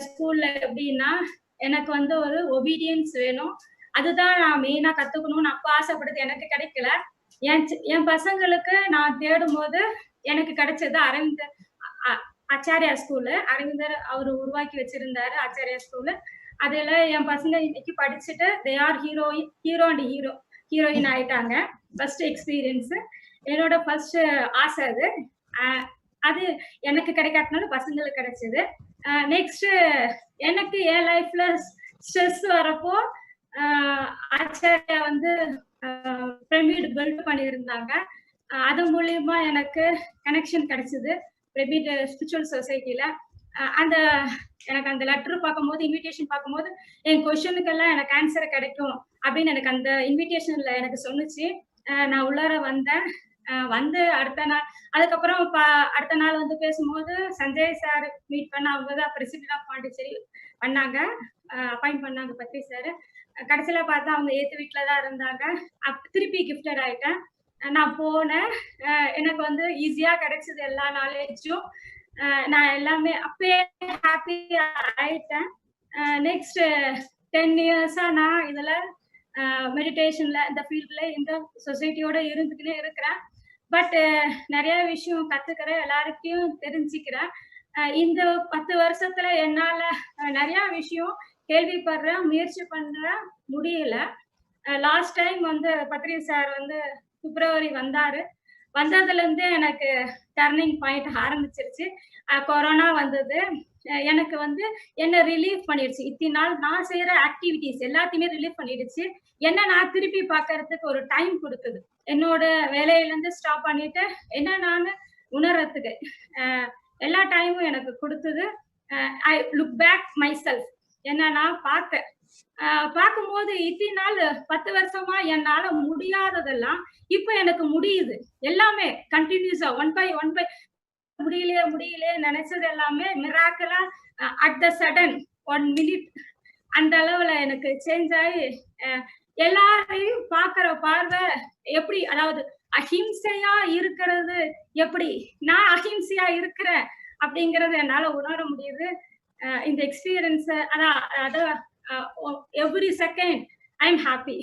ஸ்கூல்ல எப்படின்னா எனக்கு ஒரு ஒபீடியன்ஸ் வேணும், அதுதான் நான் மெயினா கத்துக்கணும்னு அப்ப ஆசைப்படுது. எனக்கு கிடைக்கல. என் பசங்களுக்கு நான் தேடும் போது எனக்கு கிடைச்சது அரவிந்தர் ஆச்சாரியா ஸ்கூலு. அரவிந்தர் அவர் உருவாக்கி வச்சிருந்தாரு ஆச்சாரியா ஸ்கூலு. அதுல என் பசங்க இன்னைக்கு படிச்சுட்டு they are hero and heroine ஆயிட்டாங்க. ஃபர்ஸ்ட் எக்ஸ்பீரியன்ஸ், என்னோட ஃபர்ஸ்ட் ஆசை அது. அது எனக்கு கிடைக்காதனால பசங்களுக்கு கிடைச்சது. நெக்ஸ்ட் எனக்கு என் லைஃப்ல ஸ்ட்ரெஸ் வரப்போ ஆச்சாரியா வந்து பிரமிட் பில்ட் பண்ணியிருந்தாங்க. அது மூலியமா எனக்கு கனெக்ஷன் கிடைச்சது பிரமிட் ஸ்பிரிச்சுவல் சொசைட்டில. அந்த எனக்கு அந்த லெட்டர் பார்க்கும்போது, இன்விடேஷன் பார்க்கும்போது என் கொஸ்டினுக்கெல்லாம் எனக்கு ஆன்சர் கிடைக்கும் அப்படின்னு எனக்கு அந்த இன்விடேஷன்ல எனக்கு சொன்னுச்சு. நான் உள்ளார வந்தேன். வந்து அடுத்த நாள், அதுக்கப்புறம் அடுத்த நாள் வந்து பேசும்போது சஞ்சய் சார் மீட் பண்ண, அவங்க தான் பிரசிடென்ட் ஆஃப் பாண்டிச்சேரி பண்ணாங்க, அப்பாயிண்ட் பண்ணாங்க பத்தி சார். கடைசியில பார்த்தா அவங்க ஏத்து வீட்டில தான் இருந்தாங்க. திருப்பி கிஃப்டட் ஆயிட்டேன். நான் போனேன். எனக்கு வந்து ஈஸியா கிடைச்சது எல்லா நாலேஜும். நான் எல்லாமே அப்பயே ஹாப்பி ஆயிட்டேன். நெக்ஸ்ட் 10 இயர்ஸா நான் இதுல மெடிடேஷன்ல இந்த ஃபீல்ட்ல இந்த சொசைட்டியோட இருந்துக்கிட்டே இருக்கிறேன். பட் நிறைய விஷயம் கத்துக்கிறேன், எல்லாருக்கையும் தெரிஞ்சுக்கிறேன். இந்த 10 வருஷத்துல என்னால நிறைய விஷயம் கேள்விப்படுறேன், முயற்சி பண்றேன், முடியல. லாஸ்ட் டைம் வந்து பத்ரி சார் வந்து பிப்ரவரி வந்தாரு. வந்ததுல இருந்தே எனக்கு டர்னிங் பாயிண்ட் ஆரம்பிச்சிருச்சு. கொரோனா வந்தது. எனக்கு வந்து என்ன ரிலீஃப் பண்ணிடுச்சு. இத்தனை நாள் நான் செய்யற ஆக்டிவிட்டிஸ் எல்லாத்தையுமே ரிலீஃப் பண்ணிடுச்சு. என்ன நான் திருப்பி பார்க்கறதுக்கு ஒரு டைம் கொடுக்குது. என்னோட வேலையில இருந்து ஸ்டாப் பண்ணிட்டு என்ன நான் உணர்றதுக்கு எல்லா டைமும் எனக்கு கொடுத்தது. I look back myself. என்ன நான் பார்த்தேன். பார்க்கும்போது இத்தனை நாள் 10 வருஷமா என்னால முடியாததெல்லாம் இப்ப எனக்கு முடியுது. எல்லாமே கண்டினியூஸா ஒன் பை முடியலையே நினைச்சது எல்லாமே மிராக்கலா அட் த சடன் 1 minute அந்த அளவுல எனக்கு சேஞ்ச் ஆகி எல்லாரையும் பாக்குற பார்வை எப்படி, அதாவது அஹிம்சையா இருக்கிறது எப்படி, நான் அஹிம்சையா இருக்கிறேன் அப்படிங்கறது என்னால உணர முடியுது. இந்த எக்ஸ்பீரியன்ஸ் அதான் every second I am happy.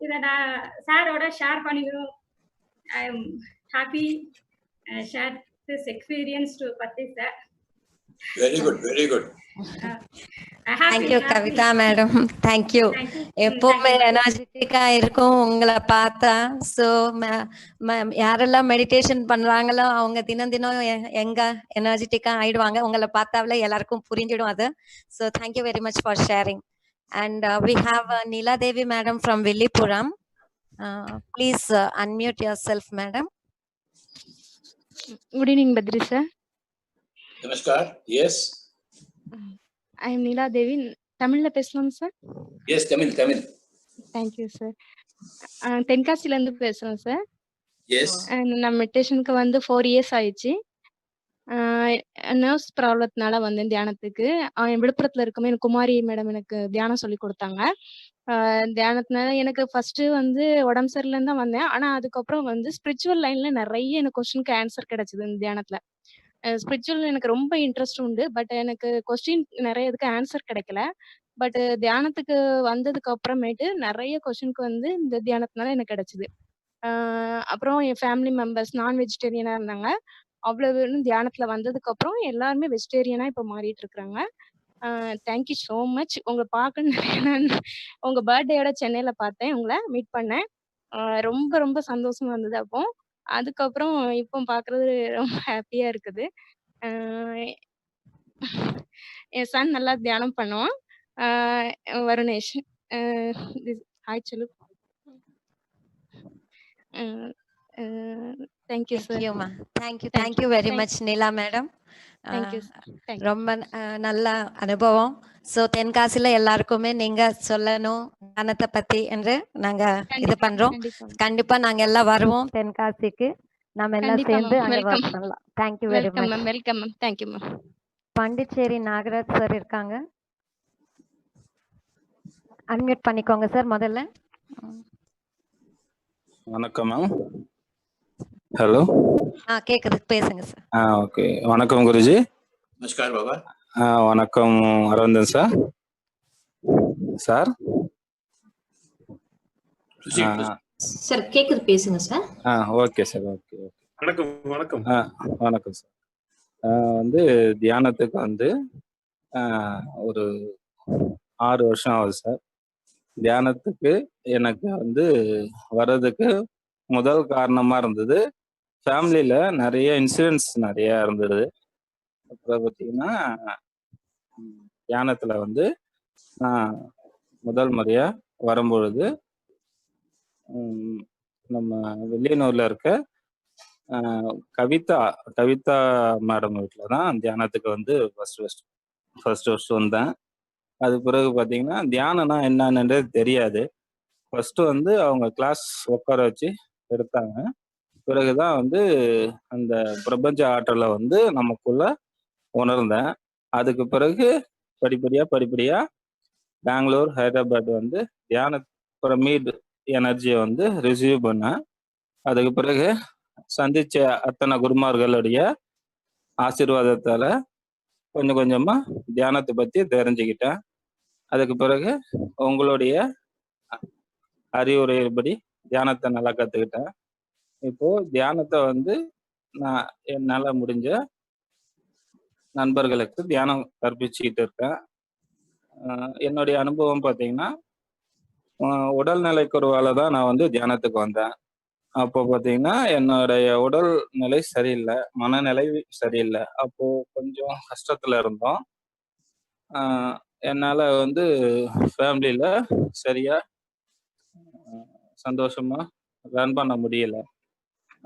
இதை நான் சாரோட ஷேர் பண்ணிக்கணும். I am happy share this experience to Patti sir. Very good, very good. Thank you Kavita madam. Thank you. எப்பவுமே எனர்ஜெட்டிக்கா இருக்கும் உங்களை பார்த்தா. ஸோ யாரெல்லாம் மெடிடேஷன் பண்றாங்களோ அவங்க தினம் எங்க எனர்ஜெட்டிக்கா ஆயிடுவாங்க. உங்களை பார்த்தாவில எல்லாருக்கும் புரிஞ்சிடும் அது. So thank you very much for sharing. And we have Neela Devi madam from Villipuram. Please unmute yourself madam. Good evening, Badri sir. Namaskar. Yes. I am Neela Devi. Tamil பேசலாம் sir? Yes, Tamil. Thank you sir. தென்காசில இருந்து பேசுறேன் sir. Yes. நான் மெடிடேஷனுக்கு வந்து 4 years ஆயிடுச்சு. Nerves ப்ராப்ளத்தினால வந்தேன் தியானத்துக்கு. விழுப்புரத்துல இருக்குமே எனக்கு குமாரி மேடம் எனக்கு தியானம் சொல்லி கொடுத்தாங்க. தியானத்தினால எனக்கு ஃபர்ஸ்ட் வந்து உடம்பு சரியில்லைன்னு தான் வந்தேன். ஆனா அதுக்கப்புறம் வந்து ஸ்பிரிச்சுவல் லைன்ல நிறைய எனக்கு கொஸ்டினுக்கு ஆன்சர் கிடைச்சது இந்த தியானத்துல. ஸ்பிரிச்சுவல் எனக்கு ரொம்ப இன்ட்ரெஸ்ட் உண்டு. பட் எனக்கு கொஸ்டின் நிறைய இதுக்கு ஆன்சர் கிடைக்கல. பட் தியானத்துக்கு வந்ததுக்கு அப்புறமேட்டு நிறைய கொஸ்டினுக்கு வந்து இந்த தியானத்தினால எனக்கு கிடைச்சது. அப்புறம் என் ஃபேமிலி மெம்பர்ஸ் நான் வெஜிடேரியனா இருந்தாங்க. அவ்வளவு தியானத்துல வந்ததுக்கு அப்புறம் எல்லாருமே வெஜிடேரியனா இப்ப மாறிட்டு இருக்கிறாங்க. Thank you so much. உங்களை பார்க்கணும். உங்க பர்த்டேயோட சென்னையில பார்த்தேன், உங்களை மீட் பண்ணேன். ரொம்ப ரொம்ப சந்தோஷமா இருந்தது. அப்போ அதுக்கப்புறம் இப்போ பாக்குறது ரொம்ப ஹாப்பியா இருக்குது. என் சன் நல்லா தியானம் பண்ணுவான். வருணேஷ் ஹாய் சொல்லு. Thank you sir. Thank you very much Neela madam. Thank you sir. ரொம்ப நல்ல அனுபவம். ஸோ தென்காசில எல்லாருக்குமே நீங்க சொல்லணும் தியானத்தை பத்தி என்று நாங்க இது பண்றோம். கண்டிப்பா நாங்க எல்லாம் வருவோம் தென்காசிக்கு. நம்ம எல்லாம் சேர்ந்து அங்க வர்க் பண்ணலாம். Thank you very much. Welcome ma'am. Thank you ma'am. Pondicherry Nagaraj sir இருக்காங்க. அன்மியூட் பண்ணிக்கோங்க சார் முதல்ல. வணக்கம் மேம். ஹலோ. கேக்குது, பேசுங்க சார். ஓகே. வணக்கம் குருஜி. நமஸ்கார் பாபா. வணக்கம் அரவிந்தன் சார். சார் சார் கேக்குது, பேசுங்க சார். Okay sir. ஓகே. வணக்கம். வணக்கம் சார். வந்து தியானத்துக்கு வந்து ஒரு 6 வருஷம் ஆகுது சார். தியானத்துக்கு எனக்கு வந்து வர்றதுக்கு முதல் காரணமா இருந்தது, ஃபேமிலியில நிறைய இன்சிடென்ட்ஸ் நிறைய இருந்தது. அப்புறம் பார்த்தீங்கன்னா தியானத்துல வந்து நான் முதல் முறையா வரும்பொழுது நம்ம வெளியனூர்ல இருக்க கவிதா மேடம் வீட்டில் தான் தியானத்துக்கு வந்து ஃபர்ஸ்ட் வந்தேன். அது பிறகு பார்த்தீங்கன்னா தியானம்னா என்னன்றது தெரியாது. ஃபர்ஸ்ட் வந்து அவங்க கிளாஸ் உட்கார வச்சு எடுத்தாங்க. பிறகுதான் வந்து அந்த பிரபஞ்ச ஆற்றலை வந்து நமக்குள்ள உணர்ந்தேன். அதுக்கு பிறகு படிப்படியா பெங்களூர், ஹைதராபாத் வந்து தியான பிரமிட் எனர்ஜியை வந்து ரிசீவ் பண்ணேன். அதுக்கு பிறகு சந்திச்ச அத்தனை குருமார்களுடைய ஆசீர்வாதத்தால கொஞ்சம் கொஞ்சமா தியானத்தை பத்தி தெரிஞ்சுக்கிட்டேன். அதுக்கு பிறகு உங்களுடைய அறிவுரைப்படி தியானத்தை நல்லா கத்துக்கிட்டேன். இப்போ தியானத்தை வந்து நான் என்னால முடிஞ்ச நண்பர்களுக்கு தியானம் கற்பிச்சுக்கிட்டு இருக்கேன். என்னுடைய அனுபவம் பார்த்தீங்கன்னா, உடல்நிலை குறைவால தான் நான் வந்து தியானத்துக்கு வந்தேன். அப்போ பார்த்தீங்கன்னா என்னுடைய உடல்நிலை சரியில்லை, மனநிலை சரியில்லை. அப்போ கொஞ்சம் கஷ்டத்துல இருந்தோம். என்னால் வந்து ஃபேமிலியில் சரியா சந்தோஷமா ரன் பண்ண முடியல.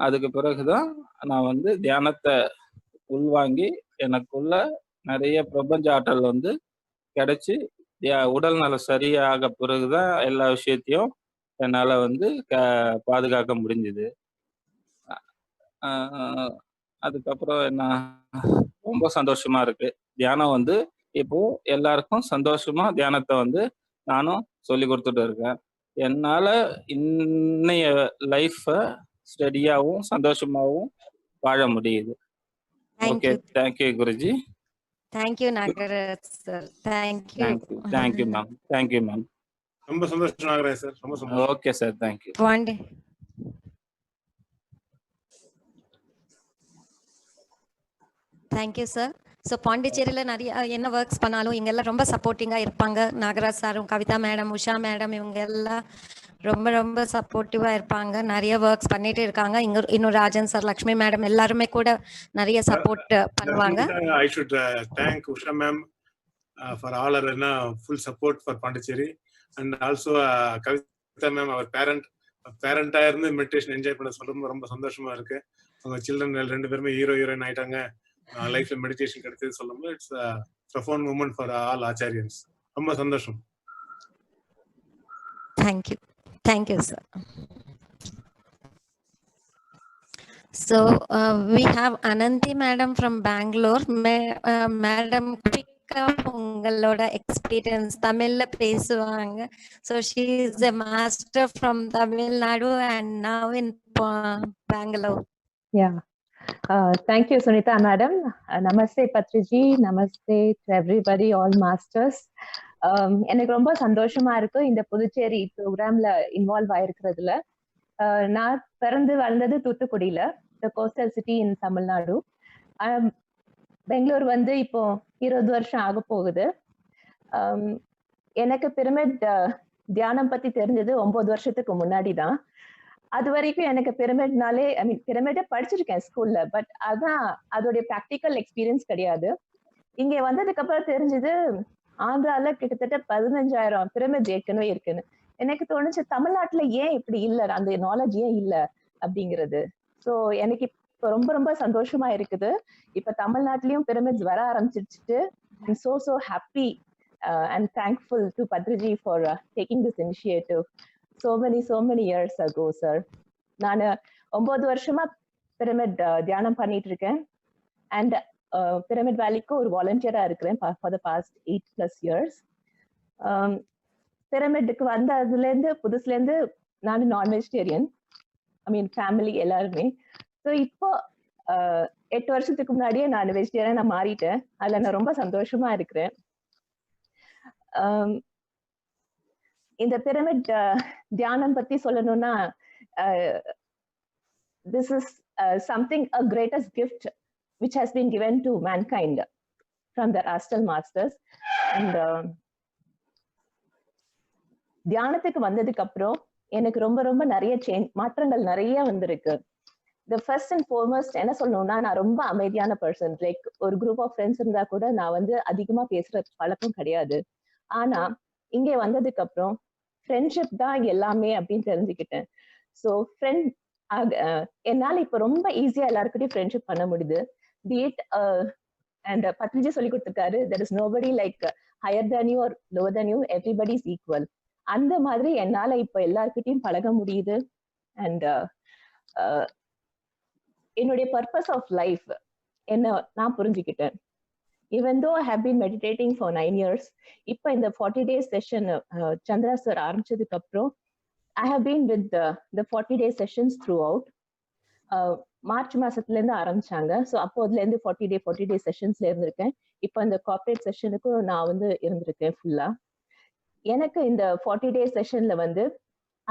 அதுக்கு பிறகுதான் நான் வந்து தியானத்தை உள்வாங்கி எனக்குள்ள நிறைய பிரபஞ்ச ஆற்றல் வந்து கிடைச்சி உடல் நலம் சரியாக பிறகுதான் எல்லா விஷயத்தையும் என்னால் வந்து பாதுகாக்க முடிஞ்சுது. அதுக்கப்புறம் என்ன ரொம்ப சந்தோஷமா இருக்கு. தியானம் வந்து இப்போ எல்லாருக்கும் சந்தோஷமா தியானத்தை வந்து நானும் சொல்லி கொடுத்துட்டு இருக்கேன். என்னால இன்னைய லைஃபை ஸ்டடியாகவும் சந்தோஷமாகவும் வாழ முடியுது. Okay, thank you Guruji. Thank you Nagaraj sir. Thank you ma'am. Thank you ma'am. ரொம்ப சந்தோஷம் நாகராஜ் சார். ரொம்ப சந்தோஷம். Okay sir, thank you. Thank you sir. So பாண்டிச்சேரியில் நிறைய என்ன ஒர்க்ஸ் பண்ணாலும் இங்கெல்லாம் ரொம்ப சப்போர்ட்டிங்காக இருப்பாங்க. நாகராஜ் சாரும், கவிதா மேடம், உஷா மேடம், இவங்க எல்லாம் ரொம்ப ரொம்ப சப்போர்ட்டிவாக இருப்பாங்க. நிறைய ஒர்க்ஸ் பண்ணிட்டு இருக்காங்க. இன்னும் ராஜன் சார், லக்ஷ்மி மேடம் எல்லாருமே கூட நிறைய சப்போர்ட் பண்ணுவாங்க. I should thank Usha ma'am for all her full support for Pondicherry, and also Kavita ma'am, our parent-ஆ இருந்து மெடிடேஷன் என்ஜாய் பண்ண சொல்றது ரொம்ப சந்தோஷமா இருக்கு. அவங்க சில்ட்ரன் ரெண்டு பேருமே ஹீரோயின் ஆயிட்டாங்க. லைஃப்ல மெடிடேஷன் கிடைச்சது சொல்லும்போது it's profound moment for all Acharyans. ரொம்ப சந்தோஷம். Thank you sir. So we have Ananthi madam from Bangalore. Madam quick உங்களோட எக்ஸ்பீரியன்ஸ் தமிழ்ல பேசுவாங்க. So she is a master from Tamil Nadu and now in Bangalore. Yeah. Thank you Sunita madam. Namaste Patriji. Namaste to everybody, all masters. எனக்கு ரொம்ப சந்தோஷமா இருக்கு இந்த புதுச்சேரி ப்ரோக்ராம்ல involve ஆயிருக்கிறதுல. நான் பிறந்து வளர்ந்தது தூத்துக்குடியில, த கோஸ்டல் சிட்டி இன் தமிழ்நாடு. பெங்களூர் வந்து இப்போ 20 வருஷம் ஆக போகுது. எனக்கு பிரமிட் தியானம் பத்தி தெரிஞ்சது 9 வருஷத்துக்கு முன்னாடி தான். அது வரைக்கும் எனக்கு பிரமிட்னாலே பிரமிட படிச்சிருக்கேன் ஸ்கூல்ல, பட் அதான் அதோடைய ப்ராக்டிக்கல் எக்ஸ்பீரியன்ஸ் கிடையாது. இங்க வந்ததுக்கு அப்புறம் தெரிஞ்சது ஆந்திரால கிட்டத்தட்ட 15,000 பிரமிட் ஏற்கனவே இருக்குன்னு. எனக்கு தோணுச்சு தமிழ்நாட்டுல ஏன் இப்படி இல்லை, அந்த நாலேஜ் ஏன் இல்லை அப்படிங்கிறது. ஸோ எனக்கு இப்போ ரொம்ப ரொம்ப சந்தோஷமா இருக்குது. இப்ப தமிழ்நாட்டிலயும் பிரமிட்ஸ் வர ஆரம்பிச்சிருச்சு. I'm so happy and thankful to Patriji for taking this initiative so many years ago, sir. நான் 9 வருஷமா பிரமிட் தியானம் பண்ணிட்டு இருக்கேன். அண்ட் பிரமிட் வேலிக்கு ஒரு வாலண்டியரா இருக்கிறேன் for the past 8+ years. பிரமிடுக்கு வந்ததுல இருந்து புதுசுல இருந்து நான் நான் வெஜிடேரியன், ஃபேமிலி எல்லாருமே. ஸோ இப்போ 8 வருஷத்துக்கு முன்னாடியே நான் வெஜிடேரியனா மாறிட்டேன். அதுல நான் ரொம்ப சந்தோஷமா இருக்கிறேன். இந்த பிரமிட் தியானம் பத்தி சொல்லணும்னா, this is something a greatest gift which has been given to mankind from the astral masters, and தியானத்துக்கு வந்ததுக்கு அப்புறம் எனக்கு ரொம்ப ரொம்ப நிறைய மாற்றங்கள் நிறைய வந்திருக்கு. The first and foremost என்ன சொல்லணும்னா, நான் ரொம்ப அமைதியான பர்சன். லைக் ஒரு குரூப் ஆஃப் ஃப்ரெண்ட்ஸ் இருந்தா கூட நான் வந்து அதிகமா பேசுற பழக்கம் கிடையாது. ஆனா இங்கே வந்ததுக்கு அப்புறம் ஃப்ரெண்ட்ஷிப் தான் எல்லாமே அப்படின்னு தெரிஞ்சுக்கிட்டேன். ஸோ என்னால இப்ப ரொம்ப ஈஸியா எல்லாருக்கிட்டையும் ஃப்ரெண்ட்ஷிப் பண்ண முடியுது. பீட் அண்ட் பத்ரிஜி சொல்லி கொடுத்துருக்காரு, there is nobody like higher than you or lower than you, everybody is equal. அந்த மாதிரி என்னால இப்ப எல்லாருக்கிட்டையும் பழக முடியுது. அண்ட் என்னுடைய பர்பஸ் ஆஃப் லைஃப் என்ன நான் புரிஞ்சுக்கிட்டேன். Even though I have been meditating for 9 years, இப்போ இந்த 40 days செஷன் சந்திரா சார் ஆரம்பிச்சதுக்கு அப்புறம் I have been with the 40 days sessions throughout. March மாசத்துல இருந்து ஆரம்பிச்சாங்க. ஸோ அப்போதுல இருந்து 40 day செஷன்ஸ்ல இருந்திருக்கேன். இப்போ இந்த கார்பரேட் செஷனுக்கும் நான் வந்து இருந்திருக்கேன் ஃபுல்லா. எனக்கு இந்த 40 days செஷன்ல வந்து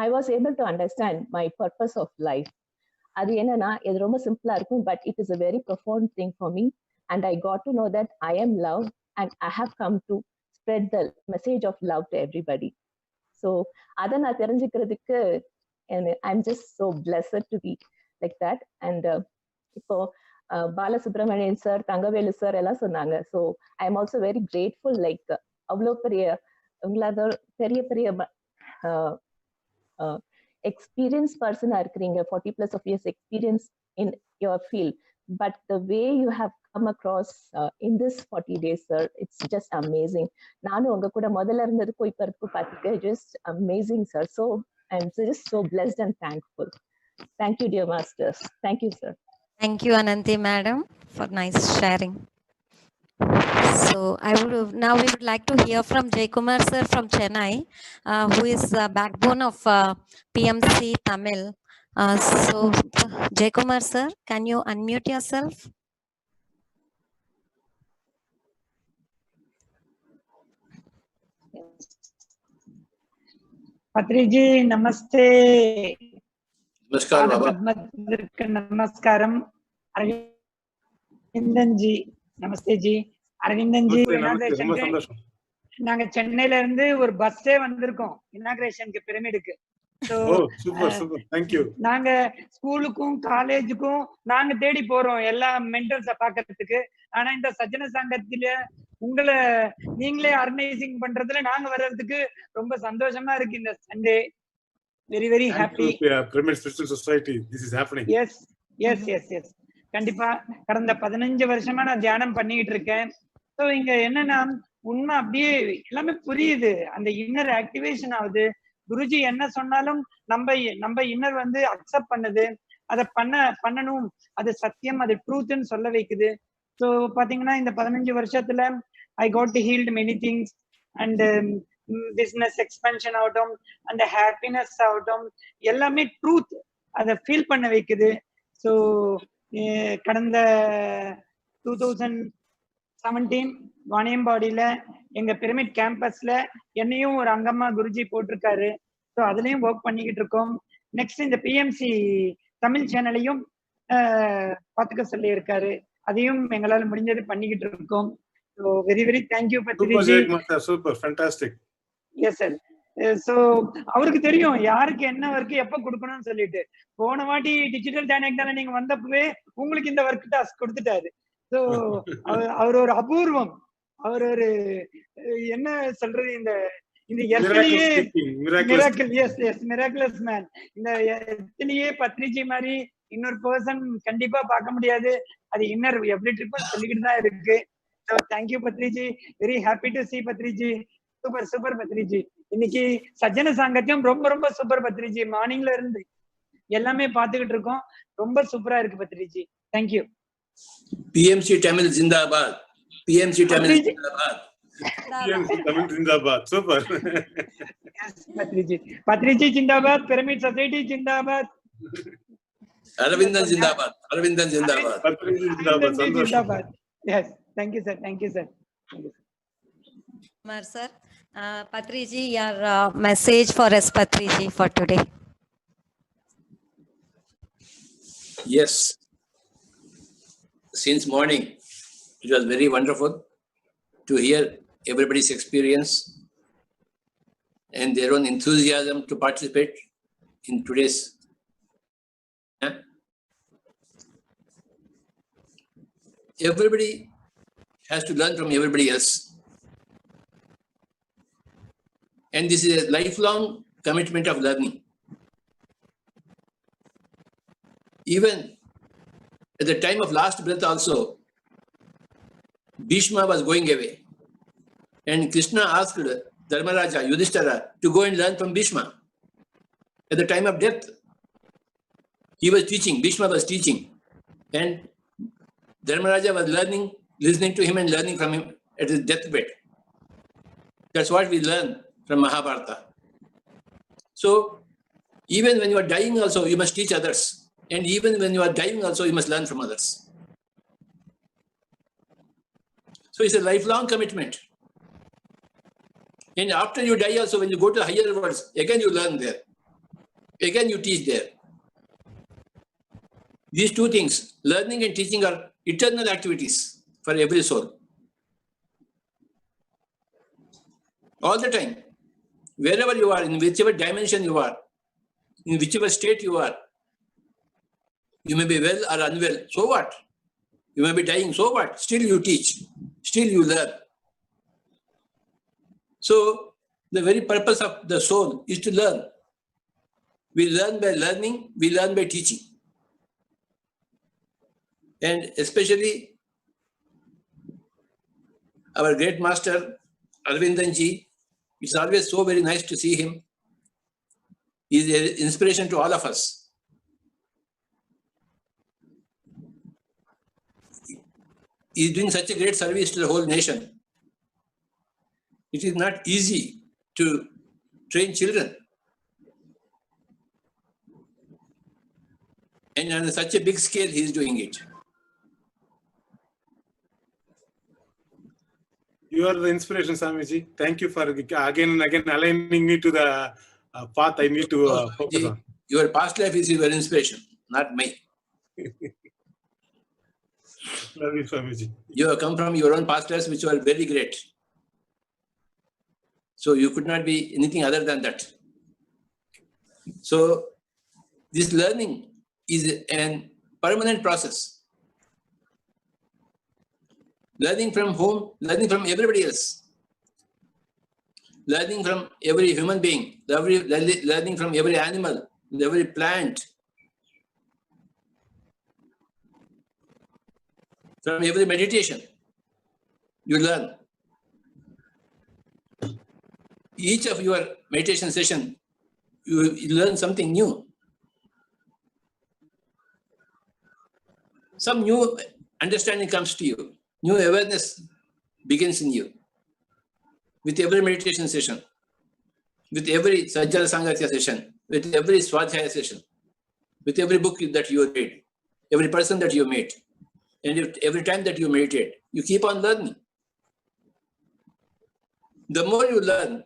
I was able to understand my purpose of life. அது என்னன்னா, இது ரொம்ப சிம்பிளா இருக்கும், but it is a very profound thing for me, and I got to know that I am love and I have come to spread the message of love to everybody. So அதை நான் தெரிஞ்சுக்கிறதுக்கு I'm just so blessed to be like that. And இப்போ Balasubramanian sir, Thangavelu sir எல்லாம் சொன்னாங்க. So I am also very grateful. Like அவ்வளோ உங்களாத பெரிய பெரிய experience பர்சனா இருக்கிறீங்க, 40+ of years experience in your field, but the way you have come across in this 40 days, sir, it's just amazing. நானும் உங்க கூட முதல்ல இருந்ததுக்கும் இப்ப இருக்கு பார்த்துக்க, just amazing, sir. So I'm just so blessed and thankful. Thank you, dear masters. Thank you, sir. Thank you, Ananthi madam, for nice sharing. So now we would like to hear from Jaykumar sir from Chennai, who is backbone of PMC Tamil. So Jaykumar sir, can you unmute yourself? Patriji, namaste. Namaskar baba. Namaskaram. Aravindan ji, namaste ji. Aravindan ji, inauguration. நாங்க சென்னையில இருந்து ஒரு பஸ்ஸே வந்திருக்கோம் இனாகிரேஷனுக்கு, பிரமிடுக்கு. நாங்க ஸ்கூலுக்கும் காலேஜுக்கும் நாங்க தேடி போறோம் எல்லா மென்டர்ஸ பாக்கிறதுக்கு. ஆனா இந்த சஜ்ஜன சங்கத்தில உங்களை நீங்களே ஆர்கனைசிங் பண்றதுல நாங்க வர்றதுக்கு ரொம்ப சந்தோஷமா இருக்கு. இந்த Sunday very very happy. Pyramid Spiritual Society, this is happening. Yes. கண்டிப்பா கடந்த 15 வருஷமா நான் தியானம் பண்ணிட்டு இருக்கேன். ஸோ இங்க என்னன்னா, உண்மை அப்படியே எல்லாமே புரியுது. அந்த இன்னர் ஆக்டிவேஷன் ஆகுது. குருஜி என்ன சொன்னாலும் நம்ம இன்னர் வந்து அக்செப்ட் பண்ணுது. அதை பண்ணணும், அது சத்தியம், அது ட்ரூத்ன்னு சொல்ல வைக்குது. ஸோ பாத்தீங்கன்னா இந்த 15 வருஷத்துல I got to healed many things. And business expansion ஆகட்டும், அந்த ஹாப்பினஸ் ஆகட்டும், எல்லாமே ட்ரூத், அதை ஃபீல் பண்ண வைக்குது. ஸோ கடந்த 2017 வாணியம்பாடியில எங்க பிரமிட் கேம்பஸ்ல என்னையும் ஒரு அங்கம்மா குருஜி போட்டிருக்காரு. ஸோ அதுலயும் ஒர்க் பண்ணிக்கிட்டு இருக்கோம். நெக்ஸ்ட் இந்த பிஎம்சி தமிழ் சேனலையும் பாத்துக்க சொல்லி இருக்காரு, அதையும் எங்களால முடிஞ்சது பண்ணிக்கிட்டு இருக்கோம். So very very thank you Patriji. Super, fantastic. Yes sir. So அவருக்கு தெரியும் யாருக்கு என்ன ஒர்க் எப்ப கொடுக்கணும்னு சொல்லிட்டு. போன வாட்டி டிஜிட்டல் டைனக்டால நீங்க வந்தப்பவே உங்களுக்கு இந்த ஒர்க் டாஸ்க் கொடுத்துட்டாரு. ஸோ அவர் ஒரு அபூர்வம். அவர் ஒரு என்ன சொல்றது, இந்த எர்த்திலேயே மிராக்கிளஸ் மேன். இந்த எர்த்திலேயே பத்ரிஜி மாதிரி இன்னொரு பர்சன் கண்டிப்பா பார்க்க முடியாது. அது இன்னர் எபிலிட்டி சொல்லிக்கிட்டு தான் இருக்கு. So thank you Patriji, very happy to C Patriji. Super Patriji. இன்னைக்கு சஜ்ஜன சாங்கத்தியம் ரொம்ப ரொம்ப சூப்பர் பத்ரிஜி. மார்னிங்ல இருந்து எல்லாமே பாத்துக்கிட்டு இருக்கோம். ரொம்ப சூப்பரா இருக்கு Patriji. Thank you. PMC Tamil Zindabad. PMC Tamil Zindabad. PMC Tamil Zindabad. Super. Yes, Patriji Zindabad. Pyramid Society Zindabad. Aravindan Zindabad. Aravindan Zindabad. Patriji Zindabad. Yes. Thank you, sir. Thank you, sir. Kumar sir, Patriji, your message for us, Patriji, for today. Yes. Since morning, it was very wonderful to hear everybody's experience and their own enthusiasm to participate in today's. Everybody has to learn from everybody else. And this is a lifelong commitment of learning. Even at the time of last breath also, Bhishma was going away. And Krishna asked Dharmaraja, Yudhishthira, to go and learn from Bhishma. At the time of death, he was teaching, Bhishma was teaching. And Dharmaraja was learning, listening to him and learning from him at his deathbed. That's what we learn from Mahabharata. So, even when you are dying also, you must teach others. And even when you are dying also, you must learn from others. So it's a lifelong commitment. And after you die also, when you go to higher worlds, again you learn there. Again you teach there. These two things, learning and teaching, are eternal activities for every soul. All the time. Wherever you are, in whichever dimension you are, in whichever state you are, you may be well or unwell, so what? You may be dying, so what? Still you teach, still you learn. So, the very purpose of the soul is to learn. We learn by learning, we learn by teaching. And especially our great master, Aravindanji, it's always so very nice to see him. He is an inspiration to all of us. He is doing such a great service to the whole nation. It is not easy to train children. And on such a big scale, he is doing it. You are the inspiration, Swamiji. Thank you for again and again aligning me to the path I need to focus on. Your past life is your inspiration, not me. Love you, Swamiji. You have come from your own past lives, which were very great. So you could not be anything other than that. So this learning is a permanent process. Learning from whom? Learning from everybody else. Learning from every human being, learning from every animal, every plant, from every meditation. You learn. Each of your meditation session, you learn something new. Some new understanding comes to you. New awareness begins in you. With every meditation session, with every Sajjana Sangatya session, with every Swadhyaya session, with every book that you read, every person that you meet, and every time that you meditate, you keep on learning. The more you learn,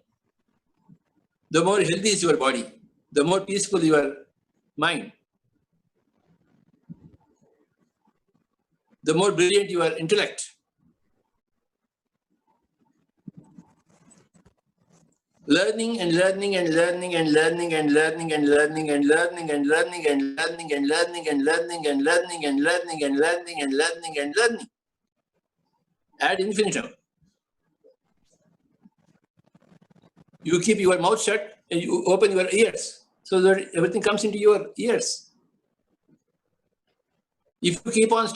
the more healthy is your body, the more peaceful your mind, the more brilliant your intellect. Learning and learning and learning and learning and learning and learning and learning and learning and learning and learning and learning and learning and learning and learning and learning and learning. Ad infinitum. You keep your mouth shut and you open your ears so that everything comes into your ears. If you keep on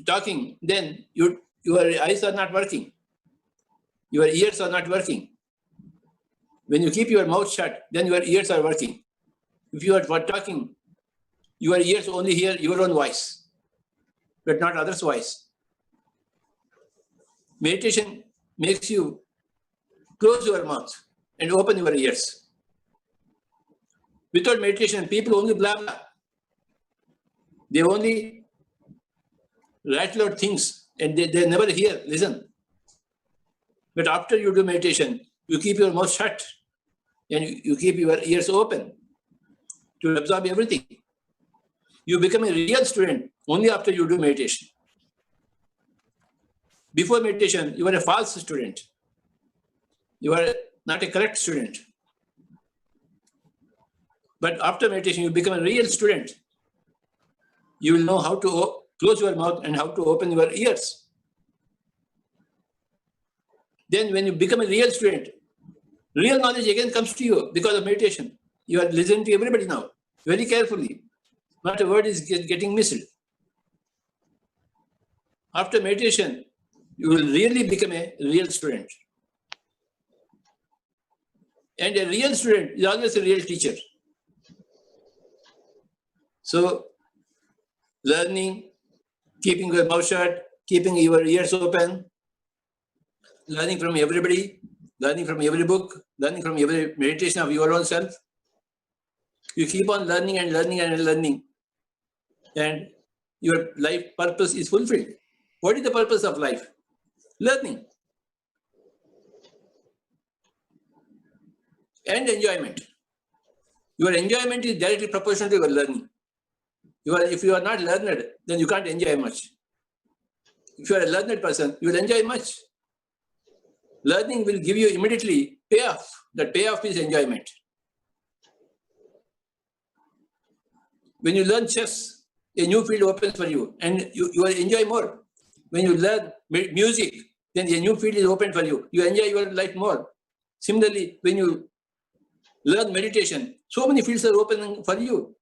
talking, then your eyes are not working. Your ears are not working. When you keep your mouth shut, then your ears are working. If you are talking, your ears only hear your own voice, but not others' voice. Meditation makes you close your mouth and open your ears. Without meditation, people only blah blah. They only rattle out things and they never listen. But after you do meditation, you keep your mouth shut and you keep your ears open to absorb everything. You become a real student only after you do meditation. Before meditation, you are a false student. You are not a correct student. But after meditation, you become a real student. You will know how to close your mouth and how to open your ears. Then when you become a real student, real knowledge again comes to you because of meditation. You are listening to everybody now, very carefully. Not a word is getting missed. After meditation, you will really become a real student. And a real student is always a real teacher. So, learning, keeping your mouth shut, keeping your ears open, learning from everybody, learning from every book, learning from every meditation of your own self. You keep on learning and learning and learning, and your life purpose is fulfilled. What is the purpose of life? Learning and enjoyment. Your enjoyment is directly proportional to your learning. If you are not learned, then you can't enjoy much. If you are a learned person, you will enjoy much. Learning will give you immediately payoff. That payoff is enjoyment. When you learn chess, a new field opens for you and you will enjoy more. When you learn music, then a new field is open for you. You enjoy your life more. Similarly, when you learn meditation, so many fields are opening for you.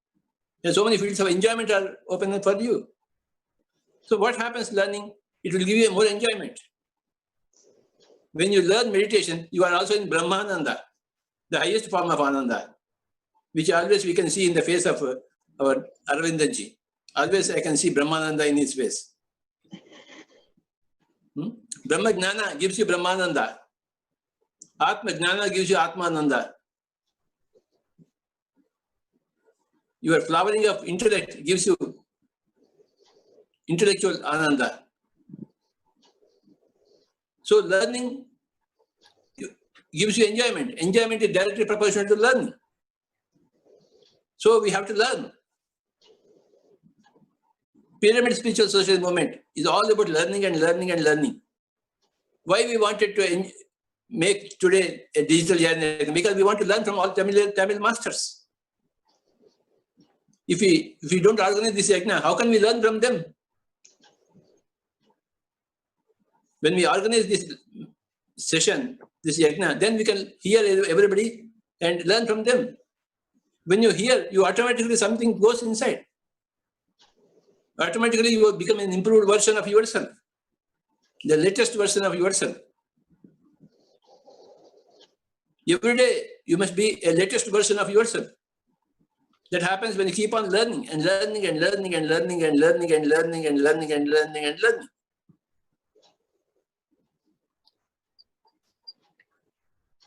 And so many fields of enjoyment are opening for you. So what happens learning? It will give you more enjoyment. When you learn meditation, you are also in Brahmananda, the highest form of Ananda, which always we can see in the face of our Aravindanji. Always I can see Brahmananda in his face. Brahma Jnana gives you Brahmananda. Atma Jnana gives you Atmananda. Your flowering of intellect gives you intellectual Ananda. So learning gives you enjoyment. Enjoyment is directly proportional to learning. So we have to learn. Pyramid Spiritual Social Movement is all about learning and learning and learning. Why we wanted to make today a digital YAGNA? Because we want to learn from all Tamil masters. If we don't organize this YAGNA, how can we learn from them? When we organize this session, this YAGNA, then we can hear everybody and learn from them. When you hear, you automatically something goes inside. Automatically you become an improved version of yourself, the latest version of yourself. Every day you must be a latest version of yourself. That happens when you keep on learning and learning and learning and learning and learning and learning and learning and learning and learning.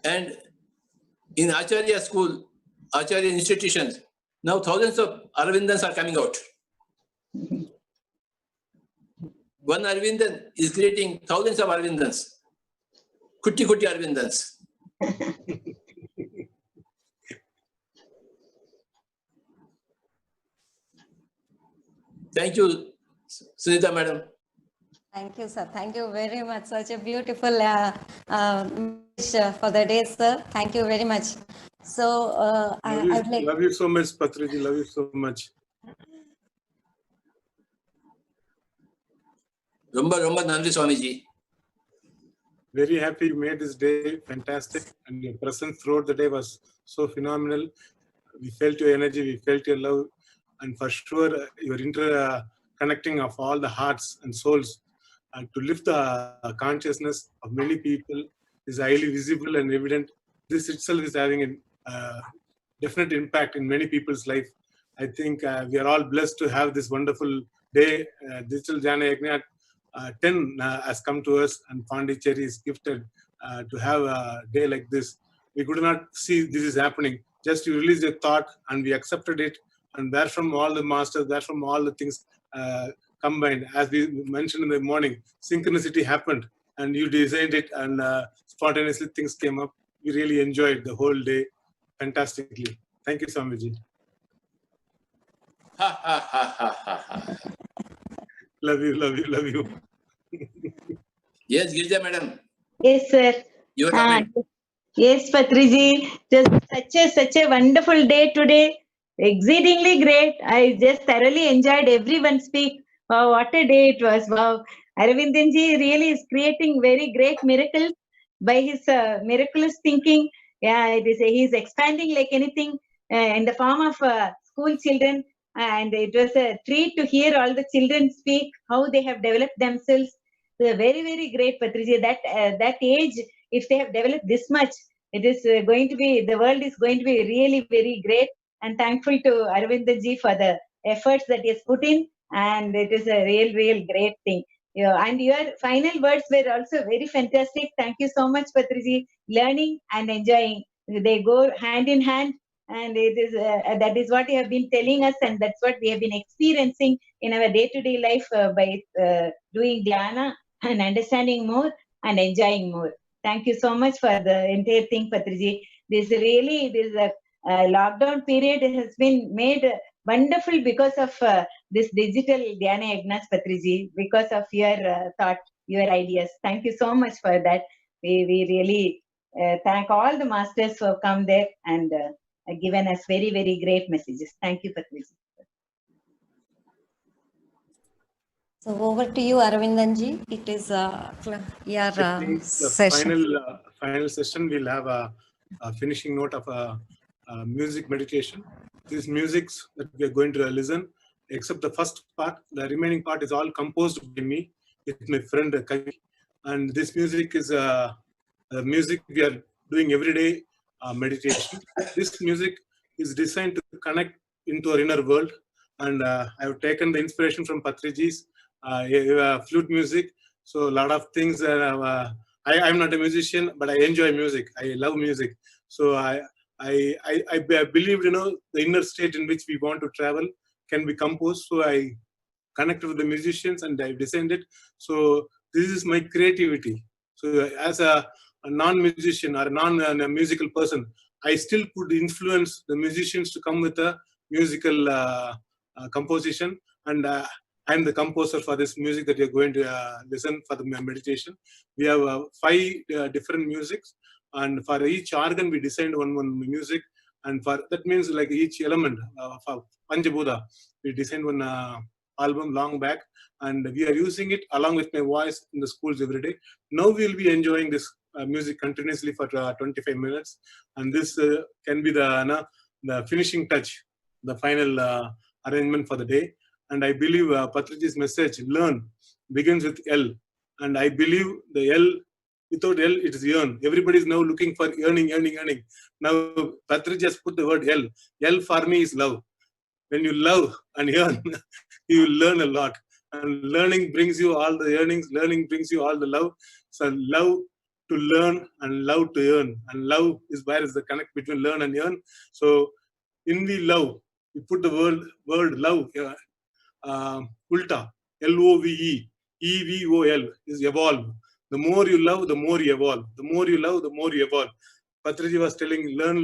And in Acharya school, Acharya institutions, now thousands of Arvindans are coming out. One Arvindan is creating thousands of Arvindans. Kutti Kutti Arvindans. Thank you, Sunita madam. Thank you, sir. Thank you very much. Such a beautiful message for the day, sir. Thank you very much. So, I'd like... Love you so much, Patriji. Love you so much. Romba Nandri Swamiji. Very happy you made this day fantastic, and your presence throughout the day was so phenomenal. We felt your energy, we felt your love, and for sure your interconnecting of all the hearts and souls to lift the consciousness of many people is highly visible and evident. This itself is having a definite impact in many people's life. I think we are all blessed to have this wonderful day. Digital YAGNA 10 has come to us, and Puducherry is gifted to have a day like this. We could not see this is happening. Just you released a thought and we accepted it, and there from all the masters, there from all the things combined. As we mentioned in the morning, synchronicity happened and you designed it, and spontaneously things came up. We really enjoyed the whole day fantastically. Thank you, Swamiji. Ha ha ha ha ha ha. Love you, love you, love you. Yes, Girija madam. Yes, sir. Your comment. Yes, Patriji. Just such a wonderful day today. exceedingly great. I just thoroughly enjoyed everyone speak. Wow, what a day it was. Wow. Aravindanji really is creating very great miracles by his miraculous thinking. Yeah, it is. He's expanding like anything in the form of school children. And it was a treat to hear all the children speak, how they have developed themselves. Very, very great, Patricia. That age, if they have developed this much, it is going to be, the world is going to be really very great. And thankful to Aravindaji for the efforts that he has put in. And it is a real great thing. Yeah, and your final words were also very fantastic. Thank you so much, Patriji. Learning and enjoying, they go hand in hand. And it is that is what you have been telling us, and that's what we have been experiencing in our day-to-day life by doing dhyana and understanding more and enjoying more. Thank you so much for the entire thing, Patriji. This lockdown period has been made wonderful because of this digital Dhyana Yagnas, Patriji, because of your thought, your ideas. Thank you so much for that. We really thank all the masters who have come there and given us very great messages. Thank you, Patriji. So over to you, Aravindanji. It is your session. Final session. We'll have a finishing note of a music meditation. These musics that we are going to listen, except the first part, the remaining part is all composed by me with my friend Kavi. And this music is music we are doing every day meditation. This music is designed to connect into our inner world. And I have taken the inspiration from Patriji's flute music. So a lot of things. I'm not a musician, but I enjoy music. I love music. So I believe, the inner state in which we want to travel can be composed. So I connected with the musicians and I designed it. So this is my creativity. So as a non-musician or a non-musical person, I still could influence the musicians to come with a musical composition. And I'm the composer for this music that you're going to listen for the meditation. We have 5 different musics. And for each organ, we designed one music. And for that means like each element for Panchabhuta, we designed one album long back. And we are using it along with my voice in the schools every day. Now we'll be enjoying this music continuously for 25 minutes. And this can be the finishing touch, the final arrangement for the day. And I believe Patriji's message, learn, begins with L. And I believe the L, without L, it is earn. Everybody is now looking for earning. Now, Patriji has put the word L. L for me is love. When you love and earn, you will learn a lot. And learning brings you all the earnings. Learning brings you all the love. So love to learn and love to earn. And love is where is the connect between learn and earn. So in the love, you put the word love, ulta, L-O-V-E, E-V-O-L is evolve. The more you love, the more you evolve. The more you love, the more you evolve. Patriji was telling, learn.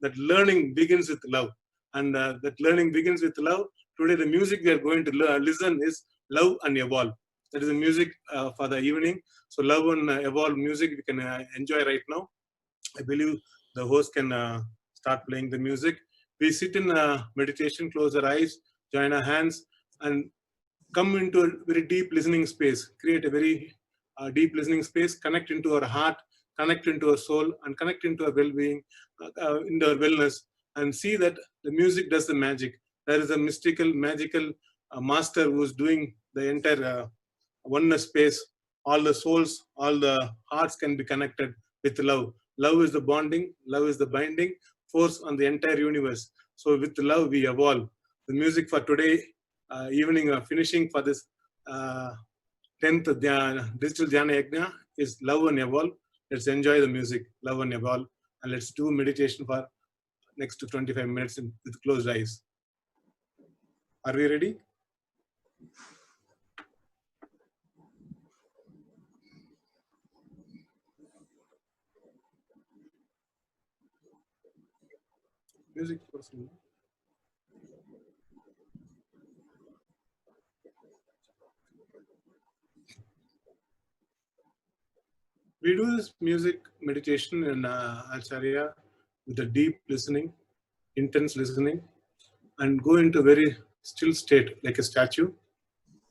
That learning begins with love. And that learning begins with love. Today, the music we are going to listen is Love and Evolve. That is the music for the evening. So Love and Evolve music we can enjoy right now. I believe the host can start playing the music. We sit in meditation, close our eyes, join our hands, and come into a very deep listening space. Create a very deep listening space, connect into our heart, connect into our soul, and connect into our well-being, into our wellness, and see that the music does the magic. There is a mystical, magical master who is doing the entire oneness space. All the souls, all the hearts can be connected with love. Love is the bonding, love is the binding force on the entire universe. So with love, we evolve. The music for today evening, finishing for this 10th Digital Dhyana Yagna is Love and Evolve. Let's enjoy the music, Love and Evolve, and let's do meditation for next to 25 minutes with closed eyes. Are we ready? Music person. We do this music meditation in Acharya with a deep listening, intense listening, and go into a very still state like a statue.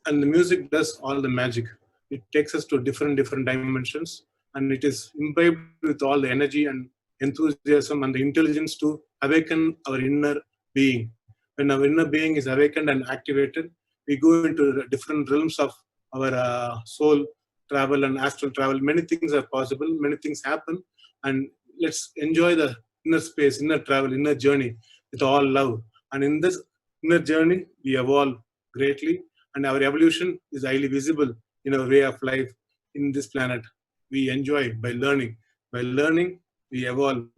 And the music does all the magic. It takes us to different dimensions, and it is imbibed with all the energy and enthusiasm and the intelligence to awaken our inner being. When our inner being is awakened and activated, we go into different realms of our soul travel and astral travel. Many things are possible, many things happen, and let's enjoy the inner space, inner travel, inner journey with all love. And in this inner journey, we evolve greatly, and our evolution is highly visible in our way of life in this planet. We enjoy by learning. By learning, we evolve.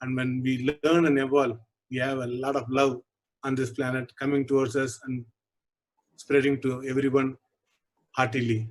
And when we learn and evolve, we have a lot of love on this planet coming towards us and spreading to everyone heartily.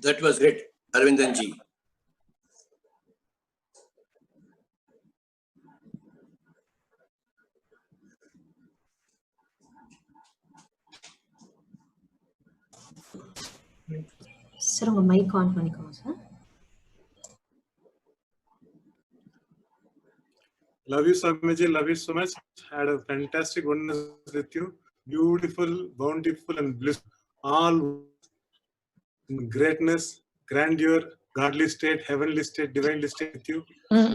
That was great, Arvindanji. Sir, உங்க mic on பண்ணிக்கோங்க sir. Love you, Swamiji. Love you so much. Had a fantastic oneness with you. Beautiful, bountiful, and bliss. All in greatness, grandeur, godly state, heavenly state, divinely state with you.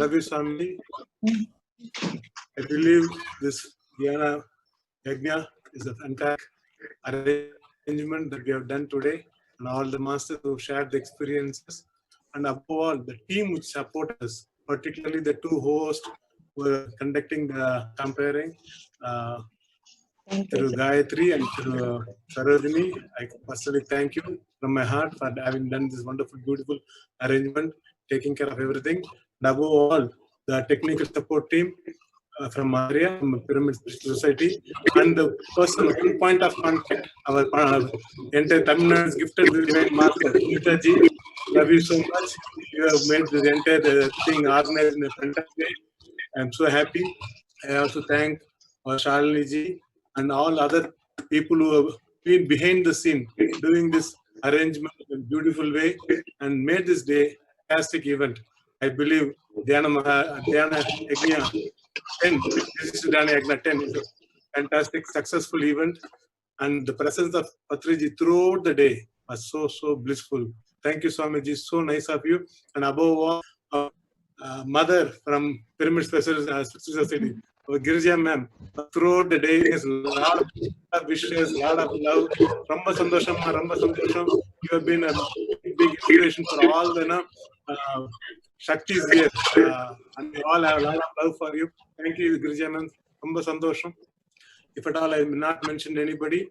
Love you, Swamiji. I believe this Yagna is a fantastic arrangement that we have done today, and all the masters who shared the experiences, and above all, the team which supported us, particularly the two hosts who were conducting the comparing, through Gayatri and through Sarojini. I personally thank you from my heart for having done this wonderful, beautiful arrangement, taking care of everything. And above all, the technical support team from Maria, from Pyramid Spiritual Society, and the person, one point of contact, our entire Tamil Nadu is gifted with divine master, Sunitaji. Love you so much. You have made the entire thing organized in a fantastic way. I'm so happy. I also thank Shalini ji and all other people who have been behind the scene doing this arrangement in a beautiful way and made this day a fantastic event. I believe DHYAAN-10, this is DHYAAN-10 is a fantastic, successful event, and the presence of Patriji throughout the day was so blissful. Thank you, Swamiji. So nice of you. And above all, mother from Pyramid Spiritual Society, Girija ma'am, throughout the day is a lot of wishes, a lot of love. Ramba Sandosham, Ramba Sandosham. You have been a big inspiration for all the Shaktis here. And we all have a lot of love for you. Thank you, Girija ma'am. Ramba Sandosham. If at all I have not mentioned anybody,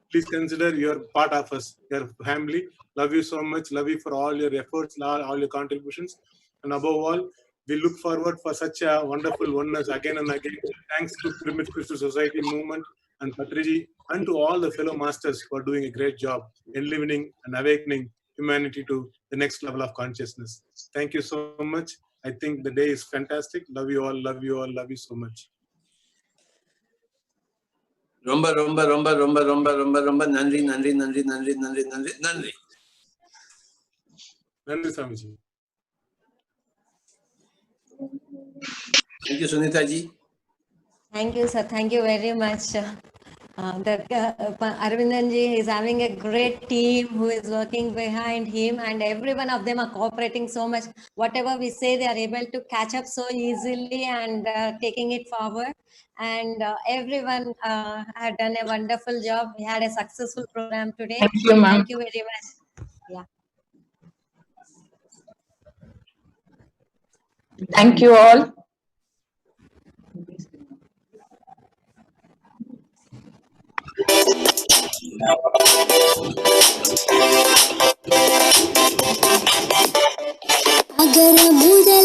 please consider you are part of us, your family. Love you so much. Love you for all your efforts, all your contributions. And above all, we look forward for such a wonderful oneness again and again. Thanks to Pyramid Spiritual Society movement and Patriji and to all the fellow masters who are doing a great job enlivening and awakening humanity to the next level of consciousness. Thank you so much. I think the day is fantastic. Love you all. Love you all. Love you so much. ரொம்ப ரொம்ப ரொம்ப ரொம்ப ரொம்ப ரொம்ப ரொம்ப நன்றி நன்றி நன்றி நன்றி நன்றி நன்றி நன்றி நன்றி Swamiji. Thank you, Sunita ji. Thank you, sir. Thank you very much. Aravindan ji is having a great team who is working behind him, and every one of them are cooperating so much. Whatever we say, they are able to catch up so easily and taking it forward. And everyone had done a wonderful job. We had a successful program today. Thank you, ma'am. Thank you very much. Yeah. Thank you all. अगर मुझे